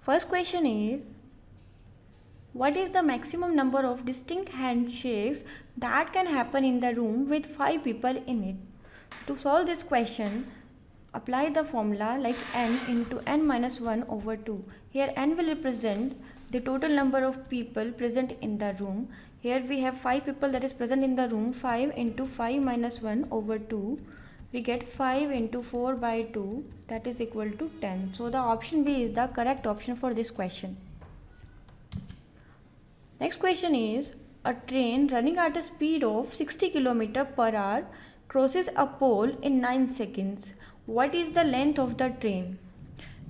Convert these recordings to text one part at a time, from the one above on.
First question is, what is the maximum number of distinct handshakes that can happen in the room with 5 people in it? To solve this question, apply the formula like n into n minus 1 over 2. Here n will represent the total number of people present in the room. Here we have 5 people that is present in the room. 5 into 5 minus 1 over 2. We get 5 into 4 by 2, that is equal to 10. So the option B is the correct option for this question. Next question is, a train running at a speed of 60 km per hour crosses a pole in 9 seconds. What is the length of the train?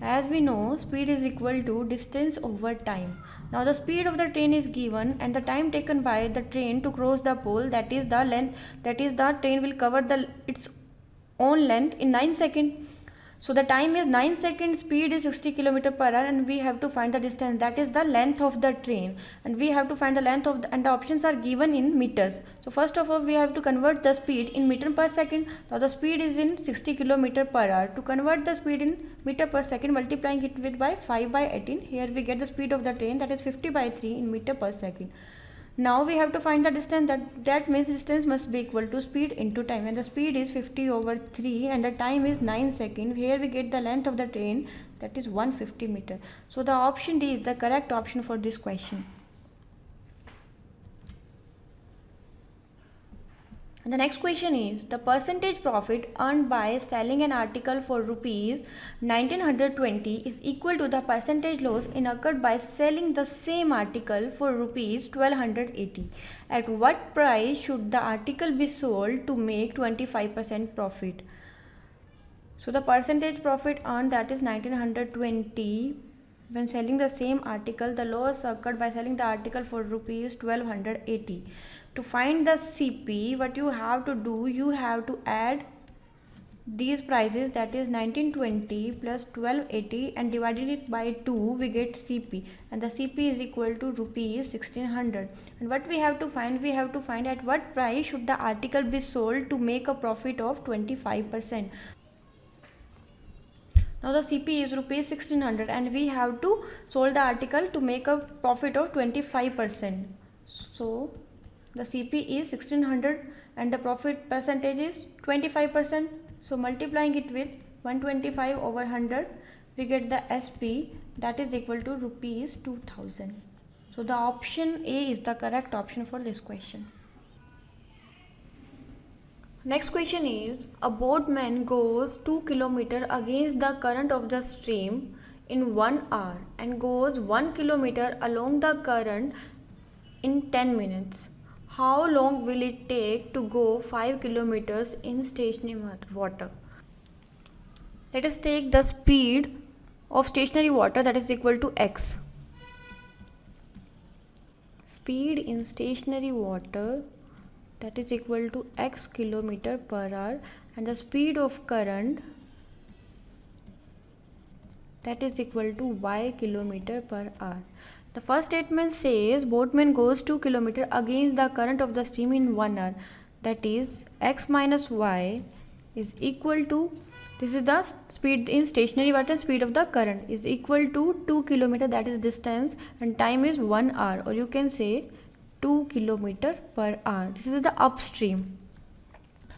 As we know, speed is equal to distance over time. Now the speed of the train is given and the time taken by the train to cross the pole, that is the length, that is the train will cover its own length in 9 seconds. So the time is 9 seconds, speed is 60 km per hour, and we have to find the distance, that is the length of the train, and we have to find the length of and the options are given in meters. So first of all we have to convert the speed in meter per second. Now the speed is in 60 km per hour. To convert the speed in meter per second, multiplying it with by 5 by 18, here we get the speed of the train, that is 50 by 3 in meter per second. Now we have to find the distance, that means distance must be equal to speed into time, and the speed is 50 over 3 and the time is 9 seconds. Here we get the length of the train, that is 150 meter. So the option D is the correct option for this question. And the next question is, the percentage profit earned by selling an article for rupees 1920 is equal to the percentage loss incurred by selling the same article for rupees 1280. At what price should the article be sold to make 25% profit? So the percentage profit earned, that is 1920 when selling the same article. The loss occurred by selling the article for rupees 1280. To find the CP, what you have to do, you have to add these prices, that is 1920 plus 1280, and divided it by 2, we get CP, and the CP is equal to rupees 1600. And what we have to find, we have to find at what price should the article be sold to make a profit of 25%. Now the CP is rupees 1600 and we have to sold the article to make a profit of 25%. So the CP is 1600 and the profit percentage is 25%. So multiplying it with 125 over 100, we get the SP, that is equal to rupees 2000. So the option A is the correct option for this question. Next question is, a boatman goes 2 km against the current of the stream in 1 hour and goes 1 km along the current in 10 minutes. How long will it take to go 5 km in stationary water? Let us take the speed of stationary water, that is equal to x. Speed in stationary water, that is equal to x km per hour, and the speed of current, that is equal to y km per hour. The first statement says boatman goes 2 km against the current of the stream in 1 hour, that is x minus y is equal to, this is the speed in stationary water, speed of the current is equal to 2 km, that is distance, and time is 1 hour, or you can say 2 km per hour. This is the upstream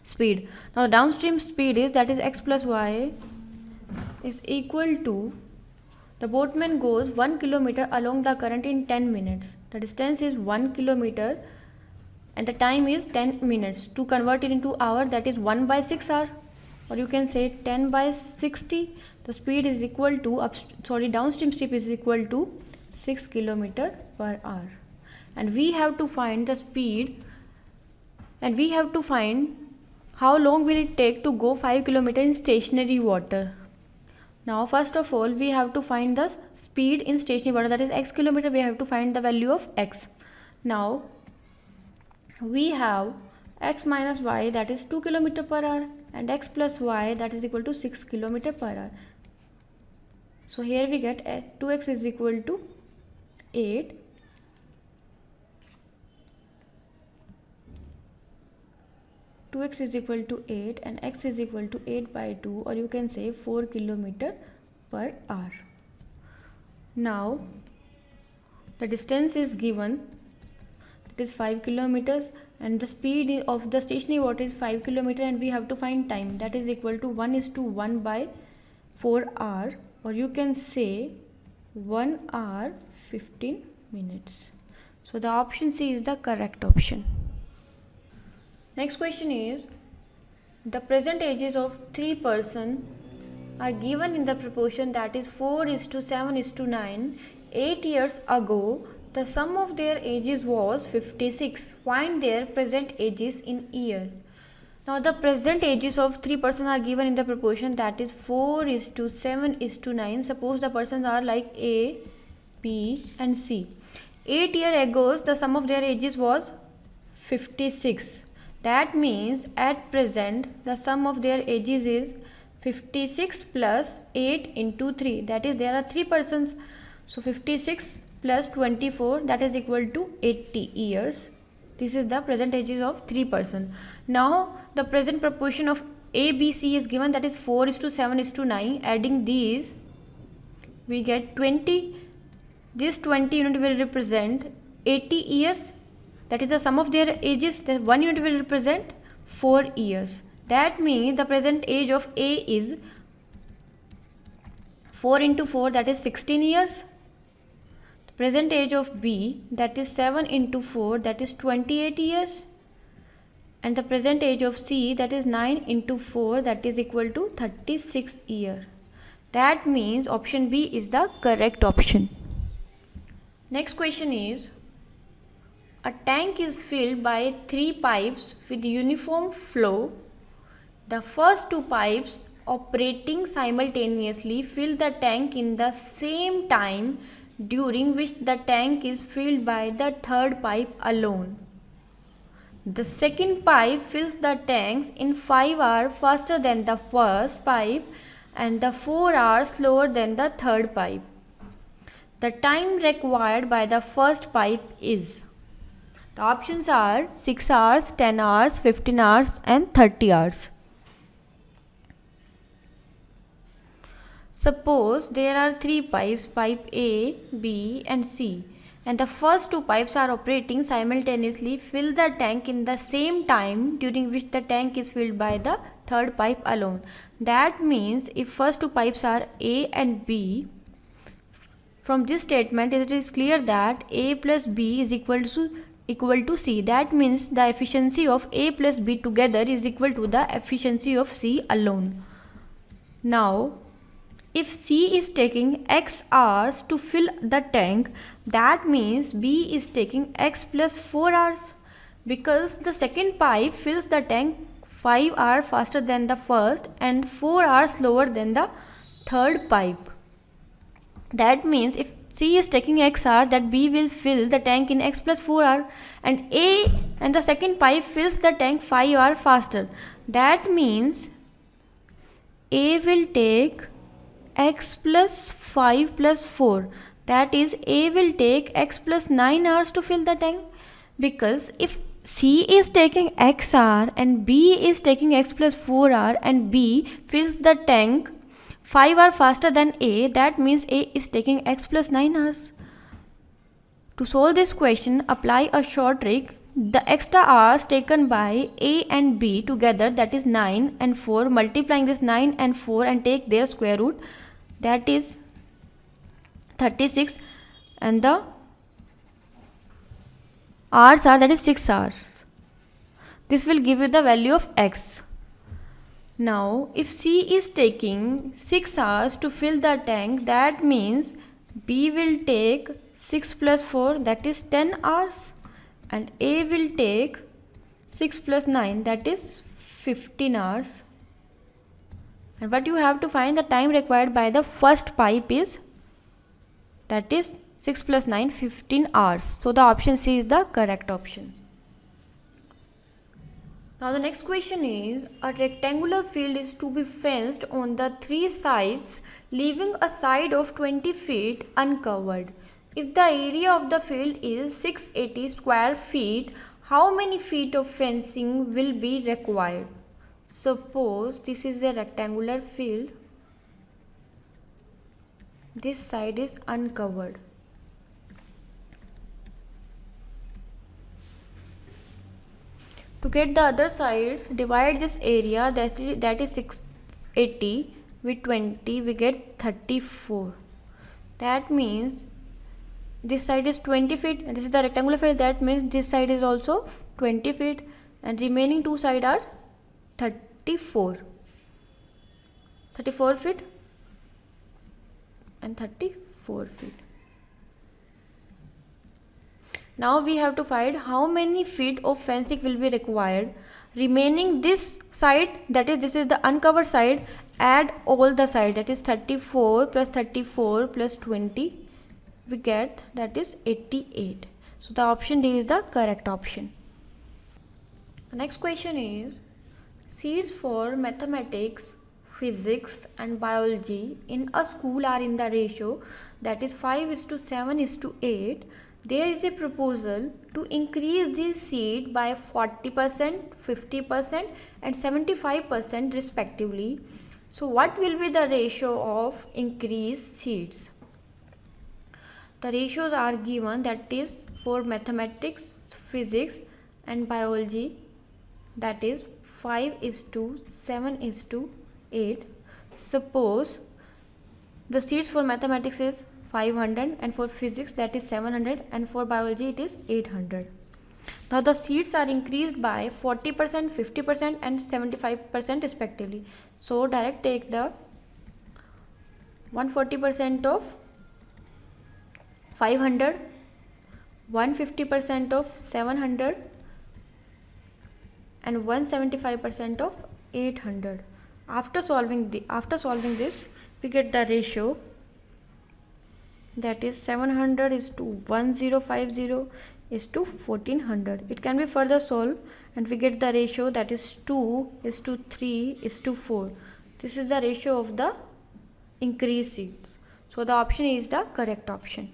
speed. Now downstream speed is, that is x plus y is equal to, the boatman goes 1 km along the current in 10 minutes. The distance is 1 km and the time is 10 minutes. To convert it into hour, that is 1 by 6 hour, or you can say 10 by 60. The speed is equal to, downstream speed is equal to 6 km per hour. And we have to find the speed, and we have to find how long will it take to go 5 km in stationary water. Now first of all we have to find the speed in stationary water, that is x km. We have to find the value of x. Now we have x minus y, that is 2 km per hour, and x plus y, that is equal to 6 km per hour. So here we get 2x is equal to 8. X is equal to 8 and x is equal to 8 by 2, or you can say 4 km per hour. Now the distance is given, it is 5 kilometers, and the speed of the stationary water is 5 kilometers, and we have to find time, that is equal to 1:1 by 4 hour, or you can say 1 hour 15 minutes. So the option C is the correct option. Next question is, the present ages of 3 persons are given in the proportion that is 4:7:9. 8 years ago, the sum of their ages was 56. Find their present ages in year. Now the present ages of 3 persons are given in the proportion that is 4:7:9. Suppose the persons are like A, B and C. 8 years ago, the sum of their ages was 56. That means at present the sum of their ages is 56 plus 8 into 3. That is, there are 3 persons. So 56 plus 24, that is equal to 80 years. This is the present ages of 3 persons. Now the present proportion of A, B, C is given, that is 4:7:9. Adding these, we get 20. This 20 unit will represent 80 years. That is the sum of their ages. The 1 unit will represent 4 years. That means the present age of A is 4 into 4, that is 16 years. The present age of B, that is 7 into 4, that is 28 years. And the present age of C, that is 9 into 4, that is equal to 36 years. That means option B is the correct option. Next question is, a tank is filled by 3 pipes with uniform flow. The first 2 pipes operating simultaneously fill the tank in the same time, during which the tank is filled by the third pipe alone. The second pipe fills the tanks in 5 hours faster than the first pipe and the 4 hours slower than the third pipe. The time required by the first pipe is. The options are 6 hours, 10 hours, 15 hours and 30 hours. Suppose there are 3 pipes, pipe A, B and C, and the first 2 pipes are operating simultaneously, fill the tank in the same time, during which the tank is filled by the third pipe alone. That means if first 2 pipes are A and B, from this statement it is clear that A plus B is equal to C. That means the efficiency of A plus B together is equal to the efficiency of C alone. Now, if C is taking X hours to fill the tank, that means B is taking X plus 4 hours, because the second pipe fills the tank 5 hours faster than the first and 4 hours slower than the third pipe. That means if C is taking X hours, that B will fill the tank in X plus 4 hours, and A and the second pipe fills the tank 5 hours faster. That means A will take X plus 5 plus 4. That is, A will take X plus 9 hours to fill the tank, because if C is taking X hour and B is taking X plus 4 hour and B fills the tank 5 hours faster than A, that means A is taking X plus 9 hours. To solve this question, apply a short trick. The extra hours taken by A and B together, that is 9 and 4, multiplying this 9 and 4 and take their square root, that is 36, and the hours are, that is 6 hours. This will give you the value of X. Now, if C is taking 6 hours to fill the tank, that means B will take 6 plus 4, that is 10 hours, and A will take 6 plus 9, that is 15 hours. And what you have to find, the time required by the first pipe is, that is 6 plus 9, 15 hours. So the option C is the correct option. Now the next question is, a rectangular field is to be fenced on the 3 sides, leaving a side of 20 feet uncovered. If the area of the field is 680 square feet, how many feet of fencing will be required? Suppose this is a rectangular field this side is uncovered. To get the other sides, divide this area that is 680 with 20, we get 34. That means this side is 20 feet and this is the rectangular field. That means this side is also 20 feet and remaining two sides are 34 feet and 34 feet. Now we have to find how many feet of fencing will be required. Remaining this side, that is this is the uncovered side, add all the side, that is 34 plus 34 plus 20, we get that is 88. So the option D is the correct option. The next question is, seats for mathematics, physics and biology in a school are in the ratio that is 5:7:8. There is a proposal to increase these seats by 40%, 50% and 75% respectively. So what will be the ratio of increased seats? The ratios are given, that is for mathematics, physics and biology, that is 5:7:8. Suppose the seats for mathematics is 500 and for physics that is 700 and for biology it is 800. Now the seats are increased by 40%, 50% and 75% respectively. So direct take the 140% of 500, 150% of 700 and 175% of 800. After solving this, we get the ratio, that is 700 is to 1050 is to 1400. It can be further solved and we get the ratio, that is 2 is to 3 is to 4. This is the ratio of the increased seats. So the option is the correct option.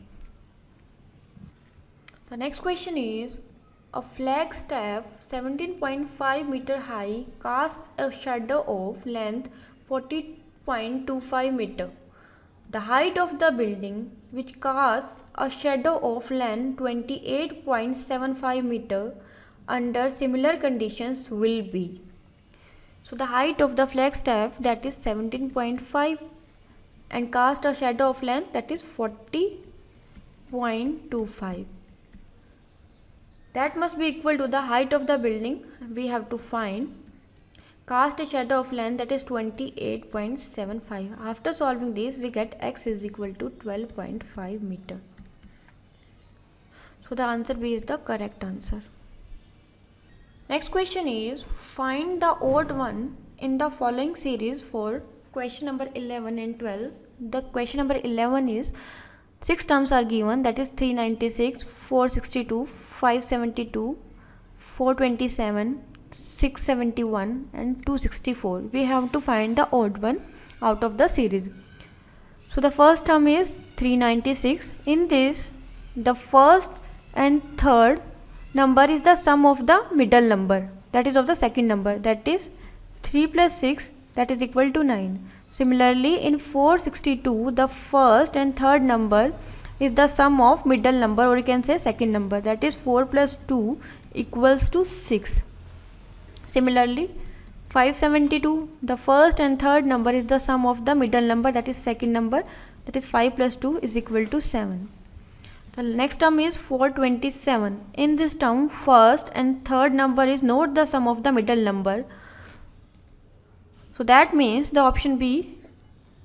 The next question is, a flagstaff 17.5 meter high casts a shadow of length 40.25 meter. The height of the building which casts a shadow of length 28.75 meter under similar conditions will be. So the height of the flagstaff, that is 17.5 and cast a shadow of length, that is 40.25. That must be equal to the height of the building. We have to find cast a shadow of length, that is 28.75. After solving this, we get x is equal to 12.5 meter. So the answer B is the correct answer. Next question is, find the odd one in the following series for question number 11 and 12. The question number 11 is, 6 terms are given, that is 396, 462, 572, 427, 671 and 264. We have to find the odd one out of the series. So the first term is 396. In this, the first and third number is the sum of the middle number, that is of the second number, that is 3 plus 6, that is equal to 9. Similarly, in 462, the first and third number is the sum of middle number, or you can say second number, that is 4 plus 2 equals to 6. Similarly, 572, the first and third number is the sum of the middle number, that is second number, that is 5 plus 2 is equal to 7. The next term is 427. In this term, first and third number is not the sum of the middle number. So that means the option B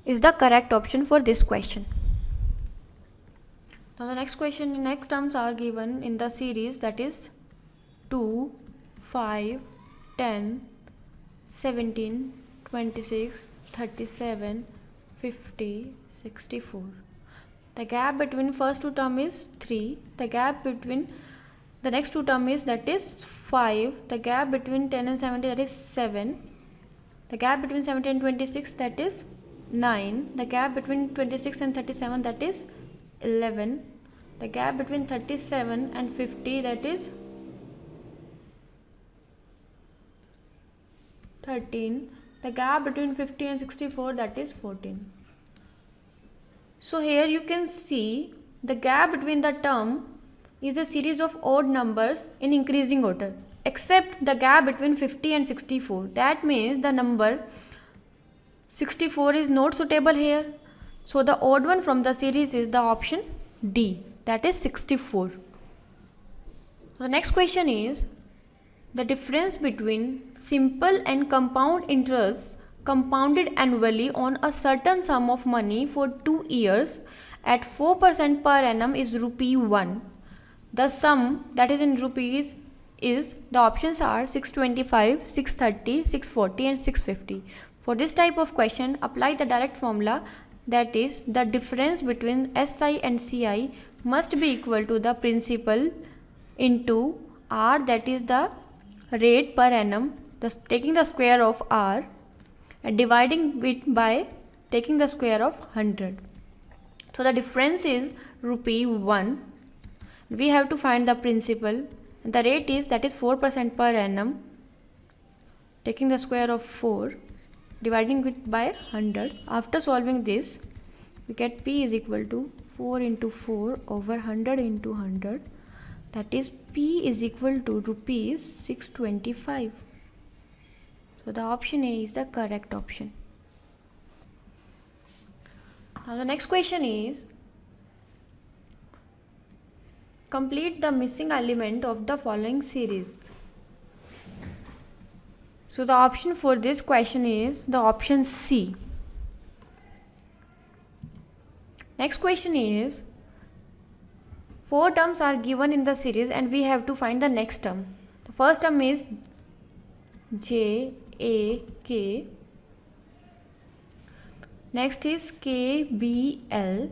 is the correct option for this question. Now the next terms are given in the series, that is 2, 5, 10, 17, 26, 37, 50, 64. The gap between first two term is 3. The gap between the next two term is, that is 5. The gap between 10 and 70, that is 7. The gap between 17 and 26, that is 9. The gap between 26 and 37, that is 11. The gap between 37 and 50, that is 13. The gap between 50 and 64, that is 14. So here you can see the gap between the term is a series of odd numbers in increasing order, except the gap between 50 and 64. That means the number 64 is not suitable here. So the odd one from the series is the option D, that is 64. The next question is the difference between simple and compound interest compounded annually on a certain sum of money for 2 years at 4% per annum is rupee 1. The sum that is in rupees is, the options are 625, 630, 640 and 650. For this type of question, apply the direct formula, that is the difference between SI and CI must be equal to the principal into R, that is the rate per annum, taking the square of R and dividing it by taking the square of 100. So the difference is rupee 1. We have to find the principal, and the rate is, that is 4% per annum, taking the square of 4, dividing it by 100. After solving this, we get P is equal to 4 into 4 over 100 into 100, that is P is equal to rupees 625. So the option A is the correct option. Now the next question is, complete the missing element of the following series. So the option for this question is the option C. Next question is, 4 terms are given in the series and we have to find the next term. The first term is J, A, K. Next is K, B, L.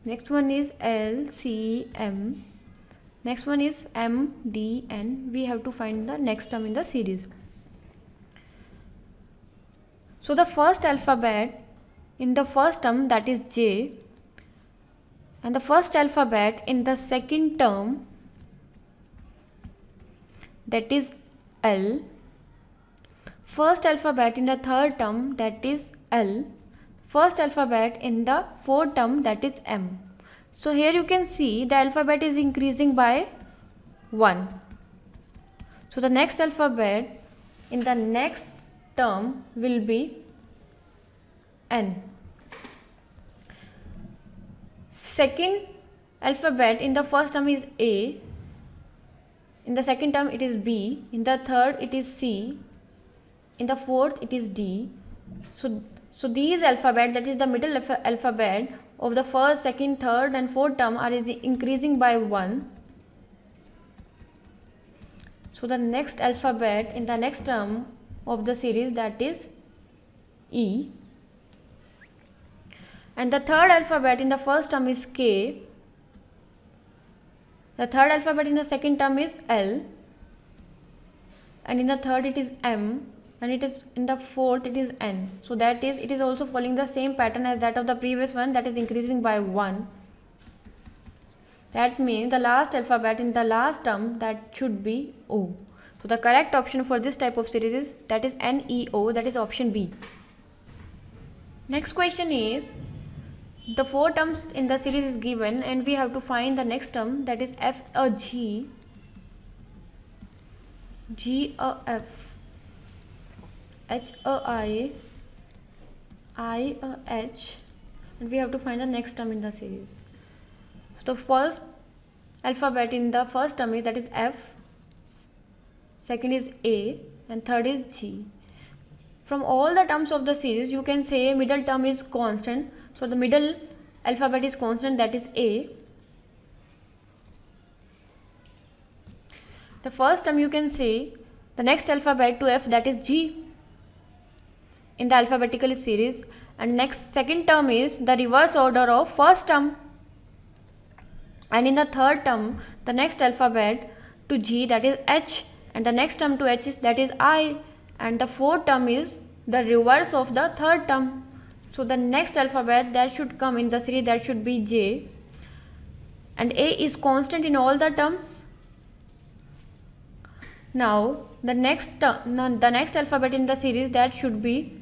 Next one is L, C, M. Next one is M, D, N. We have to find the next term in the series. So the first alphabet in the first term, that is J, and the first alphabet in the second term, that is L. First alphabet in the third term, that is L. First alphabet in the fourth term, that is M. So here you can see the alphabet is increasing by 1. So the next alphabet in the next term will be N. Second alphabet in the first term is A. In the second term it is B. In the third it is C. In the fourth it is D. So these alphabet, that is the middle alphabet of the first, second, third and fourth term are increasing by 1. So the next alphabet in the next term of the series, that is E. And the third alphabet in the first term is K. The third alphabet in the second term is L. And in the third it is M. And it is in the fourth it is N. So that is, it is also following the same pattern as that of the previous one, that is increasing by 1. That means the last alphabet in the last term, that should be O. So the correct option for this type of series is, that is NEO, that is option B. Next question is, the 4 terms in the series is given and we have to find the next term, that is F a G, G a F, H a I a H, and we have to find the next term in the series. So the first alphabet in the first term is, that is F, second is A and third is G. From all the terms of the series, you can say middle term is constant. So the middle alphabet is constant, that is A. The first term you can say the next alphabet to F, that is G in the alphabetical series, and next second term is the reverse order of first term, and in the third term the next alphabet to G, that is H, and the next term to H is, that is I, and the fourth term is the reverse of the third term. So the next alphabet that should come in the series, that should be J, and A is constant in all the terms. Now the next alphabet in the series, that should be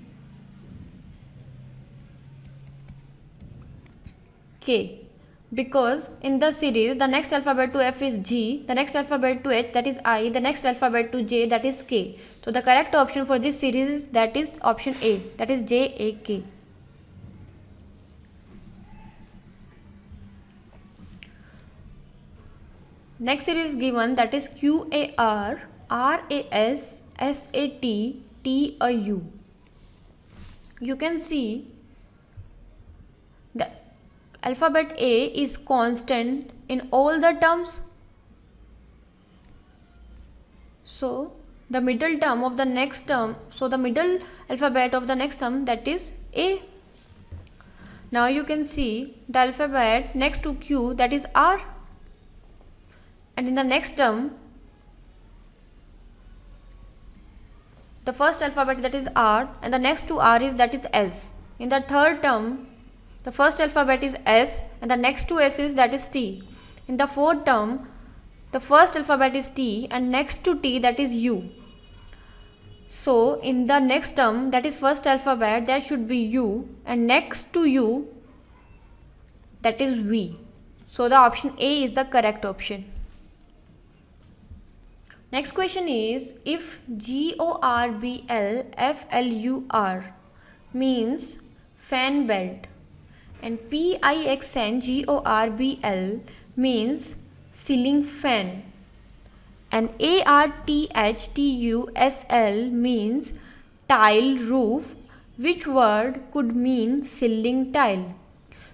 K. Because in the series, the next alphabet to F is G, the next alphabet to H, that is I, the next alphabet to J, that is K. So the correct option for this series is, that is option A, that is JAK. Next series is given, that is QAR, RAS, SAT, TAU. You can see the alphabet A is constant in all the terms. So the middle term of the next term, so the middle alphabet of the next term, that is A. Now you can see the alphabet next to Q, that is R. And in the next term, the first alphabet, that is R, and the next to R is, that is S. In the third term, the first alphabet is S and the next to S is, that is T. In the fourth term, the first alphabet is T and next to T, that is U. So in the next term, that is first alphabet, there should be U, and next to U, that is V. So the option A is the correct option. Next question is, if GORBLFLUR means fan belt and PIXNGORBL means ceiling fan and ARTHTUSL means tile roof, which word could mean ceiling tile?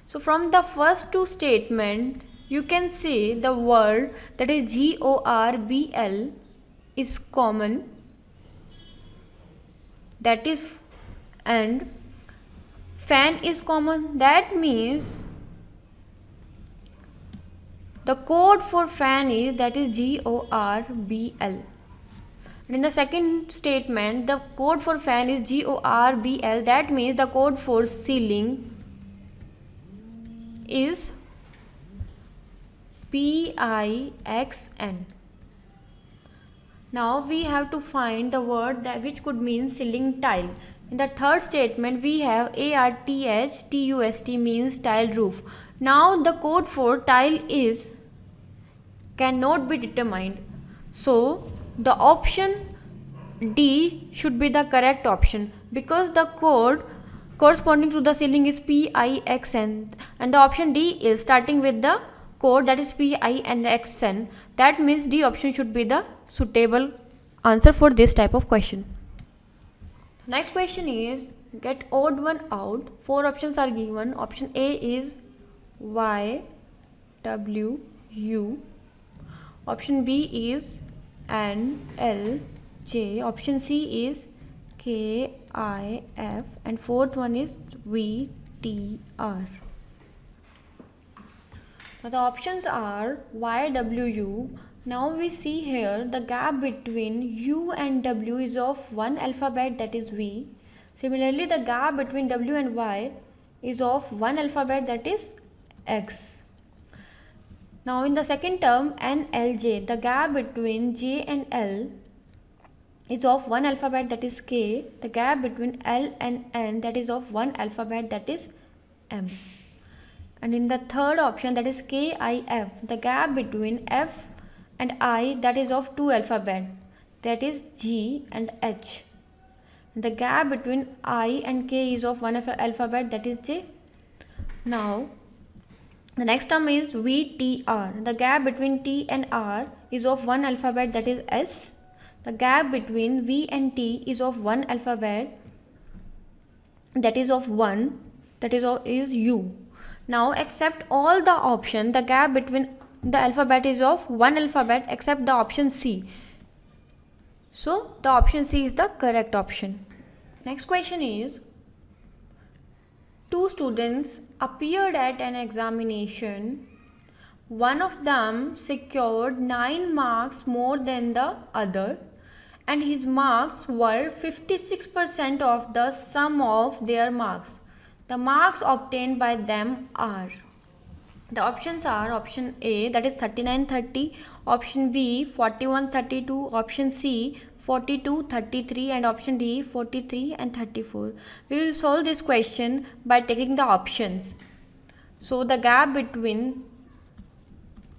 So from the first two statements, you can say the word, that is GORBL, is common, that is, and fan is common. That means the code for fan is, that is GORBL. And in the second statement, the code for fan is GORBL. That means the code for ceiling is PIXN. Now we have to find the word that which could mean ceiling tile. In the third statement, we have ARTHTUST means tile roof. Now the code for tile is cannot be determined. So the option D should be the correct option, because the code corresponding to the ceiling is PIXN and the option D is starting with the code, that is PINXN. That means D option should be the suitable answer for this type of question. Next question is, get odd one out. 4 options are given. Option A is Y, W, U. Option B is N, L, J. Option C is K, I, F. And fourth one is V, T, R. Now the options are Y, W, U. Now we see here the gap between U and W is of one alphabet, that is V. Similarly, the gap between W and Y is of one alphabet, that is X. Now in the second term, N, L, J, the gap between J and L is of one alphabet, that is K. The gap between L and N, that is of one alphabet, that is M. And in the third option, that is K, I, F, the gap between F and I, that is of two alphabet, that is G and H. The gap between I and K is of one alphabet, that is J. Now the next term is V, T, R. The gap between T and R is of one alphabet, that is S. The gap between V and T is of one alphabet, that is of one, that is U. Now accept all the option, the gap between the alphabet is of one alphabet except the option C. So the option C is the correct option. Next question is, 2 students appeared at an examination. One of them secured 9 marks more than the other, and his marks were 56% of the sum of their marks. The marks obtained by them are. The options are option A, that is 3930, option B 4132, option C 4233, and option D 43 and 34. We will solve this question by taking the options. So the gap between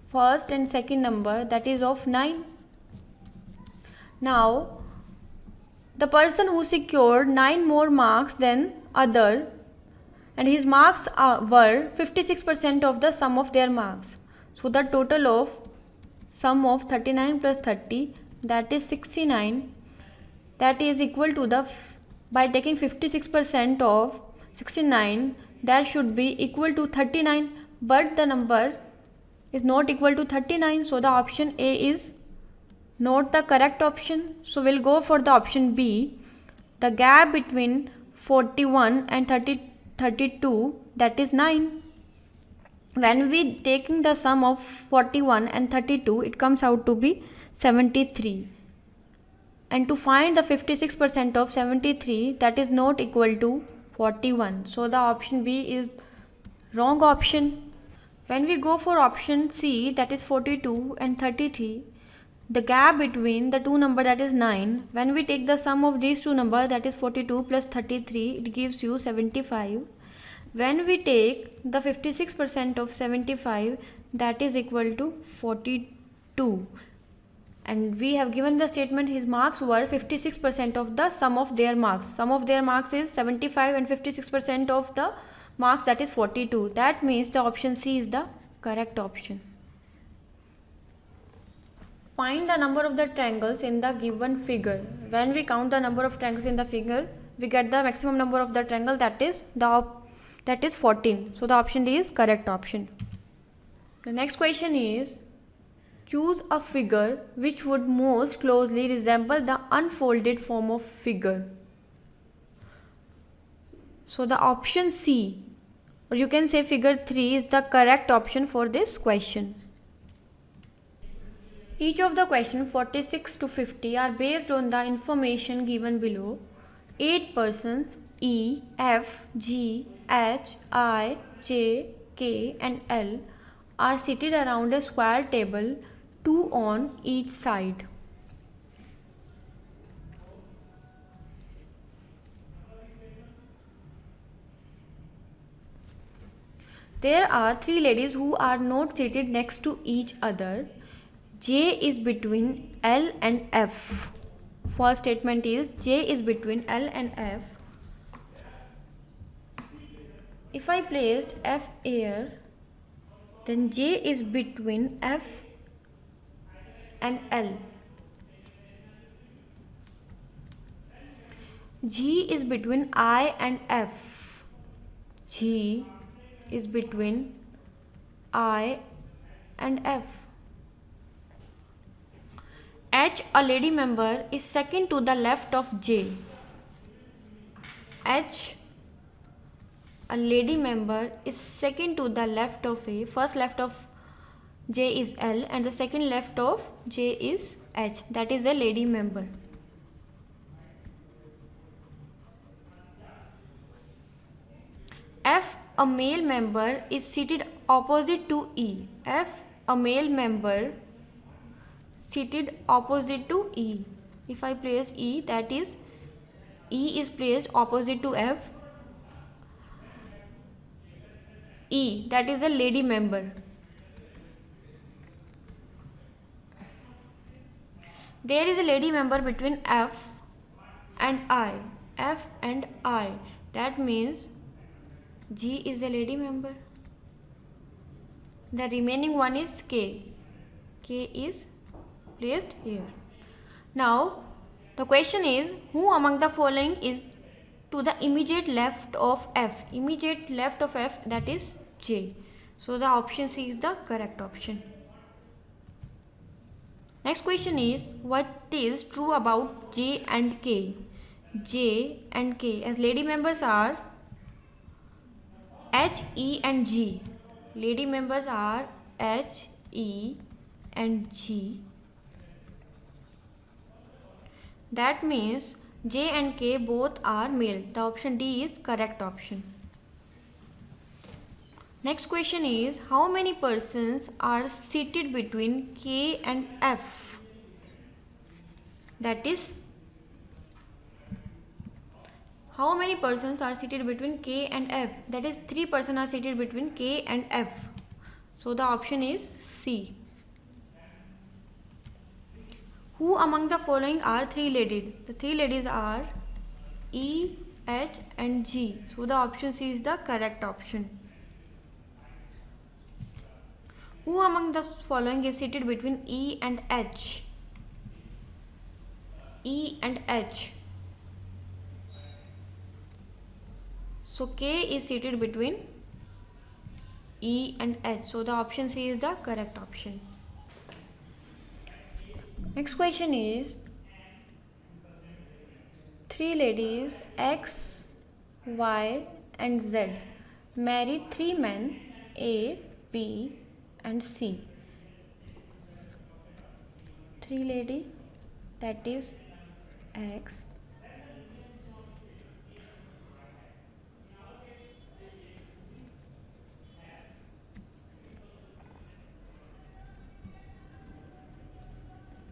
first and second number, that is of 9. Now the person who secured 9 more marks than other, and his marks were 56% of the sum of their marks. So the total of sum of 39 plus 30, that is 69, that is equal to the, by taking 56% of 69, that should be equal to 39, but the number is not equal to 39, so the option A is not the correct option. So we'll go for the option B. The gap between 41 and 32, that is 9. When we taking the sum of 41 and 32, it comes out to be 73. And to find the 56% of 73, that is not equal to 41. So the option B is wrong option. When we go for option C, that is 42 and 33, the gap between the two numbers, that is 9. When we take the sum of these two numbers, that is 42 plus 33, it gives you 75. When we take the 56% of 75, that is equal to 42. And we have given the statement his marks were 56% of the sum of their marks. Sum of their marks is 75 and 56% of the marks, that is 42. That means the option C is the correct option. Find the number of the triangles in the given figure. When we count the number of triangles in the figure, we get the maximum number of the triangle, that is 14. So the option D is correct option. The next question is, choose a figure which would most closely resemble the unfolded form of figure. So the option C, or you can say figure 3, is the correct option for this question. Each of the questions 46 to 50 are based on the information given below. 8 persons E, F, G, H, I, J, K and L are seated around a square table, 2 on each side. There are 3 ladies who are not seated next to each other. J is between L and F. First statement is J is between L and F. If I placed F here, then J is between F and L. G is between I and F. G is between I and F. H, a lady member, is second to the left of J. H, a lady member, is second to the left of A. First left of J is L and the second left of J is H. That is a lady member. F, a male member, is seated opposite to E. F, a male member, seated opposite to E. If I place E, that is E is placed opposite to F. E, that is a lady member. There is a lady member between F and I. F and I. That means G is a lady member. The remaining one is K. K is placed here. Now the question is, who among the following is to the immediate left of F? Immediate left of F, that is J. So the option C is the correct option. Next question is, what is true about J and K? J and K as lady members are H, E and G. Lady members are H, E and G. That means J and K both are male. The option D is correct option. Next question is, how many persons are seated between K and F? That is How many persons are seated between K and F? That is 3 persons are seated between K and F. So the option is C. Who among the following are 3 ladies? The 3 ladies are E, H and G. So the option C is the correct option. Who among the following is seated between E and H? E and H. So K is seated between E and H. So the option C is the correct option. Next question is 3 ladies X, Y and Z marry 3 men A, B and C. 3 ladies, that is X,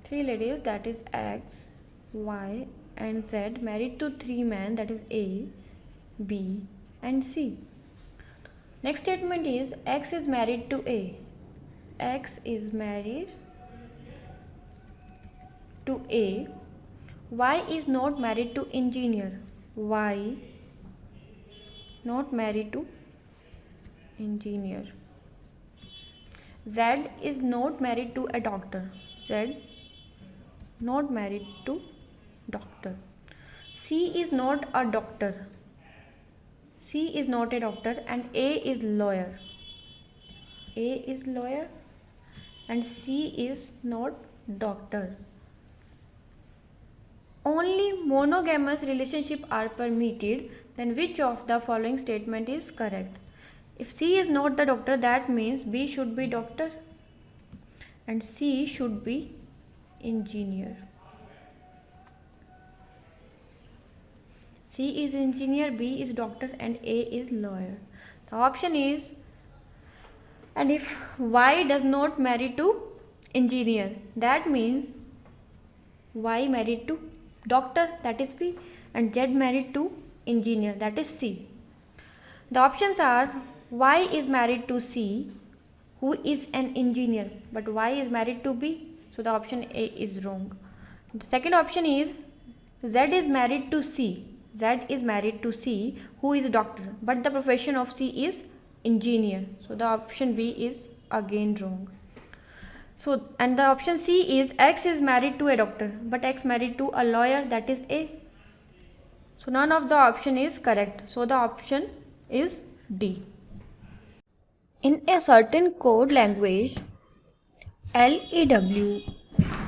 three ladies, that is X, Y and Z married to 3 men, that is A, B and C. Next statement is X is married to A. X is married to A. Y is not married to engineer. Y not married to engineer. Z is not married to a doctor. Z not married to doctor. C is not a doctor. C is not a doctor and A is lawyer. A is lawyer and C is not doctor. Only monogamous relationships are permitted. Then which of the following statement is correct? If C is not the doctor, that means B should be doctor and C should be engineer. C is engineer, B is doctor and A is lawyer. The option is, and if Y does not marry to engineer, that means Y married to doctor, that is B, and Z married to engineer, that is C. The options are Y is married to C, who is an engineer, but Y is married to B, so the option A is wrong. The second option is Z is married to C. Z is married to C, who is a doctor, but the profession of C is engineer, so the option B is again wrong. So, and the option C is X is married to a doctor, but X married to a lawyer, that is A. So none of the option is correct. So the option is D. In a certain code language, LEW,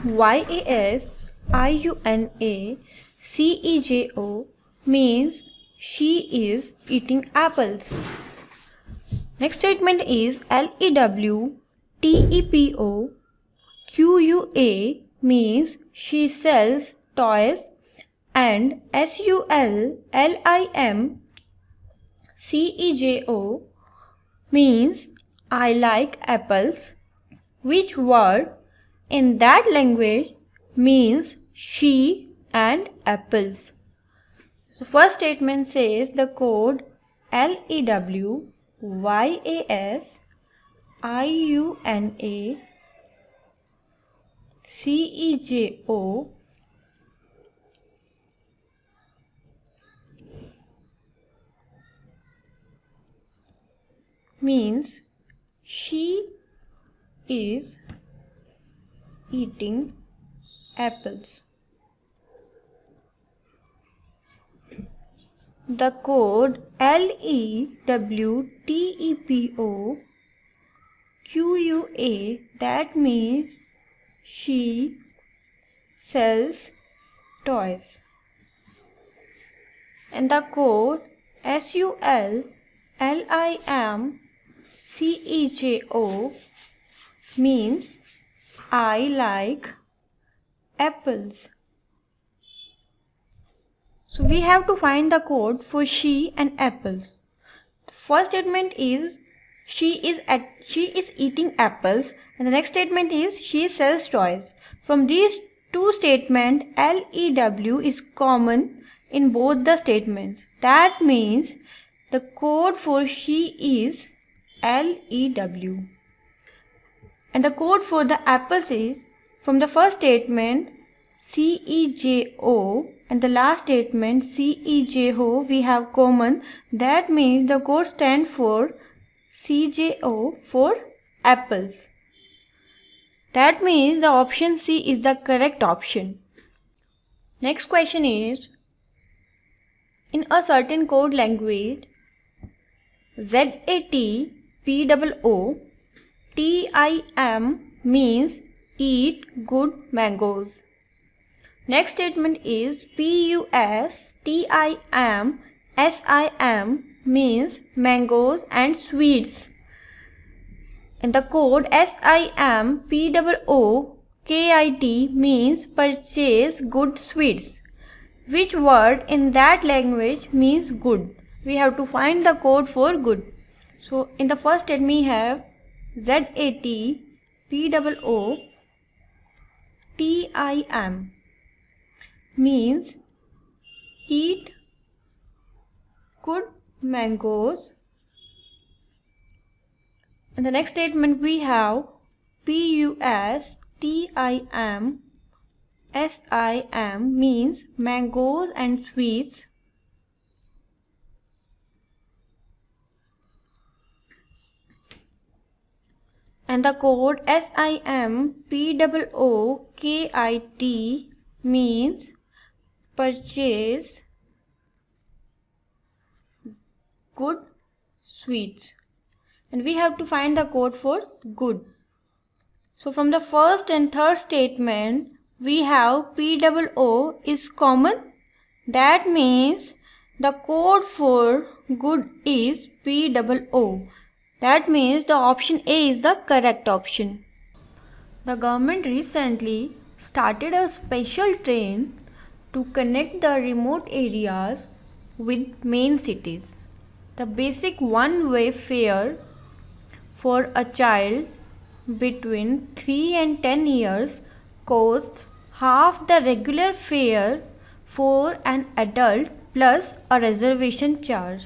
YAS, IUNA, CEJO means she is eating apples. Next statement is LEW, TEPO, QUA means she sells toys, and SUL, LIM, CEJO means I like apples. Which word in that language means she and apples? The first statement says the code LEW, YAS, IUNA, CEJO means she is eating apples. The code LEWTEPO QUA, that means she sells toys. And the code SUL LIM CEJO means I like apples. So we have to find the code for she and apple. The first statement is she is eating apples, and the next statement is she sells toys. From these two statements, LEW is common in both the statements. That means the code for she is LEW. And the code for the apples is, from the first statement CEJO and the last statement CEJO we have common. That means the code stands for CJO for apples. That means the option C is the correct option. Next question is, in a certain code language, ZATPOO TIM means eat good mangoes. Next statement is PUSTIM SIM means mangoes and sweets. And the code SIMPOOKIT means purchase good sweets. Which word in that language means good? We have to find the code for good. So in the first statement we have ZATPOOTIM means eat good mangoes. In the next statement we have PUSTIM SIM means mangoes and sweets. And the code SIMPOOKIT means purchase good sweets. And we have to find the code for good. So from the first and third statement we have POO is common. That means the code for good is POO. That means the option A is the correct option. The government recently started a special train to connect the remote areas with main cities. The basic one-way fare for a child between 3 and 10 years costs half the regular fare for an adult plus a reservation charge.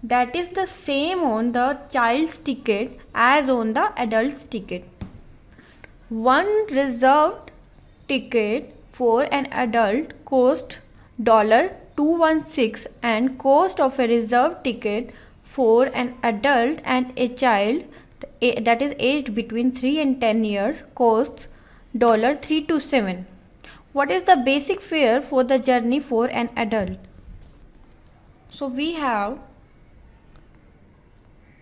That is the same on the child's ticket as on the adult's ticket. One reserved ticket for an adult costs $216 and cost of a reserved ticket for an adult and a child that is aged between 3 and 10 years costs $327. What is the basic fare for the journey for an adult? So we have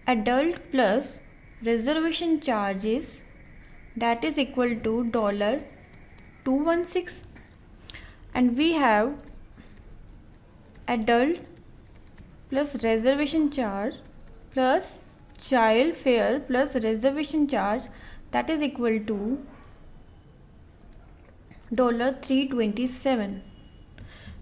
adult plus reservation charges that is equal to $216, and we have adult plus reservation charge plus child fare plus reservation charge that is equal to $327.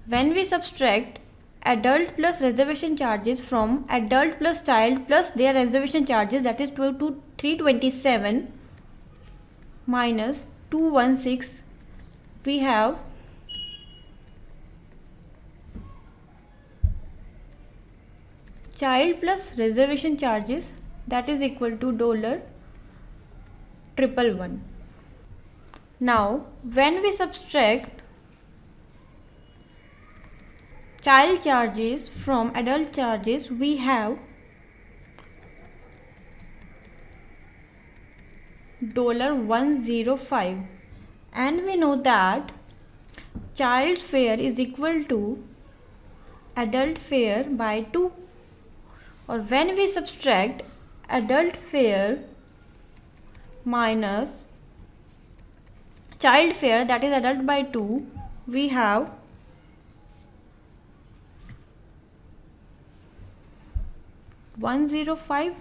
When we subtract adult plus reservation charges from adult plus child plus their reservation charges, that is $327 minus 216, we have child plus reservation charges that is equal to $111. Now when we subtract child charges from adult charges, we have $105, and we know that child's fare is equal to adult fare by 2. Or when we subtract adult fare minus child fare that is adult by 2, we have $105.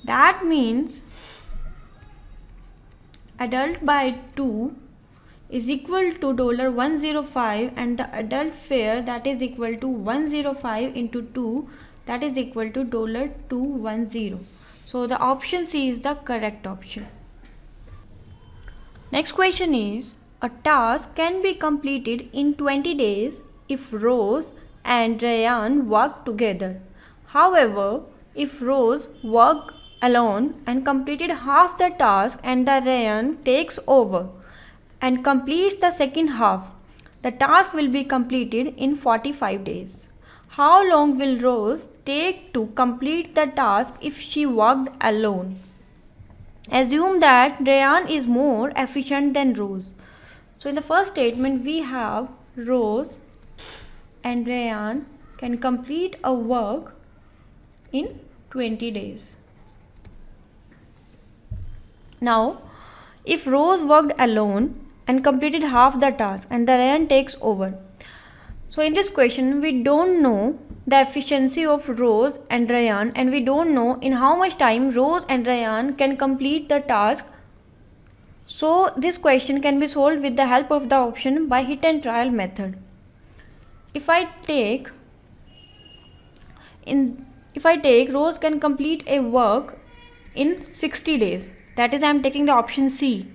That means adult by 2 is equal to $105, and the adult fare that is equal to 105 into 2 that is equal to $210. So the option C is the correct option. Next question is, A task can be completed in 20 days if Rose and Ryan work together. However, if Rose worked alone and completed half the task and the Ryan takes over and completes the second half, the task will be completed in 45 days. How long will Rose take to complete the task if she worked alone? Assume that Ryan is more efficient than Rose. So in the first statement we have Rose and Ryan can complete a work in 20 days. Now, if Rose worked alone and completed half the task and the Ryan takes over. So in this question we don't know the efficiency of Rose and Ryan, and we don't know in how much time Rose and Ryan can complete the task. So this question can be solved with the help of the option by hit and trial method. If I take Rose can complete a work in 60 days, that is I am taking the option C,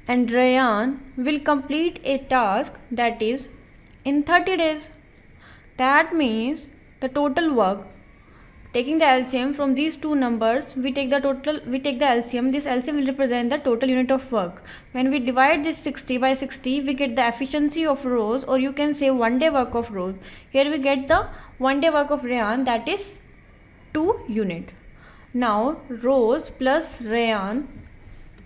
and Ryan will complete a task that is in 30 days. That means the total work, taking the LCM from these two numbers, we take the LCM. This LCM will represent the total unit of work. When we divide this 60 by 60, we get the efficiency of Rose, or you can say 1 day work of Rose. Here we get the 1 day work of Ryan, that is 2 unit. Now Rose plus Ryan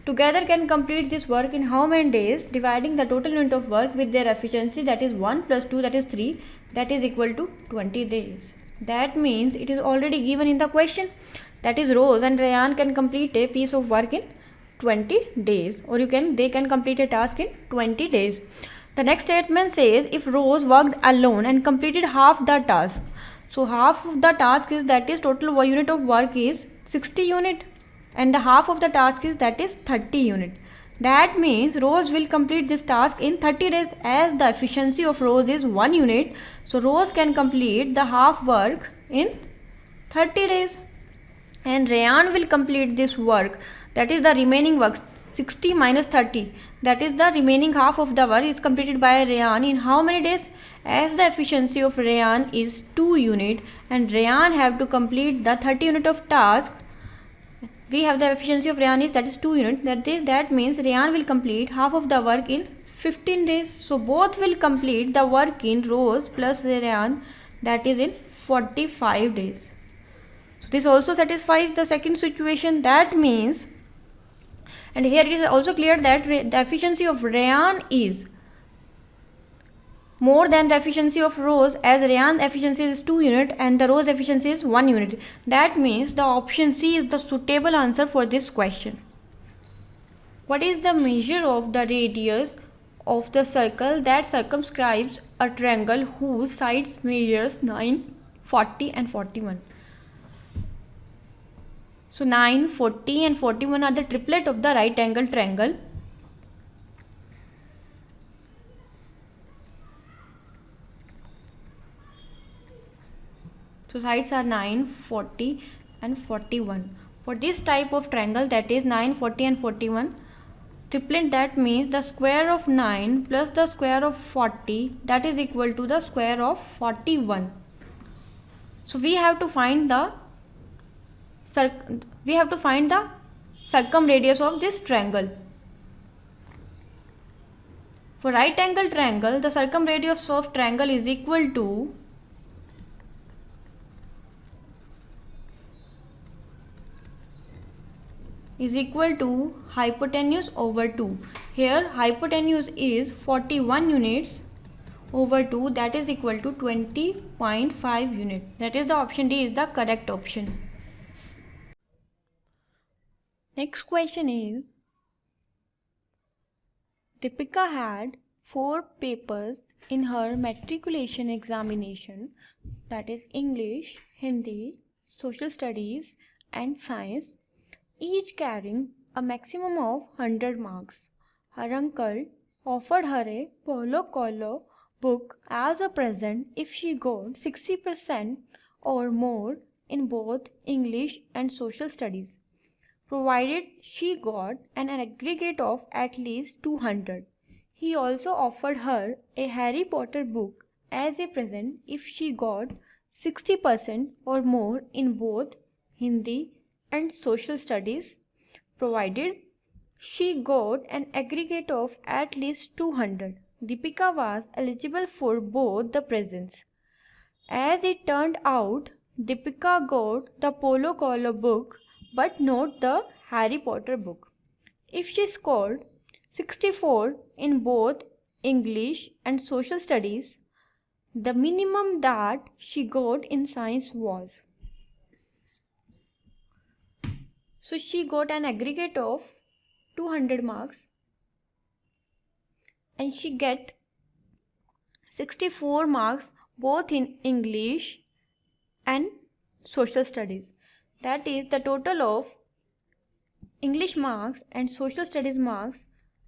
together can complete this work in how many days? Dividing the total unit of work with their efficiency, that is 1 plus 2, that is 3, that is equal to 20 days. That means it is already given in the question, that is Rose and Ryan can complete a piece of work in 20 days, or they can complete a task in 20 days. The next statement says if Rose worked alone and completed half the task. So half of the task is, that is total unit of work is 60 unit, and the half of the task is, that is 30 unit. That means Rose will complete this task in 30 days, as the efficiency of Rose is 1 unit. So Rose can complete the half work in 30 days, and Ryan will complete this work, that is the remaining work, 60 minus 30, that is the remaining half of the work is completed by Ryan in how many days? As the efficiency of Ryan is 2 unit and Ryan have to complete the 30 unit of task, we have the efficiency of Ryan is, that is 2 unit, that means Ryan will complete half of the work in 15 days. So both will complete the work in Rose plus Ryan, that is in 45 days. So this also satisfies the second situation. That means, and here it is also clear that the efficiency of Ryan is more than the efficiency of Rose, as Ryan's efficiency is 2 unit and the Rose efficiency is 1 unit. That means the option C is the suitable answer for this question. What is the measure of the radius of the circle that circumscribes a triangle whose sides measures 9, 40 and 41? So 9, 40 and 41 are the triplet of the right angle triangle. So sides are 9, 40 and 41. For this type of triangle, that is 9, 40 and 41, triplet, that means the square of 9 plus the square of 40, that is equal to the square of 41. So we have to find the circumradius of this triangle. For right angle triangle, the circumradius of triangle is equal to hypotenuse over 2. Here hypotenuse is 41 units over 2, that is equal to 20.5 units. That is the option D is the correct option. Next question is, Deepika had 4 papers in her matriculation examination, that is English, Hindi, Social Studies and Science, each carrying a maximum of 100 marks. Her uncle offered her a Polo Colo book as a present if she got 60% or more in both English and Social Studies. provided she got an aggregate of at least 200. He also offered her a Harry Potter book as a present if she got 60% or more in both Hindi and social studies, provided she got an aggregate of at least 200. Deepika was eligible for both the presents. As it turned out, Deepika got the Polo Collar book but not the Harry Potter book. If she scored 64 in both English and social studies, the minimum that she got in science was. So she got an aggregate of 200 marks and she get 64 marks both in English and social studies. That is the total of English marks and social studies marks,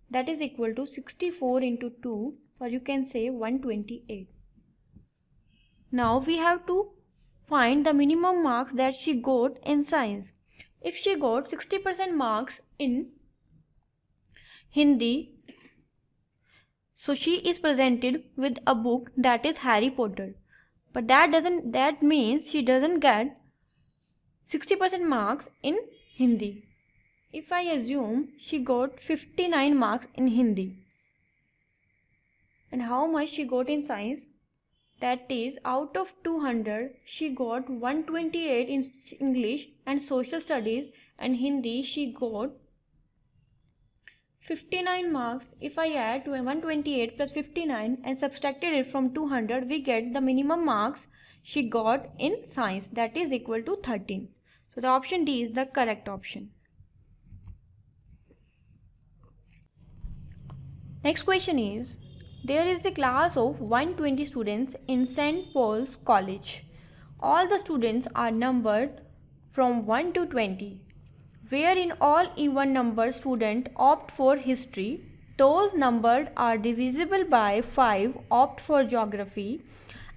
that is equal to 64 into 2, or you can say 128. Now we have to find the minimum marks that she got in science. If she got 60% marks in Hindi, so she is presented with a book that is Harry Potter. But that means she doesn't get 60% marks in Hindi. If I assume she got 59 marks in Hindi, and how much she got in science, that is out of 200 she got 128 in English and social studies, and Hindi she got 59 marks. If I add to 128 plus 59 and subtracted it from 200, we get the minimum marks she got in science, that is equal to 13. So the option D is the correct option. Next question is, there is a class of 120 students in St. Paul's College. All the students are numbered from 1 to 20. Wherein all even number students opt for history, those numbered are divisible by 5 opt for geography,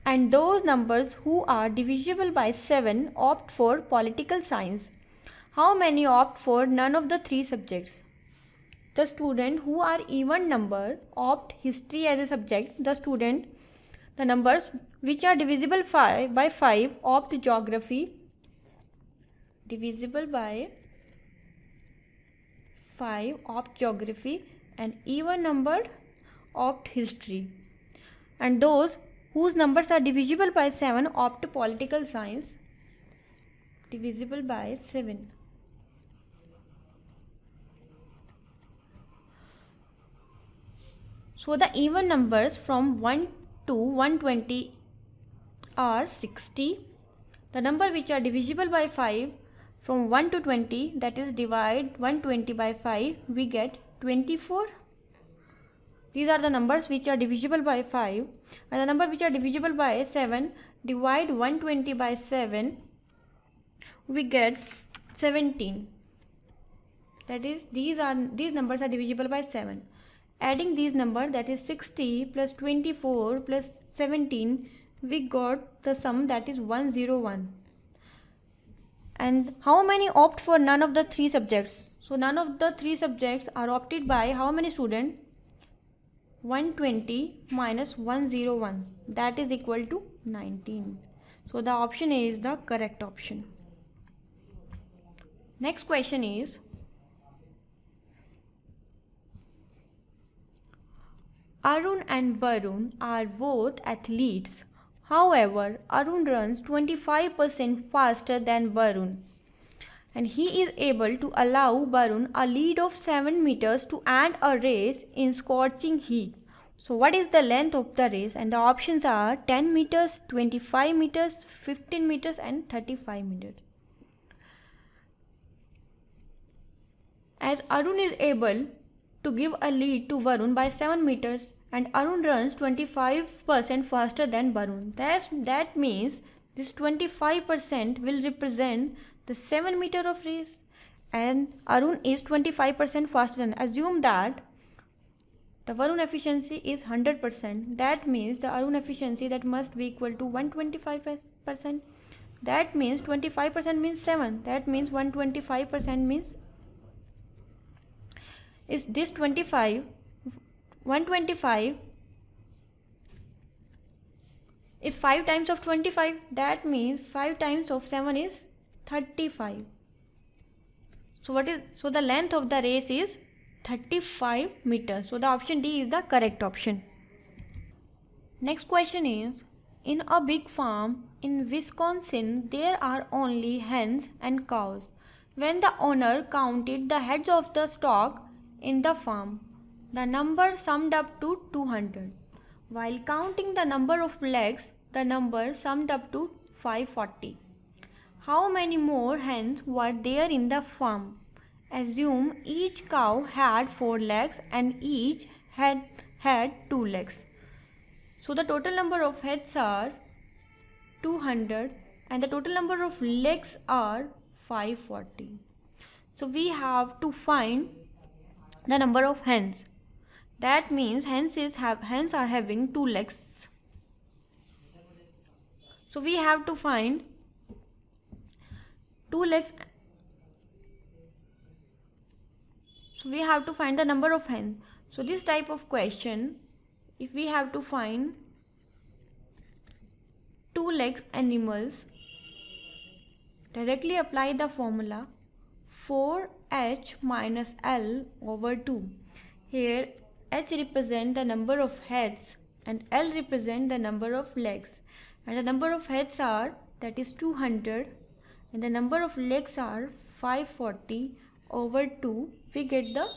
and those numbers who are divisible by 7 opt for political science. How many opt for none of the three subjects? The student who are even number opt history as a subject. The numbers which are divisible by 5 opt geography, divisible by 5 opt geography, and even numbered opt history, and those whose numbers are divisible by 7 opt political science, divisible by 7. So the even numbers from 1 to 120 are 60. The number which are divisible by 5 from 1 to 20, that is divide 120 by 5, we get 24. These are the numbers which are divisible by 5, and the number which are divisible by 7, divide 120 by 7, we get 17. That is these numbers are divisible by 7. Adding these numbers, that is 60 plus 24 plus 17, we got the sum, that is 101. And how many opt for none of the three subjects? So none of the three subjects are opted by how many students? 120 minus 101, that is equal to 19. So the option A is the correct option. Next question is, Arun and Varun are both athletes. However, Arun runs 25% faster than Varun, and he is able to allow Varun a lead of 7 meters to end a race in scorching heat. So what is the length of the race? And the options are 10 meters, 25 meters, 15 meters and 35 meters. As Arun is able to give a lead to Varun by 7 meters and Arun runs 25% faster than Varun, that means this 25% will represent the 7 meter of race, and Arun is 25% faster than. Assume that the Varun efficiency is 100%. That means the Arun efficiency that must be equal to 125%. That means 25% means 7. That means 125% means is this 25, 125 is 5 times of 25. That means 5 times of 7 is 35. So the length of the race is 35 meters. So the option D is the correct option. Next question is, in a big farm in Wisconsin, there are only hens and cows. When the owner counted the heads of the stock in the farm, the number summed up to 200. While counting the number of legs, the number summed up to 540. How many more hens were there in the farm? Assume each cow had 4 legs and each had 2 legs. So the total number of heads are 200 and the total number of legs are 540. So we have to find the number of hens. That means hens are having 2 legs. So we have to find 2 legs. So we have to find the number of hens. So this type of question, if we have to find 2 legs animals, directly apply the formula 4h minus L over 2. Here h represents the number of heads and L represents the number of legs. And the number of heads are, that is 200, and the number of legs are 540 over 2. We get the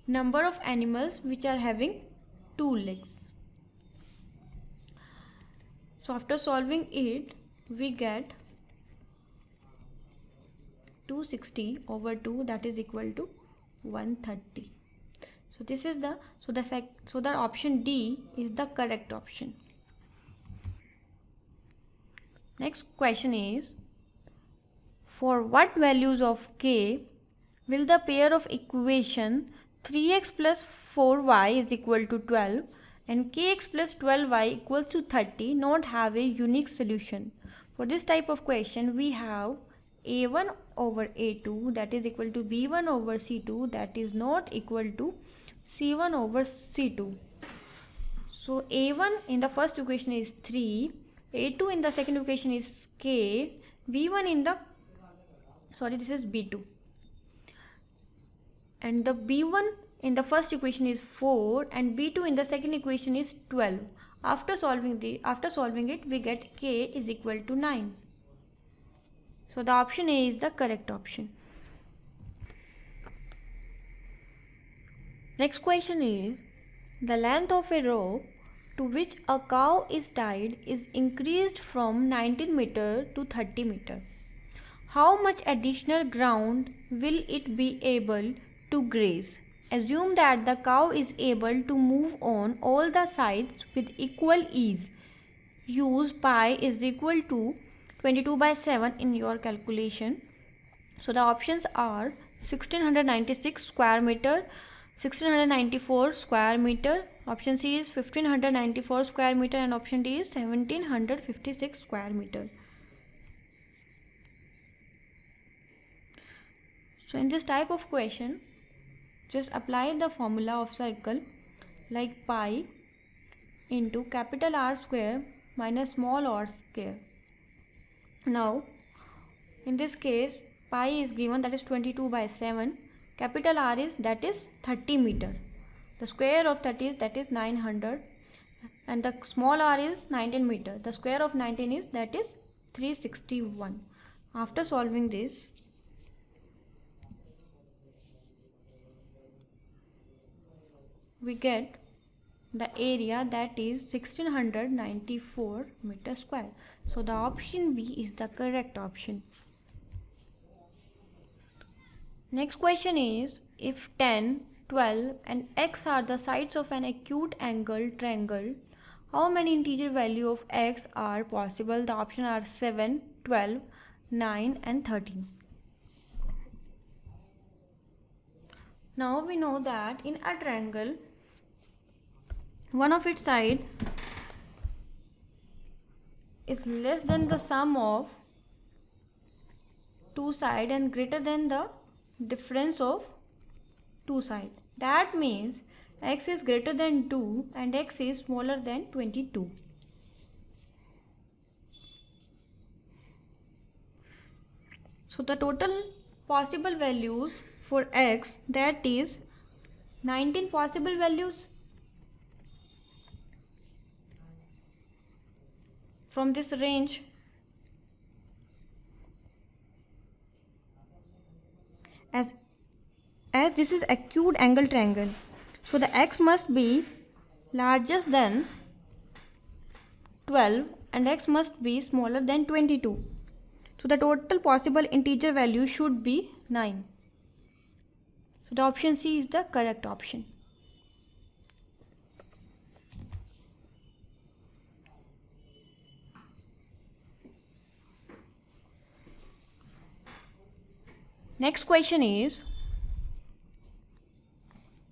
number of animals which are having 2 legs. So after solving it, we get 260 over 2, that is equal to 130. So this is the option D is the correct option. Next question is, for what values of k will the pair of equation 3x plus 4y is equal to 12 and kx plus 12y equals to 30 not have a unique solution? For this type of question, we have a1 over a2 that is equal to b1 over c2 that is not equal to c1 over c2. So a1 in the first equation is 3, a2 in the second equation is k, b1 in the, this is b2, and the b1 in the first equation is 4 and b2 in the second equation is 12. After solving it, we get k is equal to 9. So the option A is the correct option. Next question is, the length of a rope to which a cow is tied is increased from 19 meter to 30 meter. How much additional ground will it be able to graze? Assume that the cow is able to move on all the sides with equal ease. Use pi is equal to 22 by 7 in your calculation. So the options are 1696 square meter, 1694 square meter, option C is 1594 square meter, and option D is 1756 square meter. So in this type of question, just apply the formula of circle like pi into capital R square minus small r square. Now in this case, pi is given, that is 22 by 7. Capital R is, that is 30 meter. The square of 30 is, that is 900, and the small r is 19 meter. The square of 19 is, that is 361. After solving this, we get the area, that is 1694 meter square. So the option B is the correct option. Next question is, if 10, 12 and x are the sides of an acute angle triangle, how many integer value of x are possible? The options are 7, 12, 9 and 13. Now we know that in a triangle, one of its side is less than the sum of two sides and greater than the difference of two sides. That means x is greater than 2 and x is smaller than 22. So the total possible values for x, that is 19 possible values. From this range, as this is acute angle triangle, so the x must be larger than 12 and x must be smaller than 22. So the total possible integer value should be 9. So the option C is the correct option. Next question is,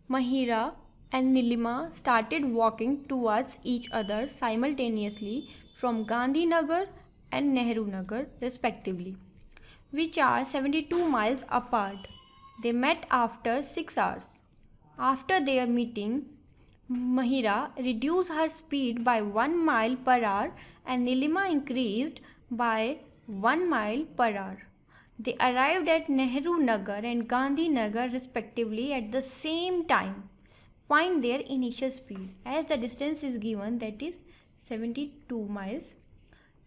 Mahira and Nilima started walking towards each other simultaneously from Gandhinagar and Nehru Nagar respectively, which are 72 miles apart. They met after 6 hours. After their meeting, Mahira reduced her speed by 1 mile per hour and Nilima increased by 1 mile per hour. They arrived at Nehru Nagar and Gandhi Nagar respectively at the same time. Find their initial speed. As the distance is given, that is 72 miles,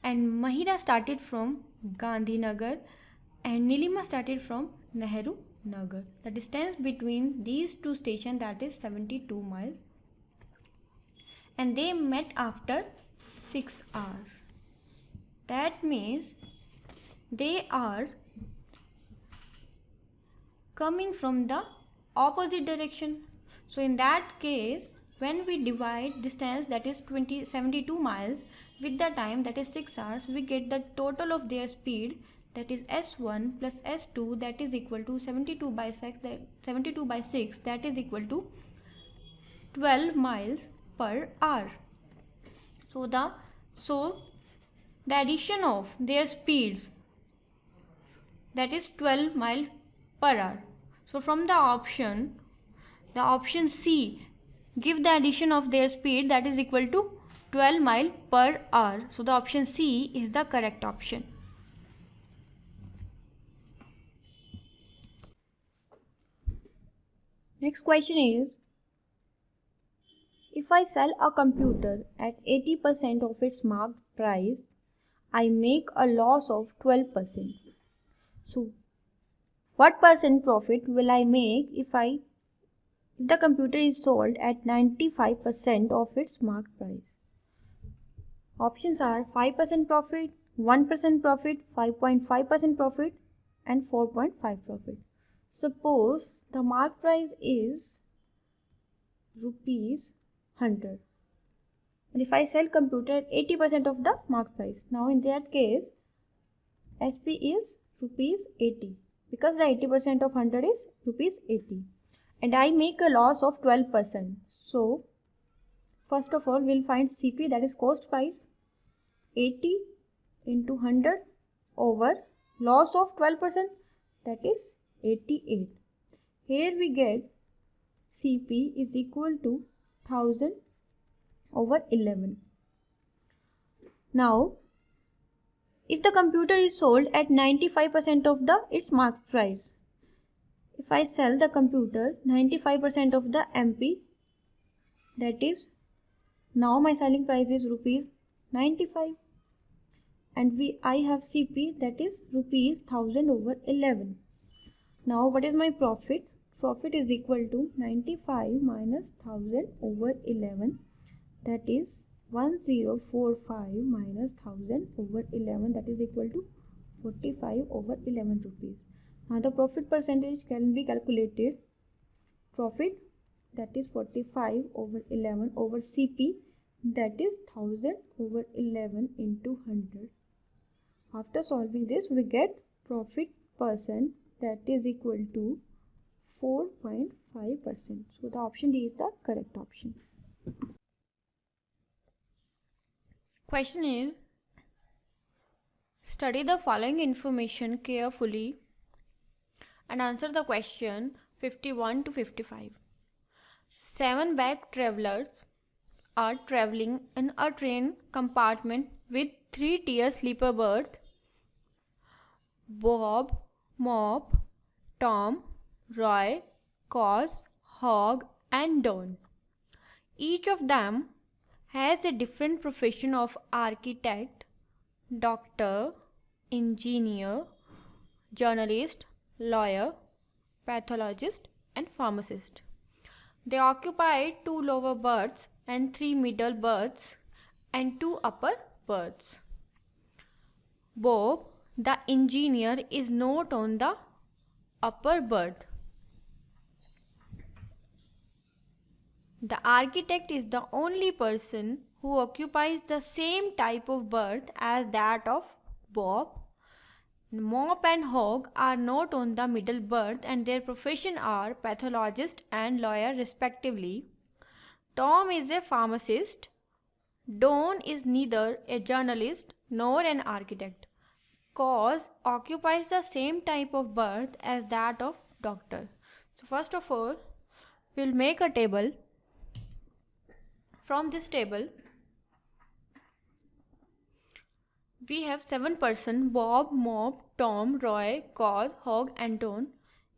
and Mahira started from Gandhi Nagar and Nilima started from Nehru Nagar. The distance between these two stations, that is 72 miles, and they met after 6 hours. That means they are coming from the opposite direction. So in that case, when we divide distance, that is 72 miles, with the time, that is 6 hours, we get the total of their speed, that is s1 plus s2, that is equal to 72 by 6, that is equal to 12 miles per hour. So the addition of their speeds, that is 12 miles per hour. So from the option C, give the addition of their speed, that is equal to 12 miles per hour. So the option C is the correct option. Next question is, if I sell a computer at 80% of its marked price, I make a loss of 12%. So what percent profit will I make if the computer is sold at 95% of its marked price? Options are 5% profit, 1% profit, 5.5% profit, and 4.5% profit. Suppose the marked price is rupees 100. And if I sell computer at 80% of the marked price, now in that case, SP is rupees 80, because the 80% of 100 is rupees 80, and I make a loss of 12%. So first of all, we'll find CP, that is cost price, 80 into 100 over loss of 12%, that is 88. Here we get CP is equal to 1000 over 11. Now, if the computer is sold at 95% of its marked price, if I sell the computer 95% of the MP, that is, now my selling price is rupees 95, and I have CP, that is rupees 1000 over 11. Now what is my profit? Profit is equal to 95 minus 1000 over 11, that is 1045 minus 1000 over 11, that is equal to 45 over 11 rupees. Now the profit percentage can be calculated. Profit, that is 45 over 11 over CP, that is 1000 over 11 into 100. After solving this, we get profit percent, that is equal to 4.5%. So the option D is the correct option. Question is, study the following information carefully and answer the question 51 to 55. 7 back travelers are traveling in a train compartment with 3-tier sleeper berth. Bob, Mop, Tom, Roy, Cos, Hog and Don. Each of them has a different profession of architect, doctor, engineer, journalist, lawyer, pathologist and pharmacist. They occupy 2 lower berths and 3 middle berths and 2 upper berths. Bob, the engineer, is not on the upper berth. The architect is the only person who occupies the same type of berth as that of Bob. Mop and Hog are not on the middle berth and their profession are pathologist and lawyer respectively. Tom is a pharmacist. Don is neither a journalist nor an architect. Cos occupies the same type of berth as that of doctor. So first of all, we will make a table. From this table, we have 7 persons: Bob, Mop, Tom, Roy, Cos, Hog and Don.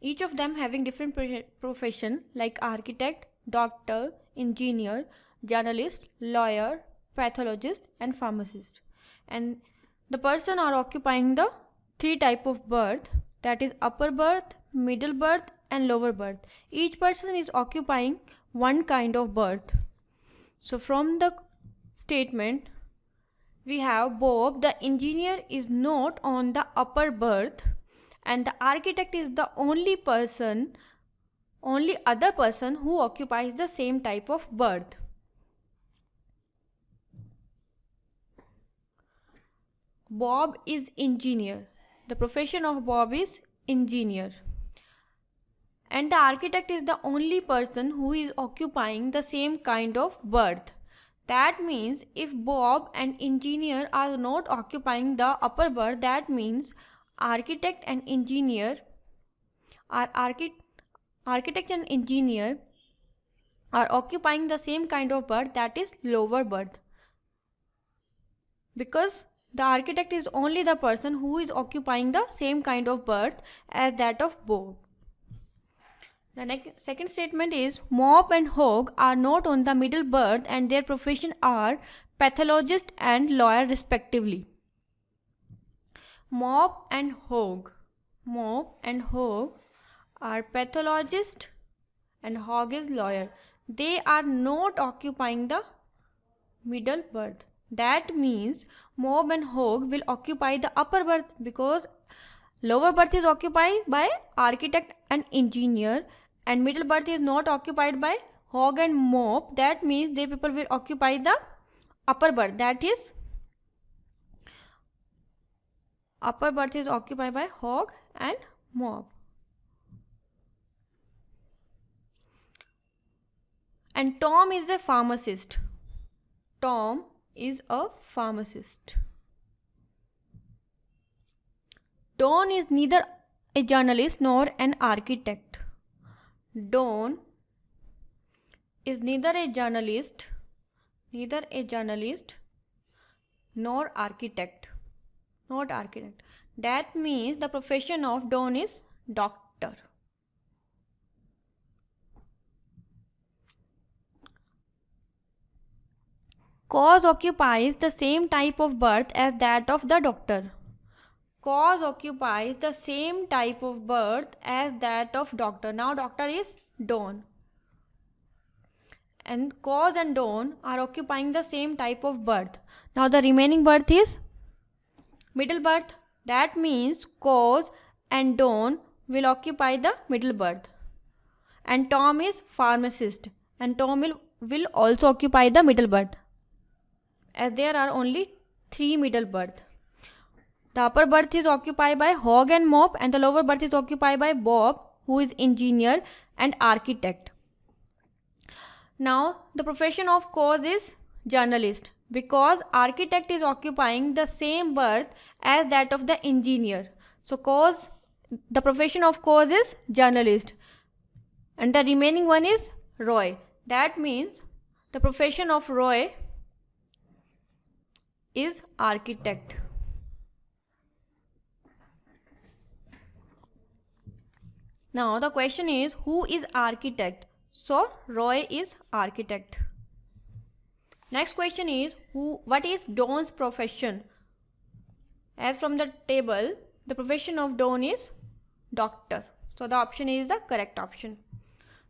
Each of them having different profession like architect, doctor, engineer, journalist, lawyer, pathologist and pharmacist. And the person are occupying the 3 type of berth, that is upper berth, middle berth and lower berth. Each person is occupying one kind of berth. So from the statement, we have Bob, the engineer, is not on the upper berth and the architect is the only other person who occupies the same type of berth. Bob is engineer. The profession of Bob is engineer. And the architect is the only person who is occupying the same kind of berth. That means if Bob and engineer are not occupying the upper berth, that means architect and engineer are occupying the same kind of berth, that is lower berth. Because the architect is only the person who is occupying the same kind of berth as that of Bob. The second statement is Mop and Hog are not on the middle berth and their profession are pathologist and lawyer respectively. Mop and Hog are pathologist and Hog is lawyer. They are not occupying the middle berth. That means Mop and Hog will occupy the upper berth because lower berth is occupied by architect and engineer and middle berth is not occupied by Hog and Mop. That means they people will occupy the upper berth, that is upper berth is occupied by Hog and Mop. And Tom is a pharmacist. Tom is a pharmacist. Don is neither a journalist nor an architect. Don is neither a journalist nor architect. That means the profession of Don is doctor. Cos occupies the same type of berth as that of the doctor. Cos occupies the same type of berth as that of doctor. Now doctor is Don. And Cos and Don are occupying the same type of berth. Now the remaining berth is middle berth. That means Cos and Don will occupy the middle berth. And Tom is pharmacist. And Tom will also occupy the middle berth, as there are only 3 middle berths. The upper berth is occupied by Hog and Mop and the lower berth is occupied by Bob, who is engineer and architect. Now the profession of Cos is journalist because architect is occupying the same berth as that of the engineer. So the profession of Cos is journalist. and the remaining one is Roy. That means the profession of Roy is architect. Now the question is, who is architect? So Roy is architect. Next question is, what is Don's profession? As from the table, the profession of Don is doctor. So the option is the correct option.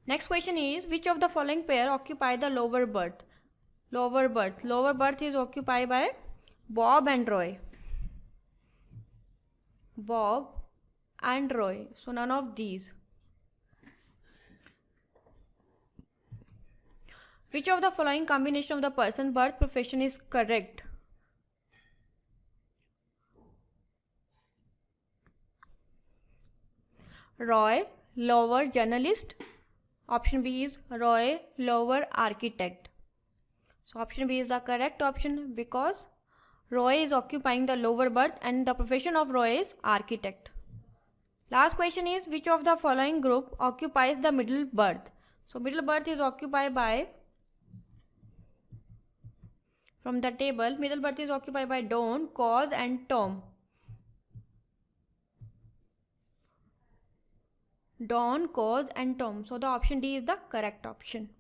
Next question is, which of the following pair occupy the lower berth? Lower berth is occupied by Bob and Roy. Bob and Roy. So none of these. Which of the following combination of the person birth profession is correct? Roy, lower journalist. Option B is Roy, lower architect. So option B is the correct option because Roy is occupying the lower berth and the profession of Roy is architect. Last question is, which of the following group occupies the middle berth? So middle berth is occupied by, from the table, middle berth is occupied by Don, Cos and Tom. Don, Cos and Tom. So the option D is the correct option.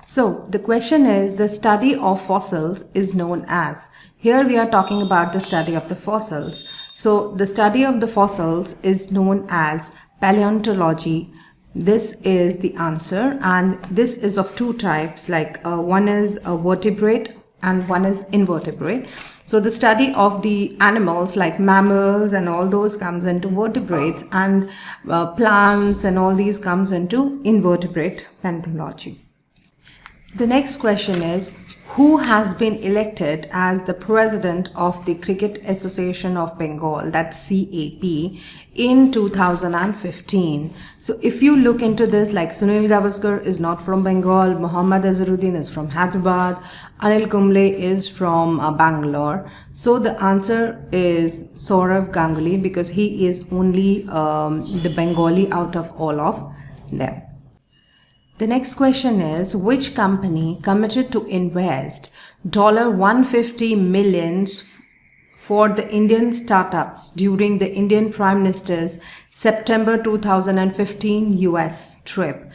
So the question is, the study of fossils is known as. Here we are talking about the study of the fossils. So the study of the fossils is known as paleontology. This is the answer, and this is of two types, like one is a vertebrate and one is invertebrate. So the study of the animals like mammals and all those comes into vertebrates, and plants and all these comes into invertebrate paleontology. The next question is, who has been elected as the president of the Cricket Association of Bengal, that's CAP, in 2015? So if you look into this, like Sunil Gavaskar is not from Bengal, Muhammad Azharuddin is from Hyderabad, Anil Kumble is from Bangalore. So the answer is Saurav Ganguly, because he is only the Bengali out of all of them. The next question is, which company committed to invest $150 million for the Indian startups during the Indian Prime Minister's September 2015 US trip?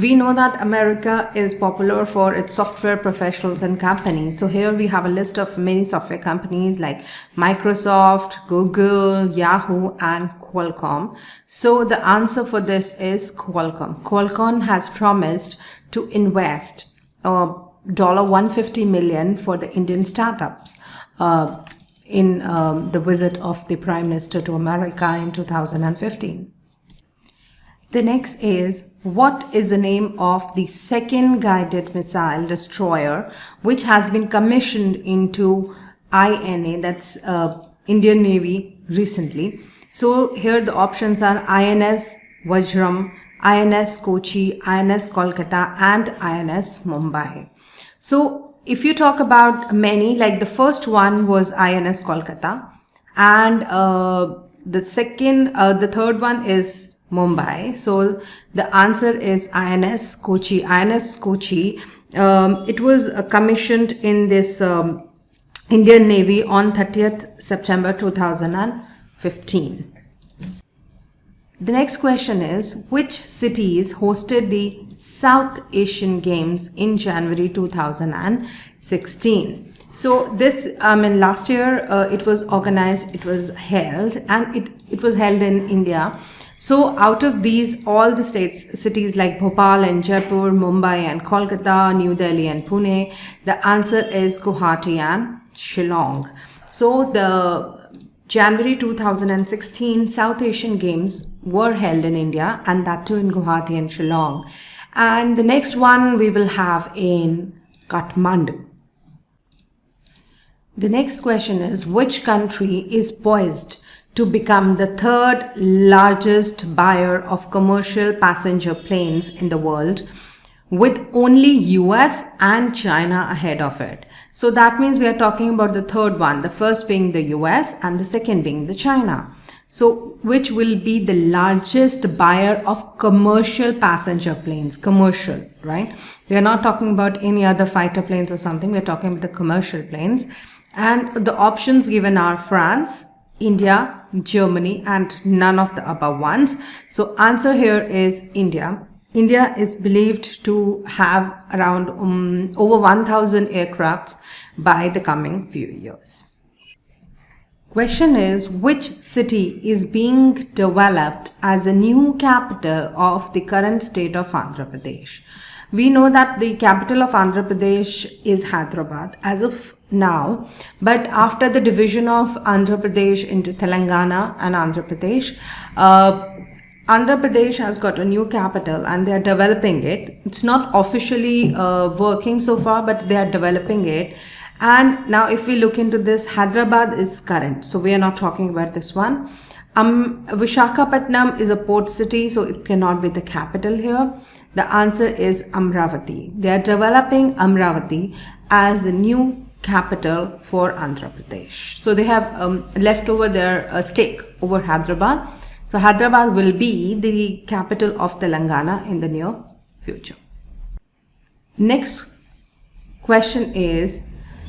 We know that America is popular for its software professionals and companies. So here we have a list of many software companies like Microsoft, Google, Yahoo, and Qualcomm. So the answer for this is Qualcomm. Qualcomm has promised to invest $150 million for the Indian startups in the visit of the Prime Minister to America in 2015. The next is, what is the name of the second guided missile destroyer which has been commissioned into INA, that's Indian Navy, recently? So here the options are INS Vajram, INS Kochi, INS Kolkata, and INS Mumbai. So if you talk about many, like the first one was INS Kolkata, and the third one is Mumbai. So the answer is INS Kochi. INS Kochi, it was commissioned in this Indian Navy on 30th September 2015. The next question is, which cities hosted the South Asian Games in January 2016? So this, last year it was organized, it was held, and it was held in India. So out of these, all the cities like Bhopal and Jaipur, Mumbai and Kolkata, New Delhi and Pune, the answer is Guwahati and Shillong. So the January 2016 South Asian Games were held in India, and that too in Guwahati and Shillong. And the next one we will have in Kathmandu. The next question is, which country is poised to become the third largest buyer of commercial passenger planes in the world, with only US and China ahead of it. So that means we are talking about the third one, the first being the US and the second being the China. So which will be the largest buyer of commercial passenger planes, commercial, right? We are not talking about any other fighter planes or something. We are talking about the commercial planes. And the options given are France, India, Germany, and none of the above ones. So answer here is India. India is believed to have around over 1,000 aircrafts by the coming few years. Question is, which city is being developed as a new capital of the current state of Andhra Pradesh? We know that the capital of Andhra Pradesh is Hyderabad as of now, but after the division of Andhra Pradesh into Telangana and Andhra Pradesh, Andhra Pradesh has got a new capital and they are developing it. It's not officially working so far, but they are developing it. And now if we look into this, Hyderabad is current. So we are not talking about this one. Visakhapatnam is a port city, so it cannot be the capital here. The answer is Amravati. They are developing Amravati as the new capital for Andhra Pradesh. So they have left over their stake over Hyderabad. So Hyderabad will be the capital of Telangana in the near future. Next question is,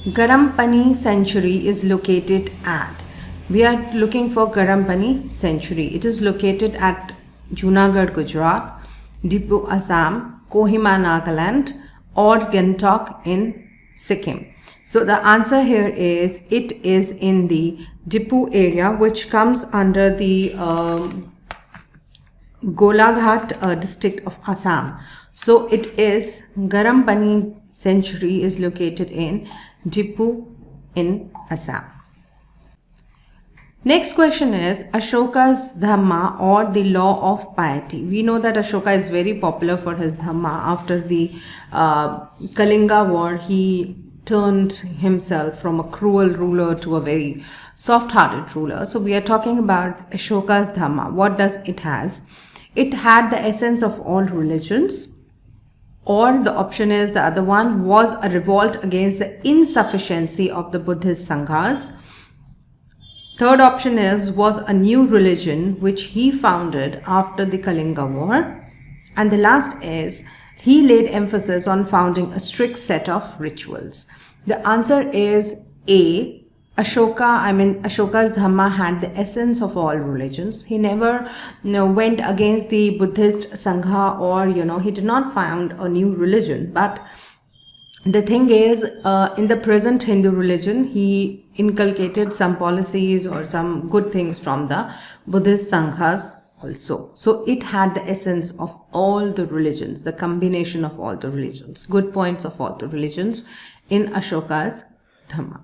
Garampani Sanctuary is located at. We are looking for Garampani Sanctuary. It is located at Junagadh, Gujarat, Dipu, Assam, Kohima, Nagaland, or Gangtok in Sikkim. So the answer here is, it is in the Dipu area, which comes under the Golaghat district of Assam. So it is Garampani Sanctuary is located in Dipu in Assam. Next question is Ashoka's Dhamma or the law of piety. We know that Ashoka is very popular for his Dhamma. After the Kalinga war, he turned himself from a cruel ruler to a very soft-hearted ruler. So we are talking about Ashoka's Dhamma. What does it has? It had the essence of all religions. Or the option is the other one, was a revolt against the insufficiency of the Buddhist Sanghas. Third option is, was a new religion which he founded after the Kalinga War. And the last is, he laid emphasis on founding a strict set of rituals. The answer is A. Ashoka's Dhamma had the essence of all religions. He never went against the Buddhist Sangha, or he did not found a new religion. But the thing is, in the present Hindu religion, he inculcated some policies or some good things from the Buddhist Sanghas also. So it had the essence of all the religions, the combination of all the religions, good points of all the religions in Ashoka's Dhamma.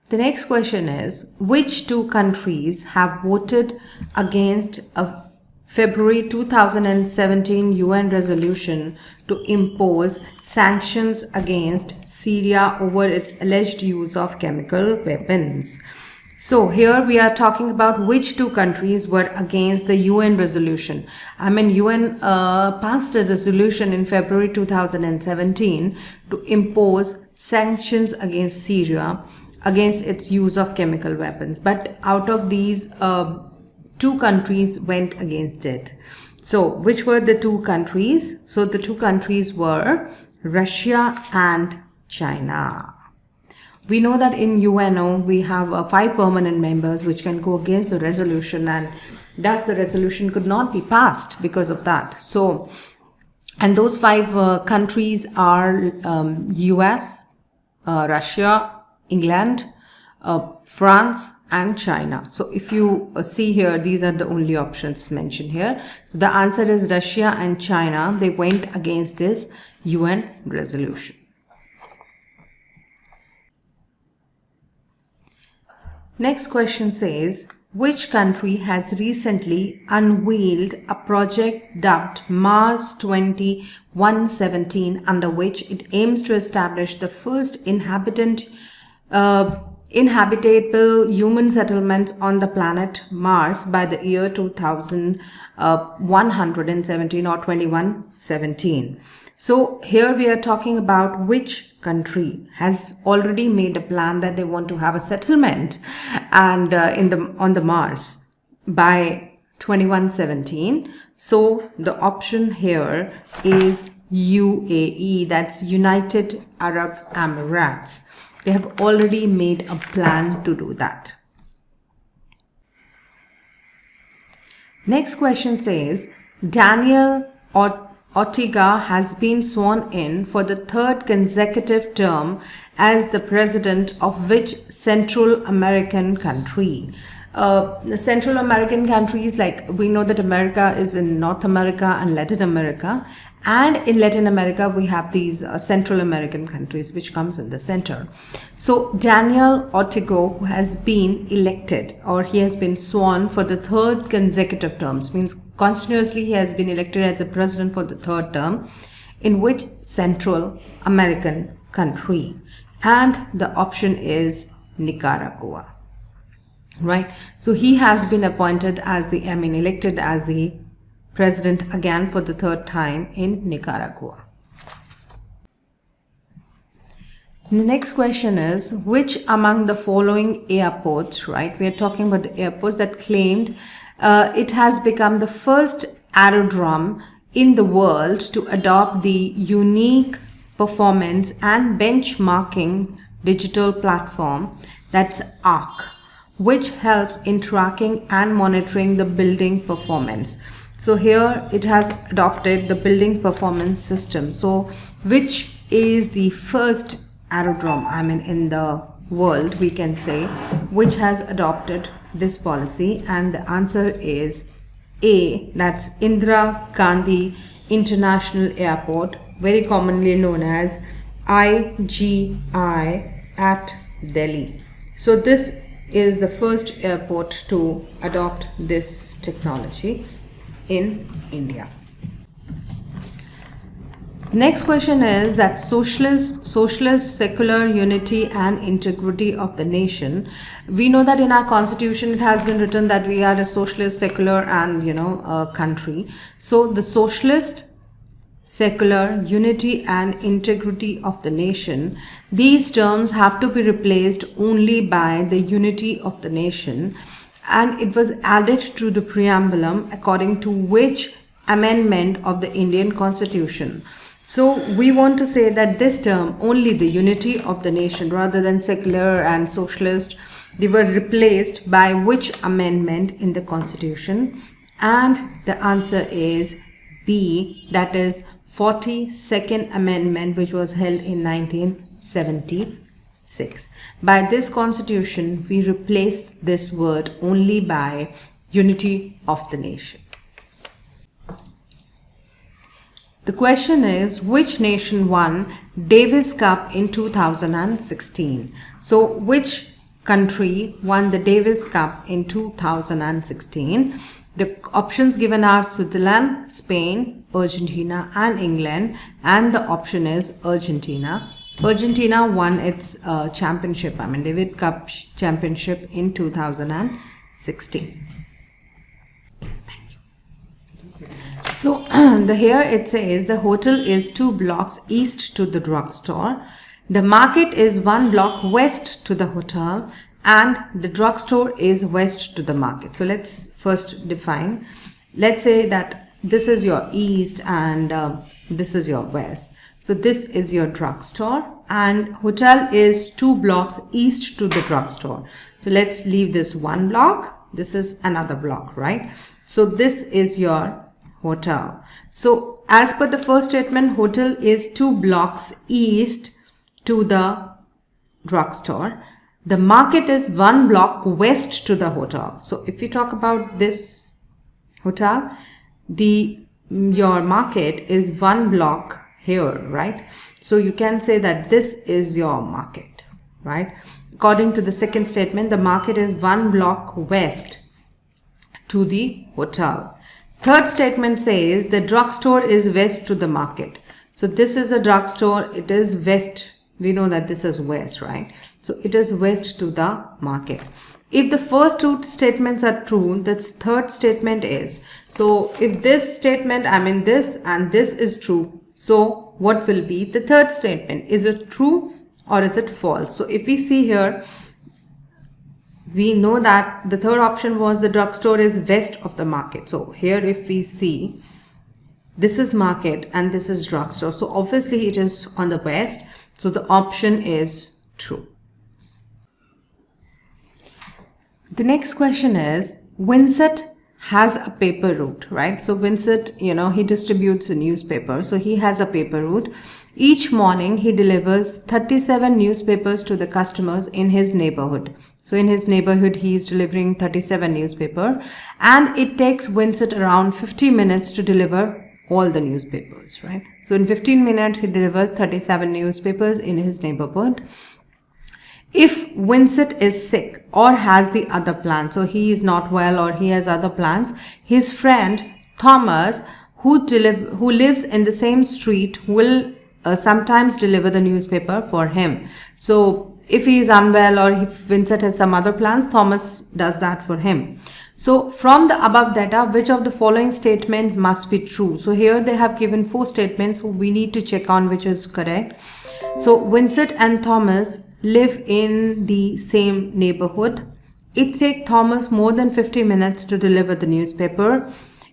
The next question is, which two countries have voted against a February 2017 UN resolution to impose sanctions against Syria over its alleged use of chemical weapons? So here we are talking about which two countries were against the UN resolution. UN passed a resolution in February 2017 to impose sanctions against Syria against its use of chemical weapons. But out of these, two countries went against it. So which were the two countries? So the two countries were Russia and China. We know that in UNO we have 5 permanent members which can go against the resolution, and thus the resolution could not be passed because of that. So, and those 5 countries are US, Russia, England, France and China. So if you see here, these are the only options mentioned here. So the answer is Russia and China. They went against this UN resolution. Next question says, which country has recently unveiled a project dubbed Mars 2117, under which it aims to establish the first inhabitable human settlements on the planet Mars by the year 2117 or 2117. So here we are talking about which country has already made a plan that they want to have a settlement and on the Mars by 2117. So the option here is UAE, that's United Arab Emirates. They have already made a plan to do that. Next question says, Daniel Ortega has been sworn in for the third consecutive term as the president of which Central American country? The Central American countries, like we know that America is in North America and Latin America, and in Latin America we have these Central American countries which comes in the center. So Daniel Ortega has been elected, or he has been sworn for the third consecutive terms, means continuously he has been elected as a president for the third term, in which Central American country? And the option is Nicaragua. Right, so he has been appointed as elected as the president again for the third time in Nicaragua. The next question is, which among the following airports, right, we are talking about the airports that claimed it has become the first aerodrome in the world to adopt the unique performance and benchmarking digital platform, that's ARC, which helps in tracking and monitoring the building performance. So here it has adopted the building performance system. So which is the first aerodrome, in the world, we can say, which has adopted this policy? And the answer is A, that's Indira Gandhi International Airport, very commonly known as IGI at Delhi. So this is the first airport to adopt this technology in India. Next question is that socialist, secular unity and integrity of the nation. We know that in our constitution it has been written that we are a socialist, secular and country. So the socialist, secular, unity and integrity of the nation, these terms have to be replaced only by the unity of the nation, and it was added to the preambulum according to which amendment of the Indian Constitution. So we want to say that this term, only the unity of the nation, rather than secular and socialist, they were replaced by which amendment in the Constitution? And the answer is B, that is 42nd Amendment, which was held in 1976. By this constitution, we replace this word only by unity of the nation. The question is, which nation won Davis Cup in 2016? So which country won the Davis Cup in 2016? The options given are Switzerland, Spain, Argentina and England, and the option is Argentina. Argentina won its championship, Davis Cup championship in 2016. So here it says the hotel is 2 blocks east to the drugstore. The market is 1 block west to the hotel, and the drugstore is west to the market. So let's first define. Let's say that this is your east and this is your west. So this is your drugstore and hotel is 2 blocks east to the drugstore. So let's leave this 1 block. This is another block, right? So this is your hotel. So as per the first statement, hotel is 2 blocks east to the drugstore. The market is 1 block west to the hotel. So if you talk about this hotel, your market is 1 block here, right? So you can say that this is your market, right? According to the second statement, the market is 1 block west to the hotel. Third statement says the drugstore is west to the market. So this is a drugstore, it is west We know that this is west, right? So it is west to the market. If the first two statements are true, the third statement is, so if this statement, I mean this and this is true, so what will be the third statement? Is it true or is it false? So if we see here, we know that the third option was the drugstore is west of the market. So here if we see, this is market and this is drugstore. So obviously it is on the west. So the option is true. The next question is, Vincent has a paper route, right? So Vincent, he distributes a newspaper. So he has a paper route. Each morning he delivers 37 newspapers to the customers in his neighborhood. So in his neighborhood, he is delivering 37 newspaper, and it takes Vincent around 50 minutes to deliver all the newspapers, right? So in 15 minutes, he delivered 37 newspapers in his neighborhood. If Vincent is sick or has the other plans, so he is not well or he has other plans, his friend Thomas, who lives in the same street, will sometimes deliver the newspaper for him. So if he is unwell or if Vincent has some other plans, Thomas does that for him. So from the above data, which of the following statement must be true? So here they have given 4 statements, so we need to check on which is correct. So Vincent and Thomas live in the same neighborhood. It takes Thomas more than 50 minutes to deliver the newspaper.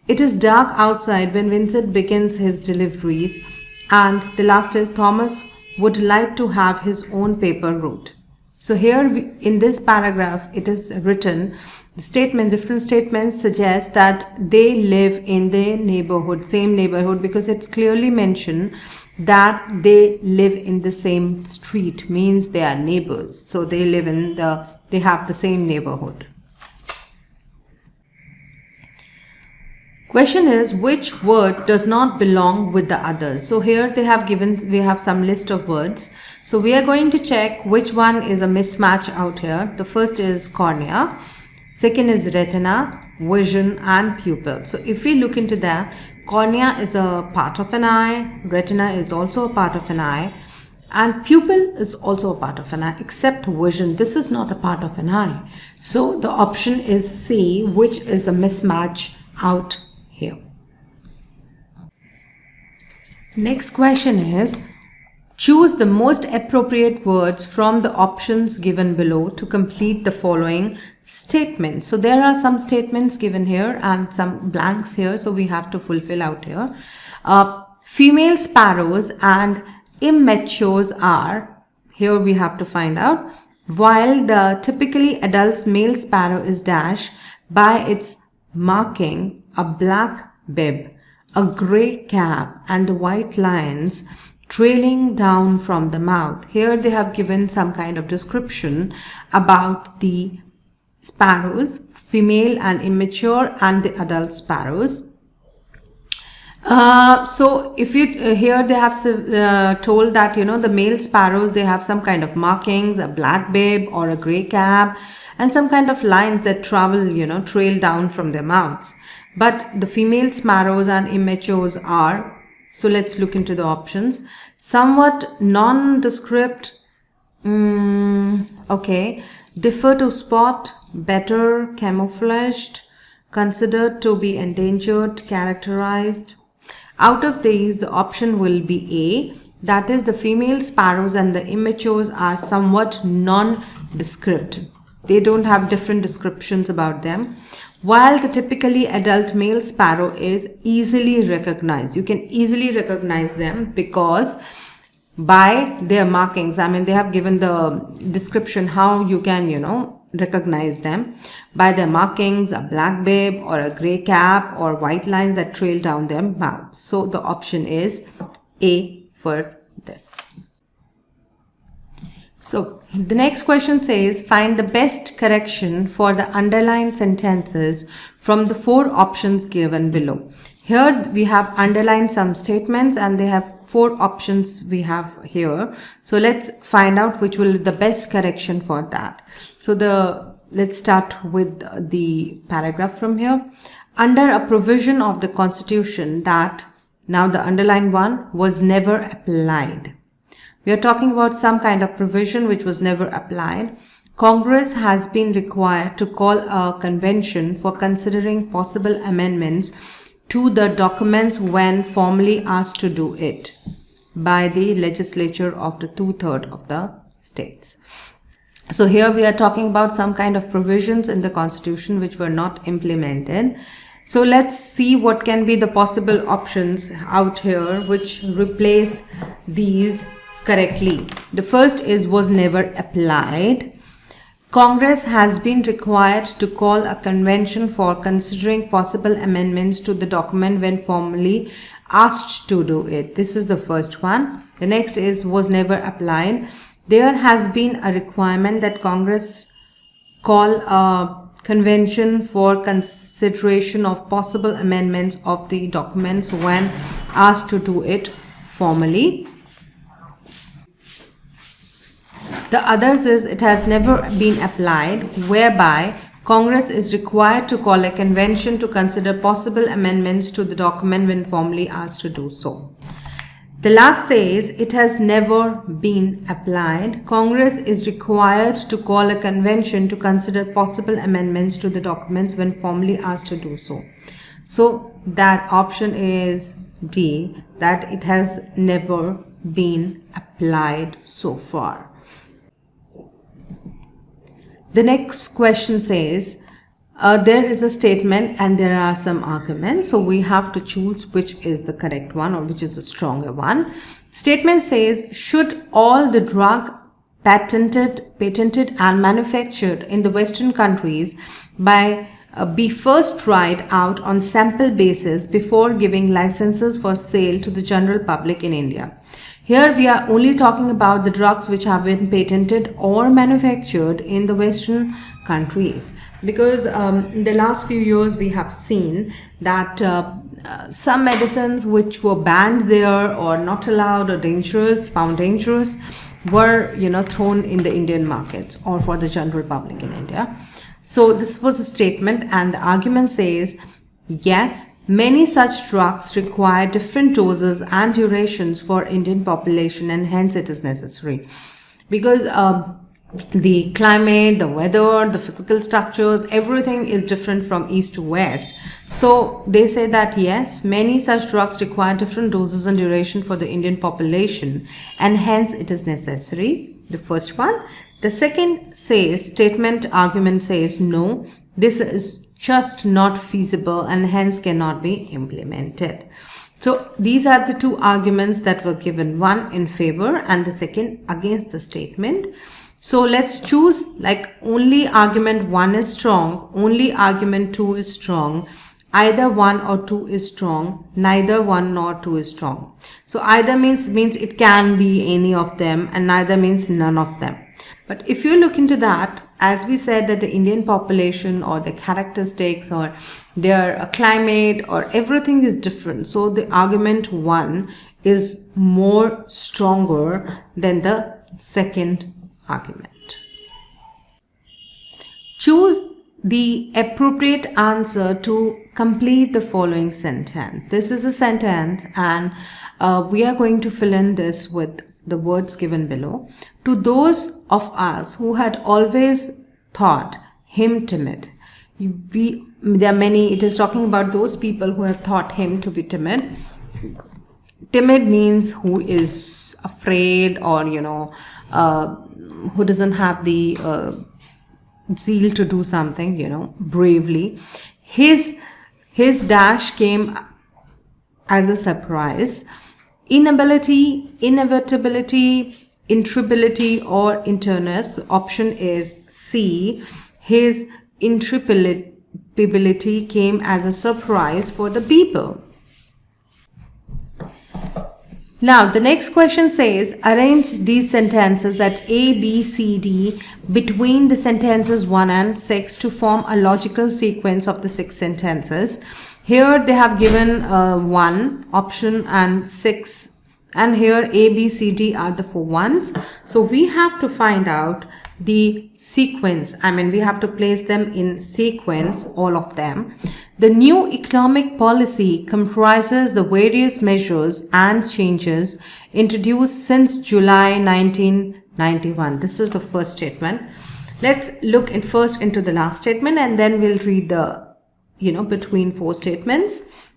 It is dark outside when Vincent begins his deliveries. And the last is, Thomas would like to have his own paper route. So here in this paragraph, it is written, different statements suggest that they live in the neighborhood, same neighborhood, because it's clearly mentioned that they live in the same street, means they are neighbors. So they have the same neighborhood. Question is, which word does not belong with the others? So here we have some list of words. So we are going to check which one is a mismatch out here. The first is cornea. Second is retina, vision and pupil. So if we look into that, cornea is a part of an eye, retina is also a part of an eye, and pupil is also a part of an eye, except vision. This is not a part of an eye. So the option is C, which is a mismatch out here. Next question is, choose the most appropriate words from the options given below to complete the following statements. So there are some statements given here and some blanks here, so we have to fulfill out here. Female sparrows and immatures are, here we have to find out, while the typically adult male sparrow is dash by its marking, a black bib, a grey cap and the white lines trailing down from the mouth. Here they have given some kind of description about the sparrows, female and immature, and the adult sparrows. So if you here they have told that the male sparrows, they have some kind of markings, a black bib or a grey cap, and some kind of lines that trail down from their mouths. But the female sparrows and immatures are, so let's look into the options. Somewhat nondescript, okay, differ to spot, better, camouflaged, considered to be endangered, characterized. Out of these, the option will be A, that is the female sparrows and the immatures are somewhat nondescript. They don't have different descriptions about them. While the typically adult male sparrow is easily recognized. You can easily recognize them because by their markings, I mean they have given the description how you can recognize them by their markings, a black bib or a grey cap or white lines that trail down their mouth. So the option is A for this. So the next question says, find the best correction for the underlined sentences from the 4 options given below. Here we have underlined some statements and they have 4 options we have here. So let's find out which will be the best correction for that. So let's start with the paragraph from here. Under a provision of the Constitution that, now the underlined one, was never applied. We are talking about some kind of provision which was never applied. Congress has been required to call a convention for considering possible amendments to the documents when formally asked to do it by the legislature of the 2/3 of the states. So here we are talking about some kind of provisions in the constitution which were not implemented. So let's see what can be the possible options out here which replace these correctly. The first is was never applied. Congress has been required to call a convention for considering possible amendments to the document when formally asked to do it. This is the first one. The next is was never applied. There has been a requirement that Congress call a convention for consideration of possible amendments of the documents when asked to do it formally. The others is it has never been applied, whereby Congress is required to call a convention to consider possible amendments to the document when formally asked to do so. The last says it has never been applied. Congress is required to call a convention to consider possible amendments to the documents when formally asked to do so. So that option is D, that it has never been applied so far. The next question says, there is a statement and there are some arguments. So we have to choose which is the correct one or which is the stronger one. Statement says, should all the drug patented and manufactured in the Western countries be first tried out on sample basis before giving licenses for sale to the general public in India? Here we are only talking about the drugs which have been patented or manufactured in the Western countries, because in the last few years we have seen that some medicines which were banned there or not allowed or dangerous, found dangerous, were thrown in the Indian markets or for the general public in India. So this was a statement, and the argument says, yes, many such drugs require different doses and durations for Indian population, and hence it is necessary because the climate, the weather, the physical structures, everything is different from east to west. So they say that yes, many such drugs require different doses and duration for the Indian population, and hence it is necessary. The first one. The second says, argument says, no, this is just not feasible and hence cannot be implemented. So these are the two arguments that were given, one in favor and the second against the statement. So let's choose, like, only argument 1 is strong, only argument 2 is strong, either 1 or 2 is strong, neither 1 nor 2 is strong. So either means it can be any of them, and neither means none of them. But if you look into that, as we said that the Indian population or the characteristics or their climate or everything is different. So the argument 1 is more stronger than the second argument. Choose the appropriate answer to complete the following sentence. This is a sentence, and we are going to fill in this with the words given below. To those of us who had always thought him timid, there are many, it is talking about those people who have thought him to be timid. Timid means who is afraid or who doesn't have the zeal to do something, bravely. His dash came as a surprise. Inability, inevitability, intrepidity or interness. Option is C. His intrepidity came as a surprise for the people. Now, the next question says, arrange these sentences at A, B, C, D between the sentences 1 and 6 to form a logical sequence of the 6 sentences. Here they have given 1 option and 6 and here A, B, C, D are the 4 ones. So we have to find out the sequence. We have to place them in sequence, all of them. The new economic policy comprises the various measures and changes introduced since July 1991. This is the first statement. Let's look first into the last statement, and then we'll read the, between 4 statements.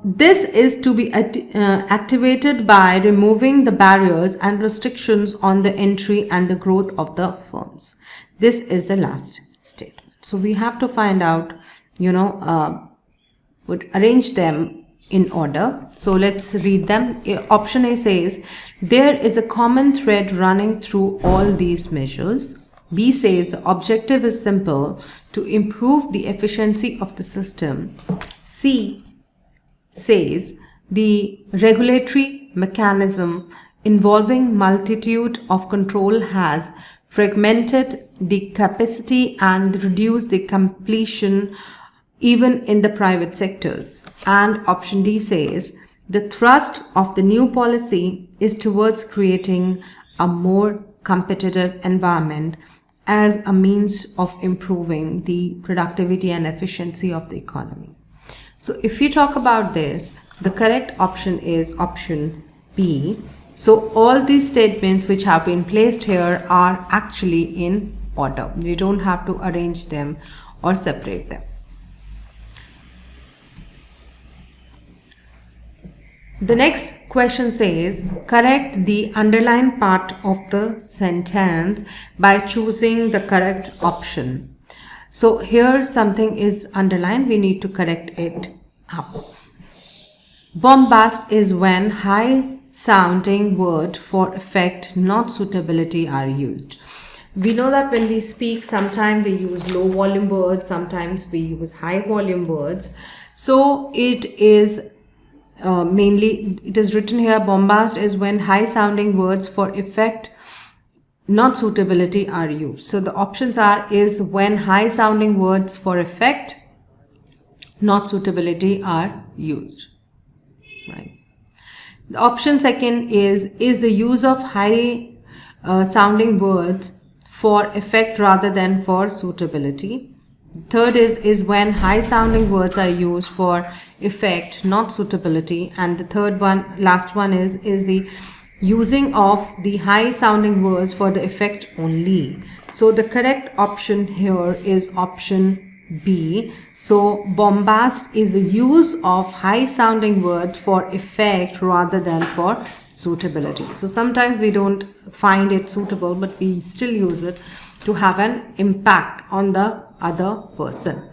This is to be activated by removing the barriers and restrictions on the entry and the growth of the firms. This is the last statement. So we have to find out, would arrange them in order. So let's read them. Option A says, there is a common thread running through all these measures. B says, the objective is simple, to improve the efficiency of the system. C says, the regulatory mechanism involving multitude of control has fragmented the capacity and reduced the completion even in the private sectors. And option D says, the thrust of the new policy is towards creating a more competitive environment as a means of improving the productivity and efficiency of the economy. So if you talk about this, the correct option is option B. So all these statements which have been placed here are actually in order. We don't have to arrange them or separate them. The next question says, correct the underlined part of the sentence by choosing the correct option. So here something is underlined, we need to correct it up. Bombast is when high sounding word for effect, not suitability are used. We know that when we speak, sometimes we use low volume words, sometimes we use high volume words. So it is mainly, it is written here, bombast is when high sounding words for effect, not suitability are used. So the options is when high sounding words for effect, not suitability are used. Right. The option second is the use of high sounding words for effect rather than for suitability. Third is when high sounding words are used for effect, not suitability. And the third one, last one is the using of the high sounding words for the effect only. So the correct option here is option B. So bombast is the use of high sounding words for effect rather than for suitability. So sometimes we don't find it suitable, but we still use it to have an impact on the other person.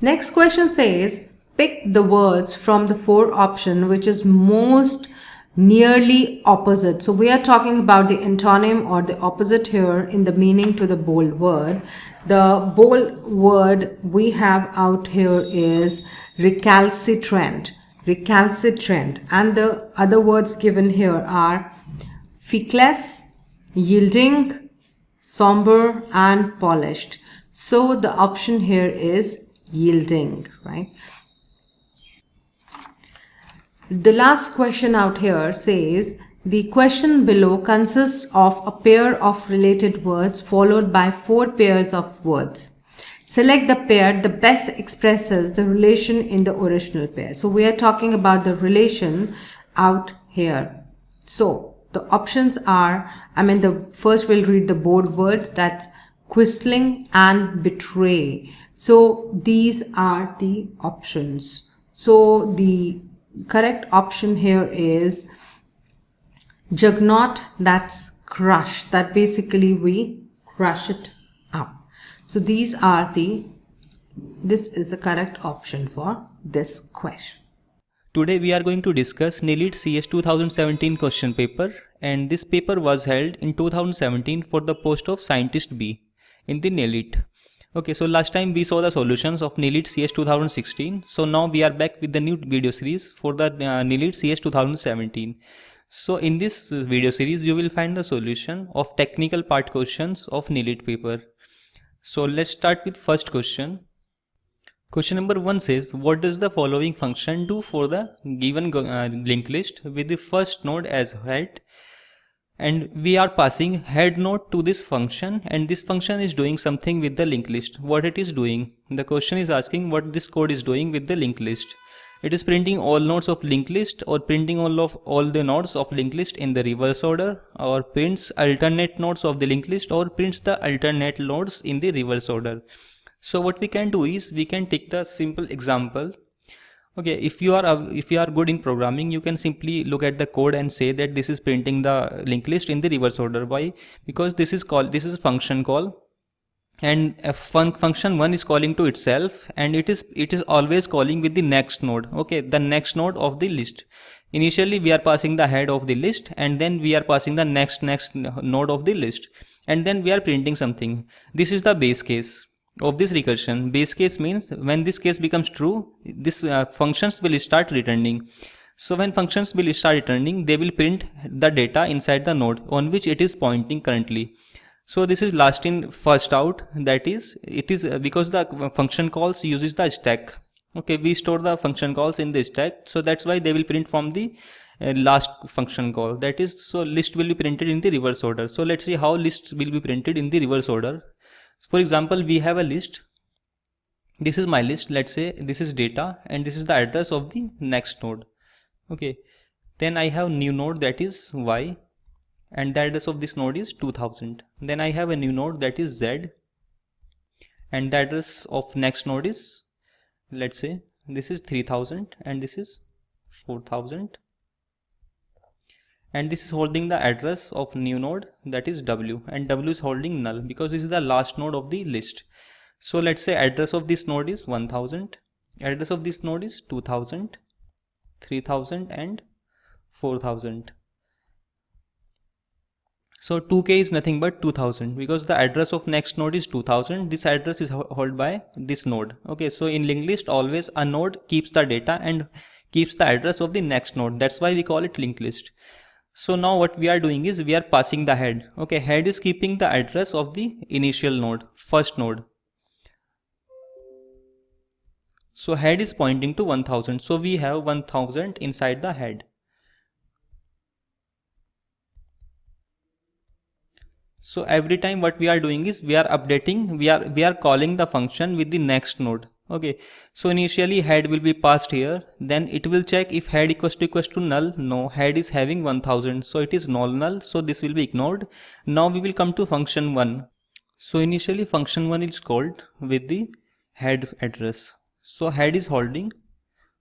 Next question says, pick the words from the 4 option which is most nearly opposite. So we are talking about the antonym or the opposite here in the meaning to the bold word. The bold word we have out here is recalcitrant, and the other words given here are feckless, yielding, somber and polished. So the option here is yielding, right? The last question out here says, the question below consists of a pair of related words followed by 4 pairs of words. Select the pair that best expresses the relation in the original pair. So we are talking about the relation out here. So the options are, the first we'll read the bold words, that's quisling and betray. So these are the options. So the correct option here is juggernaut, that's crush, that basically we crush it up. So this is the correct option for this question. Today we are going to discuss NIELIT CS 2017 question paper, and this paper was held in 2017 for the post of Scientist B in the NIELIT. Okay, so last time we saw the solutions of NIELIT CS 2016. So now we are back with the new video series for the NIELIT CS 2017. So in this video series you will find the solution of technical part questions of NIELIT paper. So let's start with first question. Question number 1 says, what does the following function do for the given linked list with the first node as head? And we are passing head node to this function, and this function is doing something with the linked list. What it is doing? The question is asking what this code is doing with the linked list. It is printing all nodes of linked list, or printing all the nodes of linked list in the reverse order, or prints alternate nodes of the linked list, or prints the alternate nodes in the reverse order. So what we can do is we can take the simple example. Okay, if you are good in programming, you can simply look at the code and say that this is printing the linked list in the reverse order. Why? Because this is a function call, and a function 1 is calling to itself, and it is always calling with the next node. Okay, the next node of the list. Initially we are passing the head of the list, and then we are passing the next node of the list, and then we are printing something. This is the base case of this recursion. Base case means when this case becomes true, this functions will start returning. So when functions will start returning, they will print the data inside the node on which it is pointing currently. So this is last in first out, that is, it is because the function calls uses the stack. Okay, we store the function calls in the stack, so that's why they will print from the last function call. That is, so list will be printed in the reverse order. So let's see how list will be printed in the reverse order. For example, we have a list. This is my list. Let's say this is data, and this is the address of the next node. Okay, then I have new node, that is Y, and the address of this node is 2000. Then I have a new node, that is Z, and the address of next node is, let's say this is 3000 and this is 4000, and this is holding the address of new node, that is W, and W is holding null because this is the last node of the list. So let's say address of this node is 1000, address of this node is 2000, 3000 and 4000. So 2k is nothing but 2000 because the address of next node is 2000. This address is held by this node. Okay, so in linked list always a node keeps the data and keeps the address of the next node. That's why we call it linked list. So now what we are doing is we are passing the head. Okay, head is keeping the address of the initial node, first node. So head is pointing to 1000. So we have 1000 inside the head. So every time what we are doing is we are updating, we are calling the function with the next node. Okay, so initially head will be passed here, then it will check if head equals to null. No, head is having 1000, so it is null, so this will be ignored. Now we will come to function 1. So initially function 1 is called with the head address. So head is holding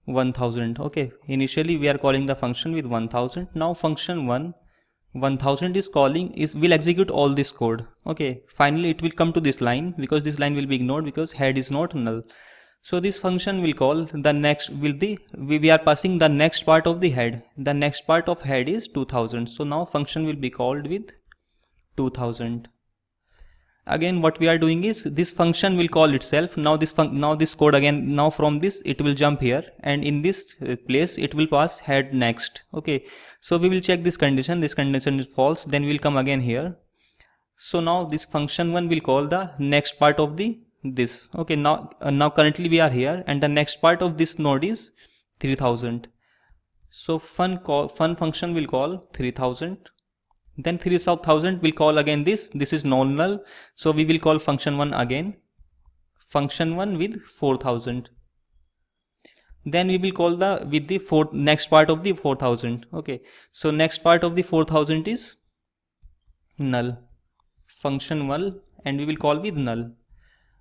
1000. Okay, initially we are calling the function with 1000. Now function 1000 is calling will execute all this code. Okay, finally it will come to this line because this line will be ignored because head is not null. So this function will call the next we are passing the next part of the head. The next part of head is 2000. So now function will be called with 2000. Again what we are doing is this function will call itself. Now this code again, now from this it will jump here, and in this place it will pass head next. Okay, so we will check this condition. This condition is false, then we will come again here. So now this function 1 will call the next part of this. Okay, now currently we are here, and the next part of this node is 3000. So fun function will call 3000. Then 3000 will call again this is non-null, so we will call function 1 again, function 1 with 4000. Then we will call with the next part of the 4000. Okay, so next part of the 4000 is null, function 1, and we will call with null.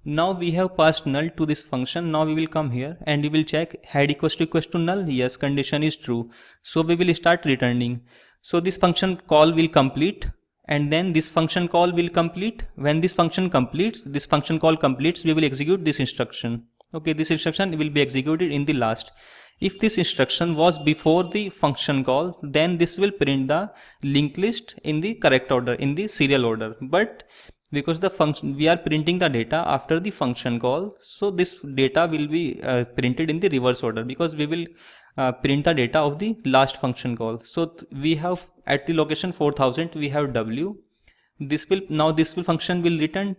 Now we have passed null to this function. Now we will come here and we will check head equals to null. Yes, condition is true. So we will start returning. So this function call will complete, and then this function call will complete. When this function call completes, we will execute this instruction. Okay, this instruction will be executed in the last. If this instruction was before the function call, then this will print the linked list in the correct order, in the serial order. But because we are printing the data after the function call, so this data will be printed in the reverse order because we will print the data of the last function call. So we have at the location 4000 we have W. This function will return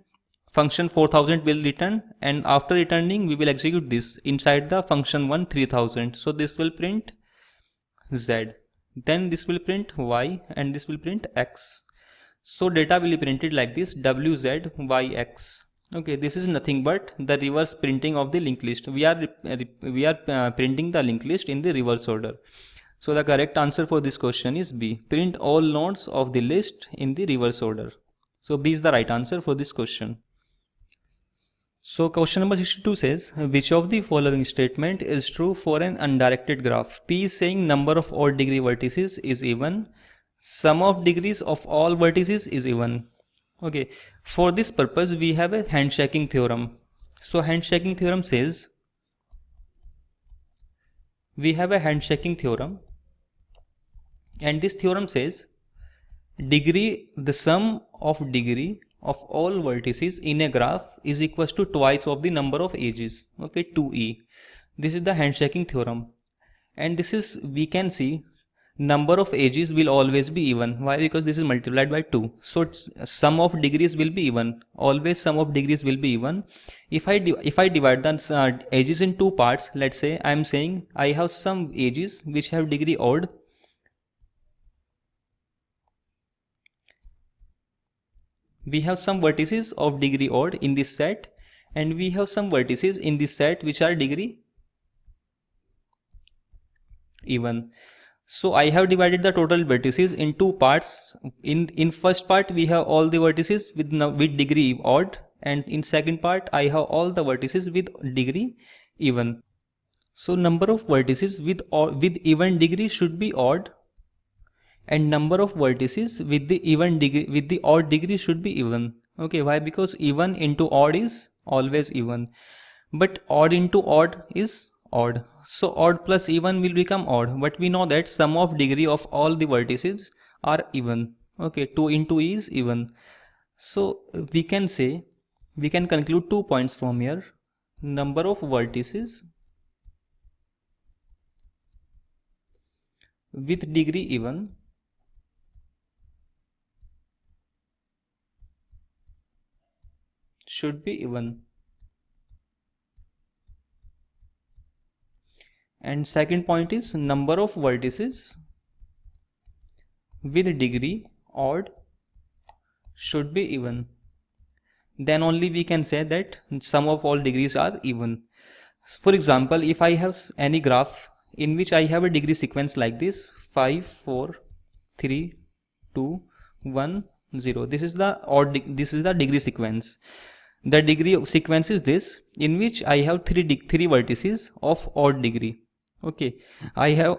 function 4000 will return, and after returning we will execute this inside the function 1 3000. So this will print z, then this will print y, and this will print x. So data will be printed like this: wz yx. Okay, this is nothing but the reverse printing of the linked list. We are printing the linked list in the reverse order. So the correct answer for this question is B. Print all nodes of the list in the reverse order. So B is the right answer for this question. So question number 62 says, which of the following statement is true for an undirected graph? P is saying number of odd degree vertices is even, sum of degrees of all vertices is even. Okay, for this purpose we have a handshaking theorem. So handshaking theorem says, we have a handshaking theorem, and this theorem says the sum of degree of all vertices in a graph is equals to twice of the number of edges. Okay, 2e. This is the handshaking theorem, and this is, we can see, number of edges will always be even. Why? Because this is multiplied by 2. So sum of degrees will be even. Always sum of degrees will be even. If I divide the edges in two parts, let's say I am saying I have some edges which have degree odd. We have some vertices of degree odd in this set, and we have some vertices in this set which are degree even. So I have divided the total vertices in two parts. In first part we have all the vertices with degree odd, and in second part I have all the vertices with degree even. So number of vertices with even degree should be odd, and number of vertices with the odd degree should be even. Okay, why? Because even into odd is always even, but odd into odd is odd. So odd plus even will become odd, but we know that sum of degree of all the vertices are even. Okay, 2 into e is even. So we can conclude 2 points from here. Number of vertices with degree even should be even, and second point is number of vertices with degree odd should be even. Then only we can say that sum of all degrees are even. For example, if I have any graph in which I have a degree sequence like this: 5 4 3 2 1 0. This is the degree sequence. The degree of sequence is this, in which I have three vertices of odd degree. Okay, I have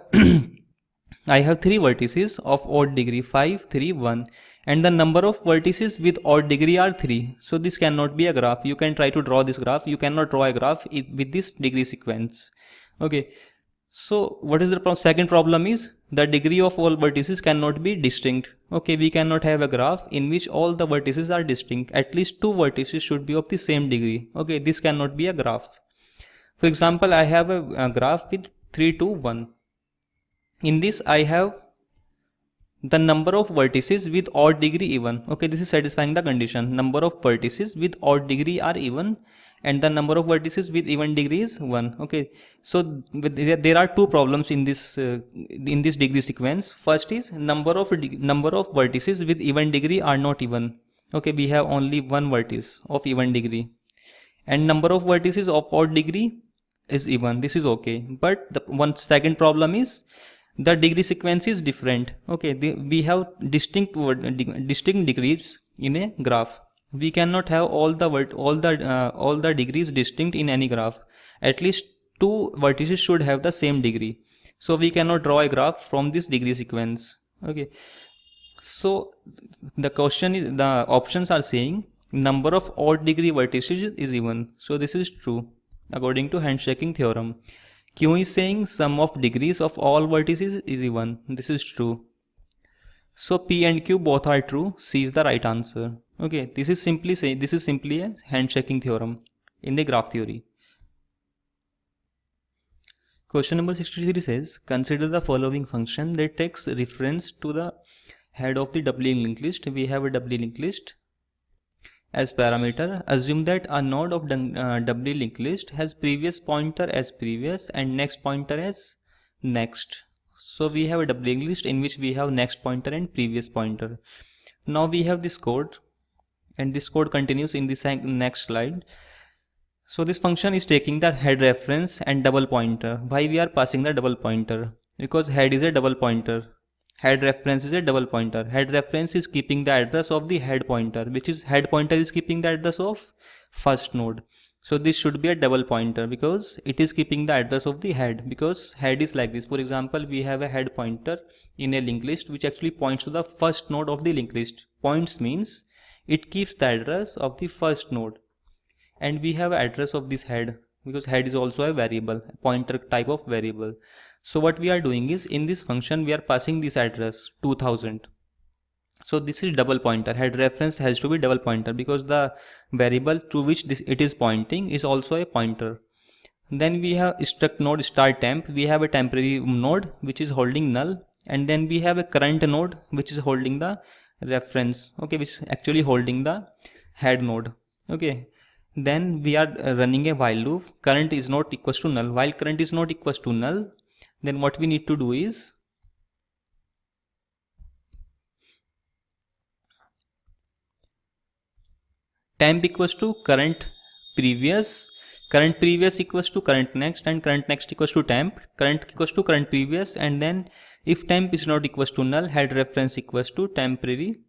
I have three vertices of odd degree: 5 3 1, and the number of vertices with odd degree are 3. So this cannot be a graph. You can try to draw this graph. You cannot draw a graph with this degree sequence. Okay, so what is the second problem is the degree of all vertices cannot be distinct. Okay, we cannot have a graph in which all the vertices are distinct. At least two vertices should be of the same degree. Okay, this cannot be a graph. For example, I have a graph with 3 2 1. In this I have the number of vertices with odd degree even. Okay, this is satisfying the condition. Number of vertices with odd degree are even, and the number of vertices with even degree is 1. Okay, so there are two problems in this degree sequence. First is number of vertices with even degree are not even. Okay, we have only one vertex of even degree, and number of vertices of odd degree is even. This is okay, but the second problem is the degree sequence is different. Okay, we have distinct degrees in a graph. We cannot have all the degrees distinct in any graph. At least two vertices should have the same degree. So we cannot draw a graph from this degree sequence. Okay, so the options are saying number of odd degree vertices is even. So this is true according to handshaking theorem. Q is saying sum of degrees of all vertices is even. This is true. So P and Q both are true. C is the right answer. Okay, this is simply a handshaking theorem in the graph theory. Question number 63 says, consider the following function that takes reference to the head of the doubly linked list. We have a doubly linked list, as parameter, assume that a node of doubly linked list has previous pointer as previous and next pointer as next. So we have a doubly linked list in which we have next pointer and previous pointer. Now we have this code, and this code continues in this next slide. So this function is taking the head reference and double pointer. Why we are passing the double pointer? Because head is a double pointer. Head reference is a double pointer. Head reference is keeping the address of the head pointer, which is head pointer is keeping the address of first node. So this should be a double pointer because it is keeping the address of the head, because head is like this. For example, we have a head pointer in a linked list which actually points to the first node of the linked list. Points means it keeps the address of the first node. And we have address of this head because head is also a variable, pointer type of variable. So what we are doing is in this function we are passing this address 2000. So this is double pointer. Head reference has to be double pointer because the variable to which it is pointing is also a pointer. Then we have struct node start temp. We have a temporary node which is holding null, and then we have a current node which is holding the reference, okay, which is actually holding the head node, okay. Then we are running a while loop. Current is not equals to null. While current is not equals to null, then what we need to do is temp equals to current previous equals to current next, and current next equals to temp, current equals to current previous, and then if temp is not equals to null, head reference equals to temporary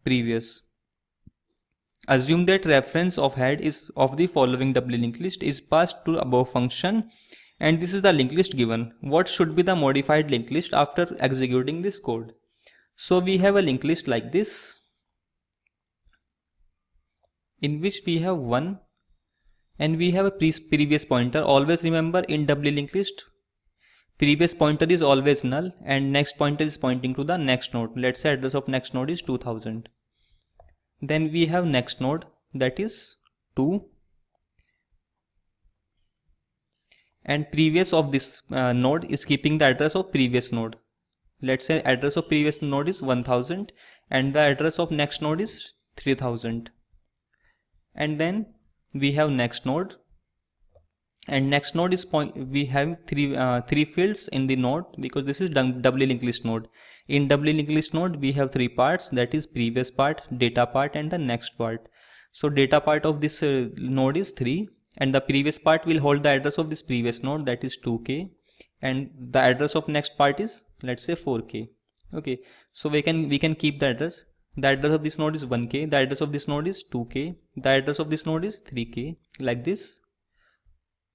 previous. Assume that reference of head is of the following doubly linked list is passed to above function, and this is the linked list given. What should be the modified linked list after executing this code? So we have a linked list like this, in which we have 1 and we have a previous pointer. Always remember, in doubly linked list, previous pointer is always null and next pointer is pointing to the next node. Let's say address of next node is 2000. Then we have next node, that is 2, and previous of this node is keeping the address of previous node. Let's say address of previous node is 1000 and the address of next node is 3000. And then we have next node, and next node is we have three fields in the node because this is doubly linked list node. In doubly linked list node we have 3 parts, that is previous part, data part, and the next part. So data part of this node is 3, and the previous part will hold the address of this previous node, that is 2k, and the address of next part is, let's say, 4k. Okay, so we can keep the address. The address of this node is 1k, the address of this node is 2k, the address of this node is 3k, like this.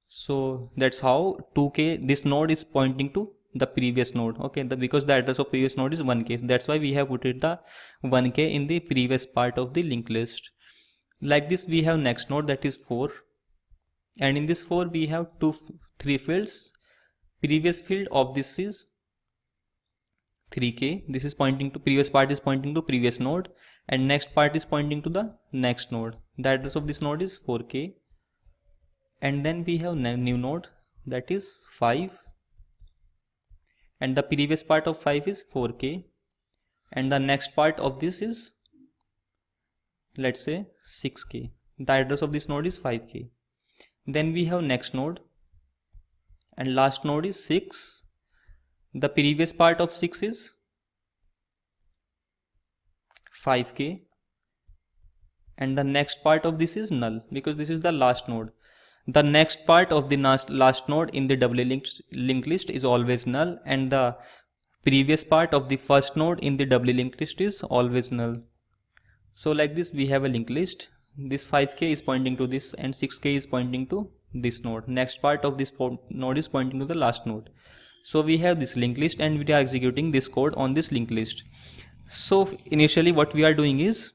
So that's how 2k, this node is pointing to the previous node, okay, because the address of previous node is 1k, that's why we have put it the 1k in the previous part of the linked list. Like this we have next node, that is 4, and in this 4 we have 3 fields. Previous field of this is 3k, this is pointing to previous part is pointing to previous node, and next part is pointing to the next node. The address of this node is 4k. And then we have new node, that is 5, and the previous part of 5 is 4k, and the next part of this is, let's say, 6k. The address of this node is 5k. Then we have next node, and last node is 6. The previous part of 6 is 5k, and the next part of this is null because this is the last node. The next part of the last node in the doubly linked list is always null, and the previous part of the first node in the doubly linked list is always null. So like this we have a linked list. This 5k is pointing to this and 6k is pointing to this node. Next part of this node is pointing to the last node. So we have this linked list and we are executing this code on this linked list. So initially what we are doing is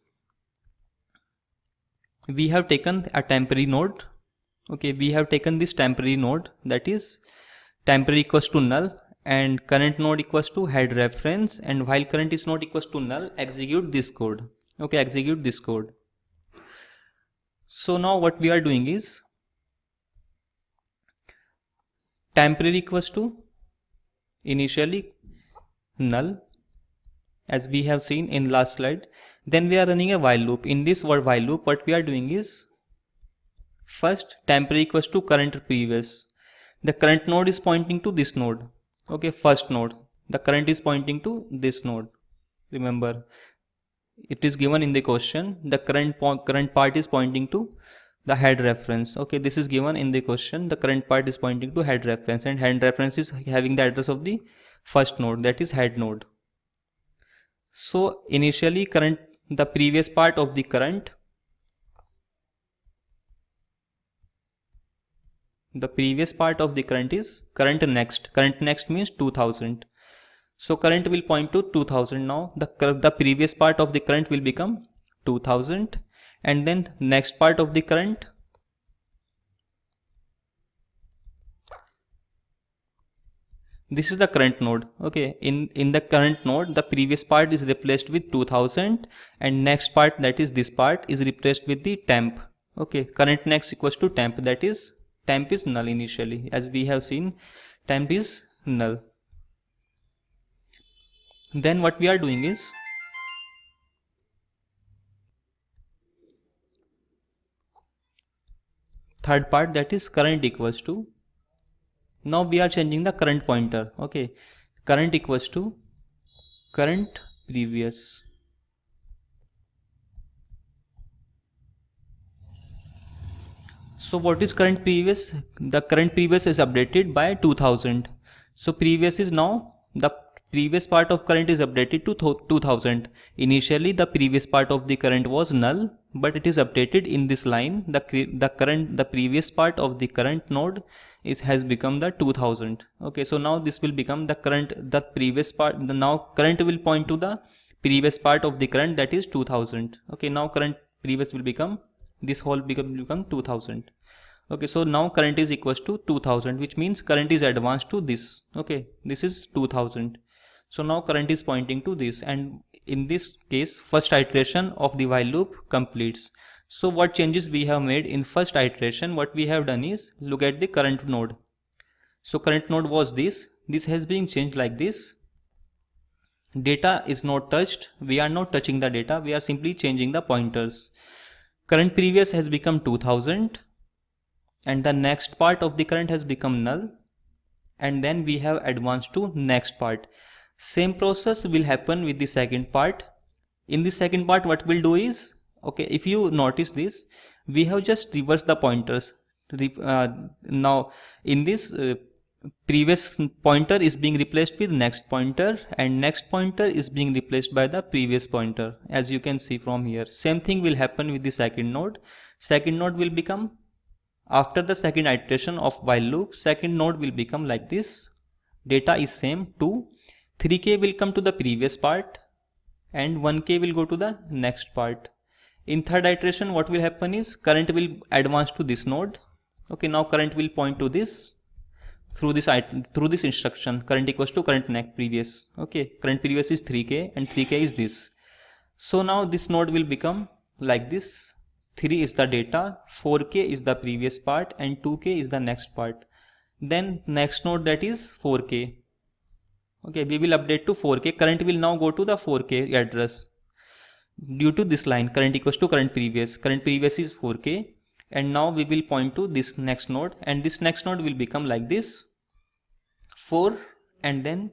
we have taken a temporary node. Okay, we have taken this temporary node, that is temporary equals to null and current node equals to head reference, and while current is not equals to null, execute this code. Okay, execute this code. So now what we are doing is temporary equals to initially null, as we have seen in last slide. Then we are running a while loop. In this while loop, what we are doing is, first temporary equals to current previous. The current node is pointing to this node. Okay, first node. The current is pointing to this node. Remember, it is given in the question. The current part is pointing to the head reference. Okay, this is given in the question. The current part is pointing to head reference, and head reference is having the address of the first node, that is head node. So initially the previous part of the current, is current next. Current next means 2000. So current will point to 2000 now. The previous part of the current will become 2000, and then next part of the current, this is the current node. Okay, in the current node, the previous part is replaced with 2000, and next part, that is this part, is replaced with the temp. Okay, current next equals to temp, that is temp is null initially. As we have seen, temp is null. Then what we are doing is, third part, that is current equals to, now we are changing the current pointer. Okay, current equals to current previous. So what is current previous? The current previous is updated by 2000. So previous is now, the previous part of current is updated to 2000. Initially the previous part of the current was null, but it is updated in this line. The previous part of the current node has become the 2000. Okay, so now this will become the previous part. Now current will point to the previous part of the current, that is 2000. Okay, now current previous will become, this whole become 2000. Okay, so now current is equals to 2000, which means current is advanced to this. Okay, this is 2000. So now current is pointing to this, and in this case first iteration of the while loop completes. So what changes we have made in first iteration? What we have done is, look at the current node. So current node was this has been changed like this. Data is not touched. We are not touching the data, we are simply changing the pointers. Current previous has become 2000, and the next part of the current has become null, and then we have advanced to next part. Same process will happen with the second part. In the second part, what we'll do is, okay, if you notice this, we have just reversed the pointers. Now in this previous pointer is being replaced with next pointer, and next pointer is being replaced by the previous pointer, as you can see from here. Same thing will happen with the second node. Second node will become, after the second iteration of while loop, second node will become like this. Data is same, 2. 3k will come to the previous part, and 1k will go to the next part. In third iteration, what will happen is, current will advance to this node. Okay, now current will point to this through this instruction, current equals to current next previous. Okay, current previous is 3k, and 3k is this. So now this node will become like this. 3 is the data, 4k is the previous part, and 2k is the next part. Then next node, that is 4k. Okay, we will update to 4k. Current will now go to the 4k address due to this line, current equals to current previous. Current previous is 4k, and now we will point to this next node, and this next node will become like this, 4, and then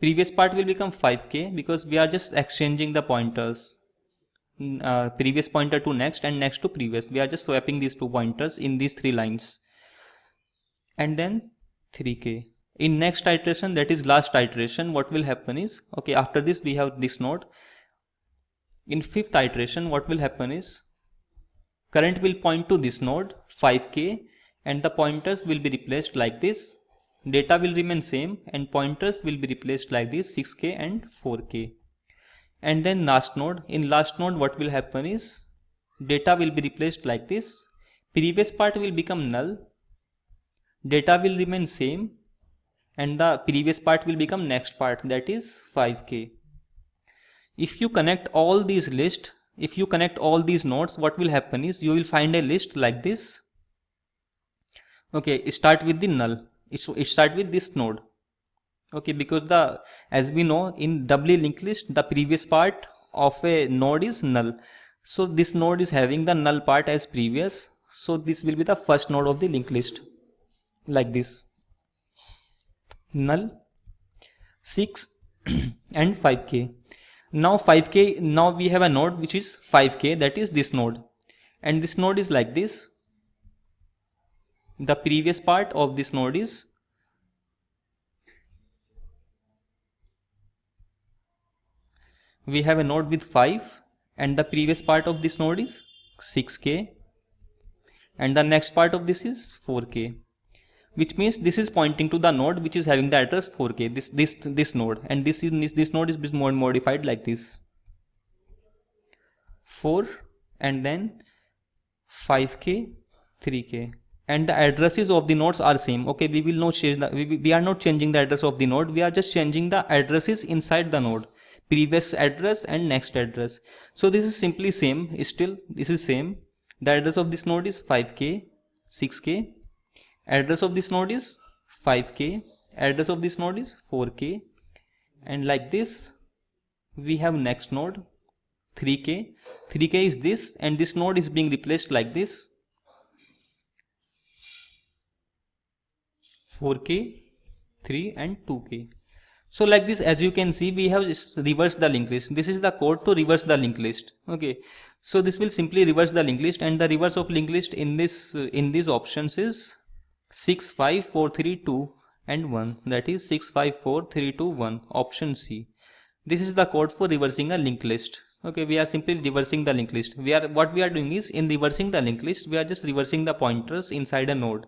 previous part will become 5k, because we are just exchanging the pointers, previous pointer to next and next to previous. We are just swapping these two pointers in these 3 lines. And then 3k. In next iteration, that is last iteration, what will happen is, okay, after this we have this node. In 5th iteration, what will happen is, current will point to this node, 5k, and the pointers will be replaced like this. Data will remain same, and pointers will be replaced like this, 6k and 4k. And then last node, in last node what will happen is, data will be replaced like this. Previous part will become null, data will remain same, and the previous part will become next part, that is 5k. If you connect all these lists, if you connect all these nodes, what will happen is, you will find a list like this. Okay, start with the null. It start with this node. Okay, because the, as we know, in doubly linked list, the previous part of a node is null. So this node is having the null part as previous. So this will be the first node of the linked list, like this. Null 6 and 5k. Now 5k, now we have a node which is 5k, that is this node, and this node is like this. The previous part of this node is we have a node with 5, and the previous part of this node is 6k, and the next part of this is 4k, which means this is pointing to the node which is having the address 4k, this node, and this node is modified like this, 4 and then 5k, 3k, and the addresses of the nodes are same. Okay, we will not change the, we are not changing the address of the node, we are just changing the addresses inside the node, previous address and next address. So this is simply same, still this is same. The address of this node is 5k, 6k, address of this node is 5k, address of this node is 4k, and like this we have next node 3k, 3k is this, and this node is being replaced like this, 4k, 3 and 2k. So like this, as you can see, we have just reversed the linked list. This is the code to reverse the linked list. Okay, so this will simply reverse the linked list, and the reverse of linked list in this in these options is 6, 5, 4, 3, 2 and 1, that is 6, 5, 4, 3, 2, 1, option C. This is the code for reversing a linked list. Okay, we are simply reversing the linked list. What we are doing is, in reversing the linked list, we are just reversing the pointers inside a node.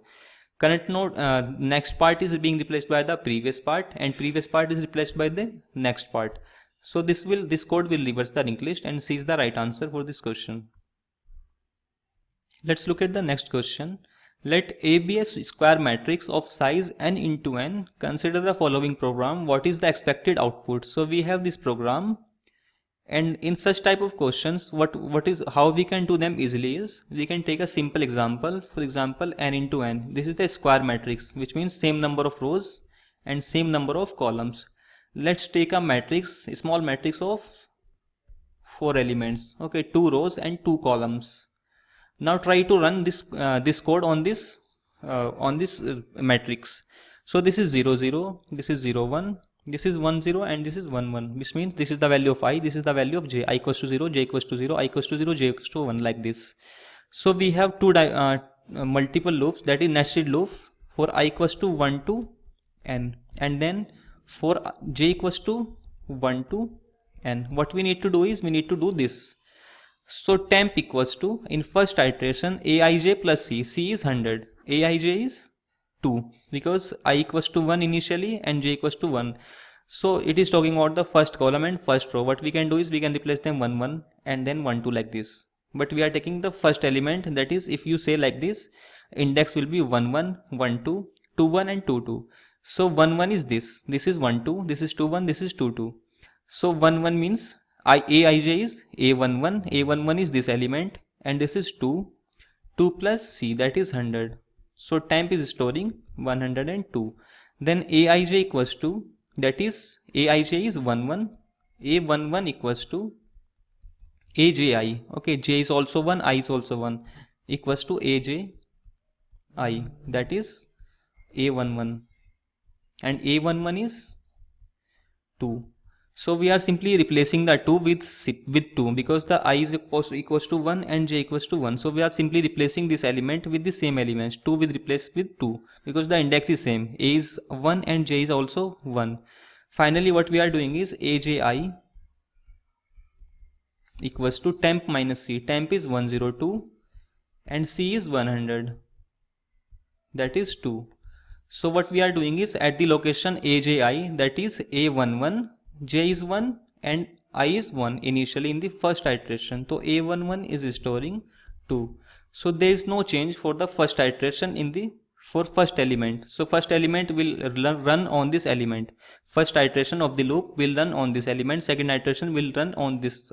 Current node, next part is being replaced by the previous part, and previous part is replaced by the next part. So this code will reverse the linked list, and C is the right answer for this question. Let's look at the next question. Let A be a square matrix of size n into n. Consider the following program. What is the expected output? So we have this program, and in such type of questions, how we can do them easily is, we can take a simple example. For example, n into n. This is the square matrix, which means same number of rows and same number of columns. Let's take a matrix, a small matrix of 4 elements. Okay, 2 rows and 2 columns. Now try to run this code on this matrix. So this is 0 0, this is 0 1, this is 1 0, and this is 1 1, which means this is the value of I, this is the value of j, I equals to 0, j equals to 0, I equals to 0, j equals to 1, like this. So we have multiple loops, that is nested loop, for I equals to 1 to n, and then for j equals to 1 to n. What we need to do is, we need to do this. So temp equals to, in first iteration, aij plus c is 100, aij is 2, because I equals to 1 initially and j equals to 1. So it is talking about the first column and first row. What we can do is, we can replace them 1 1 and then 1 2 like this. But we are taking the first element, that is, if you say like this, index will be 1 1, 1 2, 2 1 and 2 2. So 1 1 is this is 1 2, this is 2 1, this is 2 2. So 1 1 means aij is a11, a11 is this element, and this is 2 plus c, that is 100. So temp is storing 102. Then aij equals to, that is aij is 11, a11 equals to aji. Okay, j is also 1, I is also 1, equals to aji, that is a11, and a11 is 2. So we are simply replacing the 2 with 2, because the I is equals to 1 and j equals to 1. So we are simply replacing this element with the same elements, 2 with replaced with 2, because the index is same, a is 1 and j is also 1. Finally what we are doing is, aji equals to temp minus c. Temp is 102 and c is 100, that is 2. So what we are doing is, at the location aji, that is a11, j is 1 and I is 1 initially in the first iteration. So a11 is storing 2. So there is no change for the first iteration for first element. So first element will run on this element. First iteration of the loop will run on this element. Second iteration will run on this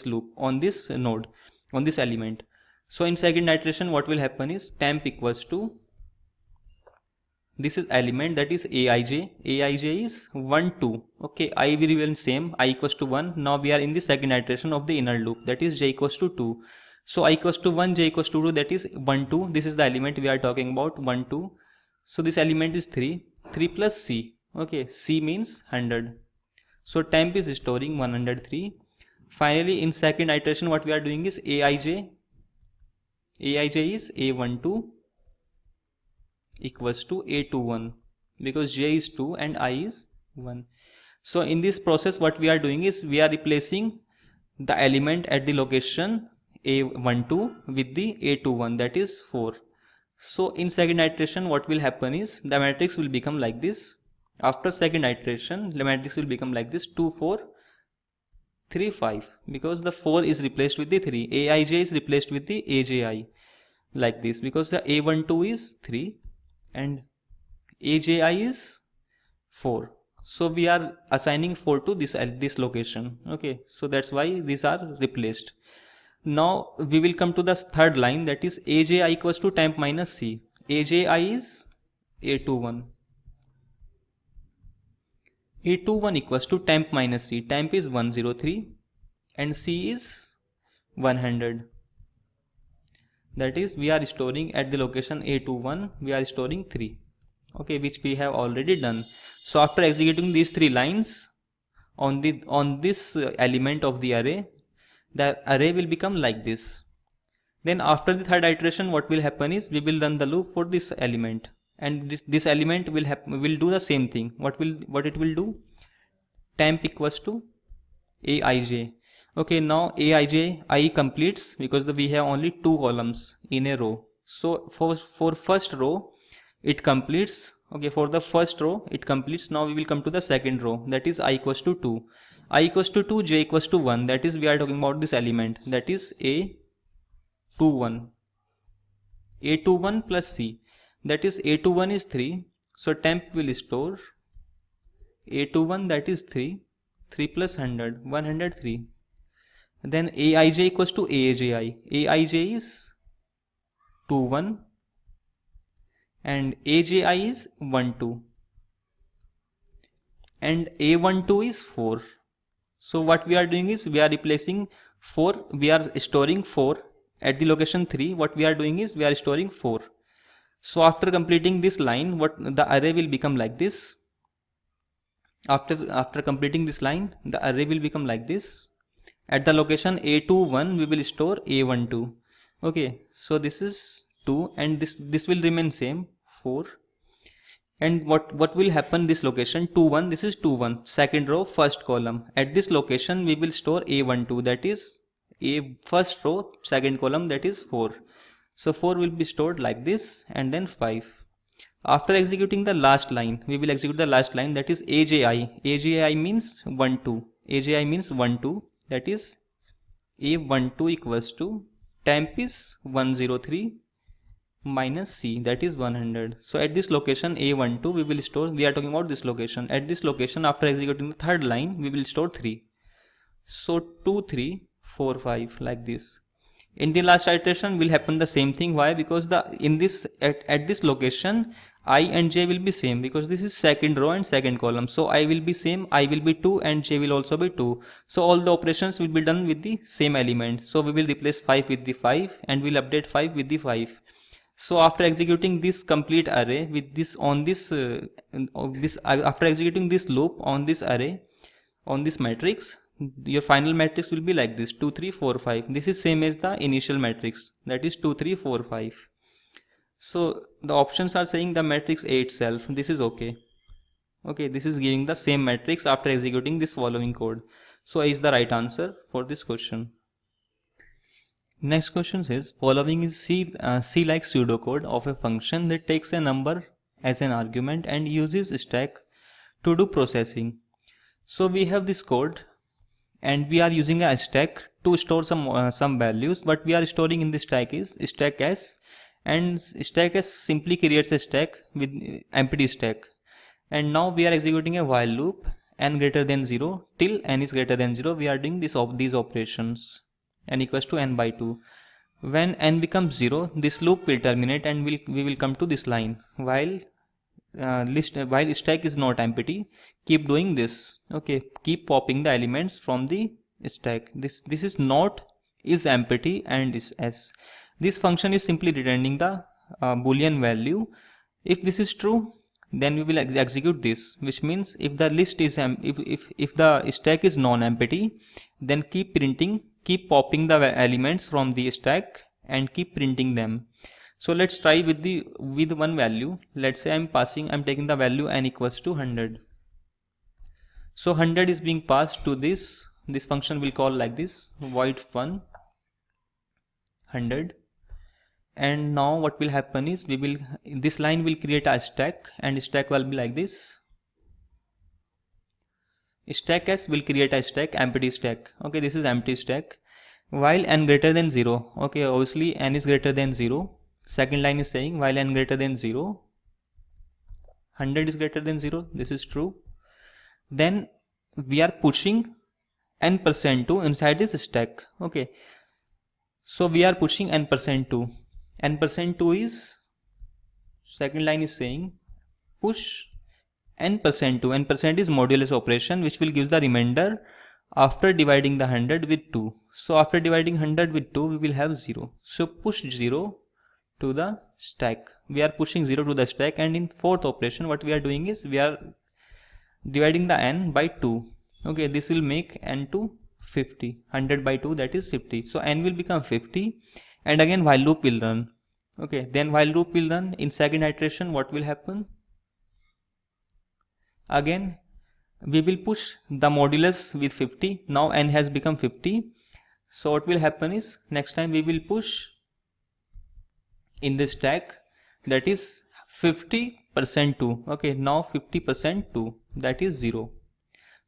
loop, on this node, on this element. So in second iteration what will happen is, temp equals to This is element, that is aij. Aij is 1 2. Okay, I will remain same, I equals to 1. Now we are in the second iteration of the inner loop, that is j equals to 2. So I equals to 1, j equals to 2, that is 1 2. This is the element we are talking about, 1 2. So this element is 3. 3 plus c. Okay, c means 100. So temp is storing 103. Finally, in second iteration, what we are doing is aij. Aij is a12 equals to a21, because j is 2 and I is 1. So in this process, what we are doing is we are replacing the element at the location a12 with the a21, that is 4. So in second iteration, what will happen is the matrix will become like this. After second iteration, the matrix will become like this: 2 4 3 5, because the 4 is replaced with the 3. aij is replaced with the aji, like this, because the a12 is 3 and aji is 4. So we are assigning 4 to this location. Okay, so that's why these are replaced. Now we will come to the third line, that is aji equals to temp minus c. aji is a21. a21 equals to temp minus c. Temp is 103 and c is 100. That is, we are storing at the location a21, we are storing 3. Okay, which we have already done. So after executing these 3 lines on this element of the array will become like this. Then after the third iteration, what will happen is we will run the loop for this element, and this element will do the same thing. What it will do? Temp equals to aij. Okay, now aij I completes, because we have only 2 columns in a row. So for first row it completes. Okay, for the first row it completes. Now we will come to the second row, that is I equals to 2. I equals to 2, j equals to 1, that is we are talking about this element, that is a21. a21 plus c, that is a21 is 3. So temp will store a21, that is 3. 3 plus 100, 103. Then aij equals to aji. aij is 21 and aji is 12 and a12 is 4. So what we are doing is we are replacing 4, we are storing 4 at the location 3. What we are doing is we are storing 4. So after completing this line, what the array will become like this. After completing this line, the array will become like this. At the location a21, we will store a12. Okay, so this is 2 and this will remain same, 4. And what will happen, this location 2 1, this is 2 1, second row, first column. At this location we will store a12, that is a first row, second column, that is 4. So 4 will be stored like this, and then 5. After executing the last line, we will execute the last line, that is aji. aji means 1 2. aji means 1 2, that is a12 equals to temp is 103 minus c, that is 100. So at this location a12 we will store, we are talking about this location. At this location, after executing the third line, we will store 3. So 2 3 4 5, like this. In the last iteration will happen the same thing. Why? Because at this location I and j will be same, because this is second row and second column. So I will be same, I will be 2 and j will also be 2. So all the operations will be done with the same element. So we will replace 5 with the 5 and we'll update 5 with the 5. So after executing this complete array with this after executing this loop on this array, on this matrix, your final matrix will be like this: 2 3 4 5. This is same as the initial matrix, that is 2 3 4 5. So the options are saying the matrix A itself. This is okay. Okay, this is giving the same matrix after executing this following code. So A is the right answer for this question. Next question says, following is C-like pseudocode of a function that takes a number as an argument and uses stack to do processing. So we have this code and we are using a stack to store some values. What we are storing in the stack is stack s, and stack s simply creates a stack with empty stack. And now we are executing a while loop n greater than 0 till n is greater than 0. We are doing these operations. N equals to n by 2. When n becomes 0, this loop will terminate and we will come to this line. While while stack is not empty, keep doing this. Okay, keep popping the elements from the stack. This is not is empty and is s. This function is simply returning the boolean value. If this is true, then we will execute this, which means if the list is if the stack is non-empty, then keep popping the elements from the stack and keep printing them. So let's try with one value. Let's say I'm taking the value n equals to 100. So 100 is being passed to this function. Will call like this, void fun 100. And now what will happen is this line will create a stack, and stack will be like this. Stack s will create a stack, empty stack. Okay, this is empty stack. While n greater than 0. Okay, obviously n is greater than 0. Second line is saying while n greater than 0, 100 is greater than 0. This is true. Then we are pushing n%2 inside this stack. Okay, so we are pushing n%2. n%2 is, second line is saying push n%2. n% is modulus operation, which will give the remainder after dividing the 100 with 2. So after dividing 100 with 2, we will have 0. So push 0 to the stack. We are pushing 0 to the stack, and in fourth operation what we are doing is we are dividing the n by 2. Okay, this will make n to 50. 100 by 2, that is 50. So n will become 50, and again while loop will run. Okay, then while loop will run, in second iteration what will happen? Again we will push the modulus with 50. Now n has become 50. So what will happen is next time we will push in the stack, that is 50% 2. Okay, now 50% 2, that is 0.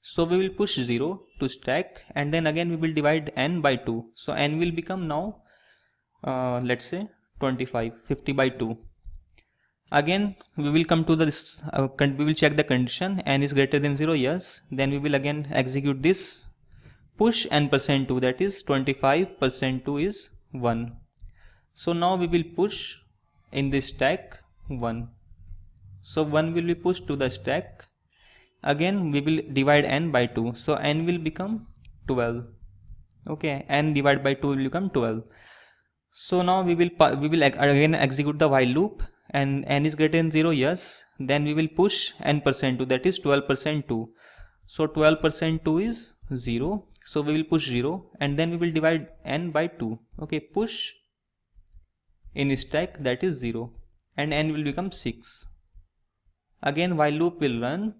So we will push 0 to stack, and then again we will divide n by 2. So n will become now let's say 25. 50 by 2. Again we will come to this we will check the condition, n is greater than 0, yes. Then we will again execute this, push n%2, that is 25% 2 is 1. So now we will push in this stack 1. So 1 will be pushed to the stack. Again we will divide n by 2. So n will become 12. Okay, n divided by 2 will become 12. So now we will again execute the while loop, and n is greater than 0, yes. Then we will push n%2, that is 12% 2. So 12% 2 is 0. So we will push 0, and then we will divide n by 2. Okay, push in stack, that is 0, and n will become 6. Again while loop will run,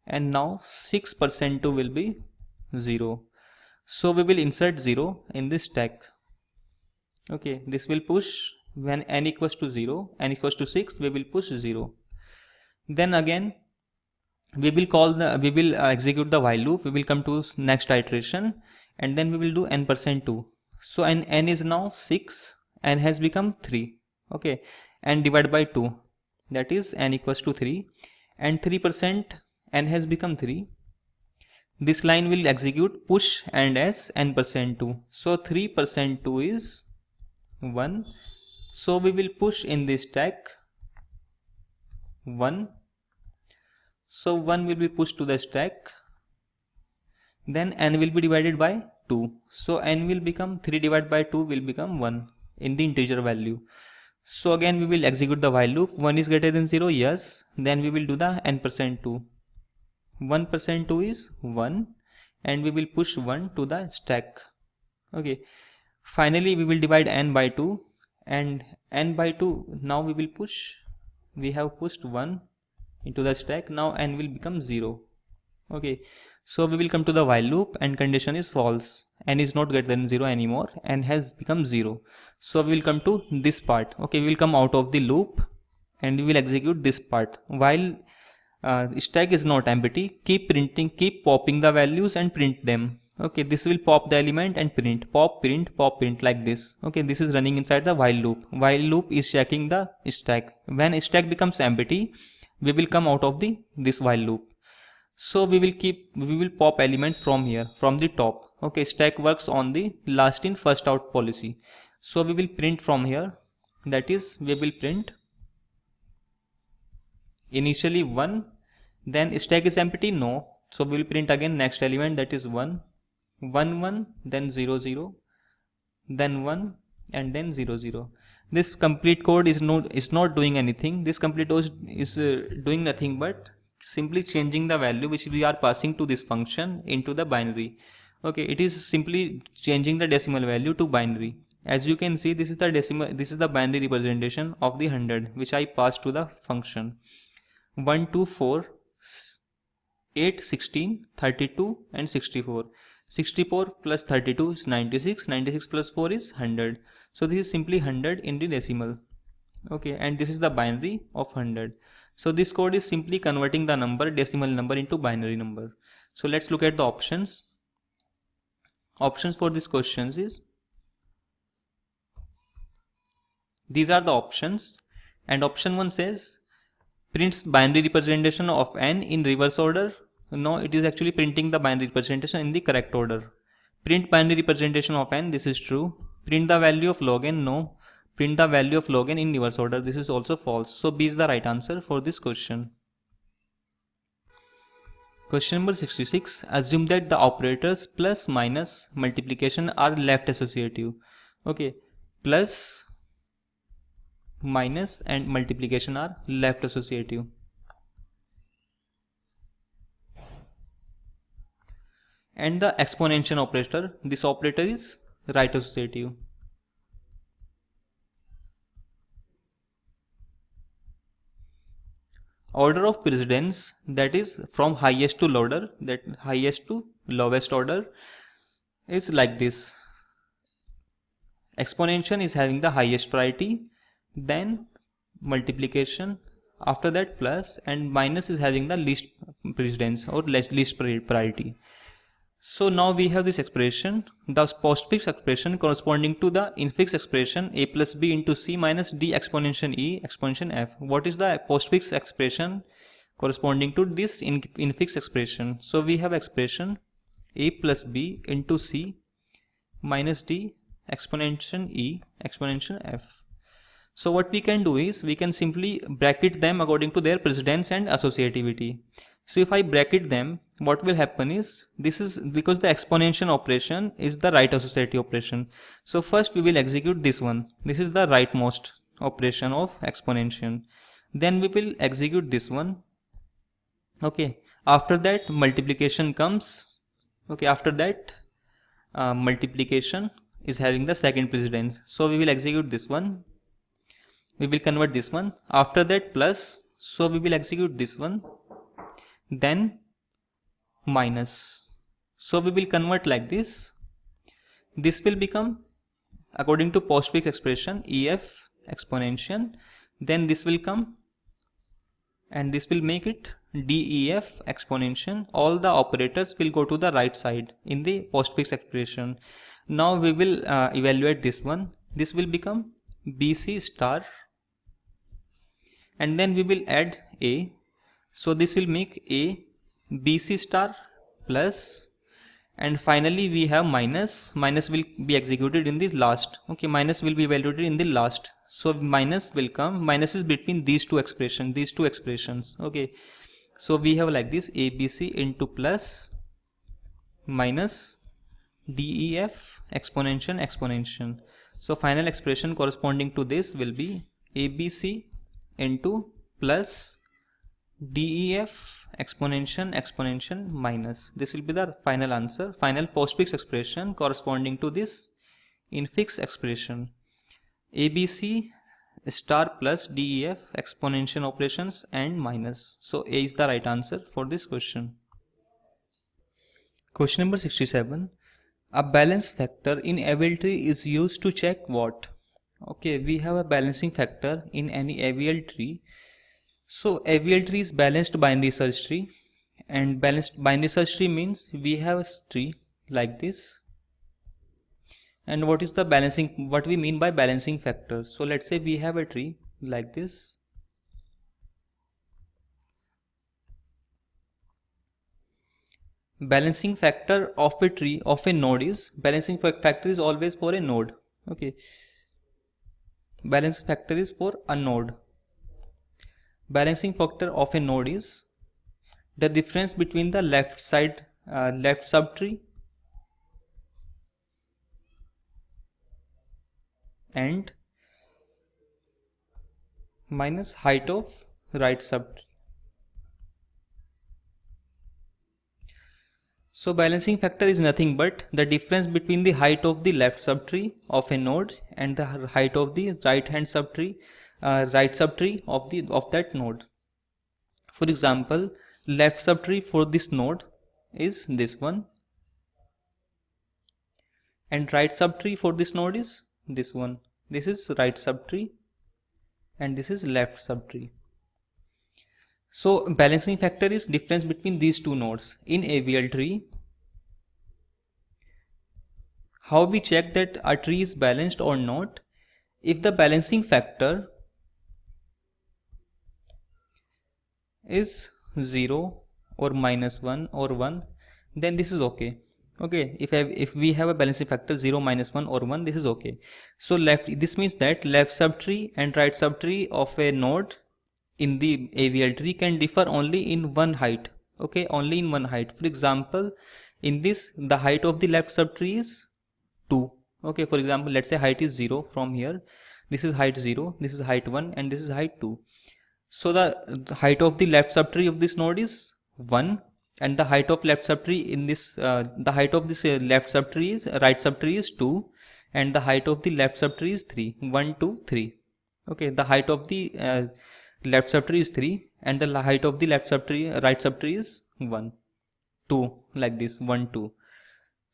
and now 6% 2 will be 0. So we will insert 0 in this stack. Okay, this will push when n equals to 0, n equals to 6, we will push 0. Then again we will execute the while loop. We will come to next iteration, and then we will do n%2. So n is now 6, n has become 3. Okay, and divided by 2, that is n equals to 3, and 3% n has become 3. This line will execute push and s n%2. So 3% 2 is 1. So we will push in this stack 1. So 1 will be pushed to the stack. Then n will be divided by 2. So n will become 3 divided by 2 will become 1 in the integer value. So again we will execute the while loop. 1 is greater than 0, yes. Then we will do the n%2. 1% 2 is 1, and we will push 1 to the stack. Okay, finally we will divide n by 2, and n by 2 now we will push. We have pushed 1 into the stack. Now n will become 0. Okay, so we will come to the while loop, and condition is false. N is not greater than 0 anymore, n has become 0. So we will come to this part. Okay, we will come out of the loop, and we will execute this part. While stack is not empty, keep popping the values and print them. Okay, this will pop the element and print, pop, print like this. Okay, this is running inside the while loop. While loop is checking the stack. When stack becomes empty, we will come out of this while loop. So we will pop elements from here, from the top. Okay, stack works on the last in first out policy. So we will print from here, that is we will print initially 1, then stack is empty, no, so we will print again next element, that is 1, 1 1, then 0 0, then 1, and then 0 0. This complete code is not doing anything. This complete code is doing nothing but simply changing the value which we are passing to this function into the binary. Okay, it is simply changing the decimal value to binary. As you can see, this is the binary representation of the 100 which I passed to the function. 1 2 4 8 16 32 and 64. 64 plus 32 is 96, 96 plus 4 is 100. So this is simply 100 in the decimal. Okay, and this is the binary of 100. So this code is simply converting the decimal number into binary number. So let's look at the options. Options for this questions is, these are the options, and option 1 says prints binary representation of n in reverse order. No, it is actually printing the binary representation in the correct order. Print binary representation of n, this is true. Print the value of log n, no. Print the value of log n in reverse order, this is also false. So B is the right answer for this question. Question number 66. Assume that the operators plus, minus, multiplication are left associative. Okay, plus, minus and multiplication are left associative. And the exponential operator, this operator is right associative. Order of precedence, that is from highest to lower, that highest to lowest order, is like this. Exponential is having the highest priority, then multiplication, after that plus, and minus is having the least precedence or least priority. So now we have this expression, the postfix expression corresponding to the infix expression a plus b into c minus d exponential e exponential f. What is the postfix expression corresponding to this infix expression? So we have expression a plus b into c minus d exponential e exponential f. So what we can do is we can simply bracket them according to their precedence and associativity. So if I bracket them, what will happen is, this is because the exponential operation is the right associative operation. So first we will execute this one. This is the rightmost operation of exponential. Then we will execute this one. Okay. After that multiplication comes. Okay. After that multiplication is having the second precedence. So we will execute this one. We will convert this one. After that plus. So we will execute this one. Then minus. So we will convert like this. This will become, according to postfix expression, EF exponential. Then this will come and this will make it DEF exponential. All the operators will go to the right side in the postfix expression. Now we will evaluate this one. This will become BC star, and then we will add A. So this will make A BC star plus, and finally we have minus. Minus will be executed in the last. Okay, minus will be evaluated in the last. So minus will come. Minus is between these two expressions. Okay, so we have like this ABC into plus minus DEF exponential. So final expression corresponding to this will be ABC into plus DEF exponential minus. This will be the final answer, final postfix expression corresponding to this infix expression. ABC star plus DEF exponential operations and minus. So A is the right answer for this question. Question number 67. A balance factor in AVL tree is used to check what? Okay, we have a balancing factor in any AVL tree. So AVL tree is balanced binary search tree, and balanced binary search tree means we have a tree like this. And what is the balancing, what we mean by balancing factor? So let's say we have a tree like this. Balancing factor of a tree of a node is, balancing factor is always for a node. Okay, balance factor is for a node. Balancing factor of a node is the difference between the left subtree and minus height of right subtree. So balancing factor is nothing but the difference between the height of the left subtree of a node and the height of the right subtree of that node. For example, left subtree for this node is this one, and right subtree for this node is this one. This is right subtree and this is left subtree. So balancing factor is difference between these two nodes. In AVL tree, how we check that a tree is balanced or not? If the balancing factor is 0 or -1 or 1, then this is okay. Okay, if we have a balancing factor 0, -1 or 1, this is okay. So this means that left subtree and right subtree of a node in the AVL tree can differ only in one height. Okay, only in one height. For example, in this, the height of the left subtree is 2. Okay, for example, let's say height is 0 from here. This is height 0, this is height 1, and this is height 2. So the height of the left subtree of this node is 1, and the height of left subtree in this the height of this left subtree is right subtree is 2, and the height of the left subtree is 3. 1, 2, 3. Okay, the height of the left subtree is 3, and the height of the right subtree is 1, 2, like this, 1, 2.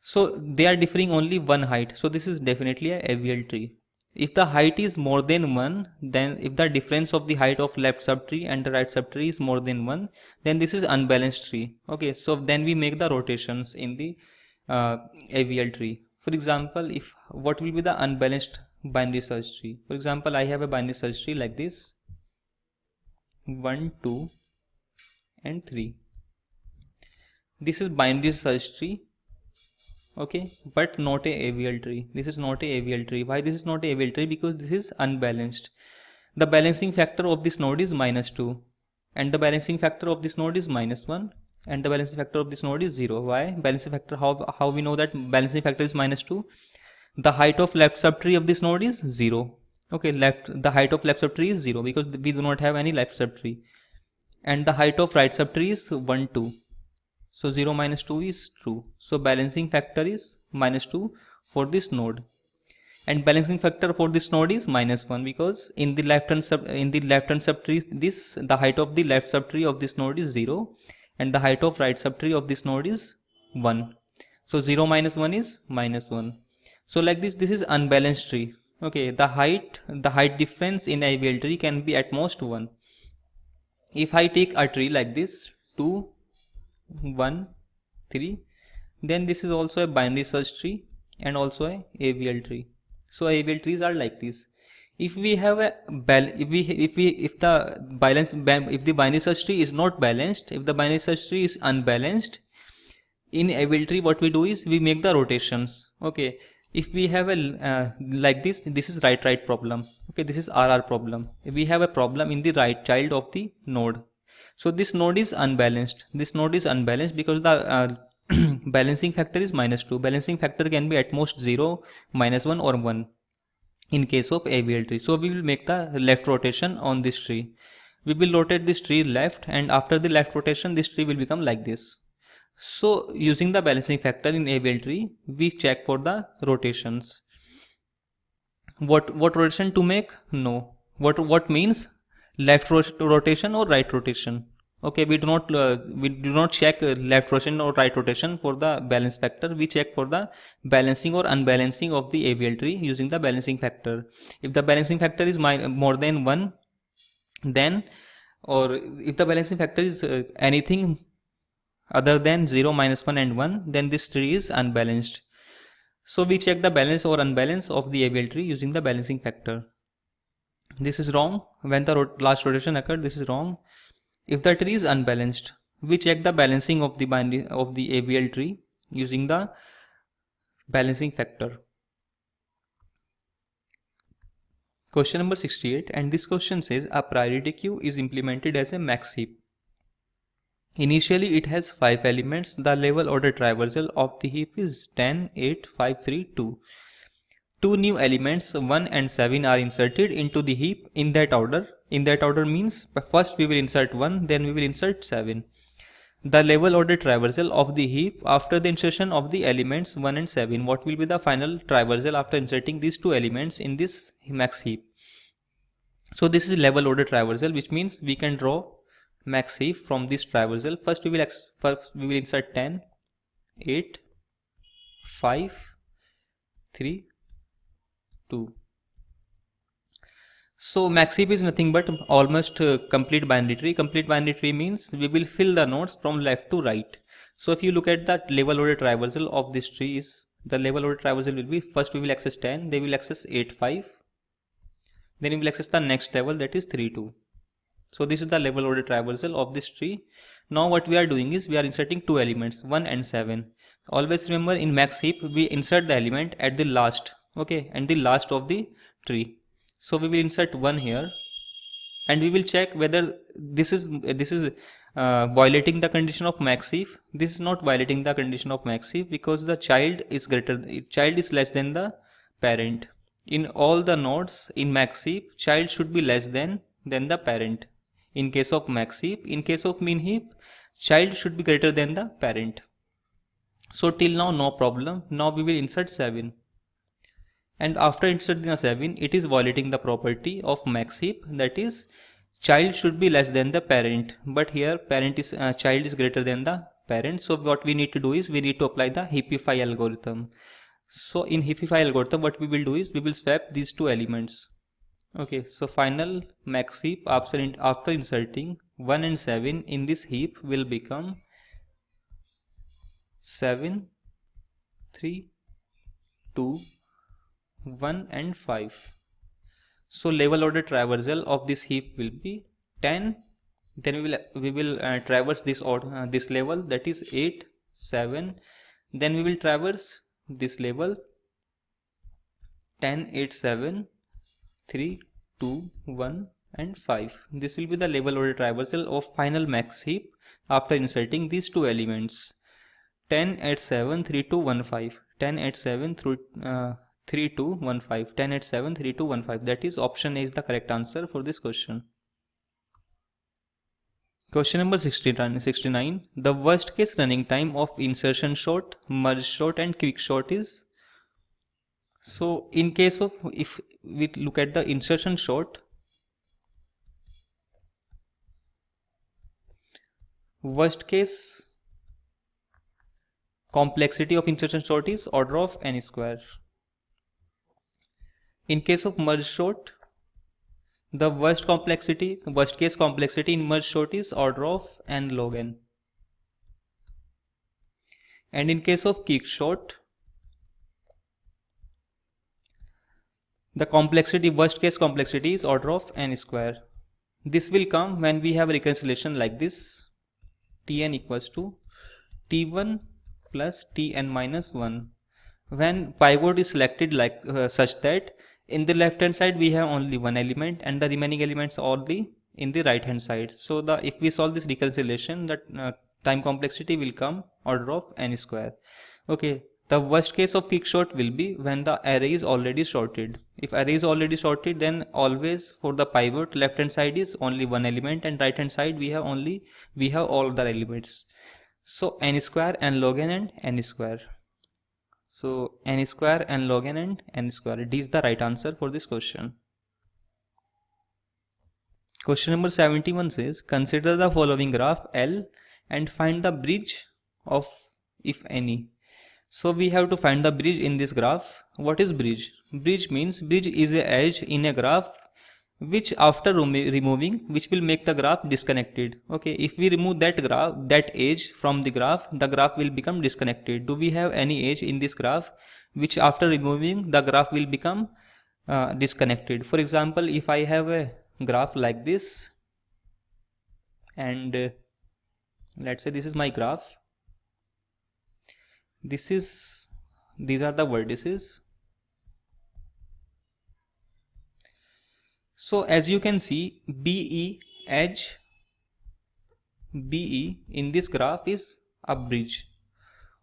So they are differing only one height. So this is definitely a AVL tree. If the height is more than 1, then if the difference of the height of left subtree and the right subtree is more than 1, then this is unbalanced tree. Okay, so then we make the rotations in the AVL tree. For example, what will be the unbalanced binary search tree? For example, I have a binary search tree like this, 1, 2, and 3. This is binary search tree. Okay, but not a AVL tree. This is not a AVL tree. Why this is not a AVL tree? Because this is unbalanced. The balancing factor of this node is -2, and the balancing factor of this node is -1, and the balancing factor of this node is 0. Why? Balancing factor, how we know that balancing factor is -2? The height of left subtree of this node is 0. Okay, the height of left subtree is 0 because we do not have any left subtree, and the height of right subtree is 1, 2. So 0 minus 2 is true. So balancing factor is -2 for this node, and balancing factor for this node is -1 because in the left hand subtree, the height of the left subtree of this node is 0, and the height of right subtree of this node is 1. So 0 minus 1 is -1. So like this is unbalanced tree. Okay, the height difference in AVL tree can be at most 1. If I take a tree like this, 2, 1, 3, then this is also a binary search tree and also a AVL tree. So AVL trees are like this. If we have a if the binary search tree is not balanced, if the binary search tree is unbalanced, in AVL tree what we do is we make the rotations. Okay, if we have a like this is right problem. Okay, this is RR problem. If we have a problem in the right child of the node, so this node is unbalanced. This node is unbalanced because the balancing factor is -2. Balancing factor can be at most 0, -1 or 1 in case of AVL tree. So we will make the left rotation on this tree. We will rotate this tree left, and after the left rotation this tree will become like this. So using the balancing factor in AVL tree, we check for the rotations. What rotation to make? No. What means left rotation or right rotation? Okay, we do not check left rotation or right rotation for the balance factor. We check for the balancing or unbalancing of the AVL tree using the balancing factor. If the balancing factor is more than 1, then, or if the balancing factor is anything other than 0, -1 and 1, then this tree is unbalanced. So we check the balance or unbalance of the AVL tree using the balancing factor. This is wrong. When the last rotation occurred, this is wrong. If the tree is unbalanced, we check the balancing of the AVL tree using the balancing factor. Question number 68, and this question says a priority queue is implemented as a max heap. Initially it has 5 elements. The level order traversal of the heap is 10, 8, 5, 3, 2. Two new elements 1 and 7 are inserted into the heap in that order. In that order means first we will insert 1, then we will insert 7. The level order traversal of the heap after the insertion of the elements 1 and 7. What will be the final traversal after inserting these two elements in this max heap? So this is level order traversal, which means we can draw max heap from this traversal. First we will insert 10, 8, 5, 3, 2. So max heap is nothing but almost complete binary tree. Complete binary tree means we will fill the nodes from left to right. So if you look at the level order traversal of this tree is, the level order traversal will be, first we will access 10, they will access 8, 5. Then we will access the next level, that is 3, 2. So this is the level order traversal of this tree. Now what we are doing is we are inserting two elements 1 and 7. Always remember in max heap we insert the element at the last, okay, and the last of the tree. So we will insert 1 here and we will check whether this is violating the condition of max heap. This is not violating the condition of max heap because the child is less than the parent. In all the nodes in max heap, child should be less than the parent. In case of max heap, in case of min heap, child should be greater than the parent. So till now no problem. Now we will insert 7. And after inserting a 7, it is violating the property of max heap, that is child should be less than the parent, but here child is greater than the parent. So what we need to do is we need to apply the heapify algorithm. So in heapify algorithm what we will do is we will swap these two elements. Okay, so final max heap after inserting 1 and 7 in this heap will become 7, 3, 2, 1 and 5. So level order traversal of this heap will be 10. Then we will traverse this level, that is 8, 7. Then we will traverse this level 10, 8, 7, 3, 2, 1 and 5. This will be the level order traversal of final max heap after inserting these two elements 10, 8, 7, 3, 2, 1, 5. 10, 8, 7 through 3, 2, 1, 5. 10, 8, 7, 3, 2, 1, 5. That is option A is the correct answer for this question. Question number 69. The worst case running time of insertion sort, merge sort and quick sort is. So in case of, if we look at the insertion sort, worst case complexity of insertion sort is order of n square. In case of merge sort, the worst case complexity in merge sort is order of n log n. And in case of quick sort, the worst case complexity is order of n square. This will come when we have a reconciliation like this: Tn equals to T1 plus Tn minus 1. When pivot is selected like such that in the left hand side we have only one element and the remaining elements are only in the right hand side. So if we solve this reconciliation, that time complexity will come order of n square. Okay, the worst case of quick sort will be when the array is already sorted. If array is already sorted, then always for the pivot left hand side is only one element and right hand side we have all the elements. So n square, n log n and n square. So n square, n log n and n square. D is the right answer for this question. Question number 71 says, consider the following graph L and find the bridge of, if any. So we have to find the bridge in this graph. What is bridge? Bridge means bridge is an edge in a graph which after removing, which will make the graph disconnected. Okay, if we remove that edge from the graph will become disconnected. Do we have any edge in this graph which after removing the graph will become disconnected? For example, if I have a graph like this and let's say this is my graph, these are the vertices, So as you can see, edge BE in this graph is a bridge.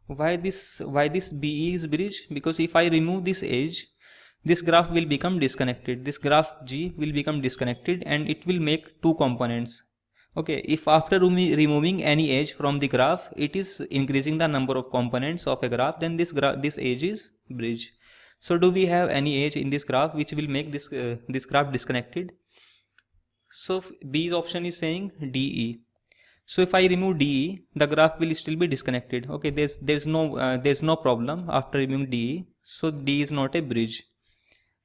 Why this BE is bridge? Because if I remove this edge, this graph will become disconnected. This graph G will become disconnected and it will make two components. Okay, if after removing any edge from the graph, it is increasing the number of components of a graph, then this edge is bridge. So do we have any edge in this graph which will make this graph disconnected? So B's option is saying DE. So if I remove DE, the graph will still be disconnected. Okay, there's no problem after removing DE. So D is not a bridge.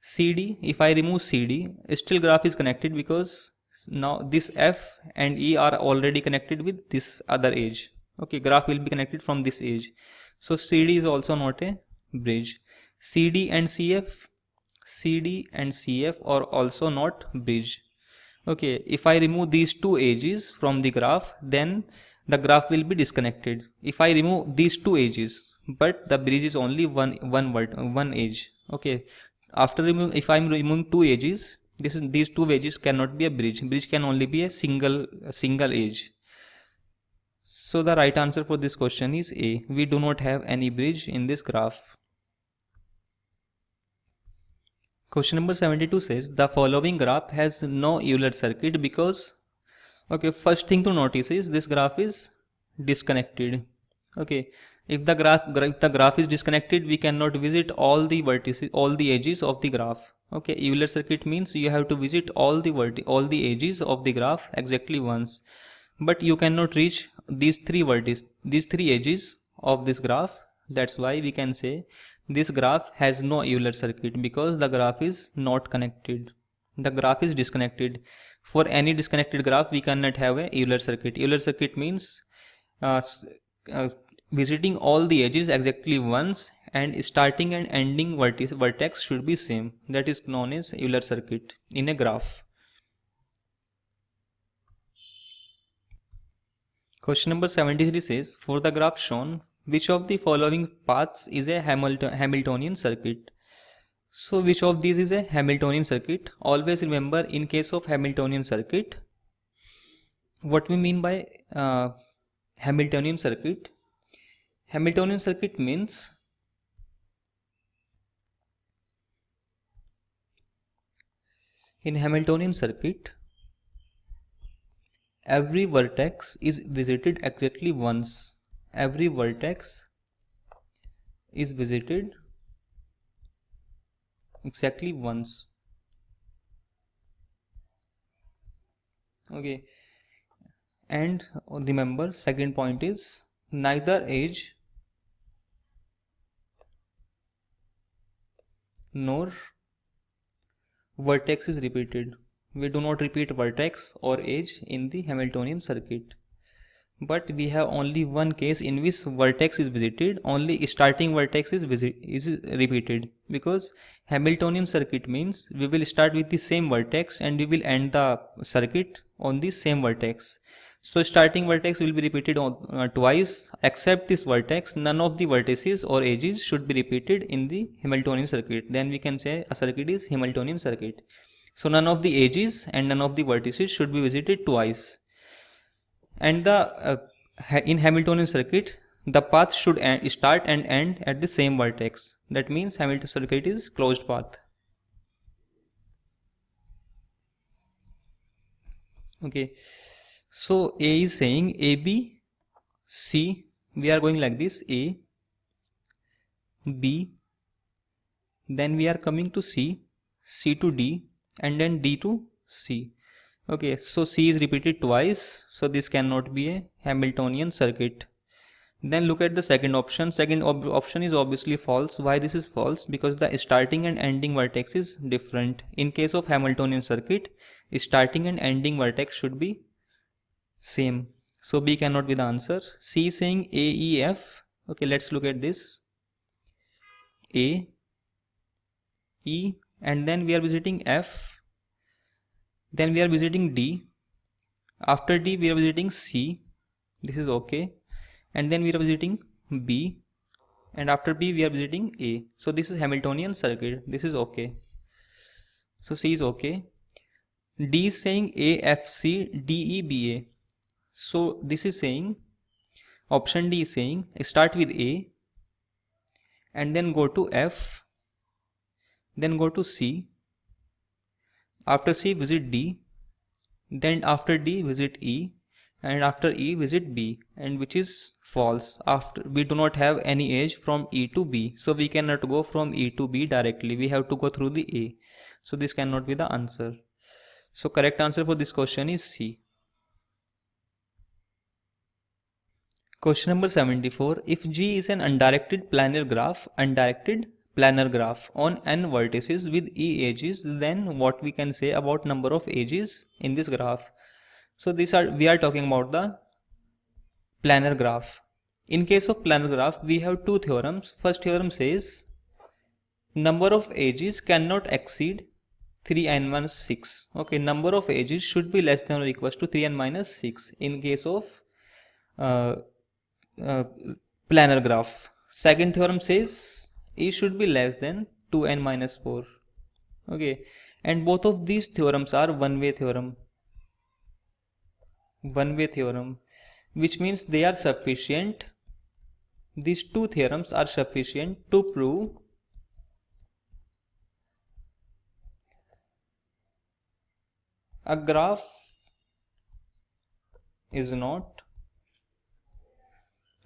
CD, if I remove CD, still graph is connected because now this F and E are already connected with this other edge. Okay, graph will be connected from this edge. So CD is also not a bridge. CD and CF are also not bridge. Okay, if I remove these two edges from the graph, then the graph will be disconnected. If I remove these two edges, but the bridge is only one edge. Okay, after if I'm removing two edges, these two edges cannot be a bridge. Bridge can only be a single edge. So the right answer for this question is A. We do not have any bridge in this graph. Question number 72 says the following graph has no Euler circuit because, okay, first thing to notice is this graph is disconnected. Okay, if the graph is disconnected, we cannot visit all the vertices, all the edges of the graph. Okay, Euler circuit means you have to visit all the edges of the graph exactly once, but you cannot reach these three edges of this graph. That's why we can say this graph has no Euler circuit because the graph is not connected. The graph is disconnected. For any disconnected graph, we cannot have a Euler circuit. Euler circuit means visiting all the edges exactly once and starting and ending vertex should be same. That is known as Euler circuit in a graph. Question number 73 says, for the graph shown, which of the following paths is a Hamiltonian circuit? So which of these is a Hamiltonian circuit? Always remember, in case of Hamiltonian circuit, what we mean by Hamiltonian circuit? Hamiltonian circuit means in Hamiltonian circuit, every vertex is visited exactly once. Every vertex is visited exactly once. Okay, and remember, second point is neither edge nor vertex is repeated. We do not repeat vertex or edge in the Hamiltonian circuit. But we have only one case in which vertex is visited, only starting vertex is repeated, because Hamiltonian circuit means we will start with the same vertex and we will end the circuit on the same vertex. So starting vertex will be repeated twice. Except this vertex, none of the vertices or edges should be repeated in the Hamiltonian circuit. Then we can say a circuit is Hamiltonian circuit. So none of the edges and none of the vertices should be visited twice. And in Hamiltonian circuit, the path should start and end at the same vertex. That means Hamiltonian circuit is closed path. Okay, so A is saying AB, C, we are going like this, A, B, then we are coming to C, C to D, and then D to C. Okay, so C is repeated twice, so this cannot be a Hamiltonian circuit. Then look at the second option. Second option is obviously false. Why this is false? Because the starting and ending vertex is different. In case of Hamiltonian circuit, starting and ending vertex should be same. So B cannot be the answer. C is saying A, E, F. Okay, let's look at this. A, E, and then we are visiting F. Then we are visiting D. After D, we are visiting C. This is okay. And then we are visiting B. And after B, we are visiting A. So this is Hamiltonian circuit. This is okay. So C is okay. D is saying A, F, C, D, E, B, A. So this is saying, option D is saying, start with A and then go to F, then go to C. After C, visit D. Then after D, visit E. And after E, visit B. And which is false. After we do not have any edge from E to B. So we cannot go from E to B directly. We have to go through the A. So this cannot be the answer. So correct answer for this question is C. Question number 74. If G is an undirected planar graph on n vertices with e edges, then what we can say about number of edges in this graph? So we are talking about the planar graph. In case of planar graph, we have two theorems. First theorem says number of edges cannot exceed 3n minus 6. Okay, number of edges should be less than or equals to 3n minus 6 in case of planar graph. Second theorem says E should be less than 2n minus 4. Okay, and both of these theorems are one-way theorem, which means they are sufficient. These two theorems are sufficient to prove a graph is not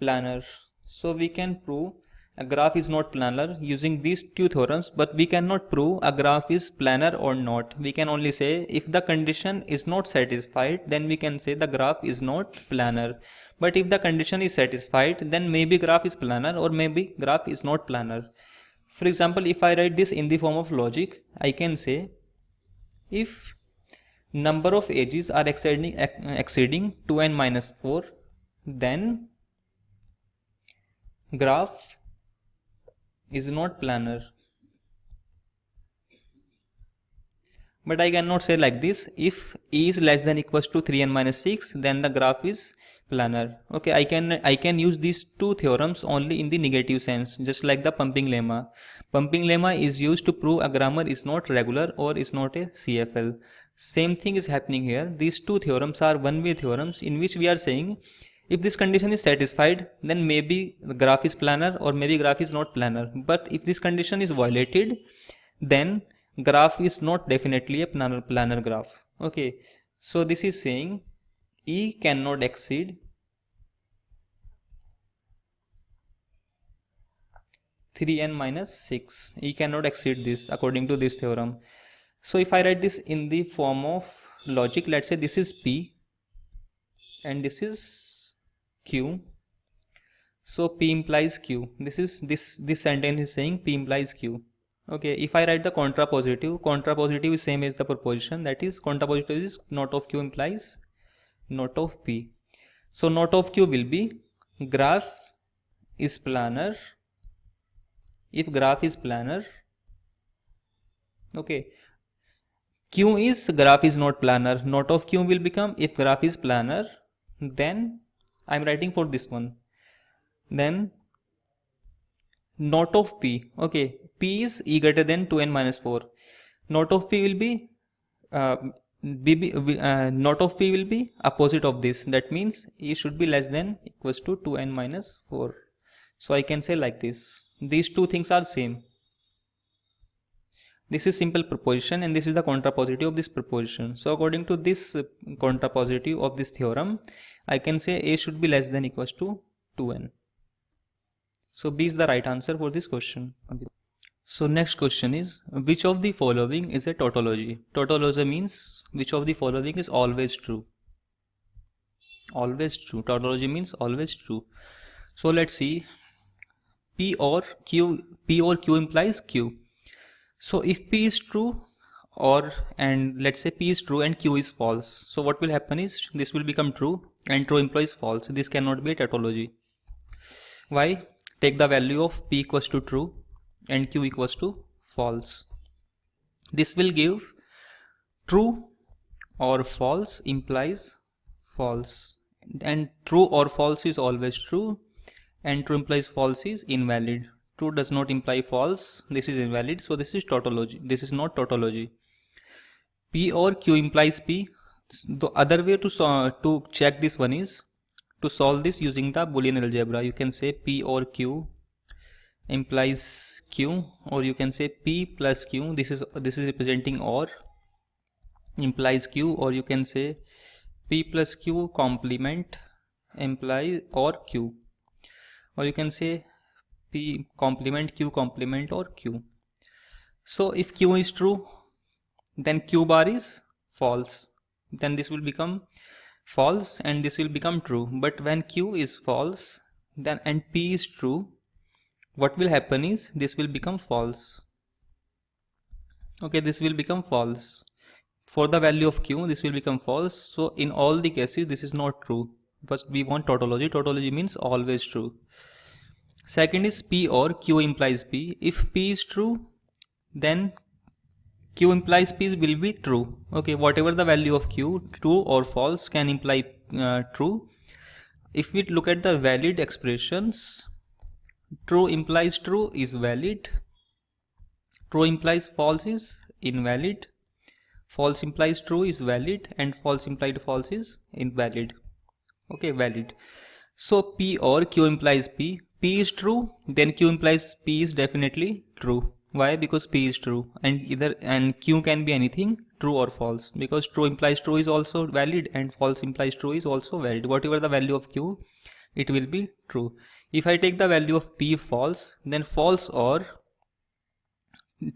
planar. So we can prove a graph is not planar using these two theorems, but we cannot prove a graph is planar or not. We can only say if the condition is not satisfied, then we can say the graph is not planar. But if the condition is satisfied, then maybe graph is planar or maybe graph is not planar. For example, if I write this in the form of logic, I can say if number of edges are exceeding 2n minus 4, then graph is not planar. But I cannot say like this. If E is less than equals to 3n minus 6, then the graph is planar. Okay, I can use these two theorems only in the negative sense, just like the pumping lemma. Pumping lemma is used to prove a grammar is not regular or is not a CFL. Same thing is happening here. These two theorems are one-way theorems in which we are saying if this condition is satisfied, then maybe the graph is planar or maybe graph is not planar. But if this condition is violated, then graph is not definitely a planar graph. Okay, so this is saying E cannot exceed 3n minus 6. E cannot exceed this according to this theorem. So if I write this in the form of logic, let's say this is P and this is Q. So P implies Q. This sentence is saying P implies Q. Okay, if I write the contrapositive is same as the proposition, that is contrapositive is not of Q implies not of P. So not of Q will be graph is planar if graph is planar. Okay, Q is graph is not planar. Not of Q will become if graph is planar, then I am writing for this one. Then not of P. Okay, P is E greater than 2n minus 4. Not of P will be not of P will be opposite of this. That means E should be less than equals to 2n minus 4. So I can say like this. These two things are same. This is simple proposition and this is the contrapositive of this proposition. So according to this contrapositive of this theorem, I can say A should be less than equals to 2n. So B is the right answer for this question. So next question is, which of the following is a tautology? Tautology means which of the following is always true. Always true. Tautology means always true. So let's see. P or Q implies Q. So if P is true and let's say P is true and Q is false. So what will happen is this will become true and true implies false. This cannot be a tautology. Why? Take the value of P equals to true and Q equals to false. This will give true or false implies false, and true or false is always true and true implies false is invalid. True does not imply false, this is invalid, so this is tautology. This is not tautology. P or Q implies P. The other way to check this one is to solve this using the Boolean algebra. You can say P or Q implies Q, or you can say P plus Q. This is representing OR implies Q, or you can say P plus Q complement implies or Q, or you can say P complement Q complement or Q. So if Q is true, then Q bar is false, then this will become false and this will become true. But when Q is false then and P is true, what will happen is this will become false. Okay, this will become false. For the value of Q, this will become false. So in all the cases this is not true, but we want tautology. Tautology means always true. Second is P or Q implies P. If P is true, then Q implies P will be true. Okay, whatever the value of Q, true or false, can imply true. If we look at the valid expressions, true implies true is valid, true implies false is invalid, false implies true is valid, and false implied false is invalid. Okay, valid. So P or Q implies P. P is true, then Q implies P is definitely true. Why? Because P is true, and Q can be anything, true or false, because true implies true is also valid and false implies true is also valid. Whatever the value of Q, it will be true. If I take the value of P false, then false or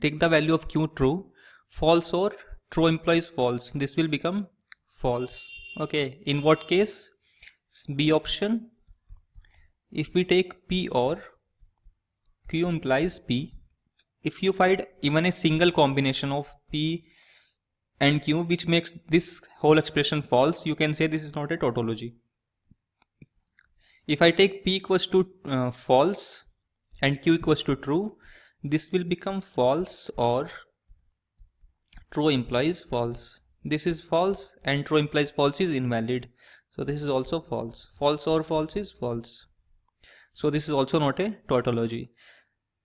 take the value of Q true, false or true implies false, this will become false. Okay, in what case? B option. If we take P or Q implies P, if you find even a single combination of P and Q which makes this whole expression false, you can say this is not a tautology. If I take P equals to false and Q equals to true, this will become false or true implies false. This is false and true implies false is invalid. So this is also false. False or false is false. So this is also not a tautology.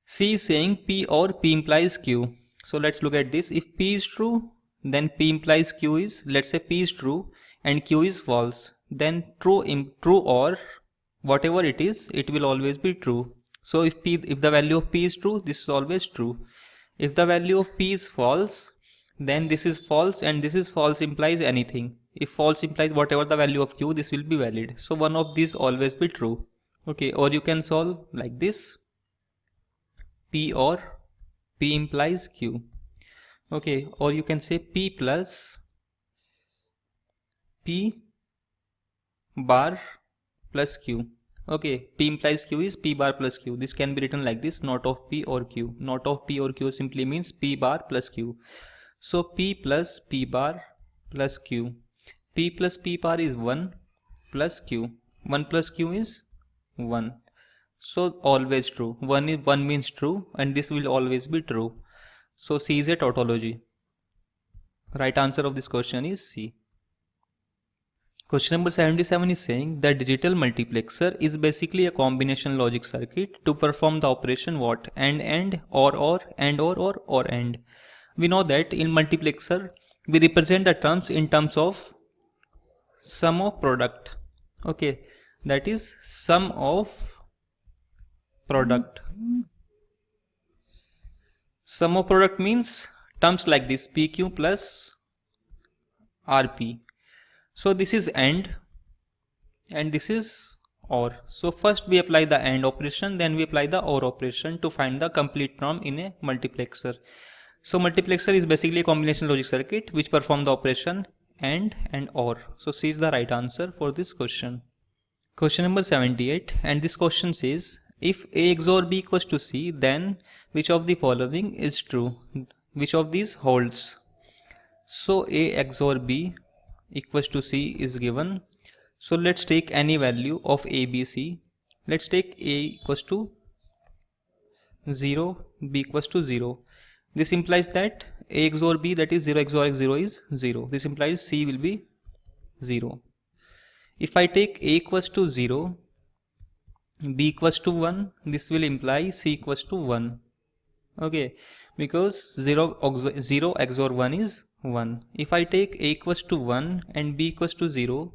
C is saying P or P implies Q. So let's look at this. If P is true, then P implies Q is, let's say P is true and Q is false, then true or whatever it is, it will always be true. So if the value of P is true, this is always true. If the value of P is false, then this is false, and this is false implies anything. If false implies whatever the value of Q, this will be valid. So one of these always be true. Okay, or you can solve like this. P or P implies Q. Okay, or you can say P plus P bar plus Q. Okay, P implies Q is P bar plus Q. This can be written like this, not of P or Q. Not of P or Q simply means P bar plus Q. So P plus P bar plus Q. P plus P bar is 1 plus Q. 1 plus Q is 1. So always true. 1 means true, and this will always be true. So C is a tautology. Right answer of this question is C. Question number 77 is saying that digital multiplexer is basically a combination logic circuit to perform the operation what? AND, or, AND or AND. We know that in multiplexer we represent the terms in terms of sum of product. Okay, that is sum of product. Sum of product means terms like this, PQ plus RP. So this is AND and this is OR. So first we apply the AND operation, then we apply the OR operation to find the complete term in a multiplexer. So multiplexer is basically a combination logic circuit which perform the operation AND and OR. So C is the right answer for this question. Question number 78, and this question says if A XOR B equals to C, then which of the following is true? Which of these holds? So A XOR B equals to C is given. So let's take any value of A, B, C. Let's take A equals to 0, B equals to 0. This implies that A XOR B, that is 0 XOR X0 is 0. This implies C will be 0. If I take A equals to 0, B equals to 1, this will imply C equals to 1. Okay, because 0 XOR 1 is 1. If I take A equals to 1 and B equals to 0,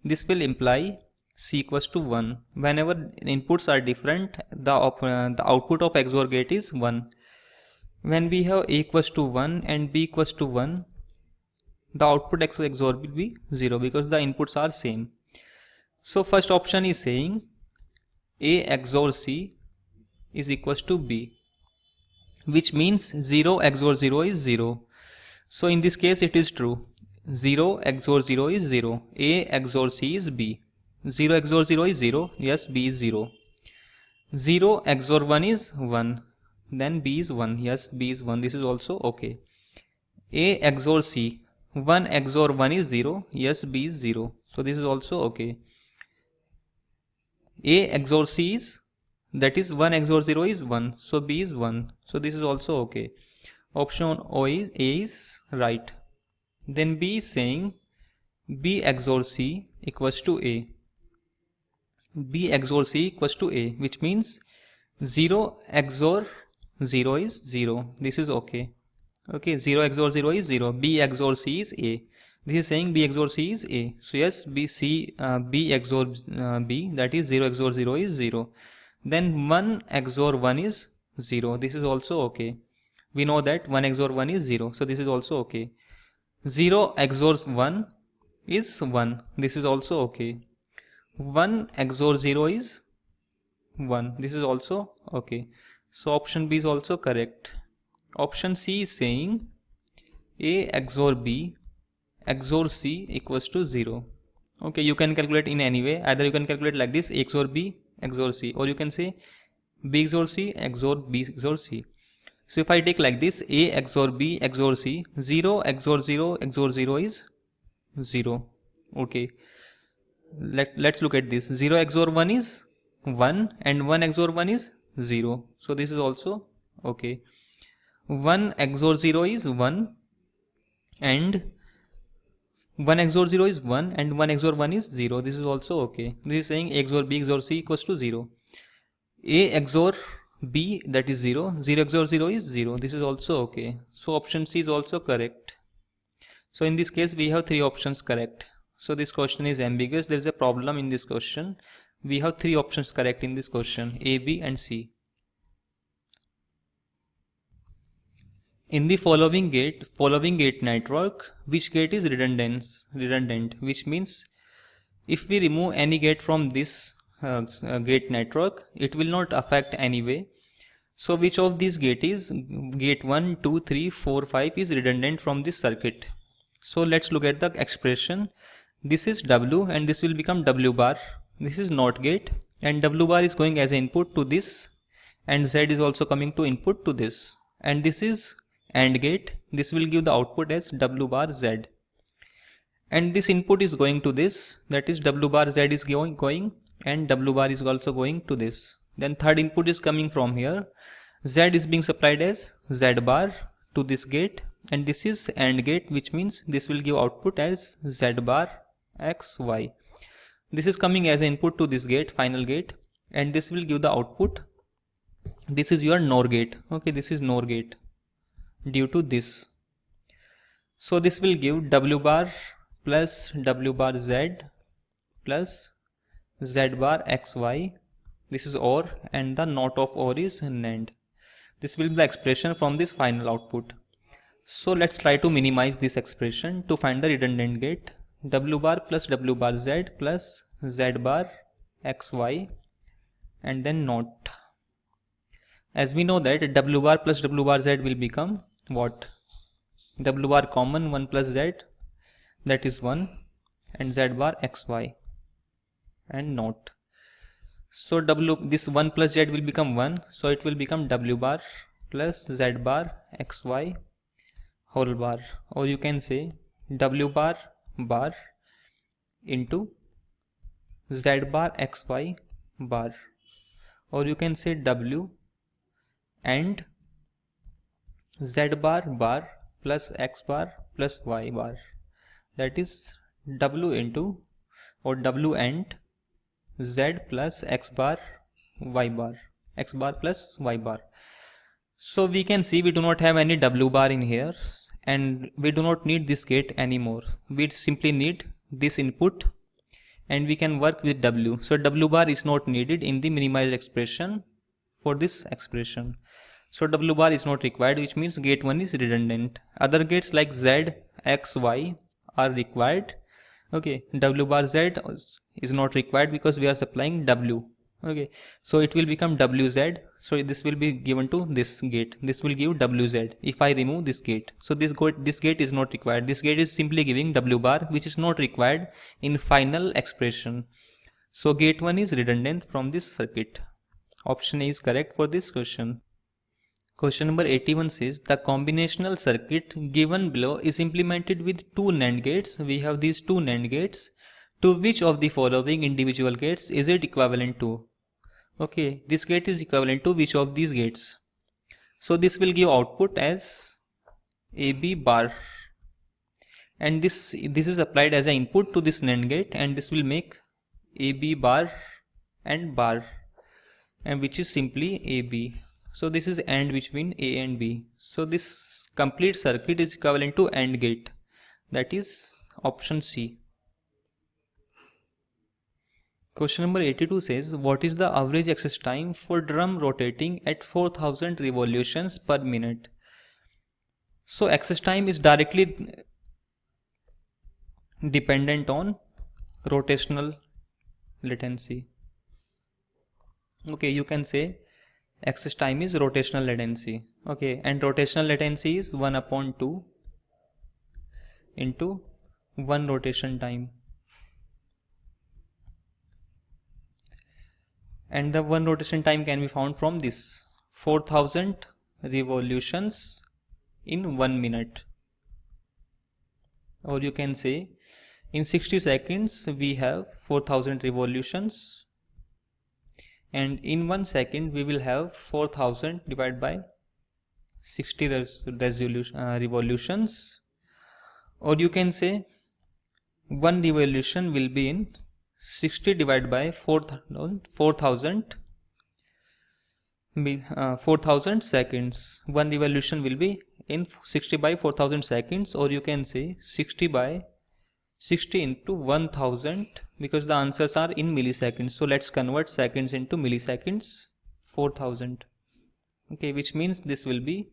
this will imply C equals to 1. Whenever inputs are different, the output of XOR gate is 1. When we have A equals to 1 and B equals to 1, the output XOR will be 0 because the inputs are same. So first option is saying A XOR C is equals to B, which means 0 XOR 0 is 0. So in this case it is true. 0 XOR 0 is 0. A XOR C is B. 0 XOR 0 is 0. Yes, B is 0. 0 XOR 1 is 1. Then B is 1. Yes, B is 1. This is also okay. A XOR C. 1 XOR 1 is 0. Yes, B is 0. So this is also okay. A XOR C is, that is 1 XOR 0 is 1. So B is 1. So this is also okay. Option A is right. Then B is saying B XOR C equals to A. B XOR C equals to A, which means 0 XOR 0 is 0. This is okay. Okay, 0 XOR 0 is 0. B XOR C is A. This is saying B XOR C is A. So yes, B XOR B, that is 0 XOR 0 is 0. Then 1 XOR 1 is 0. This is also okay. We know that 1 XOR 1 is 0. So this is also okay. 0 XOR 1 is 1. This is also okay. 1 XOR 0 is 1. This is also okay. So option B is also correct. Option C is saying A XOR B XOR C equals to 0. Okay, you can calculate in any way. Either you can calculate like this, A XOR B XOR C, or you can say B XOR C XOR B XOR C. So if I take like this, A XOR B XOR C, 0 XOR 0 XOR 0 is 0. Okay. Let's look at this. 0 XOR 1 is 1 and 1 XOR 1 is 0. So this is also okay. 1 XOR 0 is 1 and 1 XOR 0 is 1 and 1 XOR 1 is 0. This is also okay. This is saying A XOR B XOR C equals to 0. A XOR B, that is 0. 0 XOR 0 is 0. This is also okay. So option C is also correct. So in this case we have 3 options correct. So this question is ambiguous. There is a problem in this question. We have 3 options correct in this question, A, B and C. In the following gate network, which gate is redundant, which means if we remove any gate from this gate network, it will not affect anyway. So which of these gate is gate 1, 2, 3, 4, 5 is redundant from this circuit. So let's look at the expression. This is W and this will become W bar. This is NOT gate and W bar is going as an input to this and Z is also coming to input to this. And this is AND gate. This will give the output as W bar Z. And this input is going to this, that is W bar Z is going and W bar is also going to this. Then third input is coming from here. Z is being supplied as Z bar to this gate and this is AND gate, which means this will give output as Z bar X Y. This is coming as an input to this gate, final gate, and this will give the output. This is your NOR gate. Okay, this is NOR gate due to this. So this will give W bar plus W bar Z plus Z bar XY. This is OR and the NOT of OR is NAND. This will be the expression from this final output. So let's try to minimize this expression to find the redundant gate. W bar plus W bar Z plus Z bar XY and then NOT. As we know that W bar plus W bar Z will become what? W bar common 1 plus Z, that is 1, and Z bar XY and NOT. So this 1 plus Z will become 1, so it will become W bar plus Z bar XY whole bar, or you can say W bar bar into Z bar XY bar, or you can say W and Z bar bar plus X bar plus Y bar, that is W into or W and Z plus X bar Y bar, X bar plus Y bar. So we can see we do not have any W bar in here and we do not need this gate anymore. We simply need this input and we can work with W. So W bar is not needed in the minimized expression for this expression. So W bar is not required, which means gate 1 is redundant. Other gates like Z, X, Y are required. Okay, W bar Z is not required because we are supplying W. Okay, so it will become WZ. So this will be given to this gate. This will give WZ if I remove this gate. So this gate is not required. This gate is simply giving W bar, which is not required in final expression. So gate 1 is redundant from this circuit. Option A is correct for this question. Question number 81 says the combinational circuit given below is implemented with two NAND gates. We have these two NAND gates. To which of the following individual gates is it equivalent to? Okay, this gate is equivalent to which of these gates? So this will give output as AB bar, and this is applied as an input to this NAND gate, and this will make AB bar, and which is simply AB. So this is AND between A and B. So this complete circuit is equivalent to AND gate, that is option C. Question number 82 says, what is the average access time for drum rotating at 4000 revolutions per minute? So access time is directly dependent on rotational latency. Okay, you can say access time is rotational latency. Okay, and rotational latency is 1/2 into 1 rotation time. And the 1 rotation time can be found from this 4000 revolutions in 1 minute. Or you can say in 60 seconds we have 4000 revolutions, and in 1 second we will have 4000 divided by 60 revolutions. Or you can say 1 revolution will be in 60 divided by 4000 seconds. 1 revolution will be in 60 by 4000 seconds. Or you can say 60 by 60 into 1000, because the answers are in milliseconds. So let's convert seconds into milliseconds. 4000. Okay, which means this will be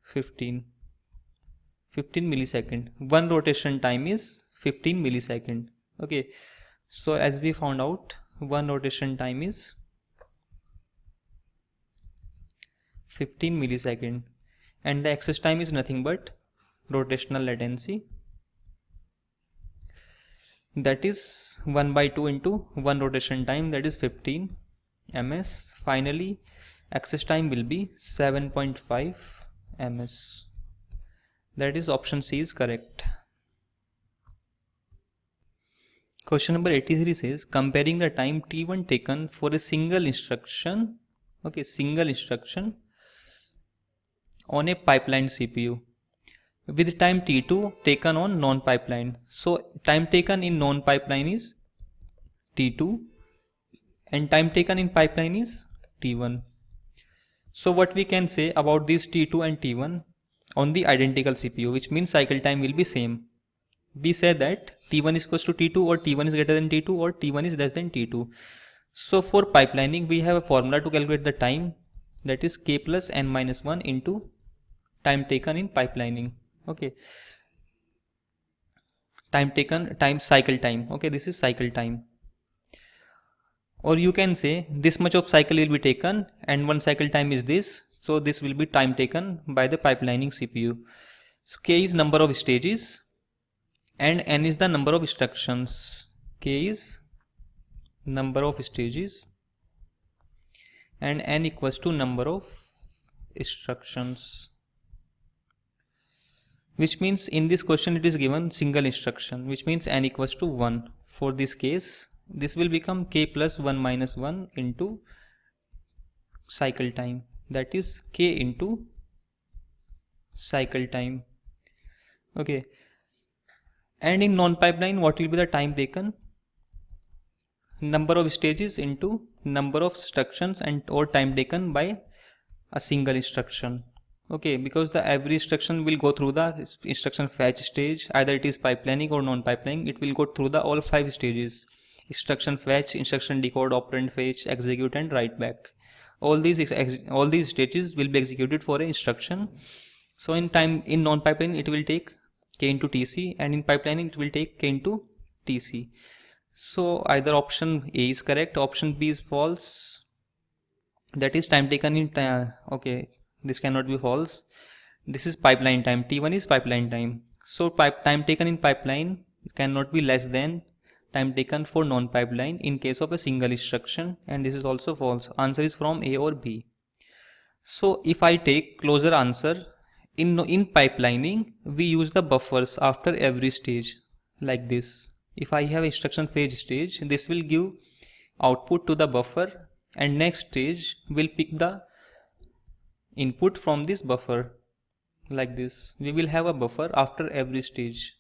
15 millisecond. 1 rotation time is 15 millisecond. Okay, so as we found out, 1 rotation time is 15 millisecond, and the access time is nothing but rotational latency, that is 1/2 into 1 rotation time, that is 15 ms. Finally access time will be 7.5 ms. That is option C is correct. Question number 83 says, comparing the time t1 taken for a single instruction, okay, single instruction on a pipeline CPU with time t2 taken on non-pipeline. So time taken in non-pipeline is t2 and time taken in pipeline is t1. So what we can say about these t2 and t1 on the identical CPU, which means cycle time will be same. We say that t1 is equals to t2, or t1 is greater than t2, or t1 is less than t2. So for pipelining we have a formula to calculate the time, that is k plus n minus 1 into time taken in pipelining. Okay, cycle time. Okay, this is cycle time. Or you can say this much of cycle will be taken and 1 cycle time is this. So this will be time taken by the pipelining CPU. So k is number of stages and n is the number of instructions. K is number of stages and n equals to number of instructions, which means in this question it is given single instruction, which means n equals to 1. For this case this will become k plus 1 minus 1 into cycle time, that is k into cycle time. Okay, and in non-pipeline what will be the time taken? number of stages into number of instructions and or time taken by a single instruction. Okay, because the every instruction will go through the instruction fetch stage, either it is pipelining or non-pipelining, it will go through the all 5 stages: instruction fetch, instruction decode, operand fetch, execute and write back. All these stages will be executed for an instruction. So in non-pipelining it will take k into tc, and in pipelining it will take k into tc. So either option A is correct, option B is false. That is time taken in time. Okay, this cannot be false. This is pipeline time. T1 is pipeline time. So time taken in pipeline cannot be less than time taken for non-pipeline in case of a single instruction, and this is also false. Answer is from A or B. So if I take closer answer, in pipelining we use the buffers after every stage like this. If I have instruction fetch stage, this will give output to the buffer, and next stage will pick the input from this buffer like this. We will have a buffer after every stage.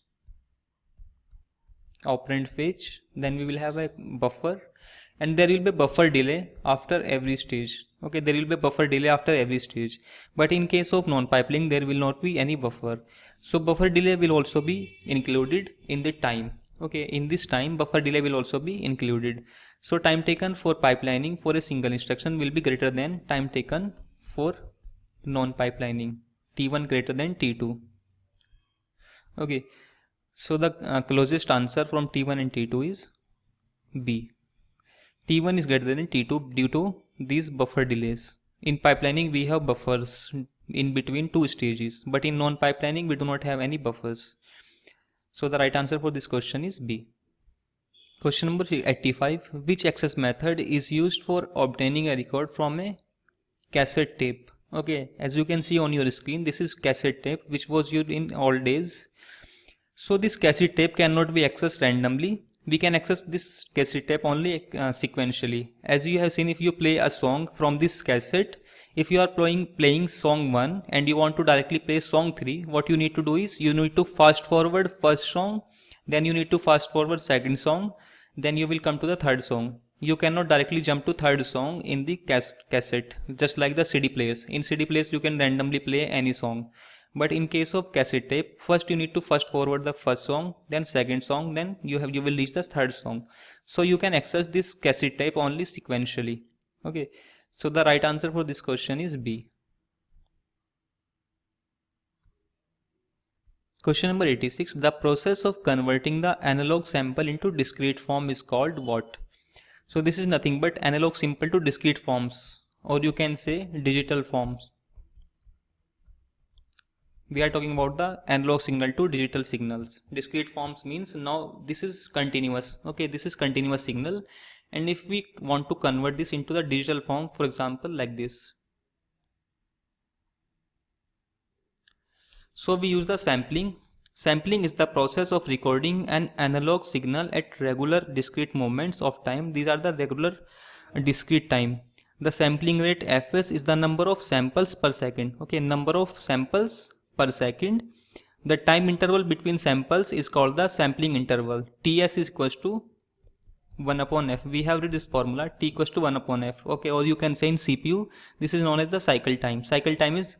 Operand fetch, then we will have a buffer, and there will be buffer delay after every stage. Okay, there will be buffer delay after every stage, but in case of non-pipeline there will not be any buffer. So buffer delay will also be included in the time. Okay, in this time buffer delay will also be included. So time taken for pipelining for a single instruction will be greater than time taken for non-pipelining. T1 greater than T2. Okay, so the closest answer from T1 and T2 is B. T1 is greater than T2 due to these buffer delays. In pipelining we have buffers in between two stages, but in non-pipelining we do not have any buffers. So the right answer for this question is B. Question number 85. Which access method is used for obtaining a record from a cassette tape? Okay, as you can see on your screen, this is cassette tape which was used in old days. So this cassette tape cannot be accessed randomly. We can access this cassette tape only sequentially. As you have seen, if you play a song from this cassette, if you are playing song 1 and you want to directly play song 3, what you need to do is you need to fast forward first song, then you need to fast forward second song, then you will come to the third song. You cannot directly jump to third song in the cassette, just like the CD players. In CD players you can randomly play any song. But in case of cassette tape, first you need to fast forward the first song, then second song, then you will reach the third song. So you can access this cassette tape only sequentially. Okay, so the right answer for this question is B. Question number 86. The process of converting the analog sample into discrete form is called what? So this is nothing but analog sample to discrete forms, or you can say digital forms. We are talking about the analog signal to digital signals. Discrete forms means now this is continuous. Okay, this is continuous signal, and if we want to convert this into the digital form, for example like this, so we use the sampling. Sampling is the process of recording an analog signal at regular discrete moments of time. These are the regular discrete time. The sampling rate fs is the number of samples per second. Okay, number of samples per second. The time interval between samples is called the sampling interval. Ts is equals to 1 upon f. We have read this formula, t equals to 1 upon f. Okay, or you can say in CPU, this is known as the cycle time. Cycle time is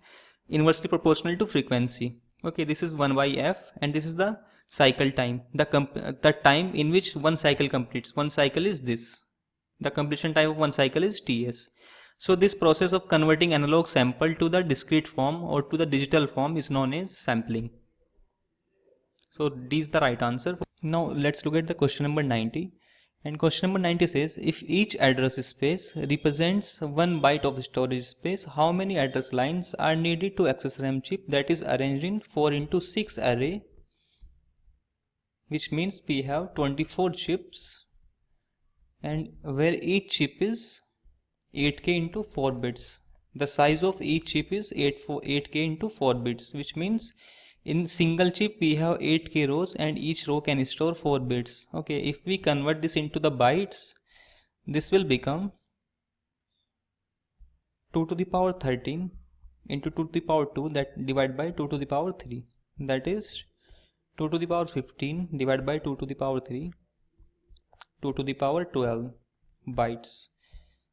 inversely proportional to frequency. Okay, this is 1 by f, and this is the cycle time, the time in which one cycle completes. One cycle is this. The completion time of one cycle is Ts. So this process of converting analog sample to the discrete form or to the digital form is known as sampling. So this is the right answer. Now let's look at the question number 90. And question number 90 says, if each address space represents 1 byte of storage space, how many address lines are needed to access RAM chip that is arranged in 4x6 array, which means we have 24 chips, and where each chip is 8k into 4 bits. The size of each chip is 8k into 4 bits, which means in single chip we have 8k rows and each row can store 4 bits. Okay, if we convert this into the bytes, this will become 2 to the power 13 into 2 to the power 2, that divided by 2 to the power 3, that is 2 to the power 15 divided by 2 to the power 3 2 to the power 12 bytes.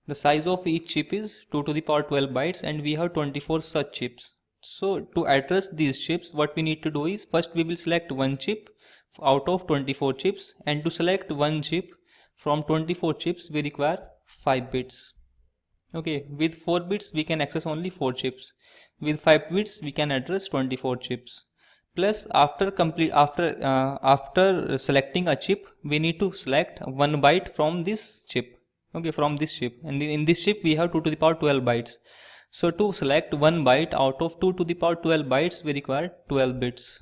The size of each chip is 2 to the power 12 bytes, and we have 24 such chips. So to address these chips, what we need to do is, first we will select one chip out of 24 chips, and to select one chip from 24 chips we require 5 bits. Okay, with 4 bits we can access only 4 chips. With 5 bits we can address 24 chips. Plus after selecting a chip, we need to select 1 byte from this chip. Okay, from this chip, and in this chip we have 2 to the power 12 bytes. So to select 1 byte out of 2 to the power 12 bytes we require 12 bits.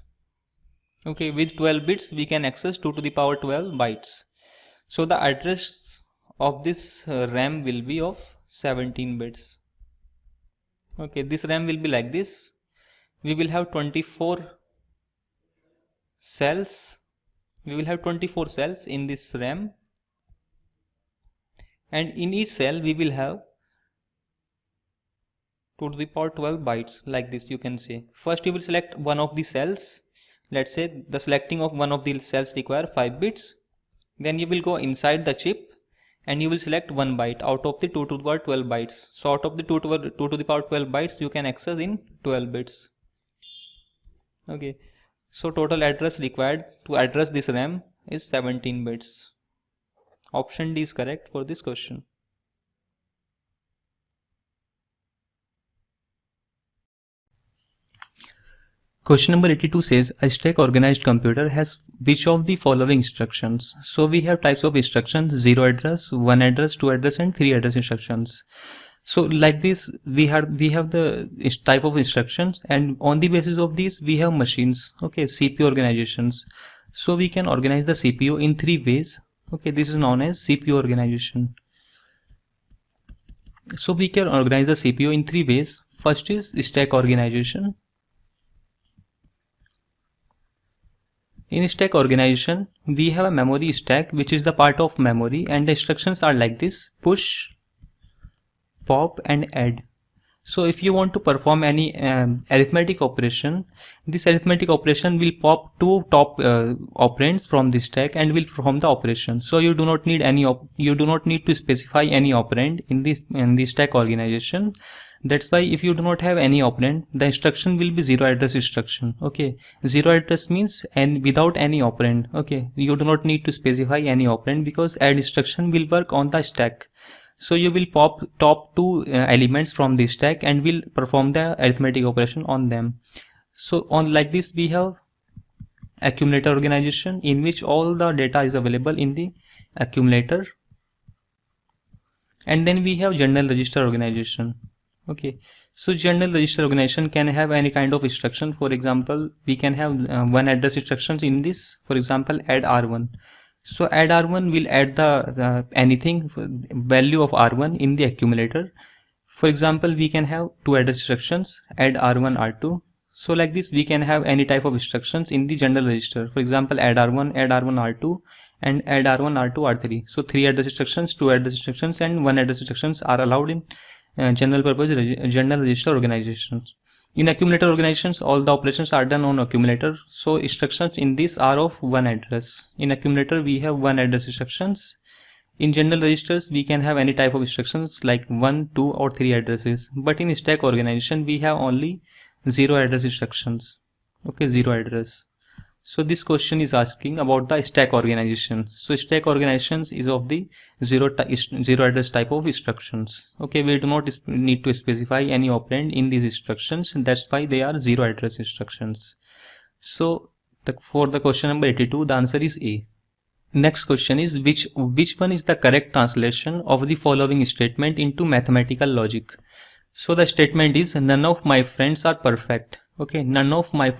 Okay, with 12 bits we can access 2 to the power 12 bytes. So the address of this RAM will be of 17 bits. Okay, this RAM will be like this. We will have 24 cells. We will have 24 cells in this RAM, and in each cell we will have 2 to the power 12 bytes, like this you can say. First you will select one of the cells. Let's say the selecting of one of the cells require 5 bits. Then you will go inside the chip and you will select 1 byte out of the 2 to the power 12 bytes. So out of the 2 to the power 12 bytes you can access in 12 bits. Okay, so total address required to address this RAM is 17 bits. Option D is correct for this question. Question number 82 says a stack organized computer has which of the following instructions? So we have types of instructions: 0 address, 1 address, 2 address, and 3 address instructions. So like this we have the type of instructions, and on the basis of these we have machines. Okay, CPU organizations. So we can organize the CPU in 3 ways. Okay, this is known as CPU organization. So we can organize the CPU in 3 ways. First is stack organization. In stack organization, we have a memory stack which is the part of memory, and the instructions are like this: push, pop, and add. So if you want to perform any arithmetic operation, this arithmetic operation will pop 2 top operands from the stack and will perform the operation. So you do not need to specify any operand in the stack organization. That's why if you do not have any operand, the instruction will be 0 address instruction. Okay, 0 address means and without any operand. Okay, you do not need to specify any operand because add instruction will work on the stack. So you will pop top 2 elements from the stack and will perform the arithmetic operation on them. So on like this we have accumulator organization, in which all the data is available in the accumulator. And then we have general register organization. Okay, so general register organization can have any kind of instruction. For example, we can have 1 address instructions in this. For example, add R1. So add R1 will add the anything value of R1 in the accumulator. For example, we can have 2 address instructions, add R1, R2. So like this we can have any type of instructions in the general register. For example, add R1, R2, and add R1, R2, R3. So 3 address instructions, 2 address instructions, and 1 address instructions are allowed in general purpose general register organizations. In accumulator organizations, all the operations are done on accumulator. So instructions in this are of 1 address. In accumulator we have 1 address instructions. In general registers we can have any type of instructions like 1, 2, or 3 addresses. But in stack organization we have only 0 address instructions. Okay, 0 address. So this question is asking about the stack organization. So stack organizations is of the 0 address type of instructions. Okay, we do not need to specify any operand in these instructions. That's why they are 0 address instructions. So for the question number 82, the answer is A. Next question is which one is the correct translation of the following statement into mathematical logic? So the statement is none of my friends are perfect. Okay, none of my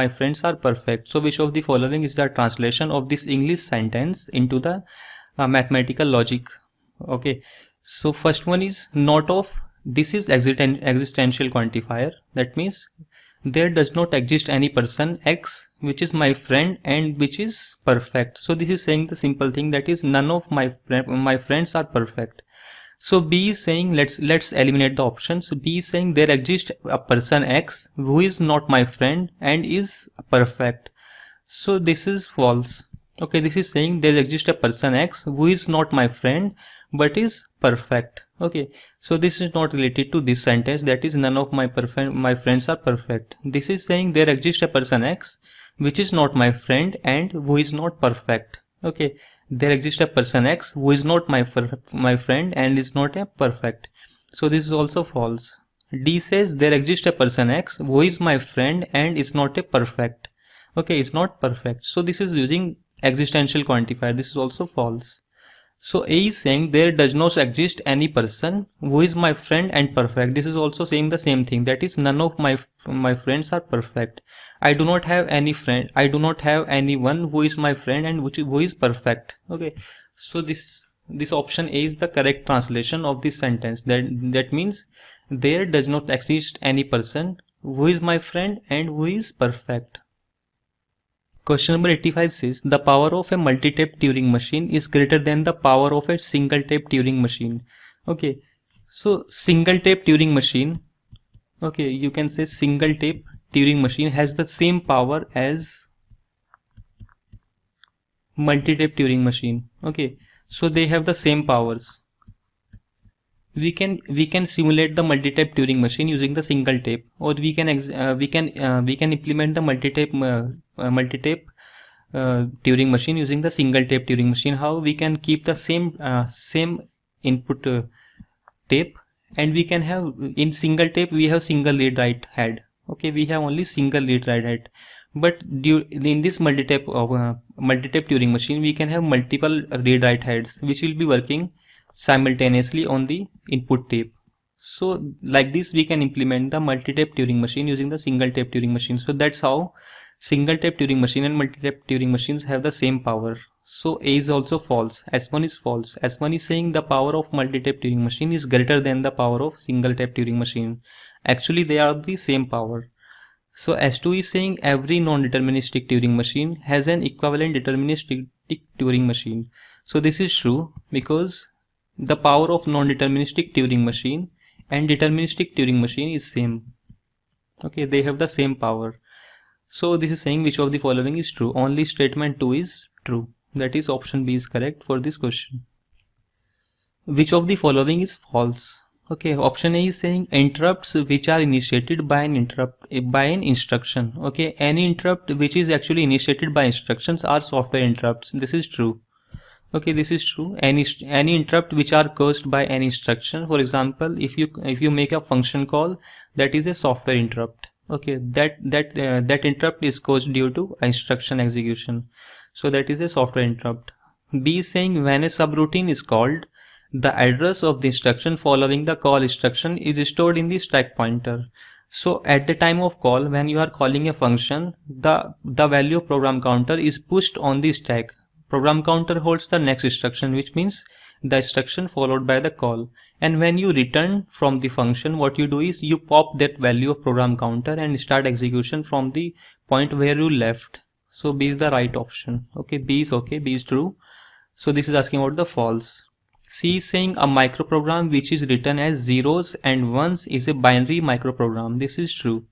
friends are perfect. So which of the following is the translation of this English sentence into the mathematical logic? Okay, so first one is not of. This is existential quantifier. That means there does not exist any person X which is my friend and which is perfect. So this is saying the simple thing, that is none of my friends are perfect. So B is saying let's eliminate the options. B is saying there exists a person X who is not my friend and is perfect. So this is false. Okay, this is saying there exists a person X who is not my friend but is perfect. Okay, so this is not related to this sentence, that is none of my friends are perfect. This is saying there exists a person X which is not my friend and who is not perfect. Okay, there exists a person X who is not my friend and is not a perfect. So this is also false. D says there exists a person X who is my friend and is not a perfect. Okay, it's not perfect. So this is using existential quantifier. This is also false. So A is saying there does not exist any person who is my friend and perfect. This is also saying the same thing, that is none of my friends are perfect. I do not have any friend. I do not have anyone who is my friend and who is perfect. Okay, so this option A is the correct translation of this sentence. That means there does not exist any person who is my friend and who is perfect. Question number 85 says the power of a multi-tape Turing machine is greater than the power of a single tape Turing machine. Okay, so single tape Turing machine, okay, you can say single tape Turing machine has the same power as multi-tape Turing machine. Okay, so they have the same powers. We can simulate the multi-tape Turing machine using the single tape, or we can implement the multi-tape Turing machine using the single tape Turing machine. How we can keep the same input tape, and we can have in single tape we have single read write head. Okay, we have only single read write head, but in this multi-tape Turing machine we can have multiple read write heads which will be working simultaneously on the input tape. So like this we can implement the multi-tape Turing machine using the single tape Turing machine. So that's how single tape Turing machine and multi-tape Turing machines have the same power. So A is also false. S1 is false. S1 is saying the power of multi-tape Turing machine is greater than the power of single tape Turing machine. Actually they are the same power. So S2 is saying every non-deterministic Turing machine has an equivalent deterministic Turing machine. So this is true because the power of non-deterministic Turing machine and deterministic Turing machine is same. Okay, they have the same power. So this is saying which of the following is true. Only statement 2 is true. That is option B is correct for this question. Which of the following is false? Okay, option A is saying interrupts which are initiated by an instruction. Okay, any interrupt which is actually initiated by instructions are software interrupts. This is true. Okay, this is true. Any interrupt which are caused by an instruction. For example, if you make a function call, that is a software interrupt. Okay, that interrupt is caused due to instruction execution. So that is a software interrupt. B is saying when a subroutine is called, the address of the instruction following the call instruction is stored in the stack pointer. So at the time of call, when you are calling a function, the value of program counter is pushed on the stack. Program counter holds the next instruction, which means the instruction followed by the call. And when you return from the function, what you do is you pop that value of program counter and start execution from the point where you left. So B is the right option. Okay, B is true. So this is asking about the false. C is saying a microprogram which is written as zeros and ones is a binary microprogram. This is true.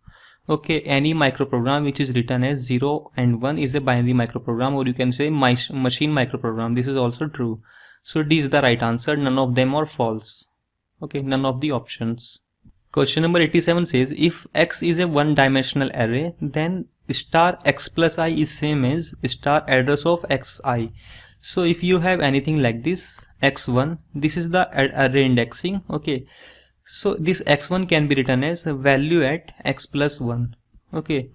Okay, any microprogram which is written as 0 and 1 is a binary microprogram, or you can say machine microprogram. This is also true. So D is the right answer. None of them are false. Okay, none of the options. Question number 87 says if X is a one-dimensional array, then star X plus I is same as star address of Xi. So if you have anything like this X1, this is the array indexing. Okay, so this X1 can be written as value at X plus 1. Okay,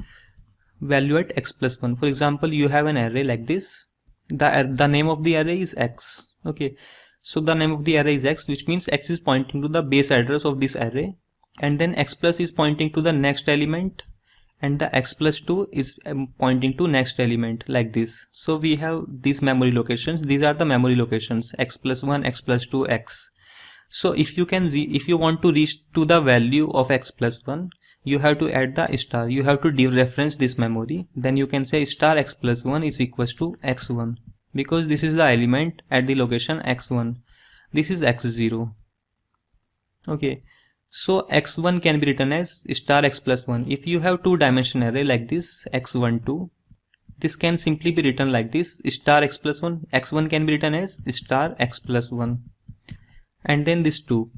value at X plus 1. For example, you have an array like this. The name of the array is X. Okay, so the name of the array is X, which means X is pointing to the base address of this array, and then X plus is pointing to the next element, and the X plus 2 is pointing to next element, like this. So we have these memory locations. These are the memory locations: X plus 1, X plus 2, X. So if you want to reach to the value of X plus 1, you have to add the star. You have to dereference this memory. Then you can say star X plus 1 is equals to X1, because this is the element at the location X1. This is X0. Okay, so X1 can be written as star X plus 1. If you have two-dimensional array like this, X12, this can simply be written like this: star x plus 1, x1 can be written as star x plus 1, and then this 2,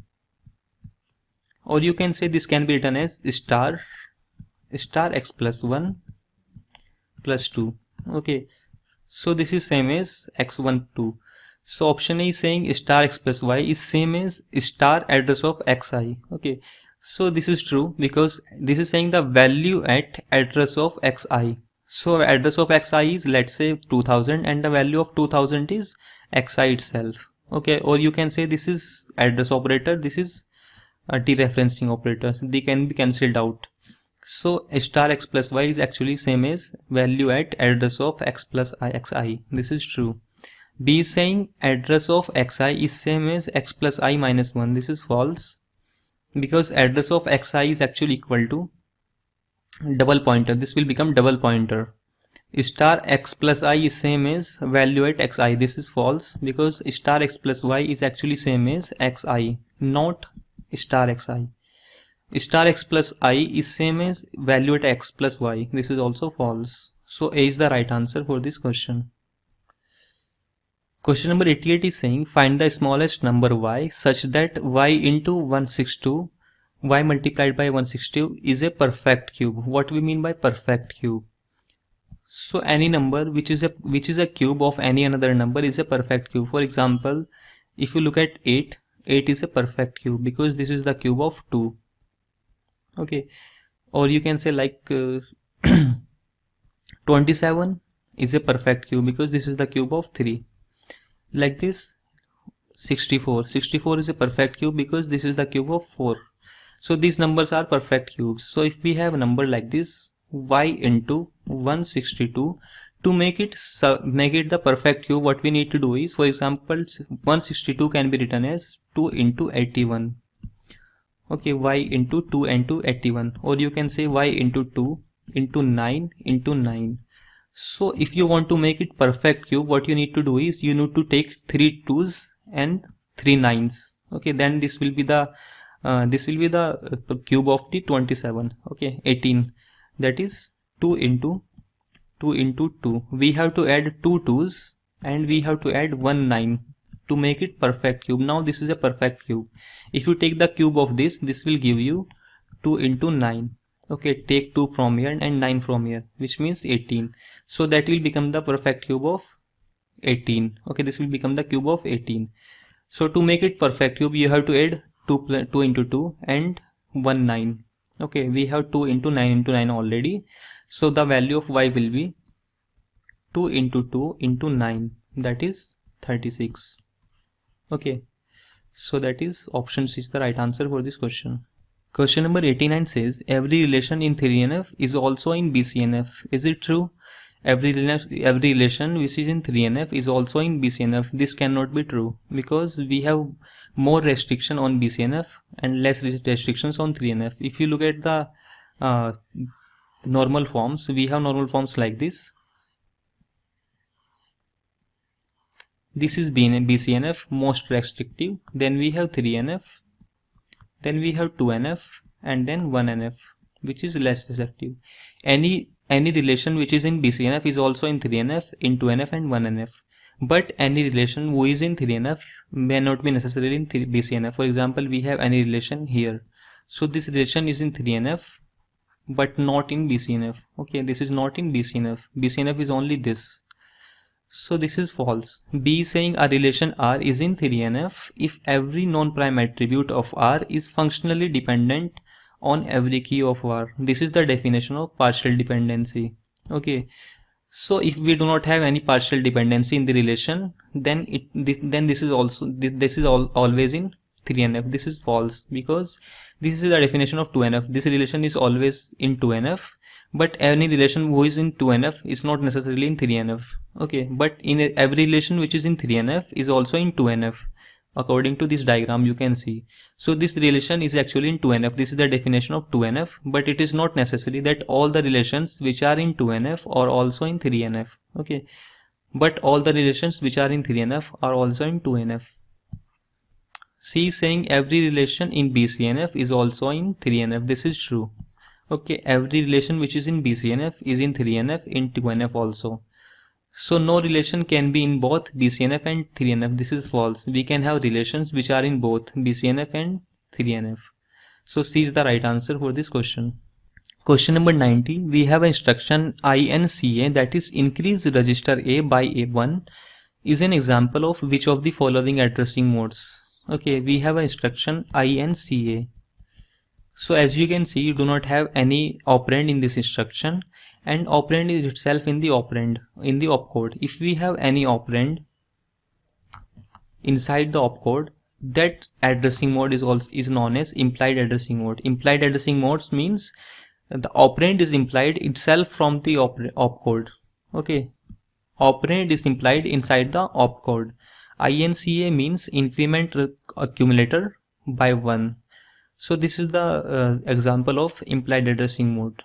or you can say this can be written as star x plus 1 plus 2. Okay, so this is same as x1 2. So option A is saying star x plus y is same as star address of xi. Okay, so this is true because this is saying the value at address of xi. So address of xi is, let's say, 2000, and the value of 2000 is xi itself. Okay, or you can say this is address operator, this is a dereferencing operator, so they can be cancelled out. So star x plus y is actually same as value at address of x plus I xi. This is true. B is saying address of xi is same as x plus I minus 1. This is false because address of xi is actually equal to double pointer. This will become double pointer. Star x plus I is same as value at xi. This is false because star x plus y is actually same as xi, not star xi. Star x plus I is same as value at x plus y. This is also false. So A is the right answer for this question. Question number 88 is saying find the smallest number y such that y into 162 y multiplied by 162 is a perfect cube. What we mean by perfect cube? So any number which is a cube of any another number is a perfect cube. For example, if you look at 8 is a perfect cube because this is the cube of 2. Okay, or you can say like 27 is a perfect cube because this is the cube of 3. Like this, 64 is a perfect cube because this is the cube of 4. So these numbers are perfect cubes. So if we have a number like this, y into 162, to make it the perfect cube, what we need to do is, for example, 162 can be written as 2 into 81. Okay, y into 2 into 81, or you can say y into 2 into 9 into 9. So if you want to make it perfect cube, what you need to do is you need to take 3 2's and 3 9's. Okay, then this will be the cube of the 27. Okay, 18, that is 2 into 2. We have to add 2 2's and we have to add 1 9 to make it perfect cube. Now this is a perfect cube. If you take the cube of this will give you 2 into 9. Okay, take 2 from here and 9 from here, which means 18. So that will become the perfect cube of 18. Okay, this will become the cube of 18. So to make it perfect cube, you have to add 2 into 2 and 1 9. Okay, we have 2 into 9 into 9 already. So the value of y will be 2 into 2 into 9, that is 36. Okay, so that is option C is the right answer for this question. Question number 89 says every relation in 3NF is also in BCNF. Is it true? Every relation which is in 3NF is also in BCNF. This cannot be true because we have more restriction on BCNF and less restrictions on 3NF. If you look at the normal forms, we have normal forms like this. This is BCNF, most restrictive. Then we have 3NF. Then we have 2NF and then 1NF, which is less restrictive. Any relation which is in BCNF is also in 3NF, in 2NF and 1NF. But any relation who is in 3NF may not be necessarily in BCNF. For example, we have any relation here. So this relation is in 3NF but not in BCNF. Okay, this is not in BCNF. BCNF is only this. So this is false. B is saying a relation R is in 3NF if every non-prime attribute of R is functionally dependent on every key of R. This is the definition of partial dependency. Okay, so if we do not have any partial dependency in the relation, then this is always in 3NF. This is false because this is the definition of 2NF. This relation is always in 2NF, but any relation who is in 2NF is not necessarily in 3NF. Okay, but in every relation which is in 3NF is also in 2NF. According to this diagram you can see. So this relation is actually in 2NF. This is the definition of 2NF, but it is not necessary that all the relations which are in 2NF are also in 3NF. Okay, but all the relations which are in 3NF are also in 2NF. C is saying every relation in BCNF is also in 3NF. This is true. Okay, every relation which is in BCNF is in 3NF in 2NF also. So no relation can be in both BCNF and 3NF. This is false. We can have relations which are in both BCNF and 3NF. So C is the right answer for this question. Question number 90. We have instruction INCA, that is increase register A by A1, is an example of which of the following addressing modes. Okay, we have an instruction INCA. So as you can see, you do not have any operand in this instruction, and operand is itself in the operand, in the opcode. If we have any operand inside the opcode, that addressing mode is known as implied addressing mode. Implied addressing modes means the operand is implied itself from the opcode. Okay, operand is implied inside the opcode. INCA means increment accumulator by 1. So this is the example of implied addressing mode.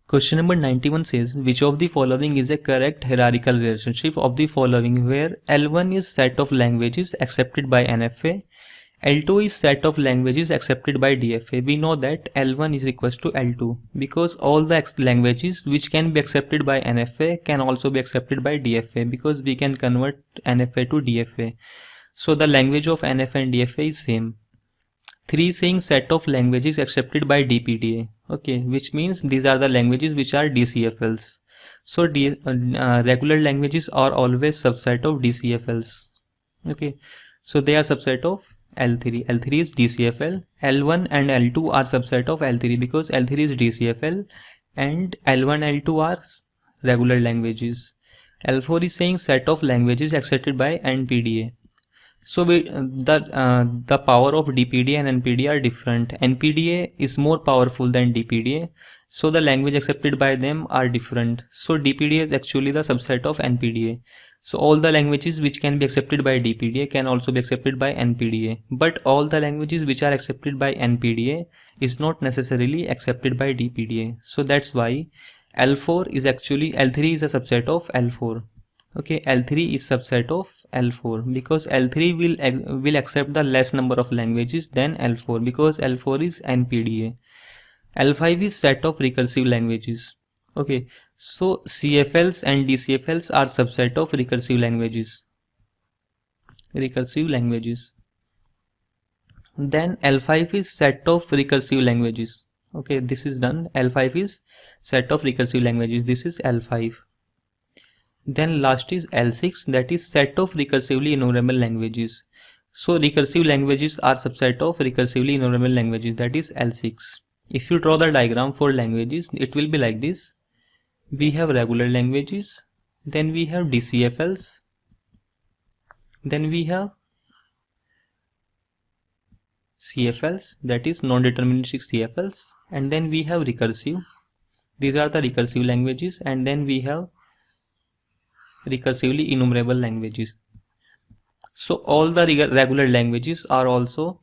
Question number 91 says, which of the following is a correct hierarchical relationship of the following, where L1 is set of languages accepted by NFA, L2 is set of languages accepted by DFA. We know that L1 is equals to L2 because all the languages which can be accepted by NFA can also be accepted by DFA, because we can convert NFA to DFA. So the language of NFA and DFA is same. 3 is saying set of languages accepted by DPDA. Okay, which means these are the languages which are DCFLs. So regular languages are always subset of DCFLs. Okay, so they are subset of L3. L3 is DCFL. L1 and L2 are subset of L3 because L3 is DCFL and L1, L2 are regular languages. L4 is saying set of languages accepted by NPDA. So the power of DPDA and NPDA are different. NPDA is more powerful than DPDA, so the language accepted by them are different. So DPDA is actually the subset of NPDA. So all the languages which can be accepted by DPDA can also be accepted by NPDA, but all the languages which are accepted by NPDA is not necessarily accepted by DPDA. So that's why L3 is a subset of L4. Okay, L3 is subset of L4 because L3 will accept the less number of languages than L4 because L4 is NPDA. L5 is set of recursive languages. Okay, so CFLs and DCFLs are subset of recursive languages. Then L5 is set of recursive languages. Okay, this is done. L5 is set of recursive languages. This is L5. Then last is L6, that is set of recursively enumerable languages. So recursive languages are subset of recursively enumerable languages, that is L6. If you draw the diagram for languages, it will be like this. We have regular languages, then we have DCFLs, then we have CFLs, that is non-deterministic CFLs, and then we have recursive. These are the recursive languages, and then we have recursively enumerable languages. So all the regular languages are also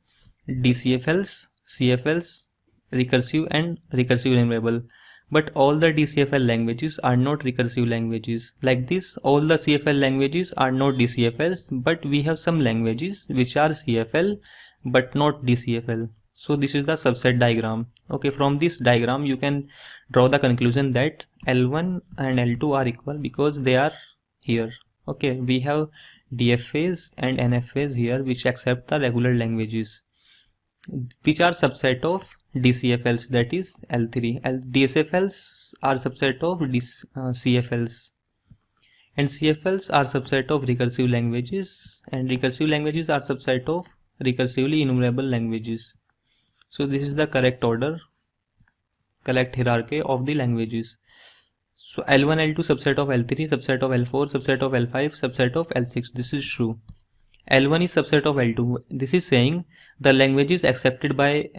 DCFLs, CFLs, recursive and recursive enumerable, but all the DCFL languages are not recursive languages. Like this, all the CFL languages are not DCFLs, but we have some languages which are CFL but not DCFL. So this is the subset diagram. Okay, from this diagram you can draw the conclusion that L1 and L2 are equal because they are here. Okay, we have DFAs and NFAs here which accept the regular languages which are subset of DCFLs, that is L3. DSFLs are subset of CFLs, and CFLs are subset of recursive languages, and recursive languages are subset of recursively enumerable languages. So this is the correct order, correct hierarchy of the languages. So L1, L2 subset of L3, subset of L4, subset of L5, subset of L6. This is true. L1 is subset of L2. This is saying the languages accepted by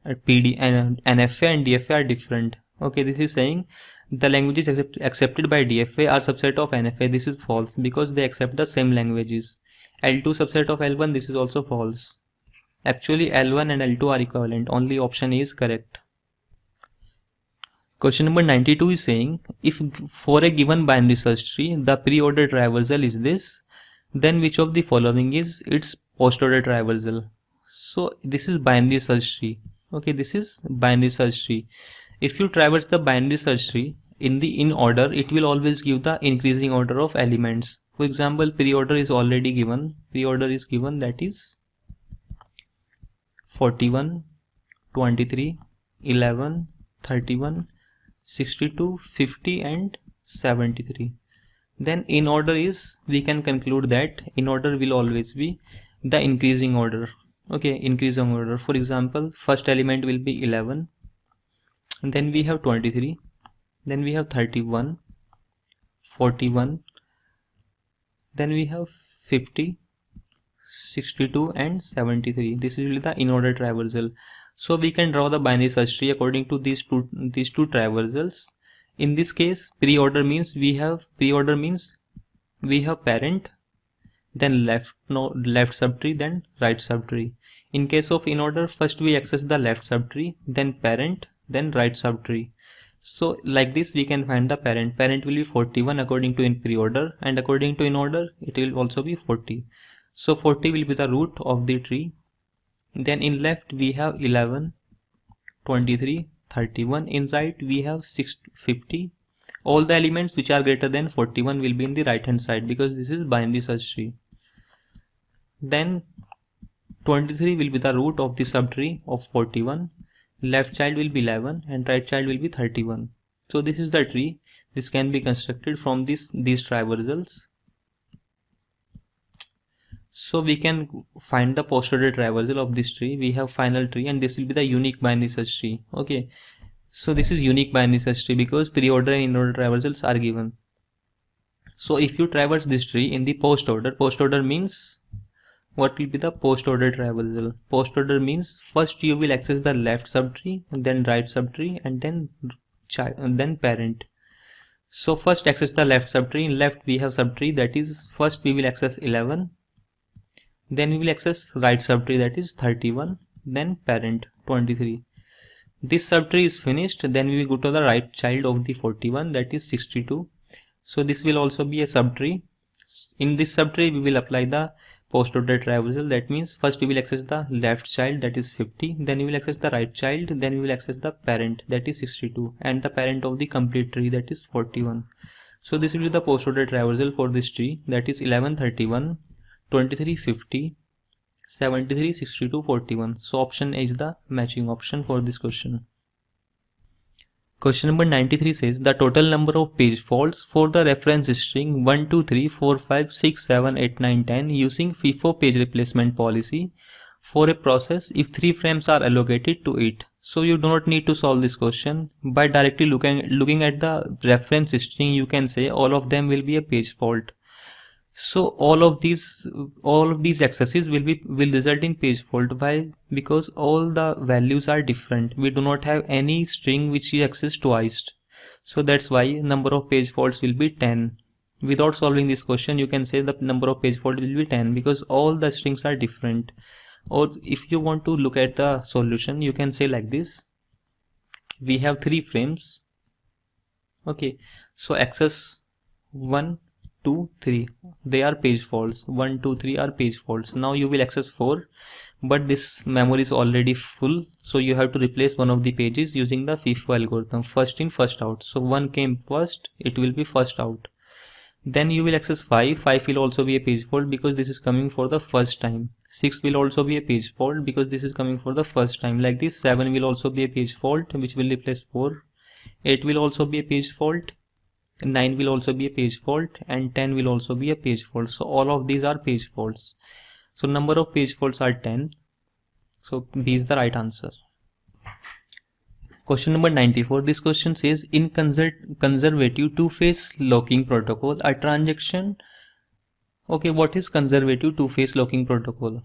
PD and NFA and DFA are different. Okay, this is saying the languages accepted by DFA are subset of NFA. This is false because they accept the same languages. L2 subset of L1. This is also false. Actually, L1 and L2 are equivalent. Only option A is correct. Question number 92 is saying, if for a given binary search tree, the pre-ordered traversal is this, then which of the following is its post-ordered traversal? So this is binary search tree. Okay, this is binary search tree. If you traverse the binary search tree in order, it will always give the increasing order of elements. For example, pre-order is already given. Pre-order is given, that is 41, 23, 11, 31, 62, 50 and 73. Then in order is, we can conclude that in order will always be the increasing order. Okay, increasing order. For example, first element will be 11, then we have 23, then we have 31, 41, then we have 50, 62 and 73. This is really the in order traversal. So we can draw the binary search tree according to these two traversals. In this case, pre-order means we have parent, then left subtree, then right subtree. In case of in order, first we access the left subtree, then parent, then right subtree. So like this we can find the parent. Parent will be 41 according to in pre-order, and according to in order it will also be 40. So 40 will be the root of the tree. Then in left we have 11, 23, 31. In right we have 50. All the elements which are greater than 41 will be in the right hand side, because this is binary search tree. Then 23 will be the root of the subtree of 41. Left child will be 11 and right child will be 31. So this is the tree. This can be constructed from these traversals. So we can find the post order traversal of this tree. We have final tree, and this will be the unique binary search tree. Okay, so this is unique binary search tree because pre-order and in-order traversals are given. So if you traverse this tree in the post order means, what will be the post order traversal? Post order means first you will access the left subtree, then right subtree, and then child, and then parent. So first access the left subtree. In left we have subtree, that is first we will access 11, then we will access right subtree, that is 31, then parent 23. This subtree is finished, then we will go to the right child of the 41, that is 62. So this will also be a subtree. In this subtree we will apply the post order traversal. That means first we will access the left child, that is 50, then we will access the right child, then we will access the parent, that is 62, and the parent of the complete tree, that is 41. So this will be the post order traversal for this tree, that is 11, 31, 23, 50, 73, 62, 41. So option A is the matching option for this question. Question number 93 says the total number of page faults for the reference string 1, 2, 3, 4, 5, 6, 7, 8, 9, 10 using FIFO page replacement policy for a process if 3 frames are allocated to it. So you do not need to solve this question. By directly looking at the reference string, you can say all of them will be a page fault. So all of these accesses will result in page fault. Why? Because all the values are different. We do not have any string which is accessed twice. So that's why number of page faults will be 10. Without solving this question, you can say the number of page fault will be 10 because all the strings are different. Or if you want to look at the solution, you can say like this. We have 3 frames. Okay, so access 1, 2, 3, they are page faults. 1, 2, 3 are page faults. Now you will access 4, but this memory is already full, so you have to replace one of the pages using the FIFO algorithm, first in first out. So 1 came first, it will be first out. Then you will access 5. 5 will also be a page fault because this is coming for the first time. 6 will also be a page fault because this is coming for the first time. Like this, 7 will also be a page fault which will replace 4. 8 will also be a page fault. 9 will also be a page fault, and 10 will also be a page fault. So all of these are page faults. So number of page faults are 10. So B is the right answer. Question number 94. This question says in conservative two-phase locking protocol, a transaction. Okay, what is conservative two-phase locking protocol?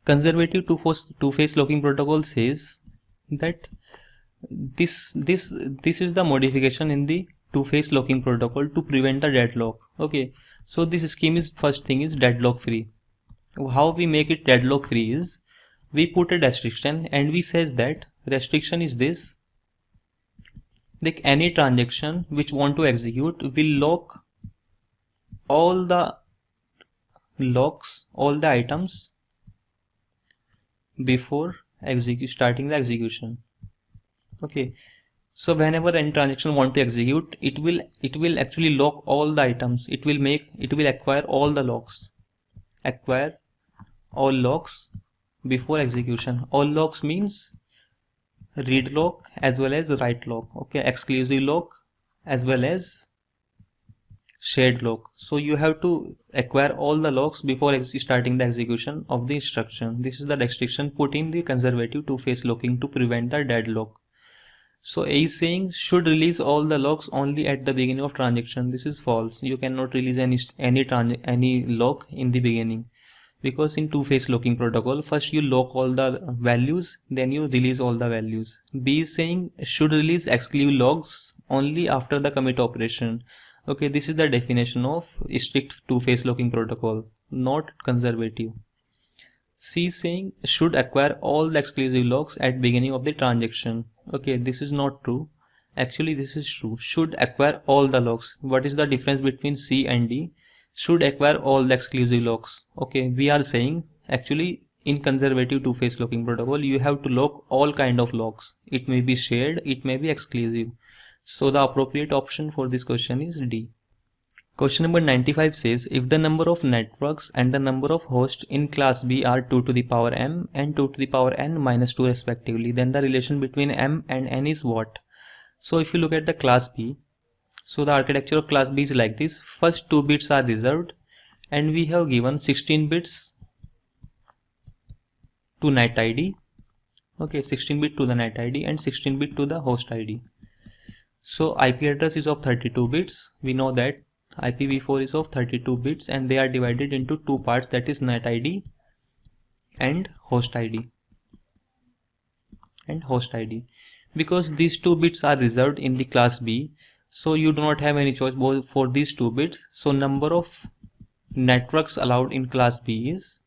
Conservative two-phase locking protocol says that this is the modification in the two-phase locking protocol to prevent the deadlock. Okay, so this scheme is, first thing is deadlock free. How we make it deadlock free is we put a restriction and we says that restriction is this, like any transaction which want to execute will lock all the items before starting the execution. Okay, so whenever any transaction want to execute, it will actually lock all the items. It will acquire all the locks, acquire all locks before execution. All locks means read lock as well as write lock. Okay, exclusive lock as well as shared lock. So you have to acquire all the locks before starting the execution of the instruction. This is the restriction put in the conservative two-phase locking to prevent the deadlock. So A is saying should release all the locks only at the beginning of transaction. This is false. You cannot release any lock in the beginning, because in two-phase locking protocol, first you lock all the values, then you release all the values. B is saying should release exclusive locks only after the commit operation. Okay, this is the definition of strict two-phase locking protocol, not conservative. C is saying should acquire all the exclusive locks at beginning of the transaction. Okay, this is not true. Actually, this is true. Should acquire all the locks. What is the difference between C and D? Should acquire all the exclusive locks. Okay, we are saying actually in conservative two-phase locking protocol, you have to lock all kind of locks. It may be shared, it may be exclusive. So the appropriate option for this question is D. Question number 95 says, if the number of networks and the number of hosts in class B are 2 to the power m and 2 to the power n minus 2 respectively, then the relation between m and n is what? So if you look at the class B, so the architecture of class B is like this. First 2 bits are reserved and we have given 16 bits to net ID. Okay, 16 bit to the net ID and 16 bit to the host ID. So IP address is of 32 bits. We know that IPv4 is of 32 bits and they are divided into two parts, that is net ID and host ID. Because these 2 bits are reserved in the class B, so you do not have any choice for these 2 bits. So number of networks allowed in class B is,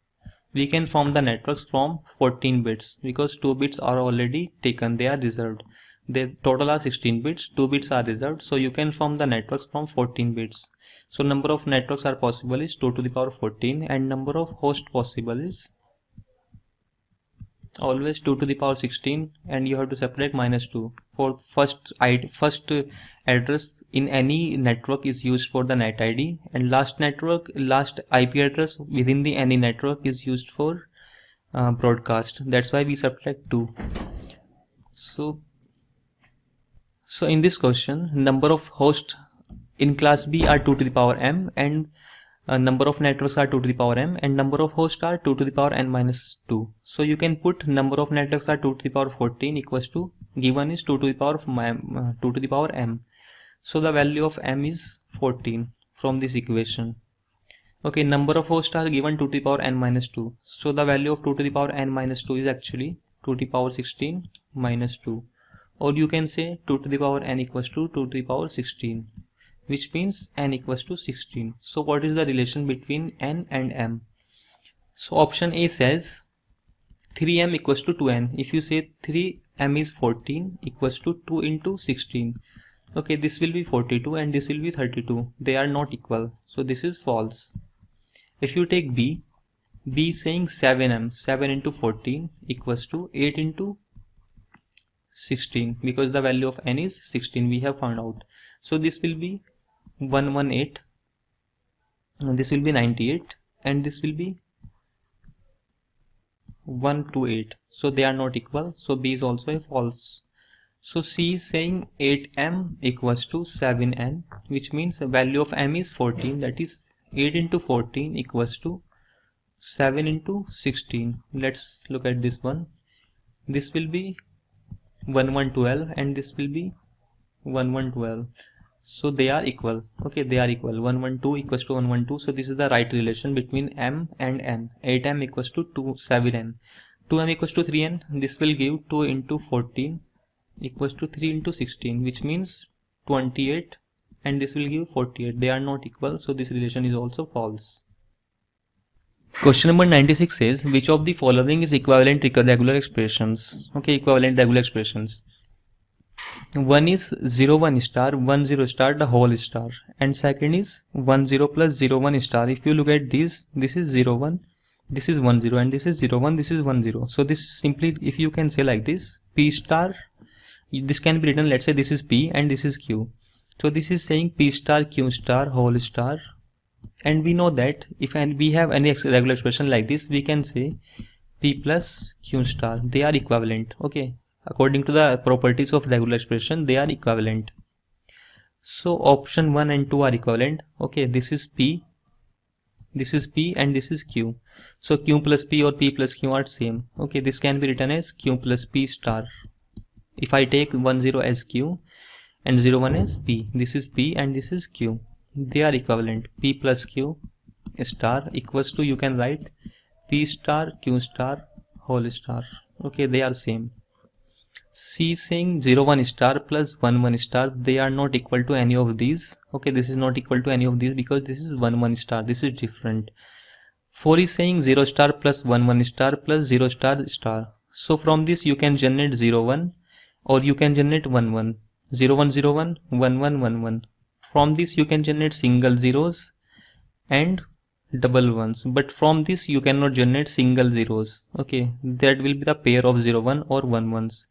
we can form the networks from 14 bits because 2 bits are already taken, they are reserved. The total are 16 bits, 2 bits are reserved, so you can form the networks from 14 bits. So number of networks are possible is 2 to the power 14 and number of hosts possible is always 2 to the power 16, and you have to separate minus 2. For first address in any network is used for the net ID, and last IP address within the any network is used for broadcast. That's why we subtract 2. So in this question, number of hosts in class B are 2 to the power m and number of networks are 2 to the power m and number of hosts are 2 to the power n minus 2. So you can put number of networks are 2 to the power 14 equals to given is 2 to the power m. So the value of m is 14 from this equation. Okay, number of hosts are given 2 to the power n minus 2. So the value of 2 to the power n minus 2 is actually 2 to the power 16 minus 2. Or you can say 2 to the power n equals to 2 to the power 16, which means n equals to 16. So what is the relation between n and m? So option A says 3m equals to 2n. If you say 3m is 14 equals to 2 into 16. Okay, this will be 42 and this will be 32. They are not equal. So this is false. If you take B is saying 7m, 7 into 14 equals to 8 into 16, because the value of n is 16 we have found out. So this will be 118 and this will be 98 and this will be 128. So they are not equal. So B is also a false. So C is saying 8m equals to 7n, which means the value of m is 14, that is 8 into 14 equals to 7 into 16. Let's look at this one. This will be 1112 and this will be 1112. So they are equal. Okay, they are equal. 112 equals to 112. So this is the right relation between m and n. 8m equals to 7n. 2m equals to 3n. This will give 2 into 14 equals to 3 into 16, which means 28, and this will give 48. They are not equal, so this relation is also false. Question number 96 says, which of the following is equivalent regular expressions? Okay, equivalent regular expressions. One is 0 1 star, 1 0 star, the whole star, and second is 1 0 plus 0 1 star. If you look at this is 0 1, this is 1 0 and this is 0 1, this is 1 0. So this simply, if you can say like this, P star, this can be written, let's say this is P and this is Q. So this is saying P star Q star whole star, and we know that if we have any regular expression like this, we can say P plus Q star, they are equivalent. Okay, according to the properties of regular expression, they are equivalent. So option 1 and 2 are equivalent. Okay, this is P and this is Q. So Q plus P or P plus Q are same. Okay, this can be written as Q plus P star. If I take 1 0 as Q and 0 1 as P, this is P and this is Q. They are equivalent. P plus Q star equals to, you can write P star Q star whole star. Okay, they are same. C saying 0 1 star plus 1 1 star, they are not equal to any of these. Okay, this is not equal to any of these because this is 1 1 star, this is different. 4 is saying 0 star plus 1 1 star plus 0 star star. So from this you can generate 0 1 or you can generate 1 1. 0 1 0 1, 1 1 1 1. From this you can generate single zeros and double ones, but from this you cannot generate single zeros. Okay, that will be the pair of 0 1 or 1 1s.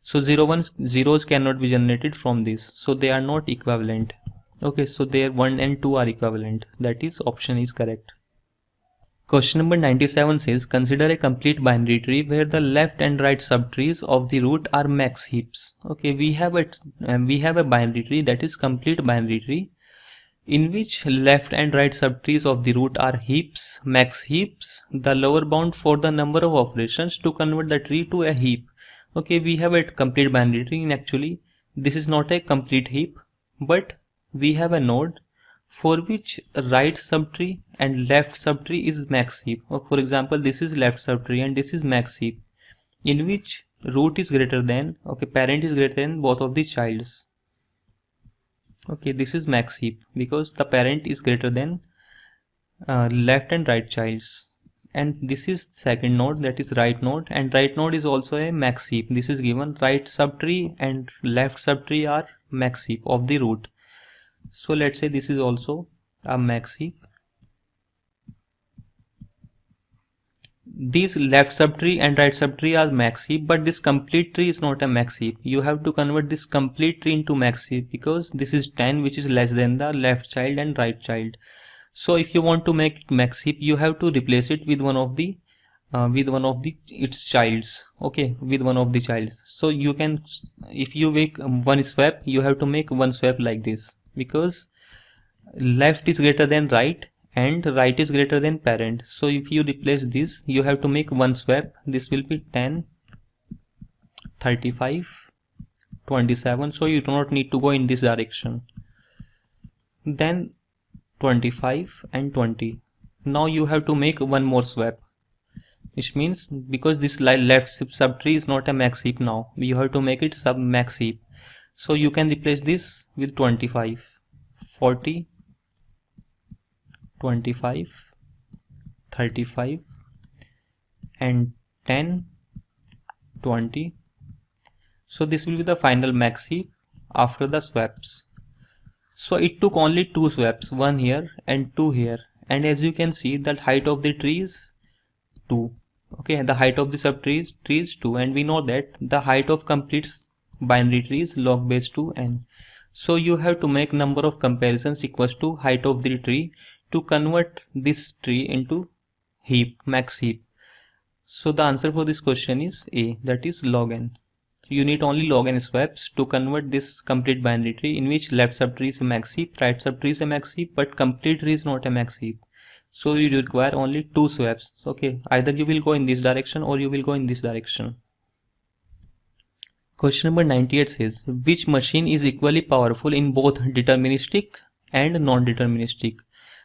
So 0 1 zeros cannot be generated from this, so they are not equivalent. Okay, so their 1 and 2 are equivalent. That is, option is correct. Question number 97 says, consider a complete binary tree where the left and right subtrees of the root are max heaps. Okay, we have a binary tree, that is complete binary tree, in which left and right subtrees of the root are heaps, max heaps, the lower bound for the number of operations to convert the tree to a heap. Okay, we have a complete binary tree, and actually this is not a complete heap, but we have a node for which right subtree and left subtree is max heap. For example, this is left subtree and this is max heap, in which root is greater than, okay, parent is greater than both of the childs. Okay, this is max heap because the parent is greater than left and right childs. And this is second node, that is right node, and right node is also a max heap. This is given, right subtree and left subtree are max heap of the root. So let's say this is also a max heap. These left subtree and right subtree are max heap, but this complete tree is not a max heap. You have to convert this complete tree into max heap because this is 10, which is less than the left child and right child. So if you want to make max heap, you have to replace it with one of the its childs. Okay, with one of the childs. So you can, if you make one swap, you have to make one swap like this, because left is greater than right and right is greater than parent. So if you replace this, you have to make one swap. This will be 10, 35, 27. So you do not need to go in this direction. Then 25 and 20. Now you have to make one more swap, which means because this left subtree is not a max heap, now you have to make it sub max heap. So you can replace this with 25, 40, 25, 35 and 10, 20. So this will be the final max heap after the swaps. So it took only two swaps, one here and two here, and as you can see, that height of the tree is 2. Okay, the height of the subtree is 2, and we know that the height of complete binary tree is log base 2n. So you have to make number of comparisons equals to height of the tree to convert this tree into heap, max heap. So the answer for this question is A, that is log n. You need only log n swaps to convert this complete binary tree, in which left subtree is a max heap, right subtree is a max heap, but complete tree is not a max heap. So you require only two swaps. Okay, either you will go in this direction or you will go in this direction. Question number 98 says, which machine is equally powerful in both deterministic and non-deterministic?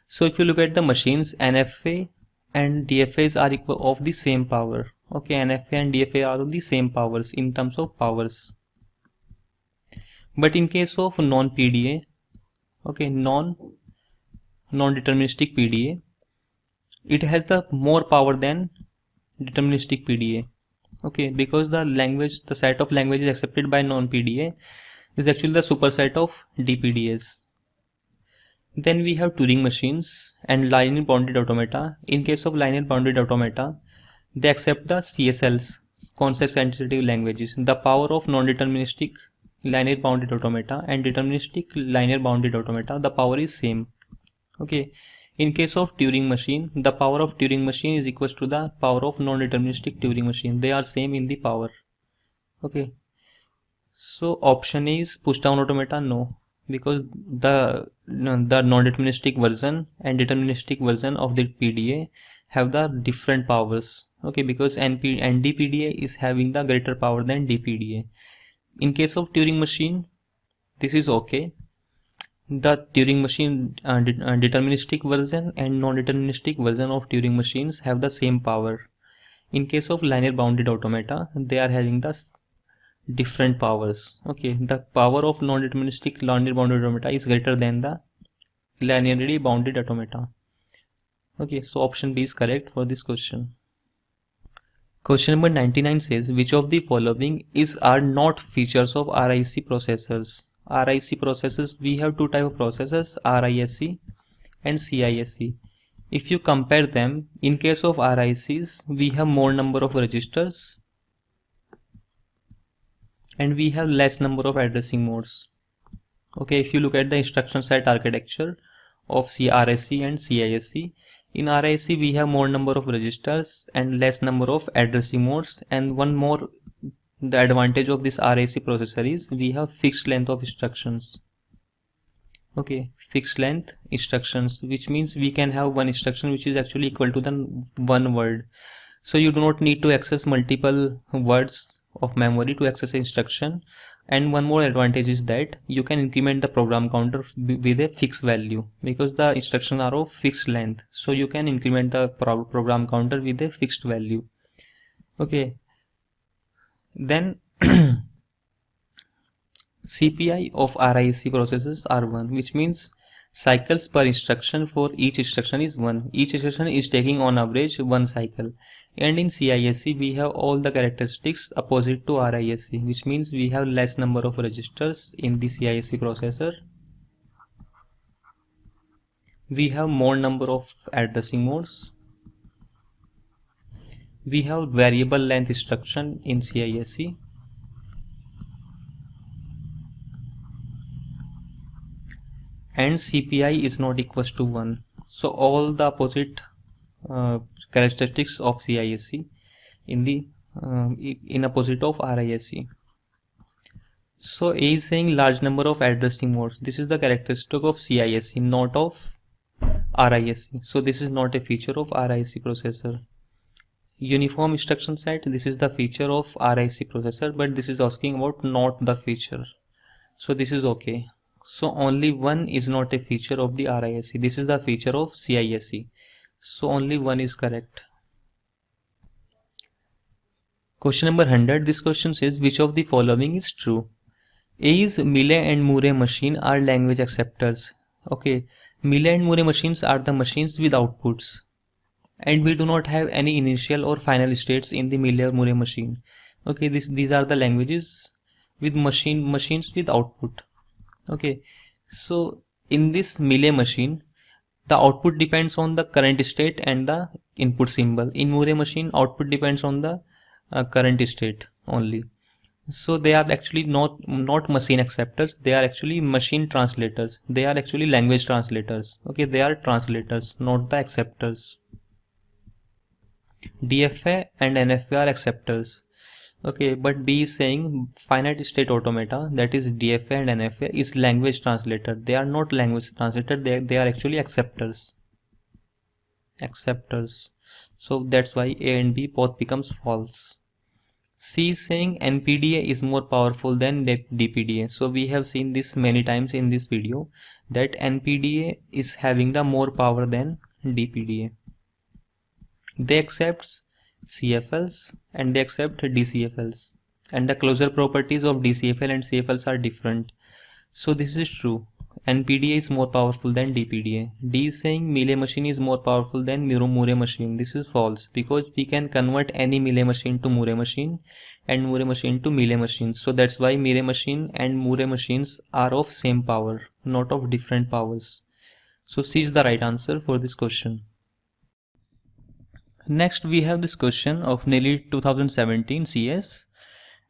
So if you look at the machines, NFA and DFAs are equal of the same power. Okay, NFA and DFA are of the same powers in terms of powers. But in case of non-PDA, okay, non-deterministic PDA, it has the more power than deterministic PDA. Okay, because the set of languages accepted by non-PDA is actually the superset of DPDAs. Then we have Turing machines and linear bounded automata. In case of linear bounded automata, they accept the CSLs, context sensitive languages. The power of non-deterministic linear bounded automata and deterministic linear bounded automata, the power is same. Okay. In case of Turing machine, the power of Turing machine is equals to the power of non-deterministic Turing machine. They are same in the power. Okay. So option A is push down automata. No, because the non-deterministic version and deterministic version of the PDA have the different powers. Okay, because NDPDA is having the greater power than DPDA. In case of Turing machine, this is okay. The Turing machine deterministic version and non-deterministic version of Turing machines have the same power. In case of linear bounded automata, they are having the different powers. Okay, the power of non-deterministic linear bounded automata is greater than the linearly bounded automata. Okay, so option B is correct for this question. Question number 99 says, which of the following are not features of RISC processors? RISC processors, we have two types of processors, RISC and CISC. If you compare them, in case of RISCs, we have more number of registers and we have less number of addressing modes. Okay, if you look at the instruction set architecture of RISC and CISC, in RISC we have more number of registers and less number of addressing modes, and one more, the advantage of this RISC processor is we have fixed length of instructions. Okay, fixed length instructions, which means we can have one instruction which is actually equal to the one word. So you do not need to access multiple words of memory to access an instruction. And one more advantage is that you can increment the program counter with a fixed value, because the instructions are of fixed length. So you can increment the program counter with a fixed value. Okay. Then CPI of RISC processors are 1, which means cycles per instruction for each instruction is 1. Each instruction is taking on average 1 cycle. And in CISC we have all the characteristics opposite to RISC, which means we have less number of registers in the CISC processor. We have more number of addressing modes. We have variable length instruction in CISC. And CPI is not equals to 1. So all the opposite characteristics of CISC in the in opposite of RISC. So A is saying large number of addressing modes. This is the characteristic of CISC, not of RISC. So this is not a feature of RISC processor. Uniform instruction set, this is the feature of RISC processor, but this is asking about not the feature. So this is okay. So only one is not a feature of the RISC. This is the feature of CISC. So only one is correct. Question number 100. This question says, which of the following is true? A is Mealy and Murray machine are language acceptors. Okay, Mealy and Murray machines are the machines with outputs, and we do not have any initial or final states in the Mealy or Murray machine. Okay, these are the languages with machines with output. Okay, so in this Mealy machine, the output depends on the current state and the input symbol. In Murray machine, output depends on the current state only. So they are actually not machine acceptors. They are actually machine translators. They are actually language translators. Okay, they are translators, not the acceptors. DFA and NFA are acceptors. Okay, but B is saying finite state automata, that is DFA and NFA, is language translator. They are not language translator. They are actually acceptors. So that's why A and B both becomes false. C is saying NPDA is more powerful than DPDA. So we have seen this many times in this video that NPDA is having the more power than DPDA. They accept CFLs and they accept DCFLs, and the closure properties of DCFL and CFLs are different. So this is true. NPDA is more powerful than DPDA. D is saying Mealy machine is more powerful than Murray machine. This is false, because we can convert any Mealy machine to Murray machine and Murray machine to Mealy machine. So that's why Mealy machine and Murray machines are of same power, not of different powers. So C is the right answer for this question. Next we have this question of NIELIT 2017 CS,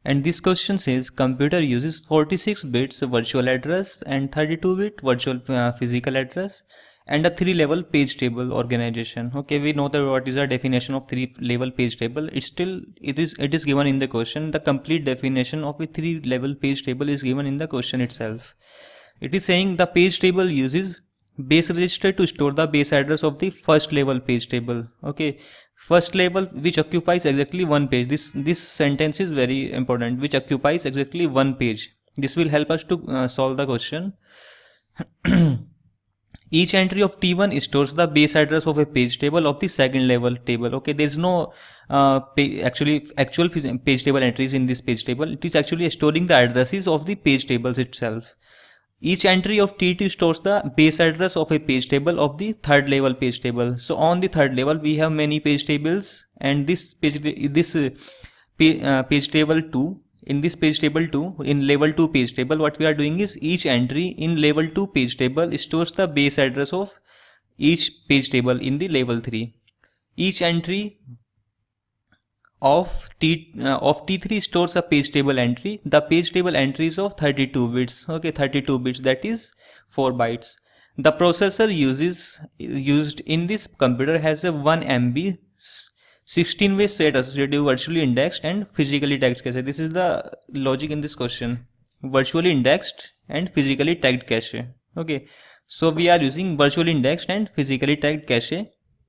and this question says computer uses 46 bits virtual address and 32-bit virtual physical address and a 3-level page table organization. Okay, we know that what is the definition of 3-level page table. It is given in the question. The complete definition of a 3-level page table is given in the question itself. It is saying the page table uses base register to store the base address of the first level page table. Okay, first level which occupies exactly one page. This sentence is very important, which occupies exactly one page. This will help us to solve the question. Each entry of T1 stores the base address of a page table of the second level table. Okay, there is no actual page table entries in this page table. It is actually storing the addresses of the page tables itself. Each entry of T2 stores the base address of a page table of the third level page table. So on the third level we have many page tables, and this page table 2. In this page table 2, in level 2 page table, what we are doing is each entry in level 2 page table stores the base address of each page table in the level 3. Each entry of T3 stores a page table entry. The page table entry is of 32 bits. Okay, 32 bits, that is 4 bytes. The processor used in this computer has a 1 MB 16-way set associative virtually indexed and physically tagged cache. This is the logic in this question. Virtually indexed and physically tagged cache. Okay, so we are using virtually indexed and physically tagged cache.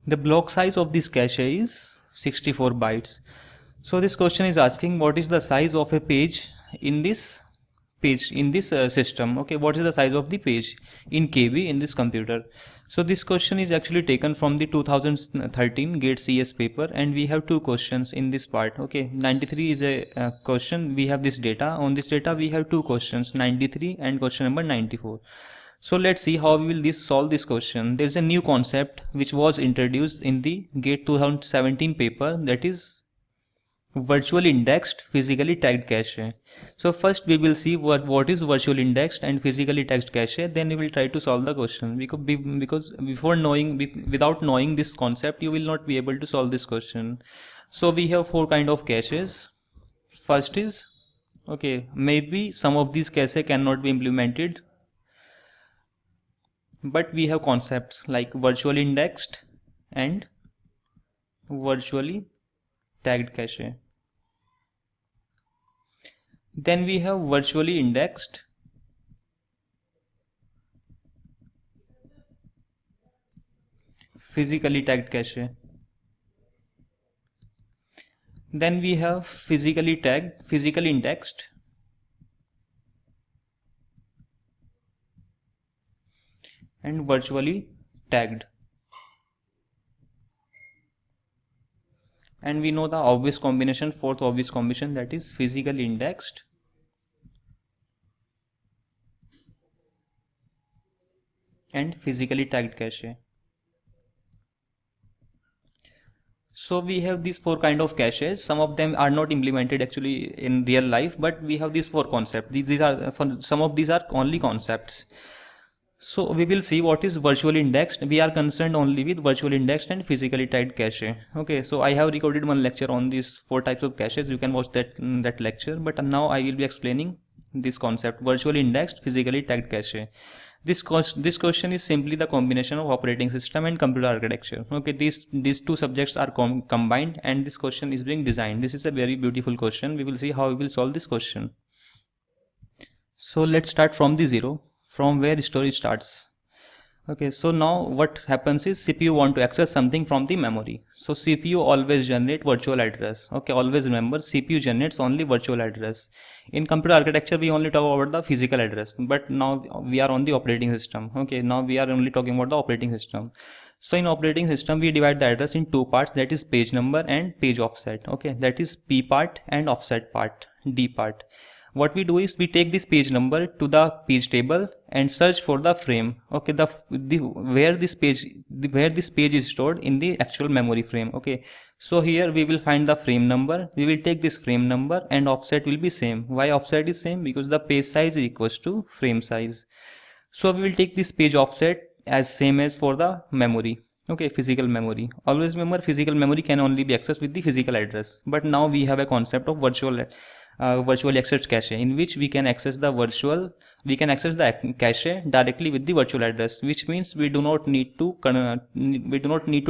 The block size of this cache is 64 bytes. So this question is asking what is the size of a page in this system. Okay, what is the size of the page in KB in this computer? So this question is actually taken from the 2013 GATE CS paper, and we have two questions in this part. Okay, 93 is a question. We have this data. On this data we have two questions, 93 and question number 94. So let's see how we will solve this question. There is a new concept which was introduced in the GATE 2017 paper, that is virtually indexed physically tagged cache. So first we will see what is virtually indexed and physically tagged cache, then we will try to solve the question, because without knowing this concept you will not be able to solve this question. So we have 4 kind of caches. First is, okay, maybe some of these cache cannot be implemented, but we have concepts like virtually indexed and virtually tagged cache. Then we have virtually indexed, physically tagged cache. Then we have physically tagged, physically indexed, and virtually tagged. And we know the obvious combination, fourth obvious combination, that is physically indexed and physically tagged cache. So we have these 4 kind of caches. Some of them are not implemented actually in real life, but we have these 4 concepts. These are some of these are only concepts. So we will see what is virtually indexed. We are concerned only with virtually indexed and physically tagged cache. Okay, so I have recorded one lecture on these 4 types of caches. You can watch that lecture. But now I will be explaining this concept, virtually indexed, physically tagged cache. This question is simply the combination of operating system and computer architecture. Okay, these two subjects are combined, and this question is being designed. This is a very beautiful question. We will see how we will solve this question. So let's start from the zero, from where story starts. Okay, so now what happens is CPU want to access something from the memory. So CPU always generate virtual address. Okay, always remember CPU generates only virtual address. In computer architecture we only talk about the physical address, but now we are on the operating system. Okay, now we are only talking about the operating system. So in operating system we divide the address in 2 parts, that is page number and page offset. Okay, that is P part and offset part, D part. What we do is we take this page number to the page table and search for the frame. Okay, where this page is stored in the actual memory frame. Okay, so here we will find the frame number. We will take this frame number, and offset will be same. Why offset is same? Because the page size is equals to frame size. So we will take this page offset as same as for the memory. Okay, physical memory. Always remember, physical memory can only be accessed with the physical address. But now we have a concept of virtually accessed cache, in which we can access the cache directly with the virtual address, which means we do not need to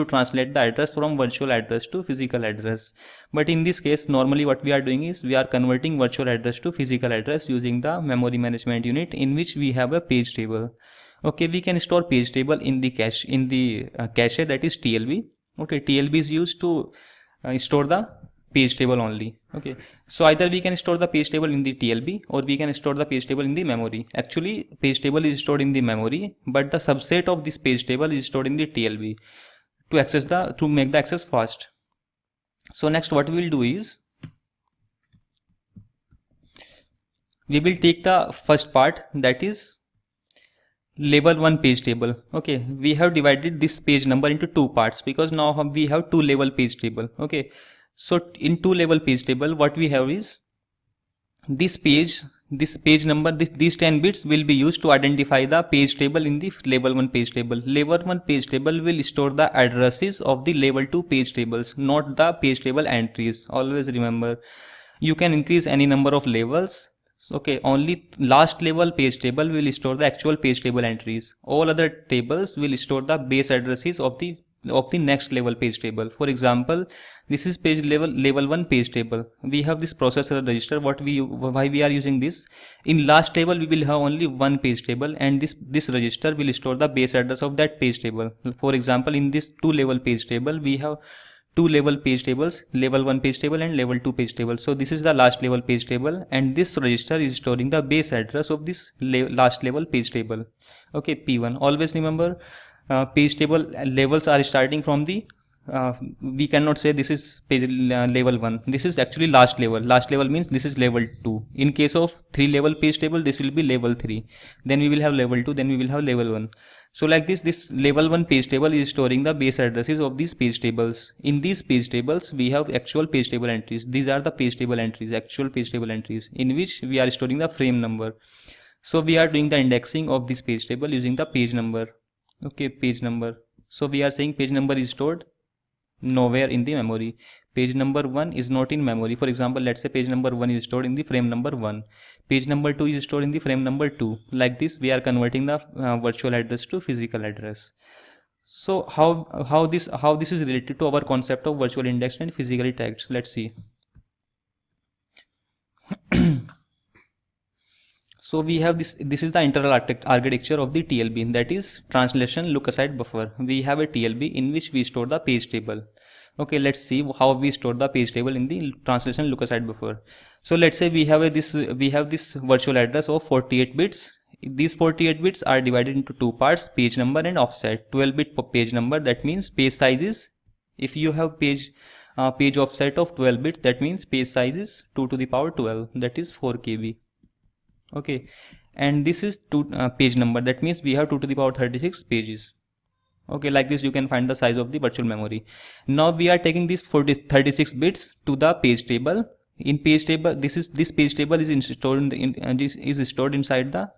translate the address from virtual address to physical address. But in this case, normally what we are doing is we are converting virtual address to physical address using the memory management unit, in which we have a page table. Okay, we can store page table in the cache, cache, that is TLB. Okay, TLB is used to store the page table only. Okay, so either we can store the page table in the TLB, or we can store the page table in the memory. Actually, page table is stored in the memory, but the subset of this page table is stored in the TLB to make the access fast. So next what we will do is, we will take the first part, that is label 1 page table. Okay, we have divided this page number into 2 parts, because now we have 2 level page table. Okay, so in 2 level page table, what we have is this page number, these 10 bits will be used to identify the page table in the level 1 page table. Level 1 page table will store the addresses of the level 2 page tables, not the page table entries. Always remember, you can increase any number of levels. Okay, only last level page table will store the actual page table entries. All other tables will store the base addresses of the next level page table. For example, this is page level 1 page table. We have this processor register. Why we are using this? In last table we will have only one page table, and this register will store the base address of that page table. For example, in this 2 level page table, we have 2 level page tables, level 1 page table and level 2 page table. So this is the last level page table, and this register is storing the base address of this last level page table. Okay, P1. Always remember, page table levels are starting from the we cannot say this is page level 1. This is actually last level. Last level means this is level 2. In case of 3 level page table, this will be level 3. Then we will have level 2. Then we will have level 1. So like this level 1 page table is storing the base addresses of these page tables. In these page tables, we have actual page table entries. These are the page table entries, actual page table entries, in which we are storing the frame number. So we are doing the indexing of this page table using the page number. Okay, page number. So we are saying page number is stored nowhere in the memory. Page number 1 is not in memory. For example, let's say page number 1 is stored in the frame number 1. Page number 2 is stored in the frame number 2. Like this, we are converting the virtual address to physical address. So how this is related to our concept of virtual indexed and physically tagged? Let's see. So we have this is the internal architecture of the TLB, that is translation look aside buffer. We have a TLB in which we store the page table. Okay, let's see how we store the page table in the translation look aside buffer. So let's say we have this virtual address of 48 bits. These 48 bits are divided into 2 parts, page number and offset. 12-bit page number, that means page size is, if you have page offset of 12 bits, that means page size is 2 to the power 12, that is 4 KB. Okay, and this is page number, that means we have 2 to the power 36 pages. Okay, like this you can find the size of the virtual memory. Now we are taking these 36 bits to the page table. In page table, this page table is stored stored inside the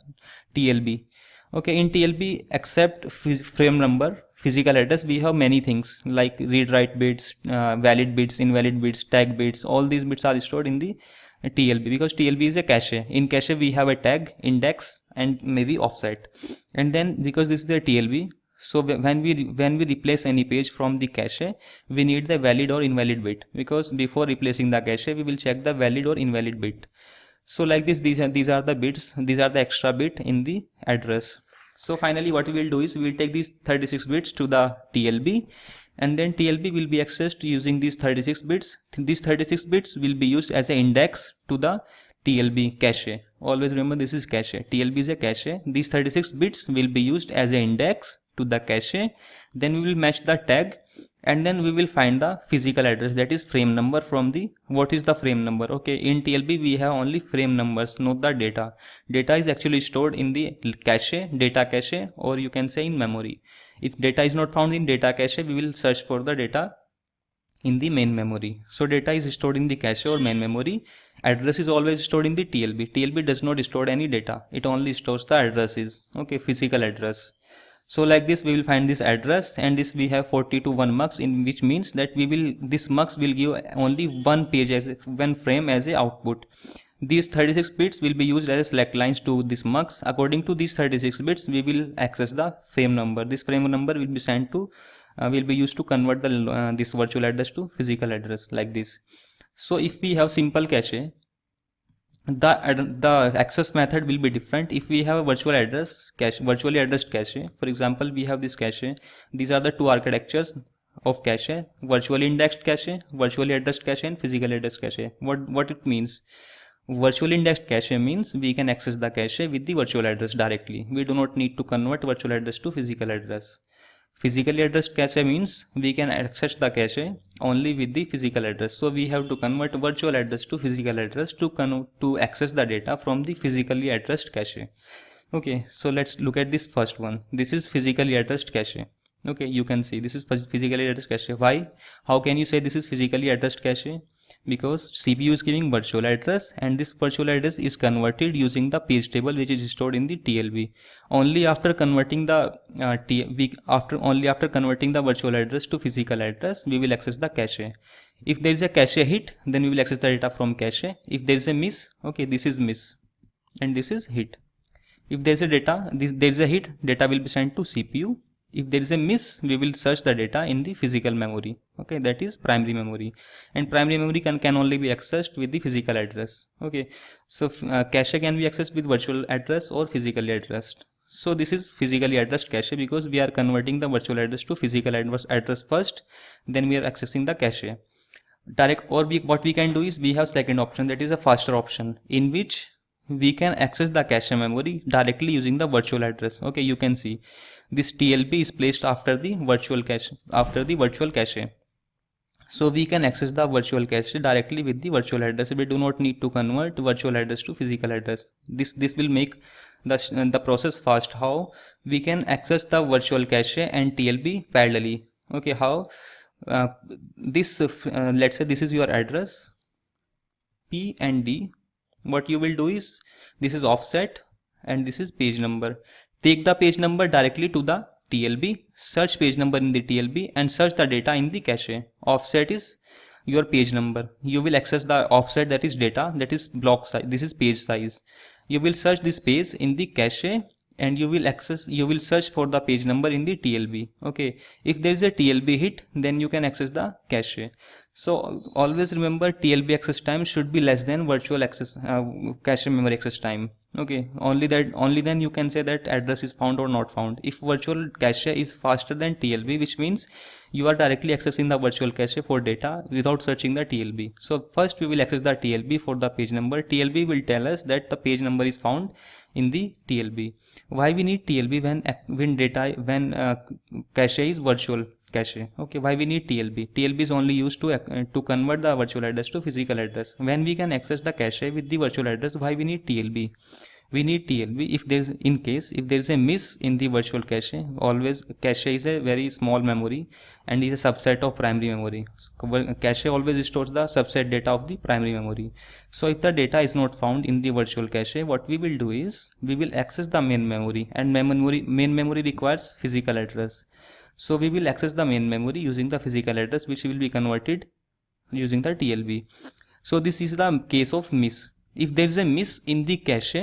TLB. Okay, in TLB, except frame number, physical address, we have many things like read write bits, valid bits, invalid bits, tag bits. All these bits are stored in the TLB, because TLB is a cache. In cache we have a tag, index and maybe offset. And then because this is a TLB, so when we replace any page from the cache, we need the valid or invalid bit, because before replacing the cache we will check the valid or invalid bit. So like this, these are the bits, these are the extra bit in the address. So finally what we will do is we will take these 36 bits to the TLB, and then TLB will be accessed using these 36 bits. These 36 bits will be used as an index to the TLB cache. Always remember, this is cache. TLB is a cache. These 36 bits will be used as an index to the cache. Then we will match the tag, and then we will find the physical address, that is frame number from the, what is the frame number? Okay, in TLB we have only frame numbers, not the data. Data is actually stored in the cache, data cache, or you can say in memory. If data is not found in data cache, we will search for the data in the main memory. So data is stored in the cache or main memory. Address is always stored in the TLB. TLB does not store any data. It only stores the addresses. Okay, physical address. So like this we will find this address, and this we have 42 1 mux, in which means that this mux will give only one page as one frame as a output. These 36 bits will be used as select lines to this mux. According to these 36 bits we will access the frame number. This frame number will be sent to will be used to convert the this virtual address to physical address, like this. So if we have simple cache, the access method will be different. If we have a virtual address cache, virtually addressed cache, for example we have this cache. These are the two architectures of cache: virtually indexed cache, virtually addressed cache, and physical addressed cache. What it means: virtually indexed cache means we can access the cache with the virtual address directly. We do not need to convert virtual address to physical address. Physically addressed cache means we can access the cache only with the physical address. So we have to convert virtual address to physical address to access the data from the physically addressed cache. Okay, so let's look at this first one. This is physically addressed cache. Okay, you can see this is physically addressed cache. Why? How can you say this is physically addressed cache? Because CPU is giving virtual address, and this virtual address is converted using the page table which is stored in the TLB. Only after converting the after converting the virtual address to physical address, we will access the cache. If there is a cache hit, then we will access the data from cache. If there is a miss, okay, this is miss and this is hit. If there is a there is a hit, data will be sent to CPU. If there is a miss, we will search the data in the physical memory. Okay, that is primary memory, and primary memory can only be accessed with the physical address. Okay, so cache can be accessed with virtual address or physically addressed. So this is physically addressed cache because we are converting the virtual address to physical address first, then we are accessing the cache direct. Or what we can do is we have second option, that is a faster option, in which we can access the cache memory directly using the virtual address. Okay, you can see this TLB is placed after the virtual cache. So we can access the virtual cache directly with the virtual address. We do not need to convert virtual address to physical address. This will make the process fast. How we can access the virtual cache and TLB parallelly? Okay, how? Let's say this is your address P and D. What you will do is, this is offset and this is page number. Take the page number directly to the TLB, search page number in the TLB and search the data in the cache. Offset is your page number. You will access the offset, that is data, that is block size, this is page size. You will search this page in the cache and you will search for the page number in the TLB. Okay, if there is a TLB hit, then you can access the cache. So always remember, TLB access time should be less than virtual access cache memory access time. Okay, only then you can say that address is found or not found. If virtual cache is faster than TLB, which means you are directly accessing the virtual cache for data without searching the TLB. So first we will access the TLB for the page number. TLB will tell us that the page number is found in the TLB. Why we need TLB when cache is virtual cache? Okay, why we need TLB? TLB is only used to convert the virtual address to physical address. When we can access the cache with the virtual address, why we need TLB? We need TLB if there is a miss in the virtual cache. Always cache is a very small memory and is a subset of primary memory. So cache always stores the subset data of the primary memory. So if the data is not found in the virtual cache, what we will do is we will access the main memory, and main memory requires physical address. So we will access the main memory using the physical address, which will be converted using the TLB. So this is the case of miss. If there is a miss in the cache,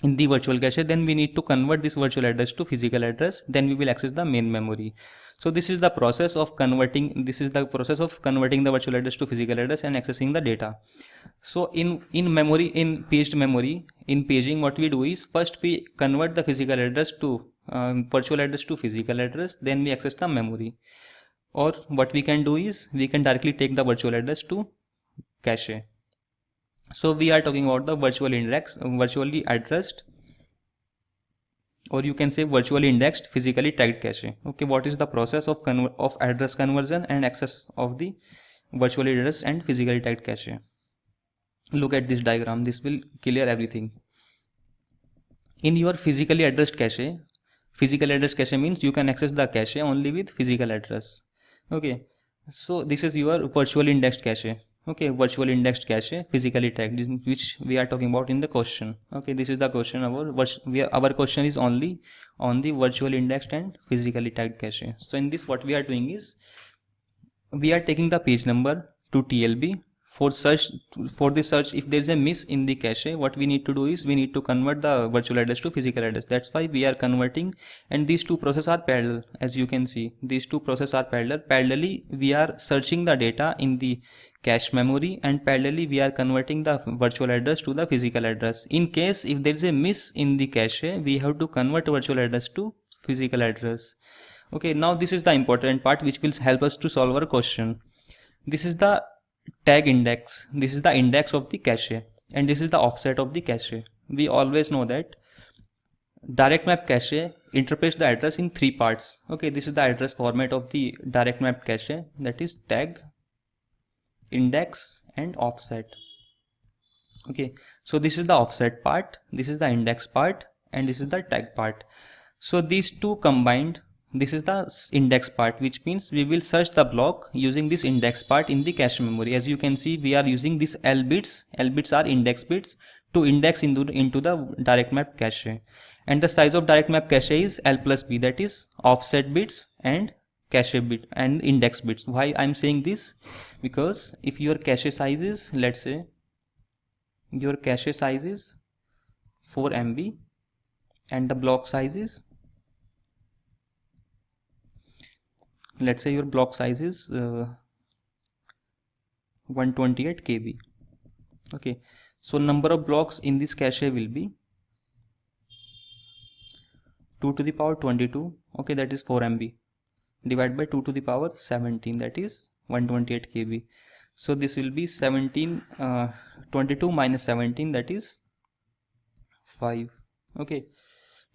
in the virtual cache, then we need to convert this virtual address to physical address, then we will access the main memory. So this is the process of converting the virtual address to physical address and accessing the data. So in paging, what we do is first we convert the physical address to virtual address to physical address, then we access the memory. Or what we can do is we can directly take the virtual address to cache. So we are talking about the virtually addressed, or you can say virtually indexed, physically tagged cache. Okay, what is the process of address conversion and access of the virtually addressed and physically tagged cache? Look at this diagram. This will clear everything. In your physically addressed cache, physical address cache means you can access the cache only with physical address. Okay, so this is your virtually indexed cache. Okay, virtual indexed cache, physically tagged, which we are talking about in the question. Okay, this is the question about our question is only on the virtual indexed and physically tagged cache. So in this, what we are doing is we are taking the page number to TLB for search. For the search, if there is a miss in the cache, what we need to do is we need to convert the virtual address to physical address. That's why we are converting, and these two processes are parallel. As you can see, these two processes are parallel. Parallelly we are searching the data in the cache memory, and parallelly we are converting the virtual address to the physical address. In case if there is a miss in the cache, we have to convert virtual address to physical address. Okay, now this is the important part which will help us to solve our question. This is the tag index. This is the index of the cache, and this is the offset of the cache. We always know that direct map cache interprets the address in three parts. Okay, this is the address format of the direct map cache, that is tag, index and offset. Okay, so this is the offset part, this is the index part, and this is the tag part. So these two combined, this is the index part, which means we will search the block using this index part in the cache memory. As you can see, we are using this L bits. L bits are index bits to index into the direct map cache, and the size of direct map cache is L plus B, that is offset bits and cache bit and index bits. Why I'm saying this? Because if your cache size is, let's say your cache size is 4 MB and the block size is, let's say your block size is 128 KB. Okay, so number of blocks in this cache will be 2 to the power 22, okay, that is 4 MB, divided by 2 to the power 17, that is 128 KB. So this will be 22 minus 17, that is 5. Okay,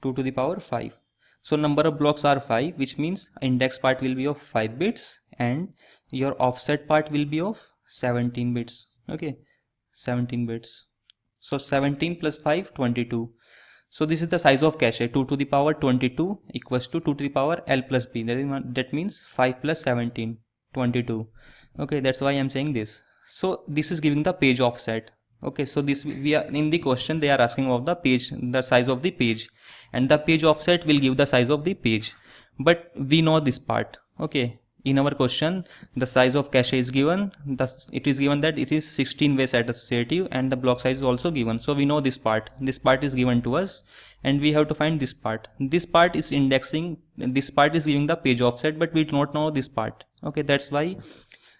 2 to the power 5. So number of blocks are 5, which means index part will be of 5 bits and your offset part will be of 17 bits. Okay, 17 bits. So 17 plus 5, 22. So this is the size of cache. 2 to the power 22 equals to 2 to the power L plus B. That means 5 plus 17, 22. Okay, that's why I'm saying this. So this is giving the page offset. Okay, so this we are in the question, they are asking of the page, the size of the page, and the page offset will give the size of the page, but we know this part. Okay, in our question the size of cache is given, it is given that it is 16-way set associative, and the block size is also given, so we know this part is given to us, and we have to find this part. This part is indexing, this part is giving the page offset, but we do not know this part. Okay, that's why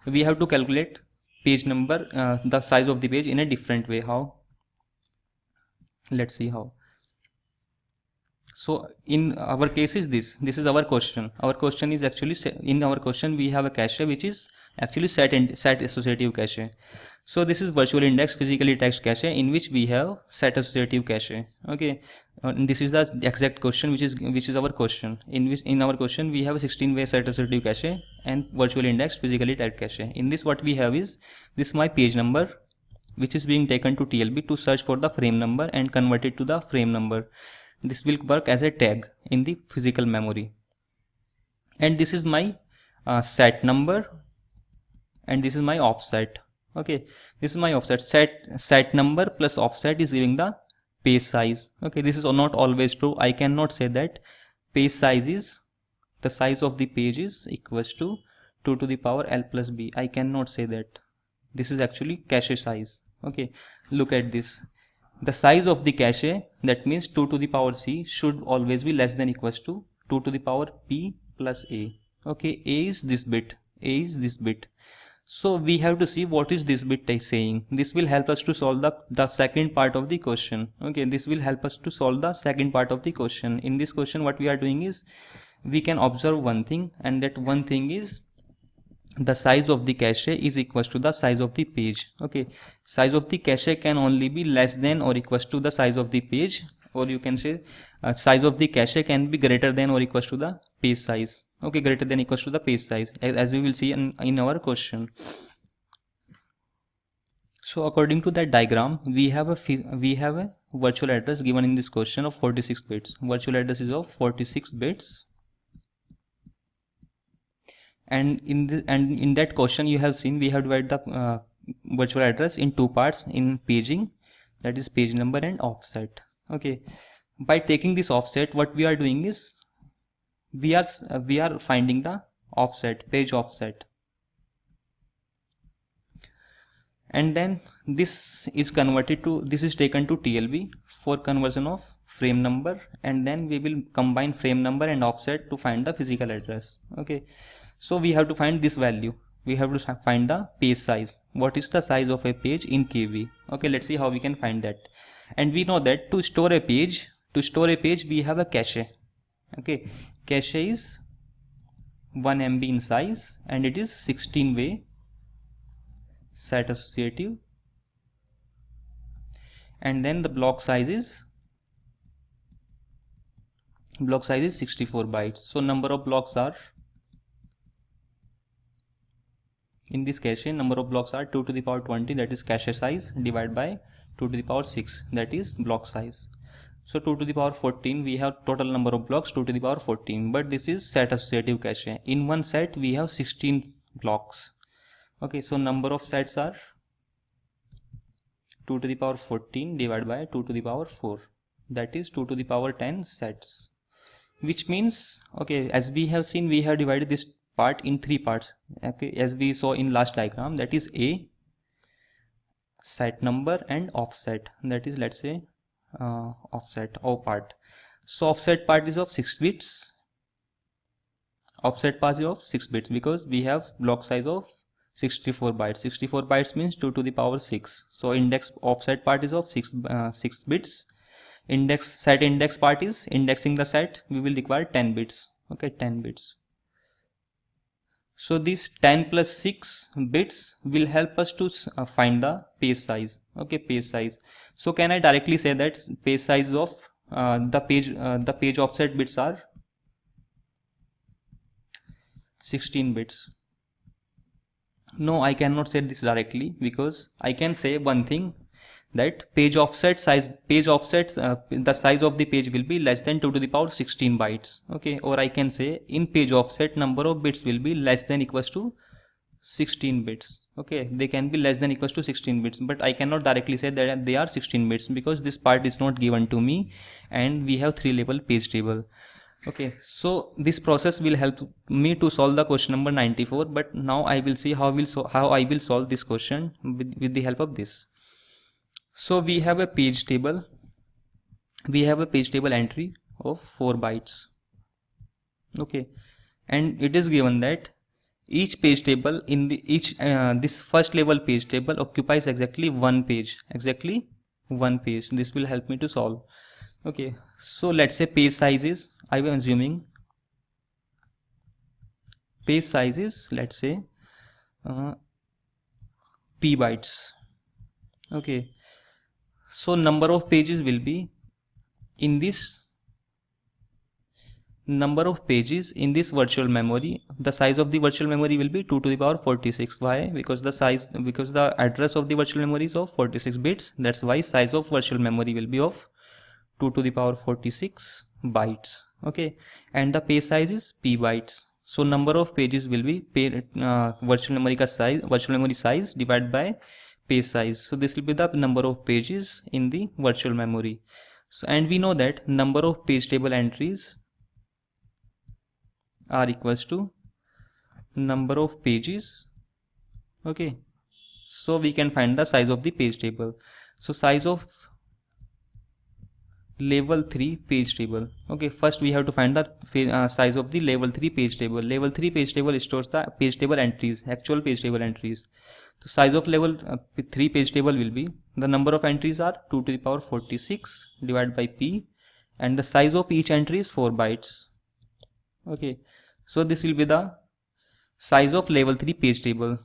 we have to calculate page number, the size of the page in a different way. How? Let's see how. So in our case is this is our question. Our question is actually, in our question we have a cache which is actually set associative cache. So this is virtual index physically tagged cache in which we have set associative cache. Okay, this is the exact question which is our question, in which in our question we have a 16-way set associative cache and virtual index physically tagged cache. In this what we have is this my page number, which is being taken to TLB to search for the frame number and convert it to the frame number. This will work as a tag in the physical memory, and this is my set number, and this is my offset. Okay, this is my offset. Set number plus offset is giving the page size. Okay, this is not always true. I cannot say that page size is, the size of the page is equals to 2 to the power L plus B. I cannot say that. This is actually cache size. Okay, look at this. The size of the cache, that means 2 to the power C, should always be less than equals to 2 to the power P plus A. Okay, A is this bit, A is this bit. So we have to see what is this bit saying. This will help us to solve the second part of the question. Okay, this will help us to solve the second part of the question. In this question what we are doing is, we can observe one thing, and that one thing is the size of the cache is equals to the size of the page. Okay, size of the cache can only be less than or equals to the size of the page, or you can say size of the cache can be greater than or equals to the page size. Okay, greater than equals to the page size, as we will see in our question. So according to that diagram, we have a virtual address given in this question of 46 bits. Virtual address is of 46 bits. And in that question you have seen we have divided the virtual address in two parts in paging, that is page number and offset. Okay, by taking this offset, what we are doing is we are finding the offset, page offset, and then this is taken to TLB for conversion of frame number, and then we will combine frame number and offset to find the physical address. Okay, so we have to find this value. We have to find the page size. What is the size of a page in KB? Okay, let's see how we can find that. And we know that to store a page we have a cache. Okay, cache is 1 MB in size and it is 16-way set associative, and then the block size is 64 bytes. So number of blocks are, in this cache, number of blocks are 2 to the power 20, that is cache size, divided by 2 to the power 6, that is block size. So 2 to the power 14, we have total number of blocks 2 to the power 14, but this is set associative cache. In one set we have 16 blocks. Okay, so number of sets are 2 to the power 14 divided by 2 to the power 4, that is 2 to the power 10 sets, which means, okay, as we have seen, we have divided this part in three parts. Okay, as we saw in last diagram, that is A, set number, and offset, that is, let's say offset O part. So offset part is of 6 bits. Offset part is of 6 bits because we have block size of 64 bytes. 64 bytes means 2 to the power 6. So index offset part is of 6 bits. Set index part is indexing the set. We will require 10 bits. Okay, 10 bits. So these 10 plus 6 bits will help us to find the page size. Okay, page size. So can I directly say that page size of the page offset bits are 16 bits? No, I cannot say this directly, because I can say one thing, that page offset size, the size of the page will be less than 2 to the power 16 bytes. Okay, or I can say in page offset number of bits will be less than equals to 16 bits. Okay, they can be less than equals to 16 bits, but I cannot directly say that they are 16 bits because this part is not given to me and we have 3-level page table. Okay, so this process will help me to solve the question number 94, but now I will see how I will solve this question with the help of this. So we have a page table. We have a page table entry of 4 bytes. Okay, and it is given that each page table in this first level page table occupies exactly one page. This will help me to solve. Okay, so let's say page size is, I am assuming page size is, let's say p bytes. Okay, so number of pages will be in this virtual memory. The size of the virtual memory will be 2 to the power 46. Why? Because the address of the virtual memory is of 46 bits. That's why size of virtual memory will be of 2 to the power 46 bytes. Okay, and the page size is p bytes. So number of pages will be virtual memory size divided by page size. So this will be the number of pages in the virtual memory. So, and we know that number of page table entries are equals to number of pages. Okay, so we can find the size of the page table. So size of level 3 page table. Okay, first we have to find the size of the level 3 page table. Level 3 page table stores the page table entries, actual page table entries. So size of level 3 page table will be, the number of entries are 2 to the power 46 divided by p, and the size of each entry is 4 bytes. Okay, so this will be the size of level 3 page table.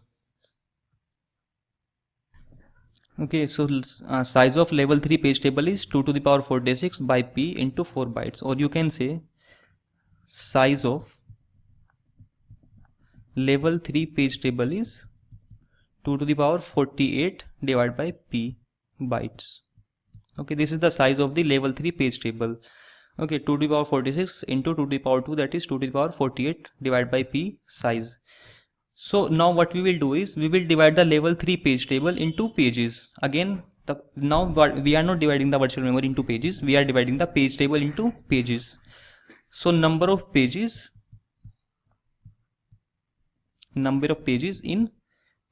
Okay, so size of level 3 page table is 2 to the power 46 by p into 4 bytes, or you can say size of level 3 page table is 2 to the power 48 divided by p bytes. Okay, this is the size of the level 3 page table. Okay, 2 to the power 46 into 2 to the power 2, that is 2 to the power 48 divided by p size. So now what we will do is we will divide the level 3 page table into pages. Again, now we are not dividing the virtual memory into pages, we are dividing the page table into pages. So number of pages in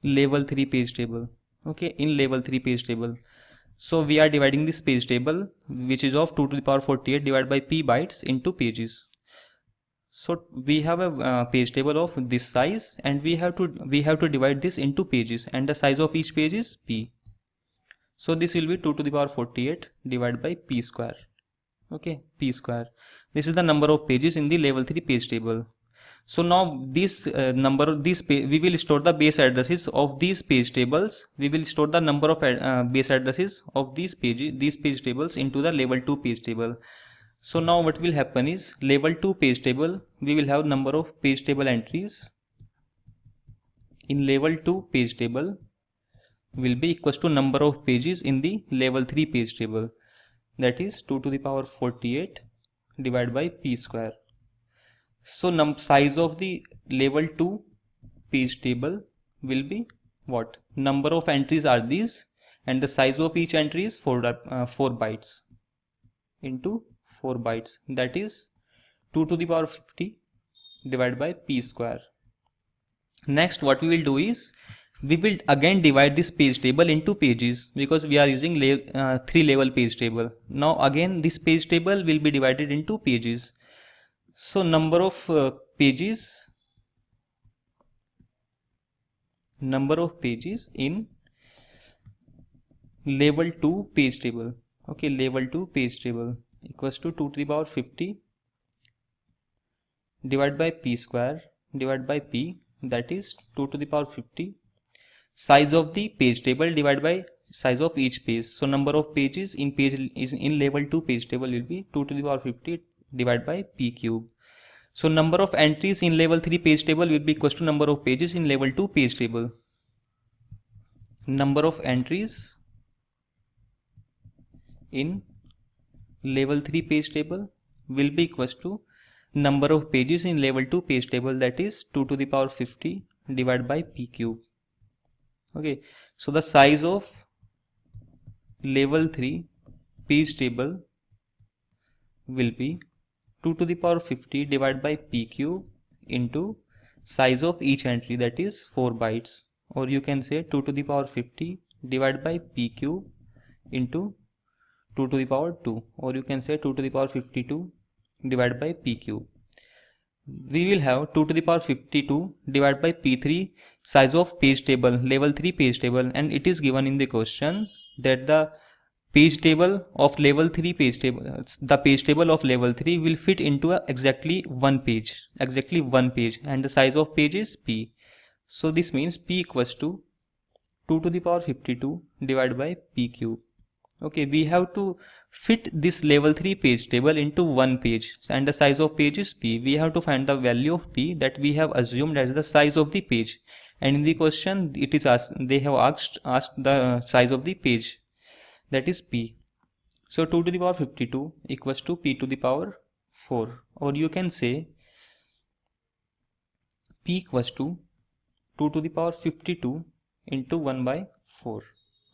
level 3 page table. Okay, in level 3 page table. So we are dividing this page table, which is of 2 to the power 48 divided by p bytes, into pages. So we have a page table of this size, and we have to divide this into pages, and the size of each page is p. So this will be 2 to the power 48 divided by p square. Okay, p square. This is the number of pages in the level 3 page table. So now this we will store the base addresses of these page tables. We will store the number of base addresses of these page tables into the level 2 page table. So now what will happen is, level 2 page table, we will have number of page table entries in level 2 page table will be equals to number of pages in the level 3 page table, that is 2 to the power 48 divided by p square. So size of the level 2 page table will be what? Number of entries are these, and the size of each entry is 4 bytes into 4 bytes, that is 2 to the power 50 divided by p square. Next, what we will do is, we will again divide this page table into pages, because we are using 3 level page table. Now again this page table will be divided into pages. So number of pages in level 2 page table. Okay, level 2 page table equals to 2 to the power 50 divided by p square divided by p, that is 2 to the power 50. Size of the page table divided by size of each page. So number of pages in level 2 page table will be 2 to the power 50 divided by p cube. So number of entries in level 3 page table will be equals to number of pages in level 2 page table. Number of entries in level 3 page table will be equals to number of pages in level 2 page table, that is 2 to the power 50 divided by p cube. Okay, so the size of level 3 page table will be 2 to the power 50 divided by p cube into size of each entry, that is 4 bytes, or you can say 2 to the power 50 divided by p cube into 2 to the power 2, or you can say 2 to the power 52 divided by p cube. We will have 2 to the power 52 divided by p3, size of page table, level 3 page table, and it is given in the question that the page table of level 3 page table, the page table of level 3 will fit into exactly one page, and the size of page is p. So this means p equals to 2 to the power 52 divided by p cube. Okay, we have to fit this level 3 page table into one page, and the size of page is p. We have to find the value of p that we have assumed as the size of the page, and in the question it is they have asked the size of the page, that is p. So 2 to the power 52 equals to p to the power 4, or you can say p equals to 2 to the power 52 into 1 by 4.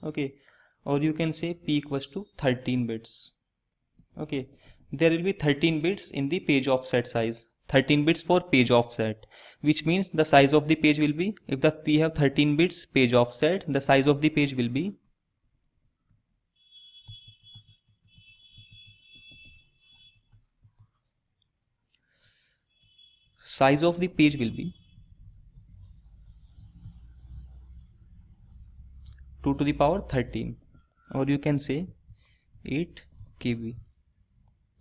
Okay, or you can say p equals to 13 bits. Okay, there will be 13 bits in the page offset size, 13 bits for page offset, which means the size of the page will be, if we have 13 bits page offset, the size of the page will be 2 to the power 13, or you can say 8 KB.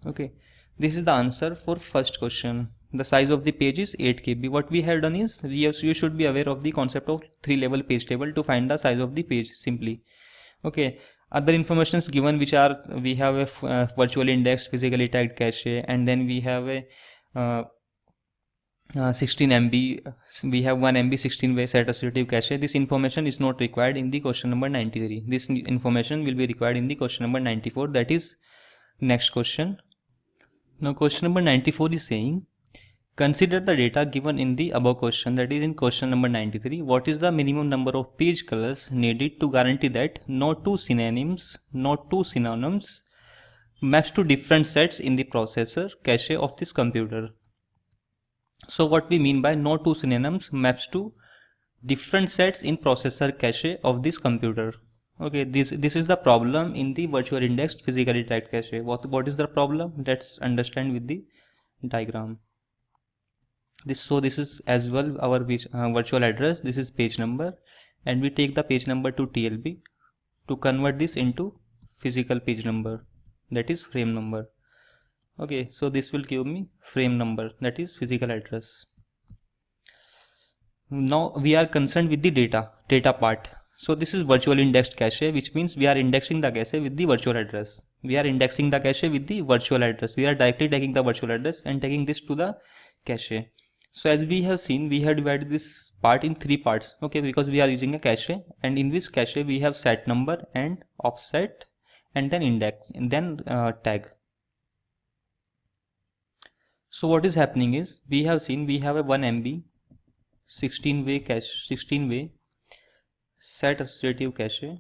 Okay, this is the answer for first question. The size of the page is 8 KB. What we have done is, you should be aware of the concept of 3 level page table to find the size of the page simply. Okay, other informations given, which are, we have a virtually indexed physically tagged cache, and then we have a 16 MB, we have 1 MB 16-way set associative cache. This information is not required in the question number 93. This information will be required in the question number 94, that is next question. Now question number 94 is saying, Consider the data given in the above question, that is in question number 93. What is the minimum number of page colors needed to guarantee that no two synonyms maps to different sets in the processor cache of this computer? So what we mean by no two synonyms maps to different sets in processor cache of this computer? Okay, this is the problem in the virtual indexed physically typed cache. What is the problem? Let's understand with the diagram. This is as well our virtual address. This is page number, and we take the page number to TLB to convert this into physical page number, that is frame number. Okay, so this will give me frame number, that is physical address. Now we are concerned with the data part. So this is virtual indexed cache, which means we are indexing the cache with the virtual address. We are indexing the cache with the virtual address. We are directly taking the virtual address and taking this to the cache. So as we have seen, we have divided this part in three parts, okay, because we are using a cache, and in this cache we have set number and offset and then index and then tag. So what is happening is, we have seen we have a 1 MB 16-way cache, 16-way set associative cache,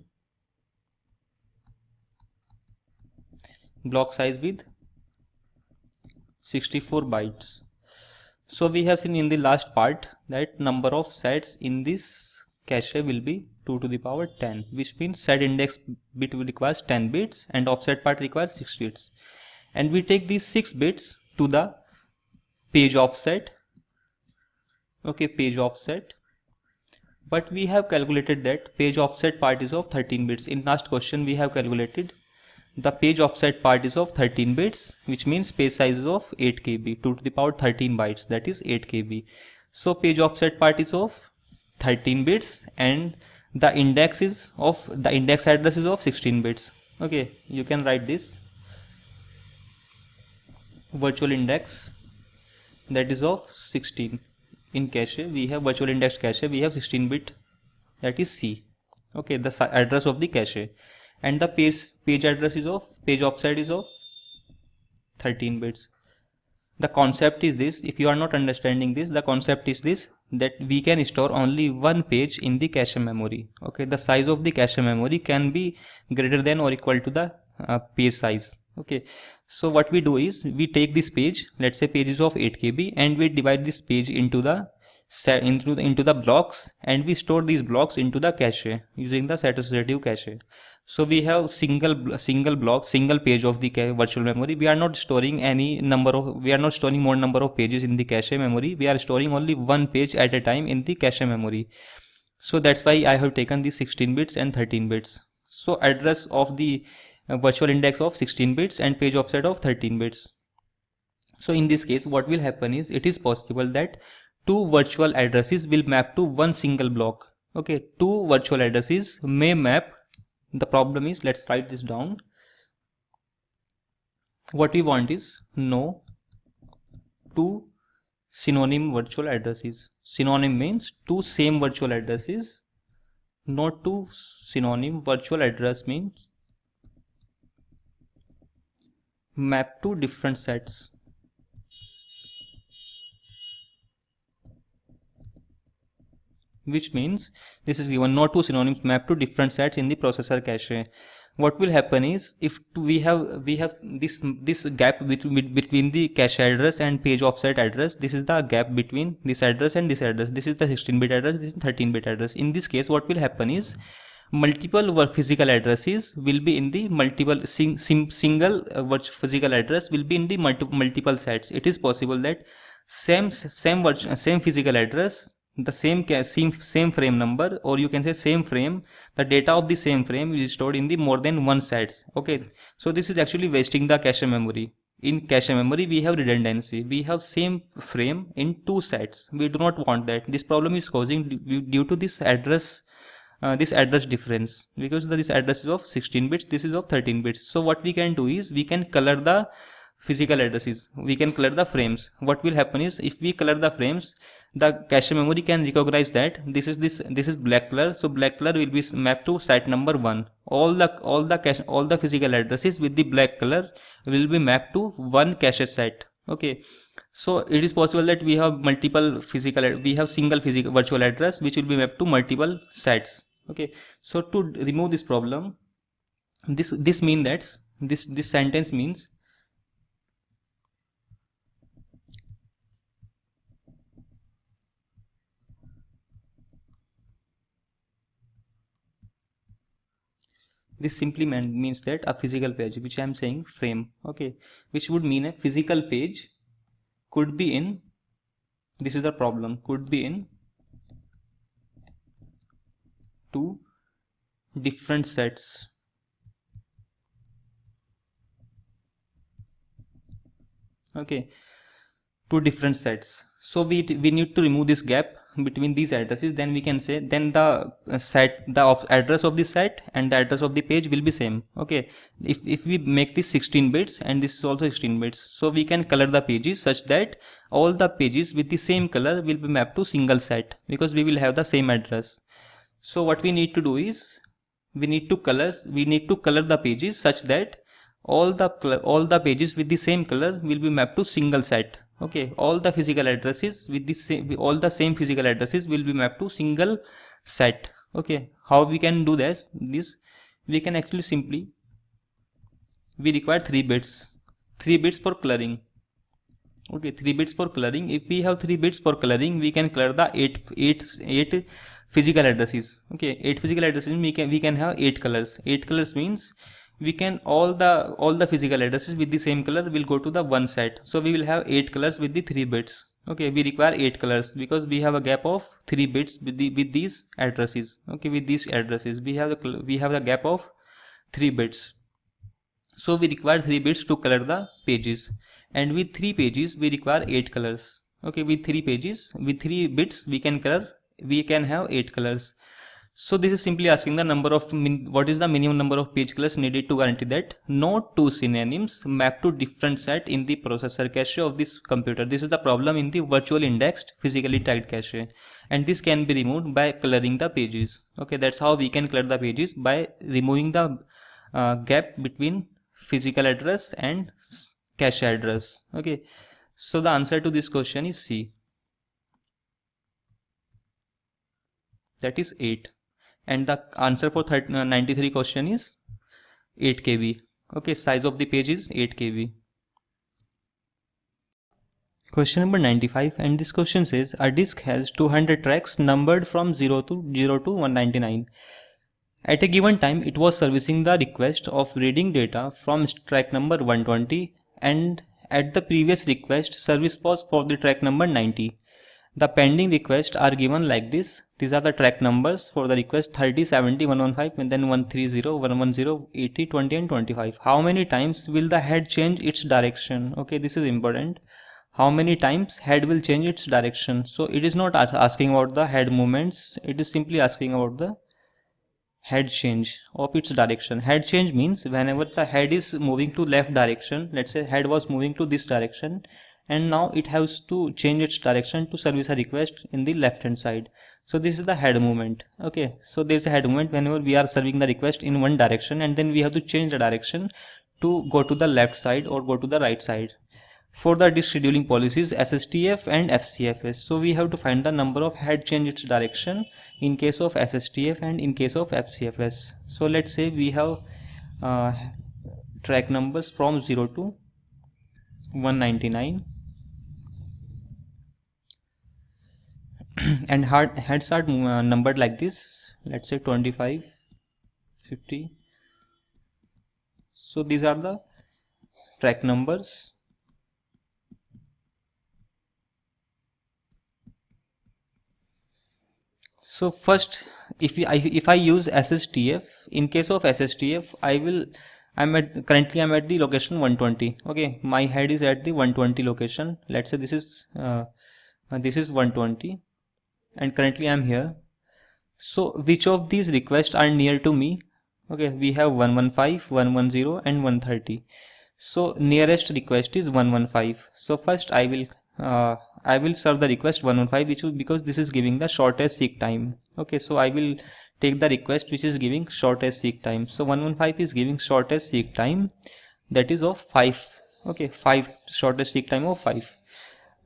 block size with 64 bytes. So we have seen in the last part that number of sets in this cache will be 2 to the power 10, which means set index bit requires 10 bits and offset part requires 6 bits. And we take these 6 bits to the page offset, okay, page offset. But we have calculated that page offset part is of 13 bits. In last question we have calculated the page offset part is of 13 bits, which means page size is of 8 KB, 2 to the power 13 bytes, that is 8 KB. So page offset part is of 13 bits and the index address is of 16 bits. Okay, you can write this virtual index, that is of 16. In cache we have virtual indexed cache, we have 16 bit, that is C, okay, the address of the cache, and the page address is of page offset is of 13 bits. The concept is this, if you are not understanding this, the concept is this, that we can store only one page in the cache memory. Okay, the size of the cache memory can be greater than or equal to the page size. Okay, so what we do is, we take this page, let's say page is of 8 KB, and we divide this page into the blocks, and we store these blocks into the cache using the set associative cache. So we have single page of the virtual memory. We are not storing more number of pages in the cache memory. We are storing only one page at a time in the cache memory. So that's why I have taken the 16 bits and 13 bits. So address of the virtual index of 16 bits and page offset of 13 bits. So in this case what will happen is, it is possible that two virtual addresses will map to one single block. Okay, two virtual addresses may map. The problem is, let's write this down. What we want is no two synonym virtual addresses. Synonym means two same virtual addresses. Not two synonym virtual address means map to different sets. Which means this is given, no two synonyms map to different sets in the processor cache. What will happen is, if we have this gap between the cache address and page offset address, this is the gap between this address and this address. This is the 16-bit address, this is 13-bit address. In this case what will happen is, multiple physical addresses will be in the single physical address will be in the multiple sets. It is possible that same physical address, the same frame number, or you can say same frame, the data of the same frame is stored in the more than one sets. Okay, so this is actually wasting the cache memory. In cache memory we have redundancy, we have same frame in two sets. We do not want that. This problem is causing due to this address difference, because this address is of 16 bits, this is of 13 bits. So what we can do is, we can color the physical addresses, we can color the frames. What will happen is, if we color the frames, the cache memory can recognize that this is black color, so black color will be mapped to set number 1. All the physical addresses with the black color will be mapped to one cache set. Okay, So it is possible that we have single physical virtual address which will be mapped to multiple sets. Okay, so to remove this problem, this means that this sentence means this simply means that a physical page, which I am saying frame, okay, which would mean a physical page could be in, this is the problem, could be in two different sets. Okay, two different sets. So we need to remove this gap between these addresses. Then we can say then the address of the set and the address of the page will be same. Okay, if we make this 16 bits and this is also 16 bits, so we can color the pages such that all the pages with the same color will be mapped to single set, because we will have the same address. So what we need to do is we need to color the pages such that all the pages with the same color will be mapped to single set. Okay, all the physical addresses with the same physical addresses will be mapped to single set. Okay, how we can do this we can actually simply, we require 3 bits for coloring. Okay, 3 bits for coloring. If we have 3 bits for coloring, we can color the 8 physical addresses. Okay, 8 physical addresses, we can have 8 colors. 8 colors means we can all the physical addresses with the same color will go to the one set. So we will have 8 colors with the 3 bits. Okay, we require 8 colors because we have a gap of 3 bits with these addresses. Okay, with these addresses we have the gap of 3 bits. So we require 3 bits to color the pages, and with 3 pages we require 8 colors. Okay, with 3 bits we can have 8 colors. So this is simply asking the number of what is the minimum number of page colors needed to guarantee that no two synonyms map to different set in the processor cache of this computer. This is the problem in the virtual indexed physically tagged cache, and this can be removed by coloring the pages. Okay, that's how we can color the pages, by removing the gap between physical address and cache address. Okay, so the answer to this question is C, that is 8, and the answer for 93 question is 8 KB. Okay, size of the page is 8 KB. Question number 95, and this question says a disk has 200 tracks numbered from 0 to 199. At a given time, it was servicing the request of reading data from track number 120, and at the previous request, service was for the track number 90. The pending requests are given like this. These are the track numbers for the request: 30, 70, 115, and then 130, 110, 80, 20, and 25. How many times will the head change its direction? Okay, this is important. How many times head will change its direction? So it is not asking about the head movements. It is simply asking about the head change of its direction. Head change means whenever the head is moving to left direction, let's say head was moving to this direction, and now it has to change its direction to service a request in the left hand side. So this is the head movement. Okay, so there is a head movement whenever we are serving the request in one direction, and then we have to change the direction to go to the left side or go to the right side. For the disk scheduling policies SSTF and FCFS, so we have to find the number of head change its direction in case of SSTF and in case of FCFS. So let's say we have track numbers from 0 to 199 and heads are numbered like this, let's say 25, 50. So these are the track numbers. So first, if I use SSTF, in case of SSTF, currently I'm at the location 120. Okay, my head is at the 120 location. Let's say this is 120, and currently I'm here. So which of these requests are near to me? Okay, we have 115, 110, and 130. So nearest request is 115. So first I will serve the request 115, because this is giving the shortest seek time. Okay, so I will take the request which is giving shortest seek time. So 115 is giving shortest seek time, that is of 5. Okay, 5, shortest seek time of 5.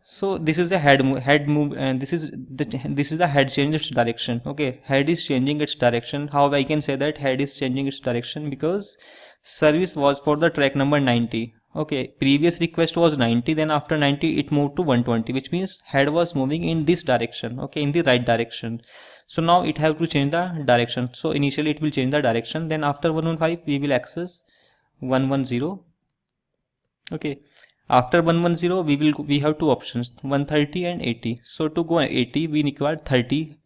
So this is the head move, and this is the head change its direction. Okay, head is changing its direction. How I can say that head is changing its direction? Because service was for the track number 90. Okay, previous request was 90, then after 90 it moved to 120, which means head was moving in this direction. Okay, in the right direction. So now it have to change the direction. So initially it will change the direction, then after 115 we will access 110. Okay, after 110 we have two options, 130 and 80. So to go 80 we require 30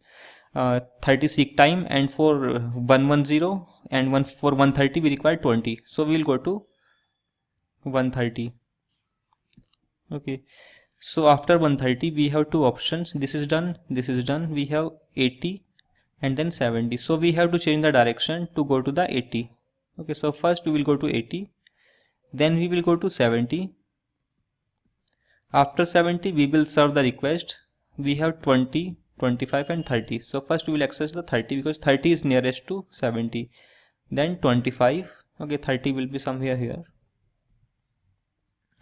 seek time, and for 110 and for 130 we require 20. So we will go to 130. Okay, so after 130 we have two options, this is done, this is done. We have 80 and then 70. So we have to change the direction to go to the 80. Okay, so first we will go to 80, then we will go to 70. After 70 we will serve the request. We have 20, 25 and 30. So first we will access the 30 because 30 is nearest to 70. Then 25. Okay, 30 will be somewhere here.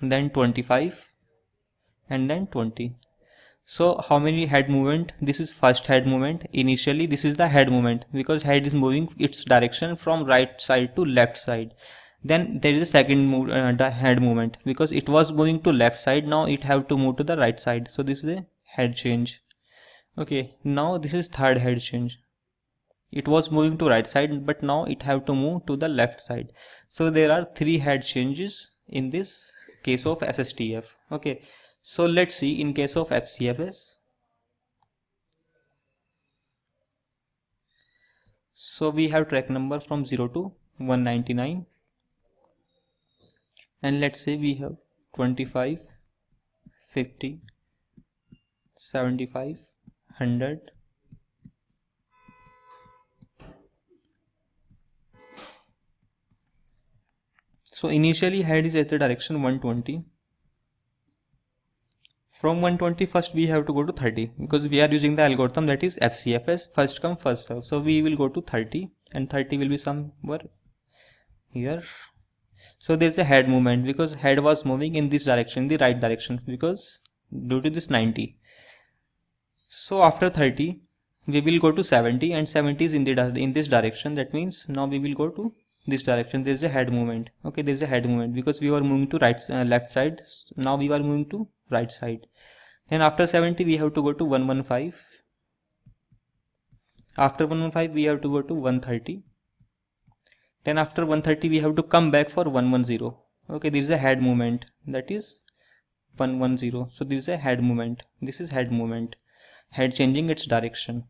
Then 25 and then 20. So how many head movement? This is first head movement. Initially this is the head movement because head is moving its direction from right side to left side. Then there is a second the head movement because it was moving to left side, now it have to move to the right side. So this is a head change. Okay, now this is third head change. It was moving to right side but now it have to move to the left side. So there are three head changes in this case of SSTF. Okay, so let's see in case of FCFS. So we have track number from 0 to 199. And let's say we have 25, 50, 75, 100. So initially head is at the direction 120. From 120 first we have to go to 30 because we are using the algorithm that is FCFS, first come first serve. So we will go to 30 and 30 will be somewhere here. So there is a head movement because head was moving in this direction, the right direction, because due to this 90. So after 30 we will go to 70 and 70 is in this direction. That means now we will go to this direction. There is a head movement. Okay, there is a head movement because we were moving to left side. Now we are moving to right side. Then after 70 we have to go to 115. After 115 we have to go to 130. Then after 130 we have to come back for 110. Okay, this is a head movement, that is 110. So this is a head movement. This is head movement, head changing its direction.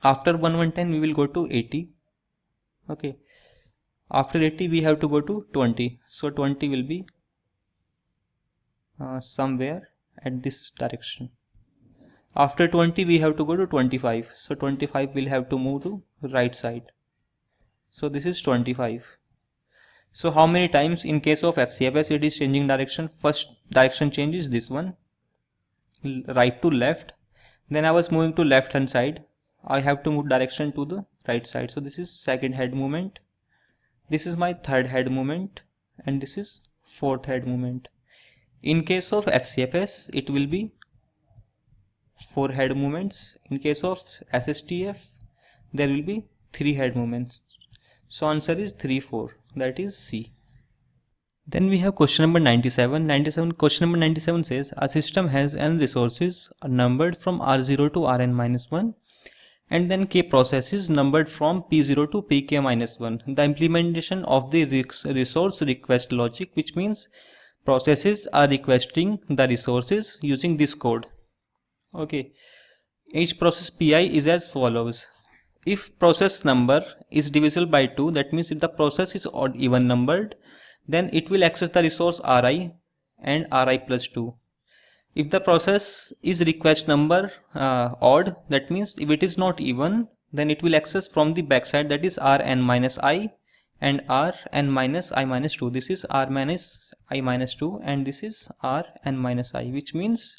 After 110 we will go to 80. Okay, after 80 we have to go to 20. So 20 will be somewhere at this direction. After 20 we have to go to 25. So 25 will have to move to right side. So this is 25. So how many times in case of FCFS it is changing direction? First direction change is this one, right to left. Then I was moving to left hand side. I have to move direction to the right side. So this is second head movement. This is my third head movement and this is fourth head movement. In case of FCFS it will be 4 head movements. In case of SSTF there will be 3 head movements. So answer is 3, 4, that is C. Then we have question number 97. Question number 97 says a system has n resources numbered from R0 to Rn-1 and then k processes numbered from P0 to Pk-1. The implementation of the resource request logic, which means processes are requesting the resources using this code. Okay, each process Pi is as follows. If process number is divisible by 2, that means if the process is odd even numbered, then it will access the resource Ri and Ri plus 2. If the process is request number odd, that means if it is not even, then it will access from the backside, that is Rn minus I and Rn minus I minus 2. This is R minus I minus 2 and this is Rn minus I, which means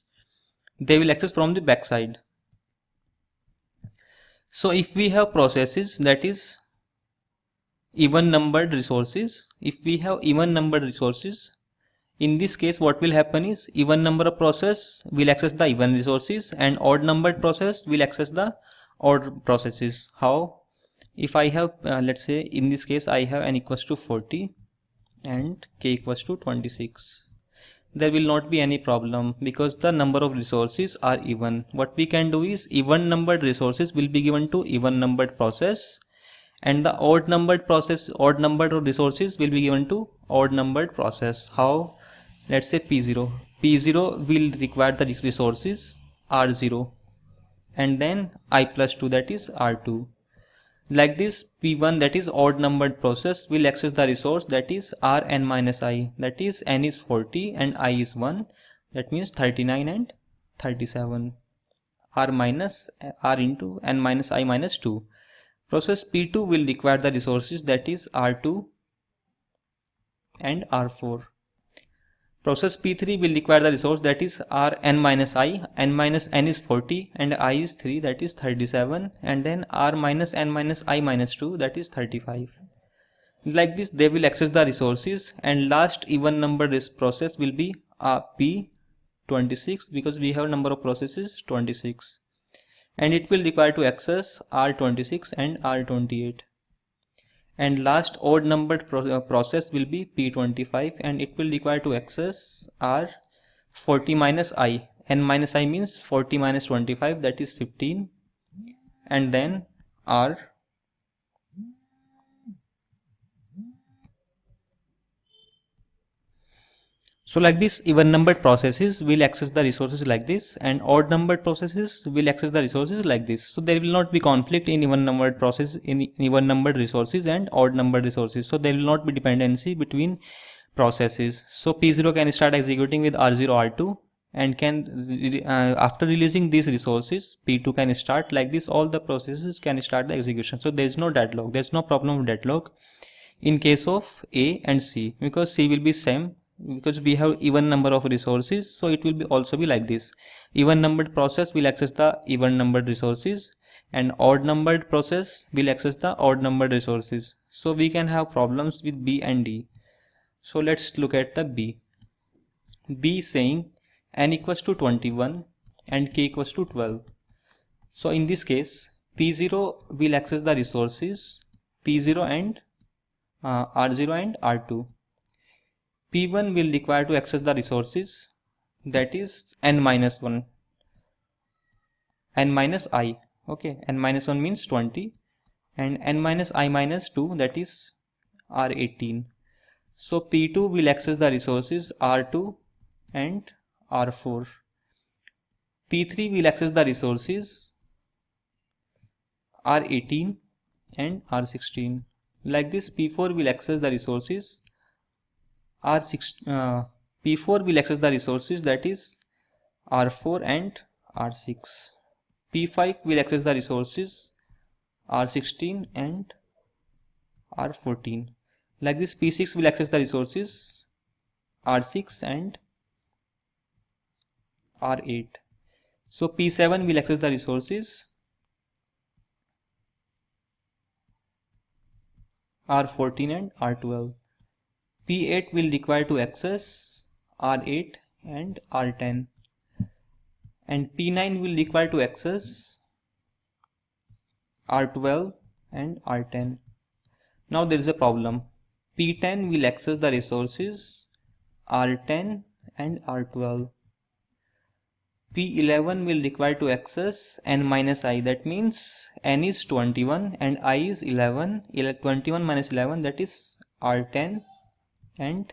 they will access from the backside. So if we have processes that is even numbered resources, if we have even numbered resources, In this case, what will happen is even number of process will access the even resources and odd numbered process will access the odd processes. How? If I have let's say in this case I have n equals to 40 and k equals to 26. There will not be any problem because the number of resources are even. What we can do is even numbered resources will be given to even numbered process and the odd numbered resources will be given to odd numbered process. How? Let's say P0 will require the resources R0 and then I plus 2, that is R2. Like this, P1, that is odd numbered process, will access the resource, that is Rn minus I, that is n is 40 and I is 1, that means 39 and 37. R into n minus I minus 2. Process P2 will require the resources, that is R2 and R4. Process P3 will require the resource, that is Rn minus I, n minus n is 40 and I is 3, that is 37, and then R minus n minus I minus 2, that is 35. Like this they will access the resources and last even number process will be P26 because we have number of processes 26 and it will require to access R26 and R28. And last odd numbered process will be P25 and it will require to access R40 minus I. N minus I means 40 minus 25, that is 15, and then R. So like this, even numbered processes will access the resources like this and odd numbered processes will access the resources like this. So there will not be conflict in even numbered process, in even numbered resources and odd numbered resources. So there will not be dependency between processes. So P0 can start executing with R0, R2 and can after releasing these resources, P2 can start. Like this all the processes can start the execution. So there is no deadlock, there is no problem with deadlock in case of A and C because C will be same. Because we have even number of resources, so it will be also be like this. Even numbered process will access the even numbered resources and odd numbered process will access the odd numbered resources. So we can have problems with B and D. So let's look at the B. B is saying n equals to 21 and k equals to 12. So in this case P0 will access the resources P0 and R0 and R2. P1 will require to access the resources, that is n minus 1, n minus I, okay, n minus 1 means 20 and n minus I minus 2, that is R18. So P2 will access the resources R2 and R4. P3 will access the resources R18 and R16. Like this P4 will access the resources P4 will access the resources, that is R4 and R6. P5 will access the resources R16 and R14. Like this P6 will access the resources R6 and R8. So P7 will access the resources R14 and R12. P8 will require to access R8 and R10 and P9 will require to access R12 and R10. Now there is a problem. P10 will access the resources R10 and R12. P11 will require to access n minus I, that means n is 21 and I is 11. 21 minus 11, that is R10 and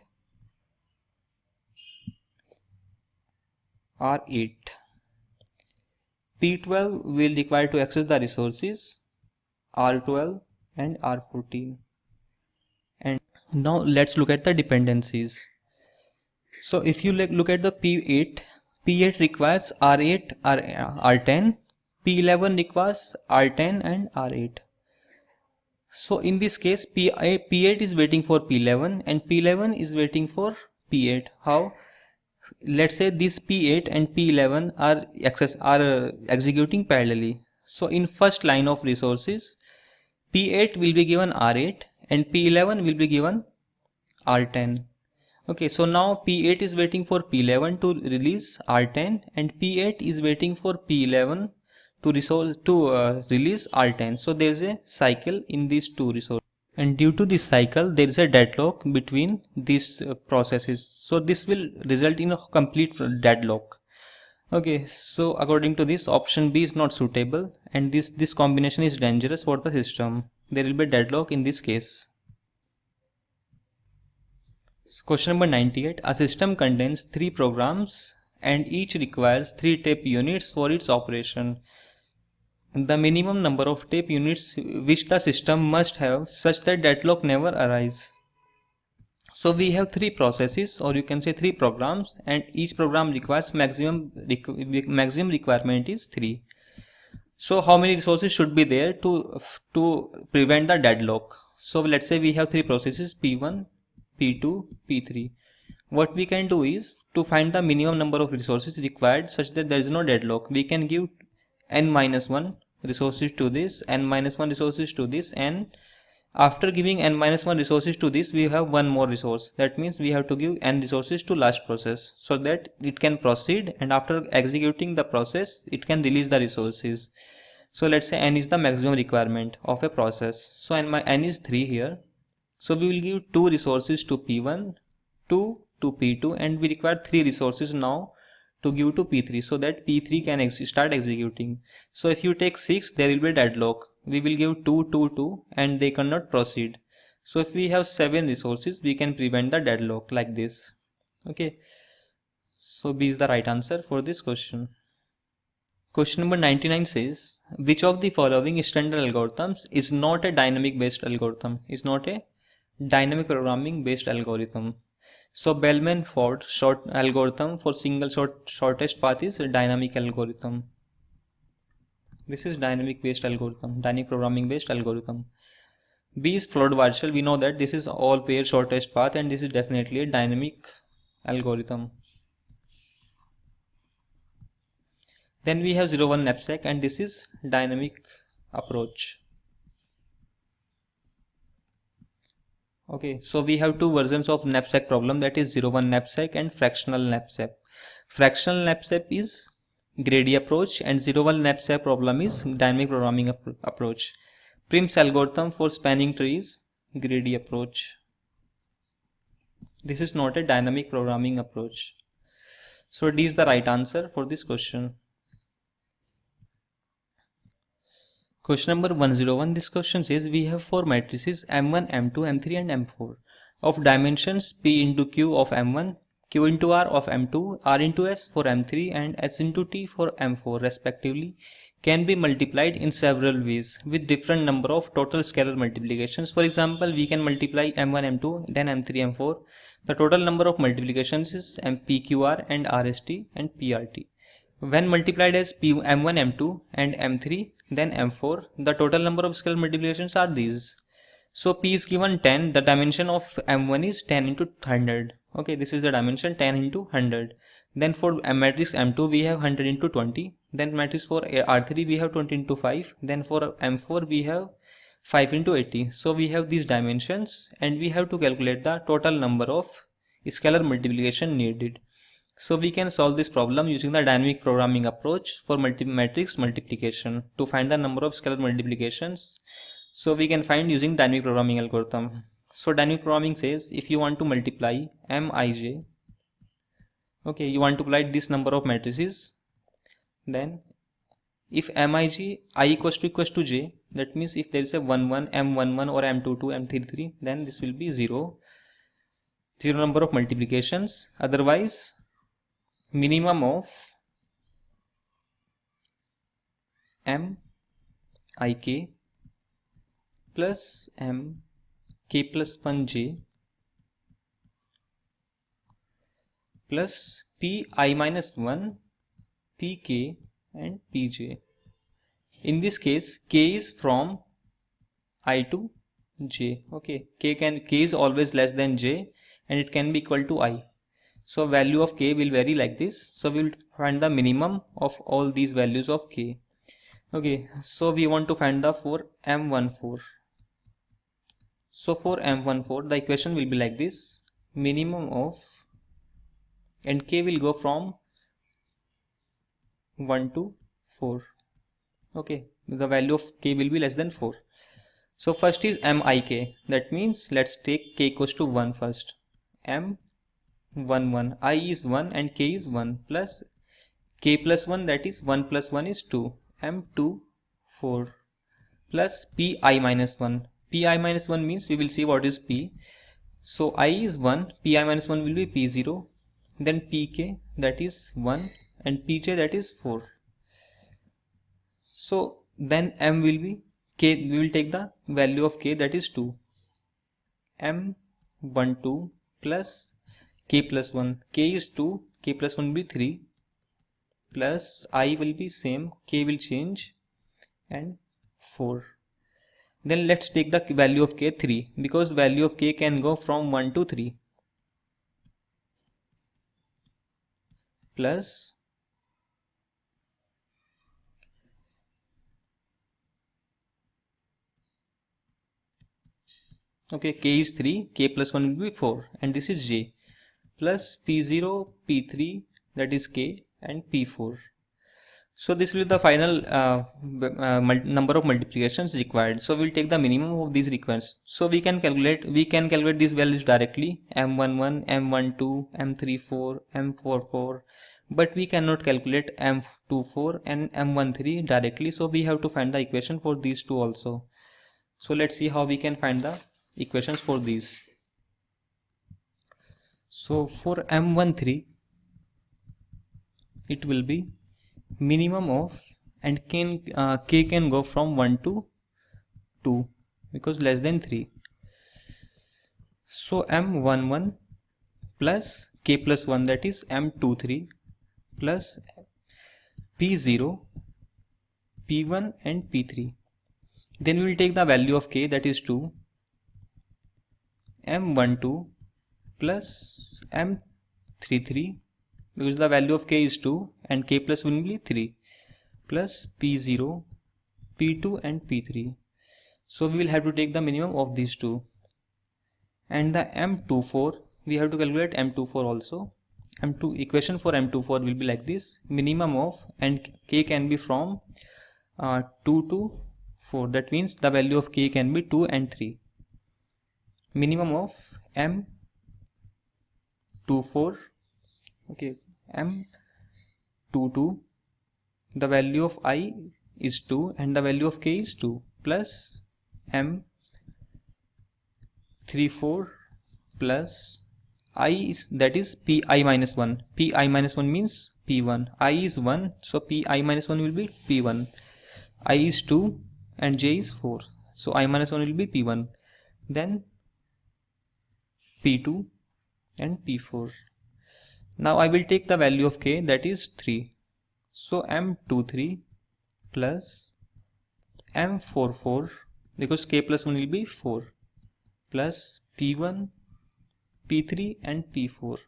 R8. P12 will require to access the resources R12 and R14. And now let's look at the dependencies. So if you look at the P8 requires R8, R10, P11 requires R10 and R8. So in this case P8 is waiting for P11 and P11 is waiting for P8. How? Let's say this P8 and P11 are executing parallelly. So in first line of resources P8 will be given R8 and P11 will be given R10. Okay, so now P8 is waiting for P11 to release R10 and P8 is waiting for P11 to release R10. So there is a cycle in these two resources. And due to this cycle, there is a deadlock between these processes. So this will result in a complete deadlock. Okay, so according to this, option B is not suitable and this combination is dangerous for the system. There will be deadlock in this case. So question number 98. A system contains 3 programs and each requires 3 tape units for its operation. The minimum number of tape units which the system must have such that deadlock never arise. So we have 3 processes, or you can say 3 programs, and each program requires maximum requirement is 3. So how many resources should be there to prevent the deadlock? So let's say we have 3 processes, P1, P2, P3. What we can do is to find the minimum number of resources required such that there is no deadlock. We can give n-1 resources to this, n-1 resources to this, and after giving n-1 resources to this, we have one more resource. That means we have to give n resources to last process so that it can proceed, and after executing the process, it can release the resources. So let's say n is the maximum requirement of a process. So n is 3 here. So we will give 2 resources to P1, 2 to P2, and we require 3 resources now to give to P3 so that P3 can start executing. So if you take 6, there will be a deadlock. We will give 2, 2, 2 and they cannot proceed. So if we have 7 resources, we can prevent the deadlock like this. Okay. So B is the right answer for this question. Question number 99 says, which of the following standard algorithms is not a dynamic based algorithm? Is not a dynamic programming based algorithm. So Bellman-Ford short algorithm for single shortest path is a dynamic algorithm. This is dynamic based algorithm, dynamic programming based algorithm. B is Flood-Warshall. We know that this is all pair shortest path and this is definitely a dynamic algorithm. Then we have 0-1 knapsack and this is dynamic approach. Okay, so we have 2 versions of knapsack problem, that is 0-1 knapsack and fractional knapsack. Fractional knapsack is greedy approach and 0-1 knapsack problem is dynamic programming approach. Prim's algorithm for spanning trees, greedy approach. This is not a dynamic programming approach. So D is the right answer for this question. Question number 101. This question says we have 4 matrices M1, M2, M3 and M4 of dimensions P into Q of M1, Q into R of M2, R into S for M3 and S into T for M4 respectively can be multiplied in several ways with different number of total scalar multiplications. For example, we can multiply M1, M2, then M3, M4. The total number of multiplications is PQR and RST and PRT. When multiplied as M1, M2 and M3, then M4, the total number of scalar multiplications are these. So P is given 10, the dimension of M1 is 10 into 100. Okay, this is the dimension 10 into 100. Then for matrix M2 we have 100 into 20. Then matrix for R3 we have 20 into 5. Then for M4 we have 5 into 80. So we have these dimensions and we have to calculate the total number of scalar multiplication needed. So we can solve this problem using the dynamic programming approach for matrix multiplication to find the number of scalar multiplications. So we can find using dynamic programming algorithm. So dynamic programming says if you want to multiply Mij, okay, you want to multiply this number of matrices, then if Mij I equals to j, that means if there is a 1 1, M11 or M22, M33, then this will be 0 number of multiplications. Otherwise minimum of Mik plus M k plus 1j plus Pi minus 1 Pk and Pj. In this case k is from I to j. Okay, k is always less than j and it can be equal to I. So value of k will vary like this. So we will find the minimum of all these values of k. Okay, so we want to find the for M14. So for M14 the equation will be like this. minimum of, and k will go from 1 to 4. Okay, the value of k will be less than 4. So first is mik, that means let's take k equals to 1 first. M 1 1, I is 1 and k is 1, plus k plus 1, that is 1 plus 1 is 2, m 2 4, plus pi minus 1. Pi minus 1 means we will see what is p. So I is 1, pi minus 1 will be p0, then pk, that is 1, and pj, that is 4. So then m will be k, we will take the value of k, that is 2. M 1 2 plus k plus 1, k is 2, k plus 1 will be 3, plus I will be same, k will change, and 4. Then let's take the value of k 3, because value of k can go from 1 to 3, plus okay, k is 3, k plus 1 will be 4, and this is j, plus p0, p3, that is k, and p4. So this will be the final number of multiplications required. So we'll take the minimum of these requirements. So we can calculate these values directly, m11, m12, m34, m44, but we cannot calculate m24 and m13 directly. So we have to find the equation for these two also. So let's see how we can find the equations for these. So for m13, it will be minimum of, and k can go from 1 to 2 because less than 3. So m11 plus k plus 1, that is m23, plus p0, p1 and p3. Then we will take the value of k, that is 2, m12 plus m33, because the value of k is 2 and k plus 1 will be 3, plus p0, p2 and p3. So we will have to take the minimum of these two. And the m24, we have to calculate m24 also. Equation for m24 will be like this: minimum of, and k can be from 2 to 4. That means the value of k can be 2 and 3. Minimum of m24, okay, m22, the value of I is 2 and the value of k is 2, plus m34 plus I is, that is pi minus 1. Pi minus 1 means p1. I is 1, so pi minus 1 will be p1. I is 2 and j is 4, so I minus 1 will be p1. Then p2 and p4. Now I will take the value of k, that is 3. So m23 plus m44, because k plus 1 will be 4, plus p1, p3 and p4.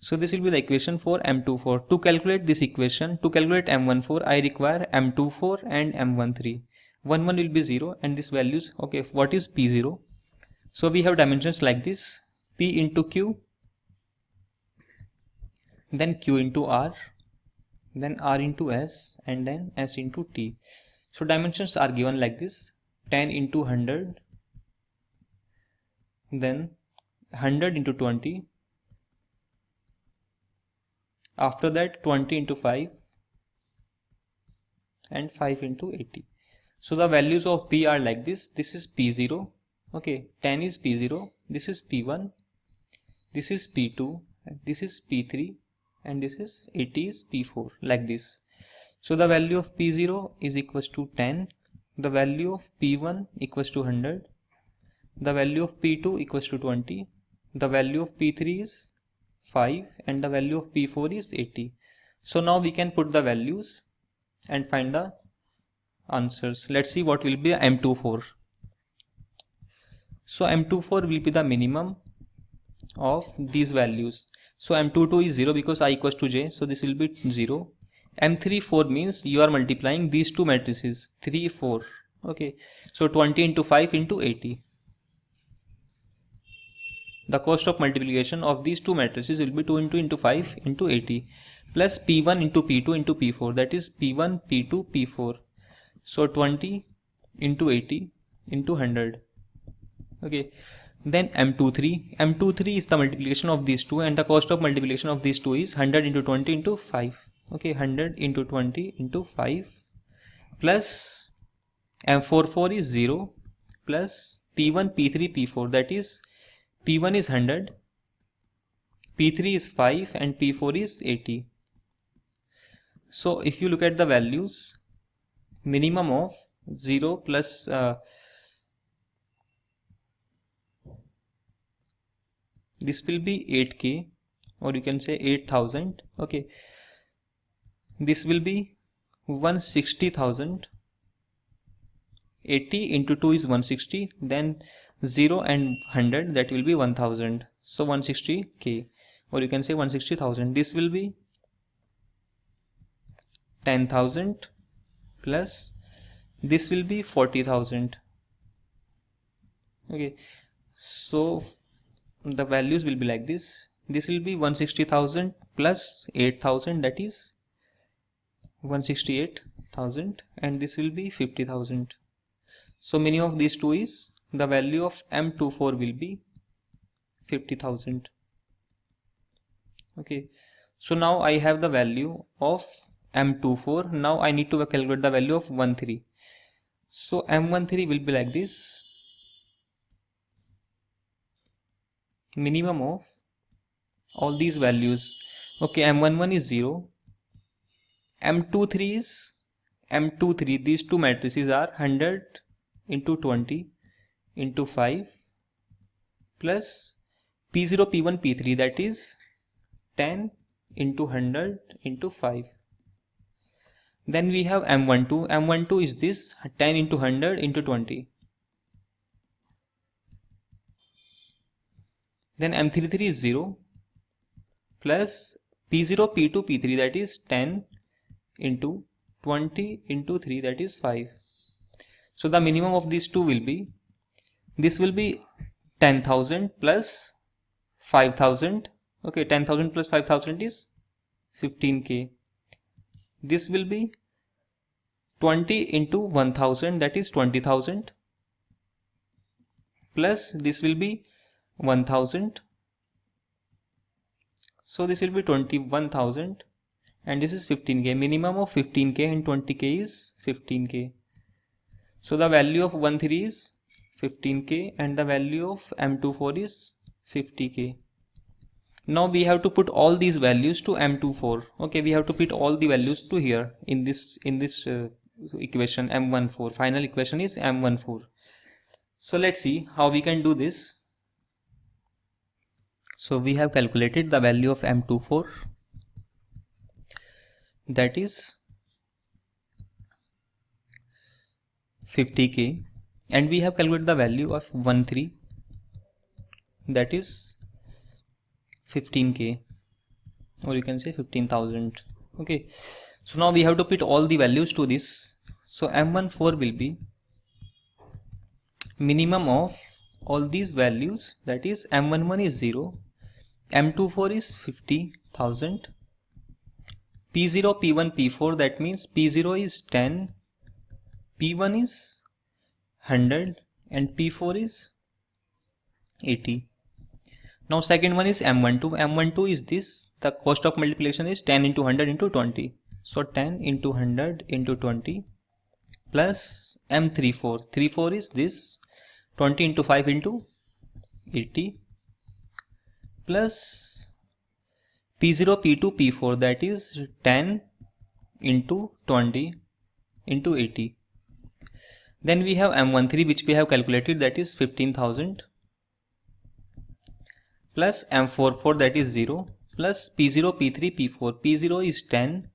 So this will be the equation for m24. To calculate this equation, to calculate m14, I require m24 and m13. 1 will be 0 and this values, okay, what is p0? So we have dimensions like this: p into q, then q into r, then r into s, and then s into t. So dimensions are given like this: 10 into 100, then 100 into 20, after that 20 into 5, and 5 into 80. So the values of p are like this: this is p0, okay, 10 is p0, this is p1, this is p2, this is p3, and this is 80 is p4, like this. So the value of p0 is equals to 10, the value of p1 equals to 100, the value of p2 equals to 20, the value of p3 is 5, and the value of p4 is 80. So now we can put the values and find the answers. Let's see what will be m24. So m24 will be the minimum of these values. So m22 is 0 because I equals to j, so this will be 0. m34 means you are multiplying these two matrices, 3 4, okay, so 20 into 5 into 80. the cost of multiplication of these two matrices will be 2 into 5 into 80 plus P1 into P2 into P4, that is P1, P2, P4. So 20 into 80 into 100. Okay, then M23 is the multiplication of these two, and the cost of multiplication of these two is 100 into 20 into 5. Okay, 100 into 20 into 5 plus M44 is 0 plus P1, P3, P4, that is P1 is 100, P3 is 5 and P4 is 80. So if you look at the values, minimum of 0 plus this will be 8k, or you can say 8000. Okay, this will be 160,000. 80 into 2 is 160, then 0 and 100, that will be 1000. So 160k, or you can say 160,000. This will be 10,000 plus this will be 40,000. Okay, so the values will be like this. This will be 160,000 plus 8,000, that is 168,000, and this will be 50,000. So minimum of these two is, the value of M24 will be 50,000. Okay, so now I have the value of M24. Now I need to calculate the value of 13. So M13 will be like this. Minimum of all these values. Okay, M11 is 0. M23 is M23. These two matrices are 100 into 20 into 5 plus P0, P1, P3, that is 10 into 100 into 5. Then we have M12. M12 is this 10 into 100 into 20. Then M33 is 0 plus P0, P2, P3, that is 10 into 20 into 3, that is 5. So the minimum of these two will be, this will be 10,000 plus 5,000. Okay, 10,000 plus 5,000 is 15k. This will be 20 into 1,000, that is 20,000, plus this will be 1,000. So this will be 21,000, and this is 15k. Minimum of 15k and 20k is 15k. So the value of 13 is 15k and the value of M24 is 50k. Now we have to put all these values to M24. Okay, we have to put all the values to here in this equation M14. Final equation is M14. So let's see how we can do this. So we have calculated the value of M24, that is 50k, and we have calculated the value of 13, that is 15k, or you can say 15,000. Okay, so now we have to put all the values to this. So M14 will be minimum of all these values, that is M11 is 0, M24 is 50,000, P0, P1, P4, that means P0 is 10, P1 is 100 and P4 is 80. Now second one is M12. M12 is this, the cost of multiplication is 10 into 100 into 20. So 10 into 100 into 20 plus M34. 34 is this, 20 into 5 into 80 plus P0, P2, P4, that is 10 into 20 into 80. Then we have M13, which we have calculated, that is 15,000 plus M44, that is 0 plus P0, P3, P4. P0 is 10,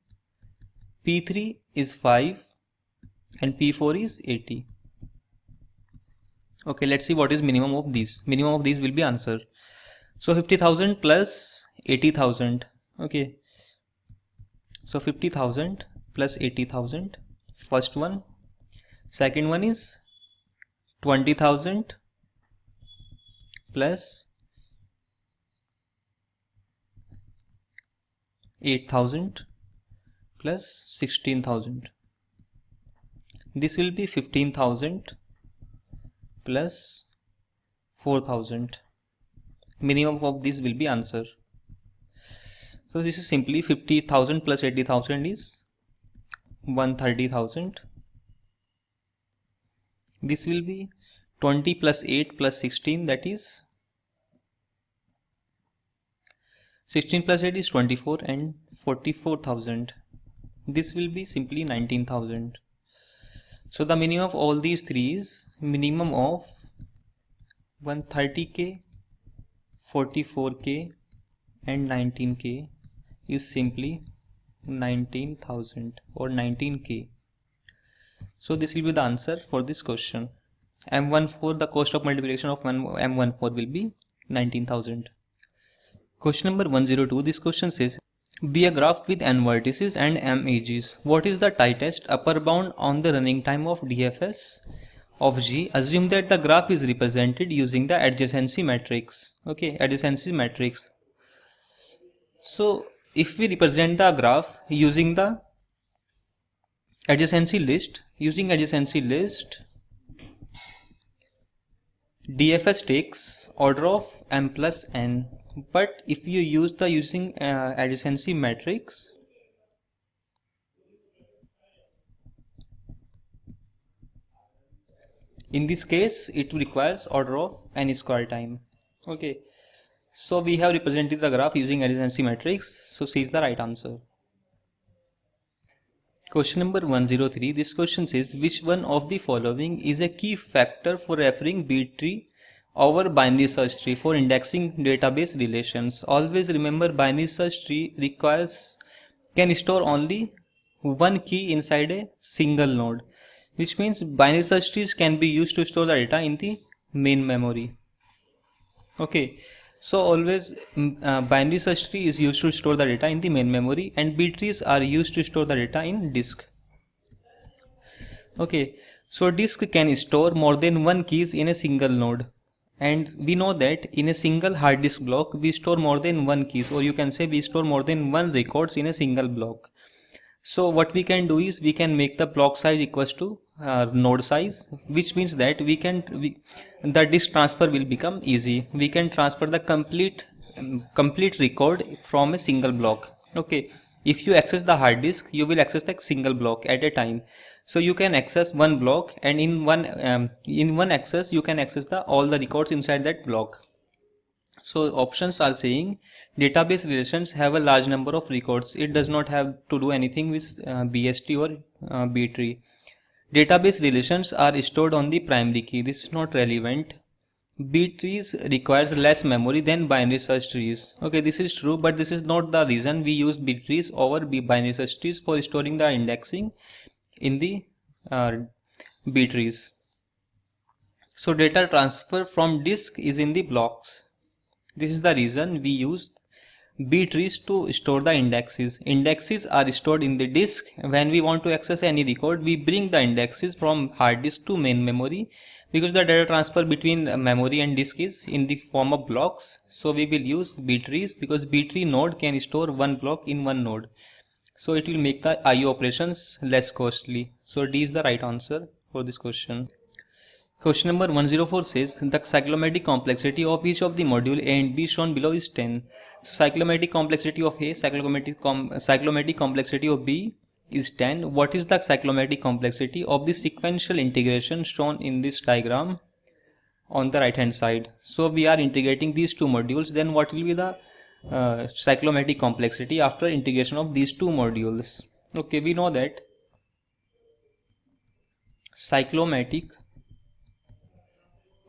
P3 is 5 and P4 is 80. Okay, let's see what is minimum of these. Minimum of these will be answer. So 50,000 plus 80,000. Okay, so 50,000 plus 80,000, first one. Second one is 20,000 plus 8,000 plus 16,000. This will be 15,000 plus 4,000. Minimum of this will be answer. So this is simply 50,000 plus 80,000 is 130,000. This will be 20 plus 8 plus 16, that is 16 plus 8 is 24 and 44,000. This will be simply 19,000. So the minimum of all these three is minimum of 130k, 44k and 19k is simply 19,000 or 19k. So this will be the answer for this question. M14, the cost of multiplication of M14 will be 19,000. Question number 102. This question says, be a graph with n vertices and m edges. What is the tightest upper bound on the running time of DFS of G? Assume that the graph is represented using the adjacency matrix. Okay, adjacency matrix. So if we represent the graph using the adjacency list, DFS takes order of m plus n. But if you use the using adjacency matrix, in this case it requires order of n square time. Okay, so we have represented the graph using adjacency matrix, so C is the right answer. Question number 103. This question says, which one of the following is a key factor for referring B tree over binary search tree for indexing database relations? Always remember, binary search tree can store only one key inside a single node, which means binary search trees can be used to store the data in the main memory. Okay, so always binary search tree is used to store the data in the main memory, and B trees are used to store the data in disk. Okay, so disk can store more than one keys in a single node, and we know that in a single hard disk block we store more than one keys, or you can say we store more than one records in a single block. So what we can do is we can make the block size equals to node size, which means that the disk transfer will become easy. We can transfer the complete record from a single block. Okay, if you access the hard disk, you will access the single block at a time. So you can access one block, and in one access you can access all the records inside that block. So options are saying database relations have a large number of records. It does not have to do anything with BST or B tree. Database relations are stored on the primary key. This is not relevant. B trees requires less memory than binary search trees. Okay, this is true, but this is not the reason we use B trees over binary search trees for storing the indexing in the B trees. So data transfer from disk is in the blocks. This is the reason we use B trees to store the indexes. Indexes are stored in the disk. When we want to access any record, we bring the indexes from hard disk to main memory, because the data transfer between memory and disk is in the form of blocks. So we will use B trees because B tree node can store one block in one node. So it will make the IO operations less costly. So D is the right answer for this question. Question number 104 says, the cyclomatic complexity of each of the module A and B shown below is 10. So cyclomatic complexity of A, cyclomatic complexity of B is 10. What is the cyclomatic complexity of the sequential integration shown in this diagram on the right hand side? So we are integrating these two modules. Then what will be the cyclomatic complexity after integration of these two modules? Okay, we know that cyclomatic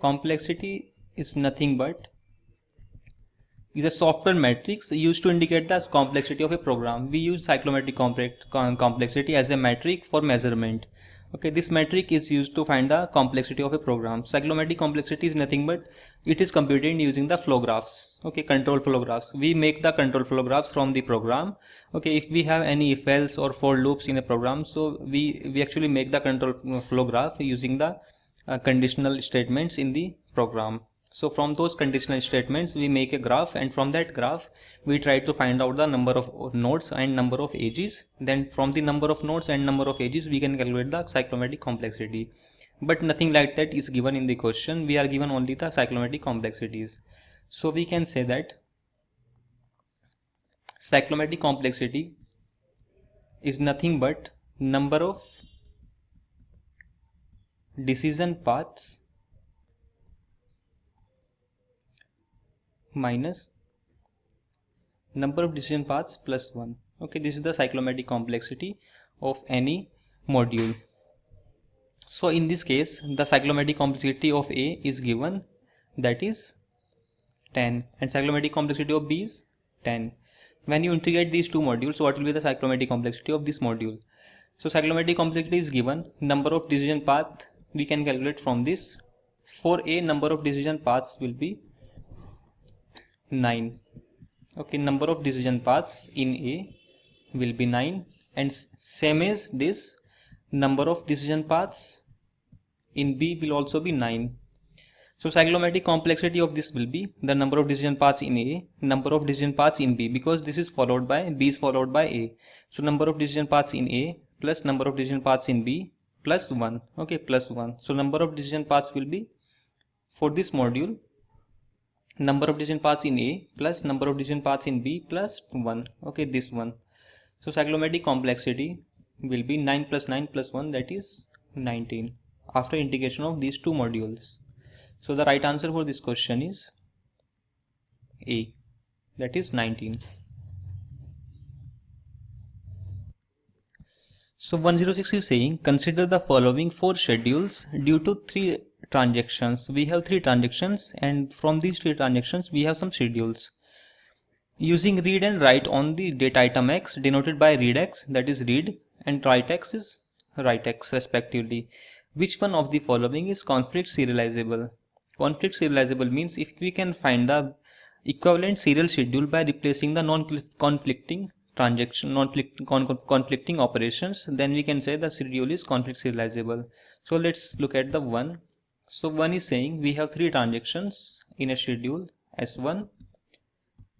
complexity is nothing but is a software matrix used to indicate the complexity of a program. We use cyclomatic complexity as a metric for measurement. Okay, this metric is used to find the complexity of a program. Cyclomatic complexity is nothing but it is computed using the flow graphs. Okay, control flow graphs. We make the control flow graphs from the program. Okay, if we have any if else or for loops in a program, so we actually make the control flow graph using the conditional statements in the program. So from those conditional statements we make a graph, and from that graph we try to find out the number of nodes and number of edges. Then from the number of nodes and number of edges we can calculate the cyclomatic complexity. But nothing like that is given in the question. We are given only the cyclomatic complexities. So we can say that cyclomatic complexity is nothing but number of decision paths minus number of decision paths plus 1. Okay, this is the cyclomatic complexity of any module. So in this case the cyclomatic complexity of A is given, that is 10, and cyclomatic complexity of B is 10. When you integrate these two modules, what will be the cyclomatic complexity of this module? So cyclomatic complexity is given, number of decision path we can calculate from this. For A, number of decision paths will be 9. Okay, number of decision paths in A will be 9, and same as this, number of decision paths in B will also be 9. So cyclomatic complexity of this will be the number of decision paths in A, number of decision paths in B, because this is followed by B is followed by A. So number of decision paths in A plus number of decision paths in B plus 1. Okay, plus 1. So number of decision paths will be, for this module, number of decision paths in A plus number of decision paths in B plus 1. Okay, this one. So cyclomatic complexity will be 9 plus 9 plus 1, that is 19 after integration of these two modules. So the right answer for this question is A, that is 19. So 106 is saying consider the following 4 schedules due to 3 transactions. We have 3 transactions, and from these 3 transactions we have some schedules. Using read and write on the date item X denoted by read X, that is read, and write X is write X respectively. Which one of the following is conflict serializable? Conflict serializable means if we can find the equivalent serial schedule by replacing the non-conflicting transaction, conflicting operations, then we can say the schedule is conflict serializable. So let's look at the one. So one is saying we have 3 transactions in a schedule S1,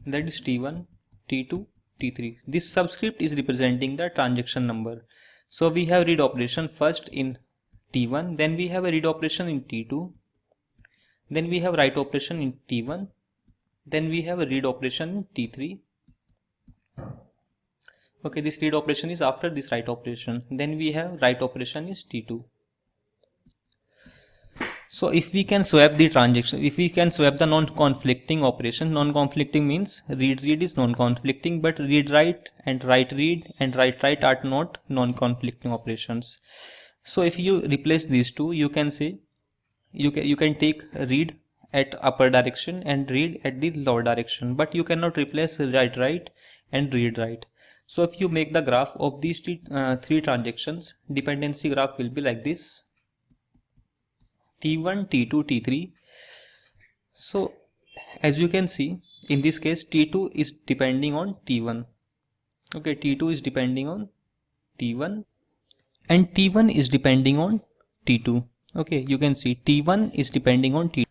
that is T1, T2, T3. This subscript is representing the transaction number. So we have read operation first in T1, then we have a read operation in T2, then we have write operation in T1, then we have a read operation in T3. Okay, this read operation is after this write operation. Then we have write operation is T2. So if we can swap the transaction, if we can swap the non-conflicting operation, non-conflicting means read is non-conflicting, but read write and write read and write write are not non-conflicting operations. So if you replace these two, you can say you can take read at upper direction and read at the lower direction, but you cannot replace write write and read write. So if you make the graph of these 3 transactions, dependency graph will be like this: T1, T2, T3. So as you can see, in this case T2 is depending on T1. Okay, T2 is depending on T1 and T1 is depending on T2. Okay, you can see T1 is depending on T2.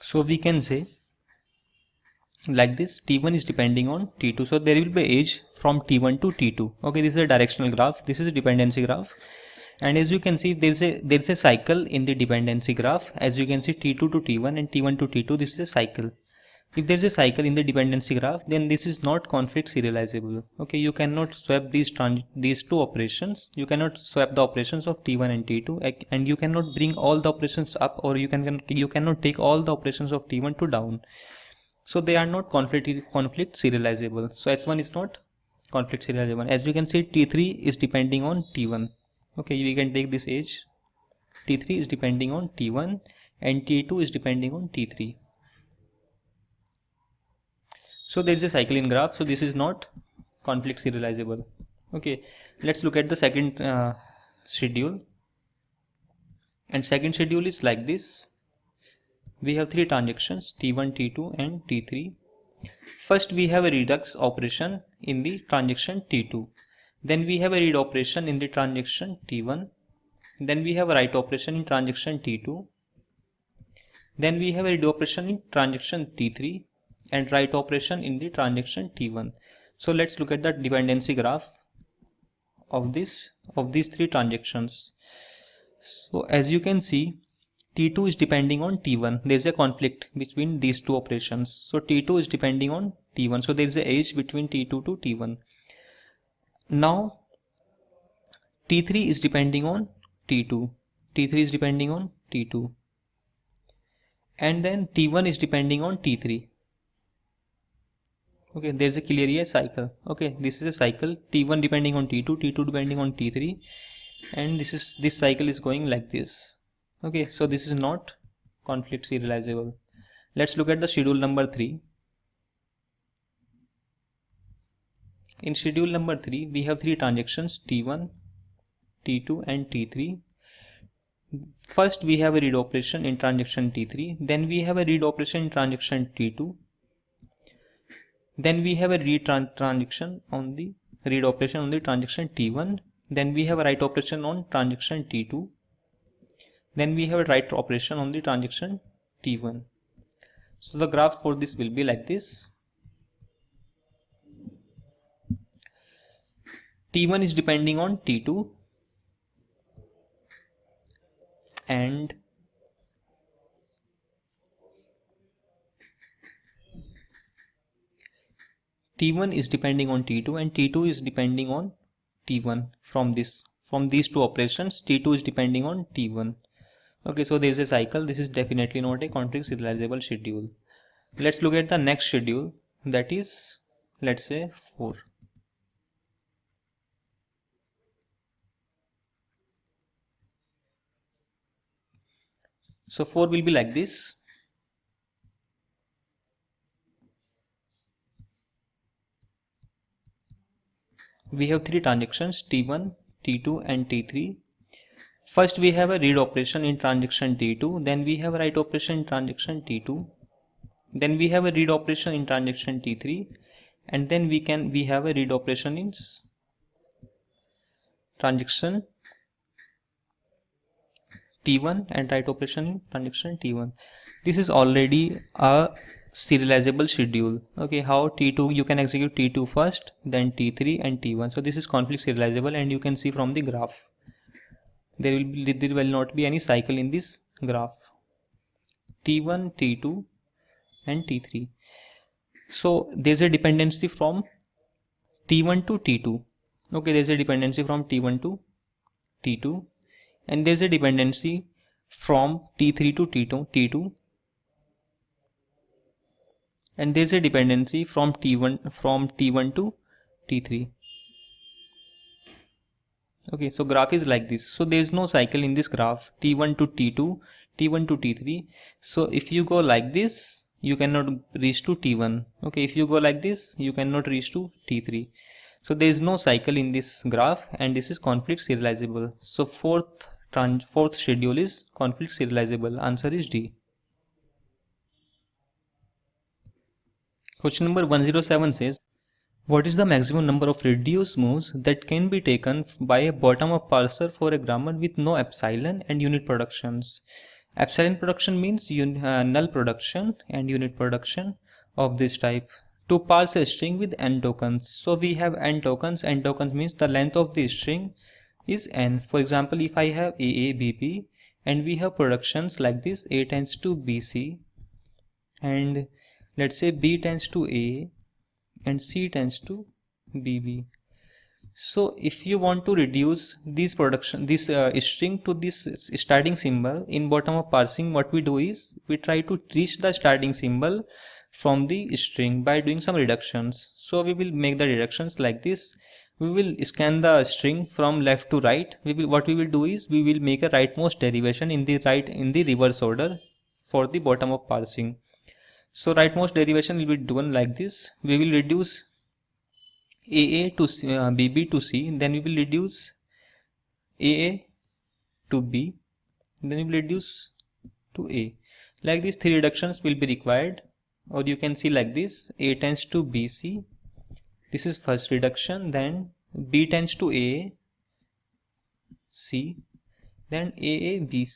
So we can say like this: T1 is depending on T2. So there will be edge from T1 to T2. Okay, this is a directional graph. This is a dependency graph. And as you can see, there is a cycle in the dependency graph. As you can see, T2 to T1 and T1 to T2, this is a cycle. If there is a cycle in the dependency graph, then this is not conflict serializable. Okay, you cannot swap these two operations. You cannot swap the operations of T1 and T2, and you cannot bring all the operations up, or you cannot take all the operations of T1 to down. So they are not conflict serializable. So S1 is not conflict serializable. As you can see, T3 is depending on T1. Okay, we can take this edge. T3 is depending on T1 and T2 is depending on T3. So there is a cycle in graph. So this is not conflict serializable. Okay, let's look at the second schedule. And second schedule is like this. We have 3 transactions, T1, T2 and T3. First we have a redux operation in the transaction T2. Then we have a read operation in the transaction T1. Then we have a write operation in transaction T2. Then we have a read operation in transaction T3 and write operation in the transaction T1. So let's look at the dependency graph of these three transactions. So as you can see, T2 is depending on T1. There is a conflict between these two operations. So T2 is depending on T1. So there is a age between T2 to T1. Now T3 is depending on T2. T3 is depending on T2. And then T1 is depending on T3. Okay, there's a clearly a cycle. Okay, this is a cycle. T1 depending on T2, T2 depending on T3, and this cycle is going like this. Okay, so this is not conflict serializable. Let's look at the schedule number 3. In schedule number 3, we have three transactions T1, T2 and T3. First we have a read operation in transaction T3, then we have a read operation in transaction T2, then we have a read transaction on the read operation on the transaction T1, then we have a write operation on transaction T2, then we have a write operation on the transaction T1. So the graph for this will be like this. T1 is depending on T2 and T1 is depending on T2 and T2 is depending on T1. From these two operations, T2 is depending on T1. Okay, so there is a cycle. This is definitely not a conflict serializable schedule. Let's look at the next schedule, that is, let's say 4. So 4 will be like this. We have three transactions T1, T2 and T3. First we have a read operation in transaction T2, then we have a write operation in transaction T2, then we have a read operation in transaction T3, and then we have a read operation in transaction T1 and write operation in transaction T1. This is already a serializable schedule. Okay, how T2 you can execute T2 first, then T3 and T1. So this is conflict serializable, and you can see from the graph there will not be any cycle in this graph. T1, T2 and T3. So there's a dependency from T1 to T2. Okay, there's a dependency from T1 to T2, and there's a dependency from T3 to T2, and there's a dependency from T1 to T3. Okay, so graph is like this. So there is no cycle in this graph, T1 to T2, T1 to T3. So if you go like this, you cannot reach to T1. Okay, if you go like this, you cannot reach to T3. So there is no cycle in this graph, and this is conflict serializable. So fourth schedule is conflict serializable. Answer is D. Question number 107 says, what is the maximum number of reduced moves that can be taken by a bottom-up parser for a grammar with no epsilon and unit productions? Epsilon production means null production and unit production of this type. To parse a string with n tokens. So we have n tokens. N tokens means the length of the string is n. For example, if I have AA, BP, and we have productions like this, A tends to BC, and let's say B tends to A, and C tends to BB. So if you want to reduce this string to this starting symbol in bottom up parsing, what we do is we try to reach the starting symbol from the string by doing some reductions. So we will make the reductions like this. We will scan the string from left to right. What we will do is we will make a rightmost derivation in the reverse order for the bottom up parsing. So rightmost derivation will be done like this. We will reduce AA to BB to C, then we will reduce AA to B, then we will reduce to A. Like these three reductions will be required, or you can see like this: A tends to BC, this is first reduction, then B tends to A, C, then AA, B.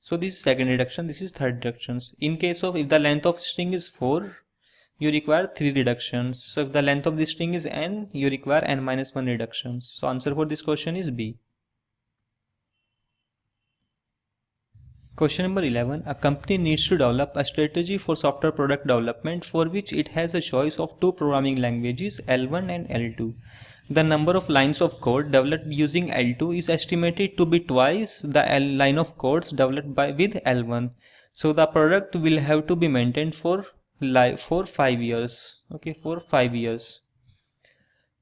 So this is second reduction, this is third reductions. In case of if the length of string is 4, you require 3 reductions. So if the length of the string is n, you require n minus 1 reductions. So answer for this question is B. Question number 11. A company needs to develop a strategy for software product development for which it has a choice of 2 programming languages, L1 and L2. The number of lines of code developed using L2 is estimated to be twice the line of codes developed with L1. So the product will have to be maintained for 5 years. Okay, for 5 years.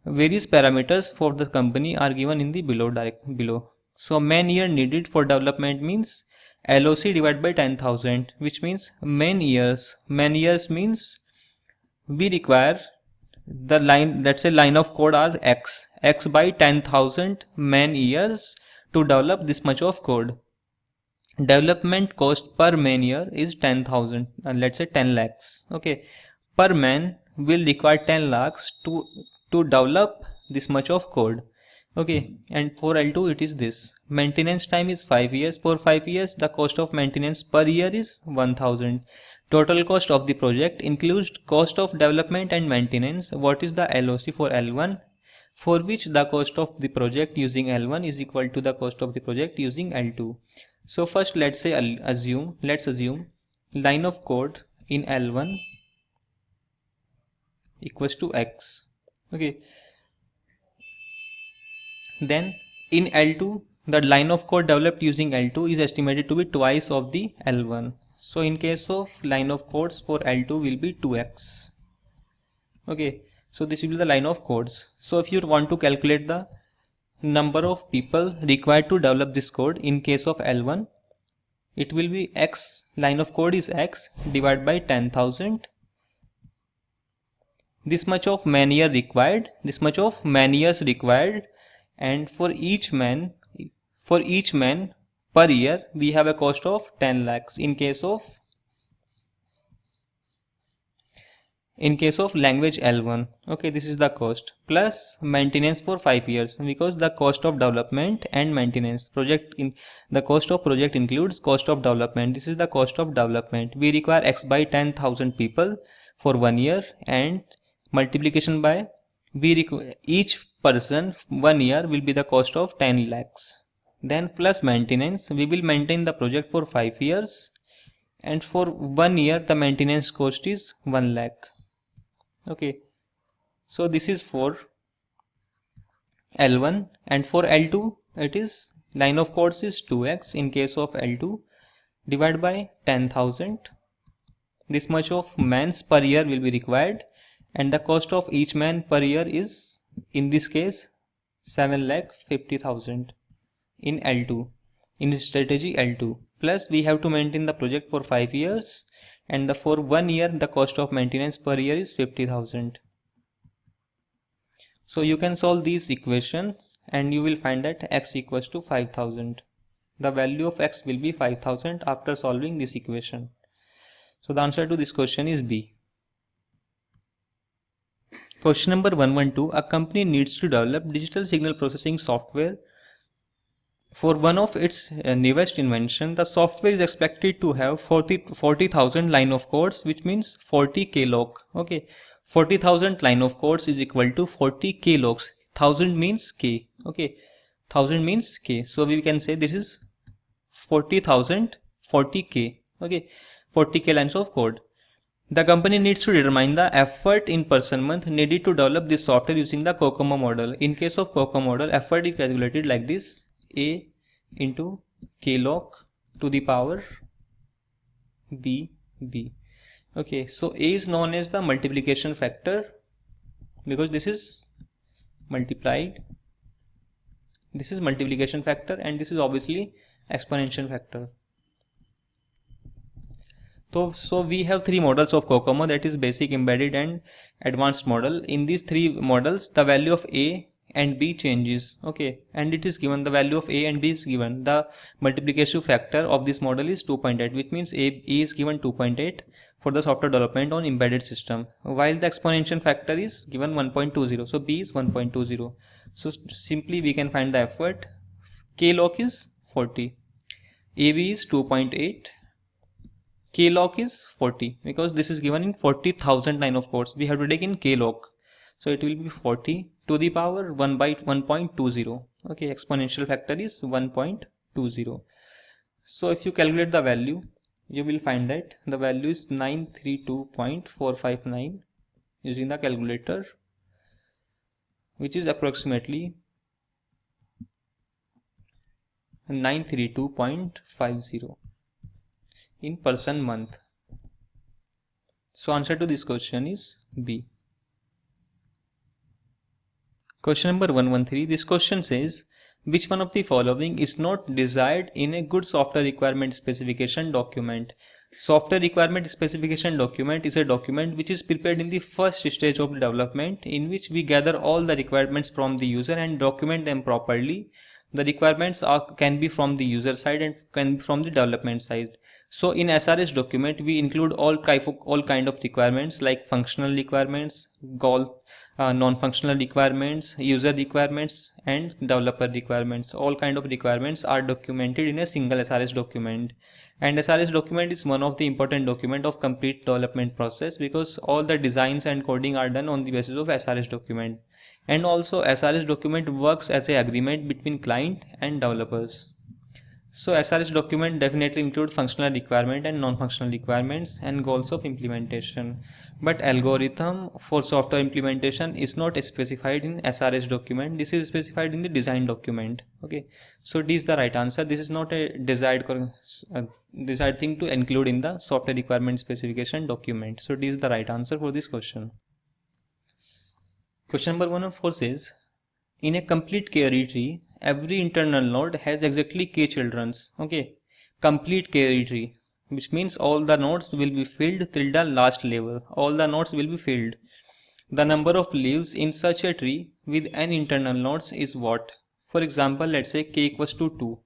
Various parameters for the company are given in the below. So man year needed for development means LOC divided by 10,000, which means man years. Man years means we require the line, let's say line of code are x by 10,000 man years to develop this much of code. Development cost per man year is 10,000 and let's say 10 lakhs. Okay, per man will require 10 lakhs to develop this much of code. Okay, and for L2 it is this. Maintenance time is 5 years. For 5 years the cost of maintenance per year is 1,000. Total cost of the project includes cost of development and maintenance. What is the LOC for L1? For which the cost of the project using L1 is equal to the cost of the project using L2. So first let's assume line of code in L1 equals to x. Okay. Then in L2 the line of code developed using L2 is estimated to be twice of the L1. So in case of line of codes for L2 will be 2x. Okay, so this will be the line of codes. So if you want to calculate the number of people required to develop this code in case of L1, it will be x, line of code is x divided by 10,000. This much of man year required, this much of man years required, and for each man per year we have a cost of 10 lakhs in case of language L1. Okay, this is the cost plus maintenance for 5 years, because the cost of development and maintenance the cost of project includes cost of development. This is the cost of development. We require x by 10,000 people for 1 year, and multiplication by each person 1 year will be the cost of 10 lakhs. Then plus maintenance, we will maintain the project for 5 years, and for 1 year the maintenance cost is 1 lakh. Okay, so this is for L1, and for L2 it is line of codes is 2x in case of L2 divided by 10,000. This much of mans per year will be required, and the cost of each man per year is in this case 7,50,000 in L2, in strategy L2, plus we have to maintain the project for 5 years, and for 1 year the cost of maintenance per year is 50,000. So you can solve this equation and you will find that x equals to 5,000. The value of x will be 5,000 after solving this equation. So the answer to this question is B. Question number 112. A company needs to develop digital signal processing software for one of its newest invention. The software is expected to have 40,000 line of codes, which means 40 klog. Okay, 40,000 line of codes is equal to 40 klogs. 1000 means k. Okay, 1000 means k. So we can say this is 40,000 40k. Okay, 40k lines of code. The company needs to determine the effort in person month needed to develop this software using the COCOMO model. In case of COCOMO model, effort is calculated like this: A into k log to the power b. Okay, so A is known as the multiplication factor because this is multiplied. This is multiplication factor, and this is obviously exponential factor. So we have 3 models of COCOMO, that is basic, embedded and advanced model. In these 3 models the value of A and B changes. Okay, and it is given, the value of A and B is given. The multiplication factor of this model is 2.8, which means A is given 2.8 for the software development on embedded system, while the exponential factor is given 1.20. So B is 1.20. So simply we can find the effort. K log is 40. AB is 2.8, K log is 40, because this is given in 40,000 line of codes. We have to take in K log. So it will be 40 to the power 1 by 1.20. Okay, exponential factor is 1.20. So if you calculate the value, you will find that the value is 932.459 using the calculator, which is approximately 932.50 in person month. So answer to this question is B. Question number 113. This question says, which one of the following is not desired in a good software requirement specification document? Software requirement specification document is a document which is prepared in the first stage of development, in which we gather all the requirements from the user and document them properly. The requirements can be from the user side and can be from the development side. So in SRS document, we include all kind of requirements like functional requirements, goal, non-functional requirements, user requirements, and developer requirements. All kind of requirements are documented in a single SRS document. And SRS document is one of the important document of complete development process, because all the designs and coding are done on the basis of SRS document. And also SRS document works as an agreement between client and developers. So SRS document definitely include functional requirement and non-functional requirements and goals of implementation. But algorithm for software implementation is not specified in SRS document. This is specified in the design document. Okay, so this is the right answer. This is not a desired thing to include in the software requirement specification document. So this is the right answer for this question. Question number 114 says, in a complete k-array tree, every internal node has exactly k childrens. Okay, complete k-array tree, which means all the nodes will be filled till the last level. All the nodes will be filled. The number of leaves in such a tree with n internal nodes is what? For example, let's say k equals to 2.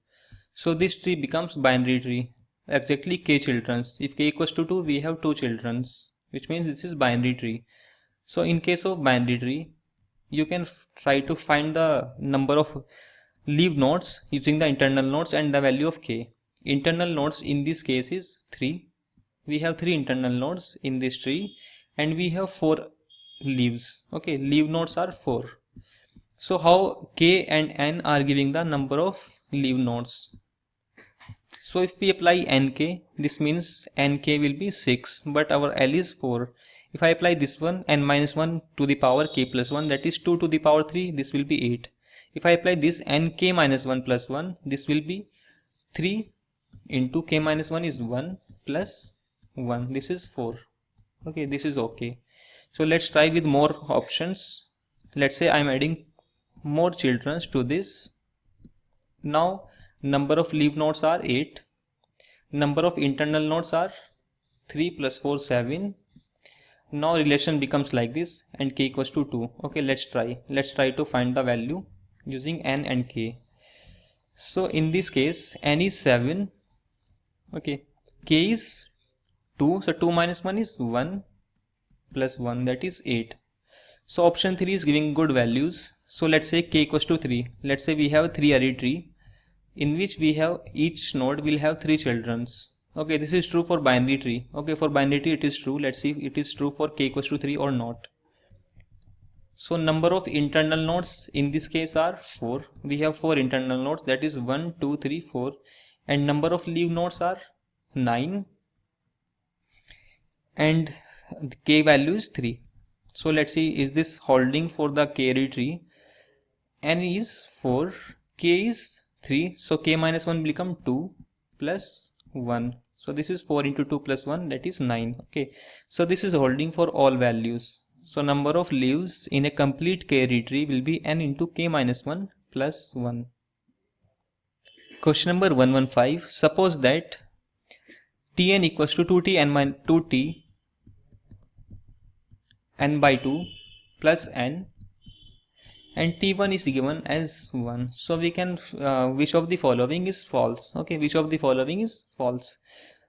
So this tree becomes binary tree. Exactly k childrens. If k equals to 2, we have 2 childrens, which means this is binary tree. So in case of binary tree, you can try to find the number of leaf nodes using the internal nodes and the value of k. Internal nodes in this case is 3. We have 3 internal nodes in this tree and we have 4 leaves. Okay, leaf nodes are 4. So how k and n are giving the number of leaf nodes? So if we apply nk, this means nk will be 6, but our L is 4. If I apply this one, n minus 1 to the power k plus 1, that is 2 to the power 3, this will be 8. If I apply this nk minus 1 plus 1, this will be 3 into k minus 1 is 1 plus 1, this is 4. Okay, this is okay. So let's try with more options. Let's say I am adding more children to this. Now number of leaf nodes are 8. Number of internal nodes are 3 plus 4, 7. Now relation becomes like this and k equals to 2. Okay, let's try to find the value using n and k. So in this case, n is 7. Okay, k is 2. So 2 minus 1 is 1 plus 1, that is 8. So option 3 is giving good values. So let's say k equals to 3. Let's say we have a 3 array tree in which we have each node will have 3 childrens. Okay, this is true for binary tree. Okay, for binary tree it is true. Let's see if it is true for k equals to 3 or not. So number of internal nodes in this case are 4. We have 4 internal nodes, that is 1, 2, 3, 4. And number of leaf nodes are 9. And the k value is 3. So let's see, is this holding for the k-array tree? N is 4, k is 3. So k minus 1 will become 2 plus 1. So this is 4 into 2 plus 1, that is 9. Okay, so this is holding for all values. So number of leaves in a complete k-array tree will be n into k minus 1 plus 1. Question number 115. Suppose that Tn equals to 2t n by 2 plus n and t1 is given as 1. So we can which of the following is false? Okay, which of the following is false?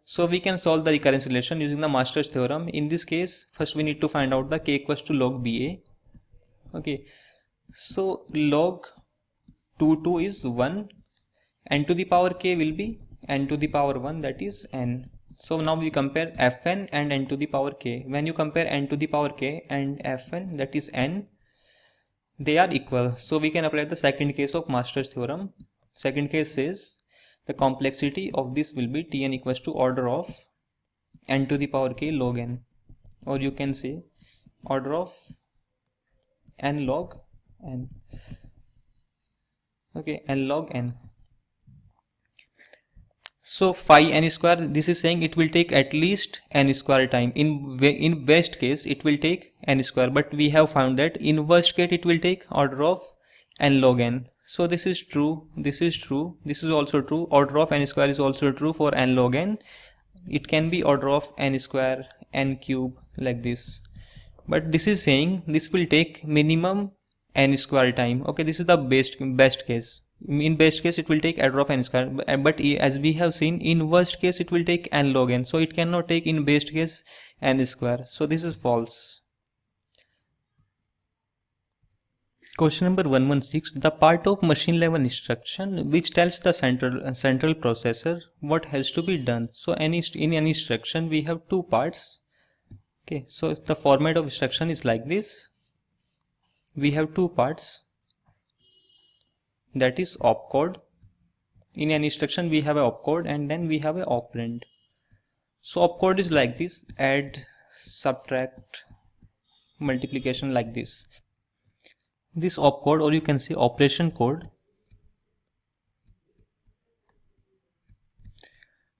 So we can solve the recurrence relation using the Master's theorem. In this case, first we need to find out the k equals to log ba. Okay, so log 2 is 1 and to the power k will be n to the power 1, that is n. So now we compare fn and n to the power k. When you compare n to the power k and fn, that is n, they are equal. So we can apply the second case of Master's theorem. Second case says the complexity of this will be Tn equals to order of n to the power k log n, or you can say order of n log n. Okay, n log n. So phi n square, this is saying it will take at least n square time. In best case it will take n square, but we have found that in worst case it will take order of n log n. So this is true, this is true, this is also true. Order of n square is also true for n log n. It can be order of n square, n cube, like this. But this is saying this will take minimum n square time. Okay, this is the best case. In best case it will take order of n square, but as we have seen, in worst case it will take n log n, so it cannot take in best case n square. So this is false. Question number 116. The part of machine level instruction which tells the central processor what has to be done. So in any instruction we have two parts. Okay, so the format of instruction is like this. We have two parts, that is opcode. In an instruction we have a opcode and then we have a operand. So opcode is like this: add, subtract, multiplication, like this. This opcode, or you can say operation code,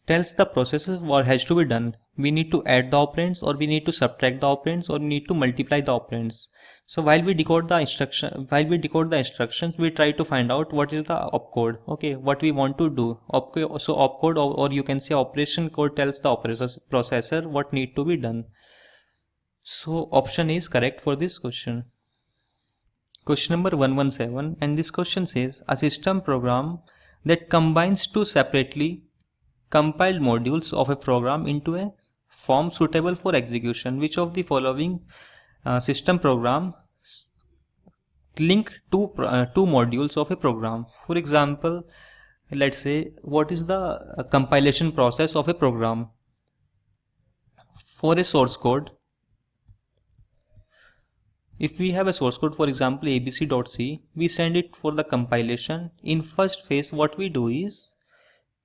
tells the processor what has to be done. We need to add the operands, or we need to subtract the operands, or we need to multiply the operands. So while we decode the instructions, we try to find out what is the opcode. Okay, what we want to do. So opcode, or you can say operation code, tells the processor what need to be done. So option A is correct for this question. Question number 117, and this question says a system program that combines two separately compiled modules of a program into a form suitable for execution. Which of the following system program link two modules of a program? For example, let's say, what is the compilation process of a program? For a source code, if we have a source code, for example abc.c, we send it for the compilation. In first phase, what we do is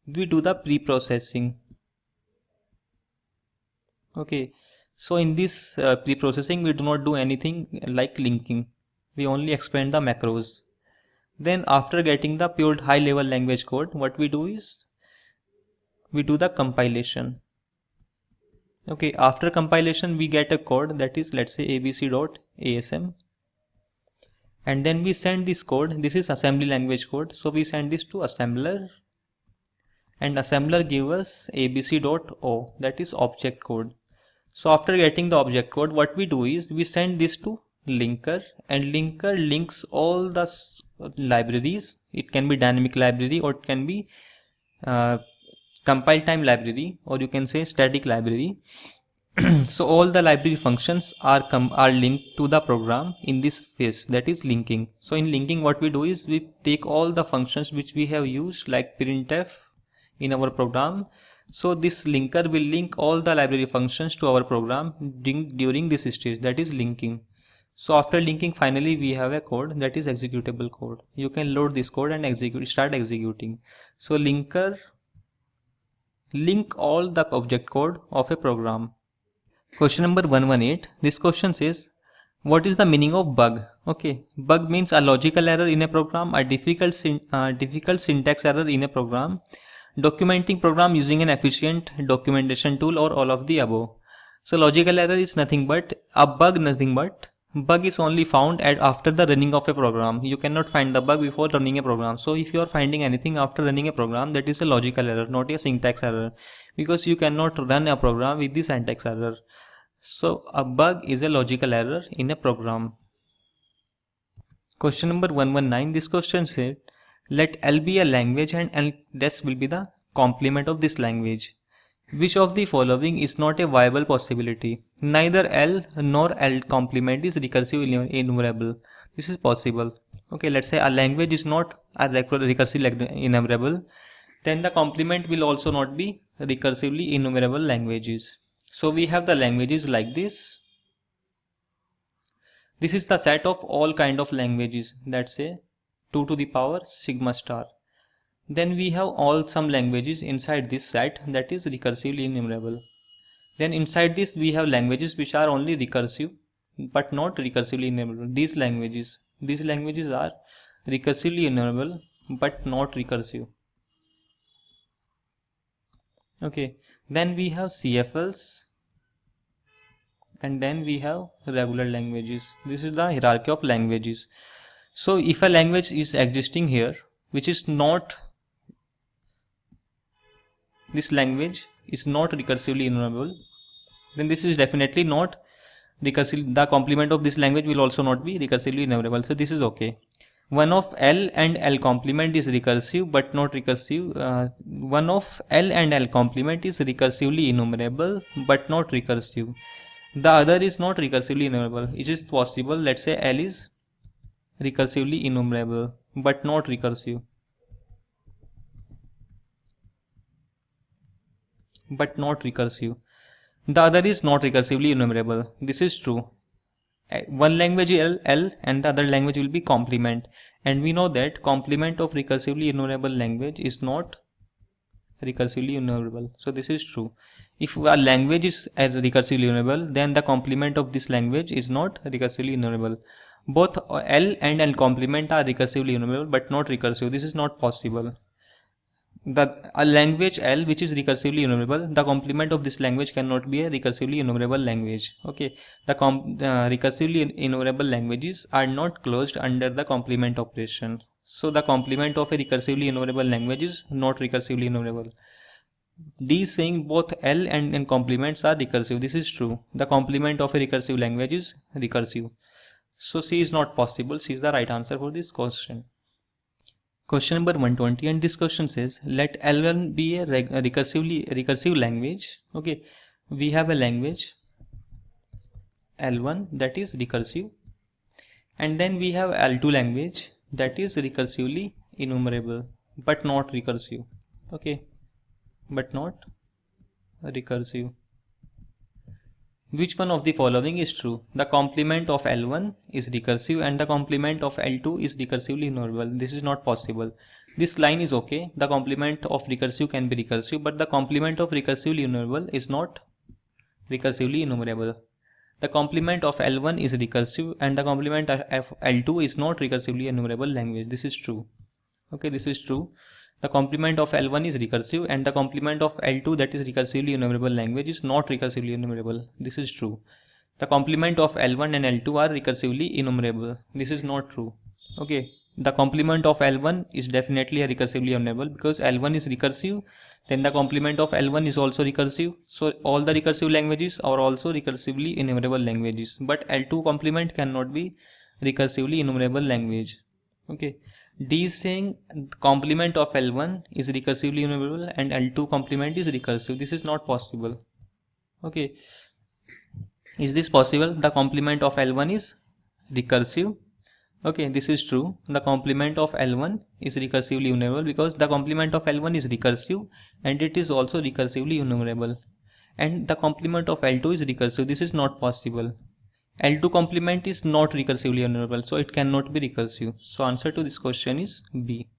we do the pre-processing. Okay, so in this pre-processing we do not do anything like linking, we only expand the macros. Then after getting the pure high level language code, what we do is we do the compilation. Okay, after compilation we get a code, that is, let's say abc.asm, and then we send this code. This is assembly language code, so we send this to assembler, and assembler gives us abc.o, that is object code. So after getting the object code, what we do is we send this to linker, and linker links all the libraries. It can be dynamic library, or it can be compile time library, or you can say static library. So all the library functions are linked to the program in this phase, that is linking. So in linking, what we do is we take all the functions which we have used, like printf in our program. So this linker will link all the library functions to our program during this stage, that is linking. So after linking, finally we have a code, that is executable code. You can load this code and start executing. So linker link all the object code of a program. Question number 118. This question says, what is the meaning of bug? Okay, bug means a logical error in a program, a difficult syntax error in a program, documenting program using an efficient documentation tool, or all of the above. So logical error is nothing but a bug, bug is only found after the running of a program. You cannot find the bug before running a program. So if you are finding anything after running a program, that is a logical error, not a syntax error, because you cannot run a program with the syntax error. So a bug is a logical error in a program. Question number 119. This question said, let L be a language and L-des will be the complement of this language. Which of the following is not a viable possibility? Neither L nor L complement is recursive enumerable. This is possible. Okay, let's say a language is not a recursive enumerable. then the complement will also not be recursively enumerable languages. So we have the languages like this. This is the set of all kind of languages, let's say 2 to the power sigma star. Then we have all some languages inside this set that is recursively enumerable. Then inside this we have languages which are only recursive but not recursively enumerable. These languages are recursively enumerable but not recursive. Okay, then we have CFLs, and then we have regular languages. This is the hierarchy of languages. So if a language is existing here which is not, this language is not recursively enumerable, then this is definitely not recursive. The complement of this language will also not be recursively enumerable. So this is okay. One of L and L complement is recursive but not recursive. One of L and L complement is recursively enumerable but not recursive. The other is not recursively enumerable. It is possible, let's say L is recursively enumerable but not recursive. The other is not recursively enumerable. This is true. One language L and the other language will be complement, and we know that complement of recursively enumerable language is not recursively enumerable. So this is true. If a language is recursively enumerable, then the complement of this language is not recursively enumerable. Both L and L complement are recursively enumerable but not recursive. This is not possible. A language L which is recursively enumerable, the complement of this language cannot be a recursively enumerable language. Okay, the recursively enumerable languages are not closed under the complement operation. So the complement of a recursively enumerable language is not recursively enumerable. D is saying both L and N complements are recursive. This is true. The complement of a recursive language is recursive. So C is not possible. C is the right answer for this question. Question number 120, and this question says let L1 be a recursive language. Okay, we have a language L1 that is recursive, and then we have L2 language that is recursively enumerable but not recursive. Okay, but not recursive. Which one of the following is true? The complement of L1 is recursive and the complement of L2 is recursively enumerable. This is not possible. This line is okay. The complement of recursive can be recursive, but the complement of recursively enumerable is not recursively enumerable. The complement of L1 is recursive and the complement of L2 is not recursively enumerable language. This is true. Okay, this is true. The complement of L1 is recursive and the complement of L2 that is recursively enumerable language is not recursively enumerable. This is true. The complement of L1 and L2 are recursively enumerable. This is not true. Okay, the complement of L1 is definitely a recursively enumerable because L1 is recursive, then the complement of L1 is also recursive. So all the recursive languages are also recursively enumerable languages, but L2 complement cannot be recursively enumerable language. Okay. D is saying complement of L1 is recursively enumerable and L2 complement is recursive. This is not possible. Okay. Is this possible? The complement of L1 is recursive. Okay, this is true. The complement of L1 is recursively enumerable because the complement of L1 is recursive and it is also recursively enumerable. And the complement of L2 is recursive. This is not possible. L2 complement is not recursively enumerable, so it cannot be recursive. So answer to this question is B.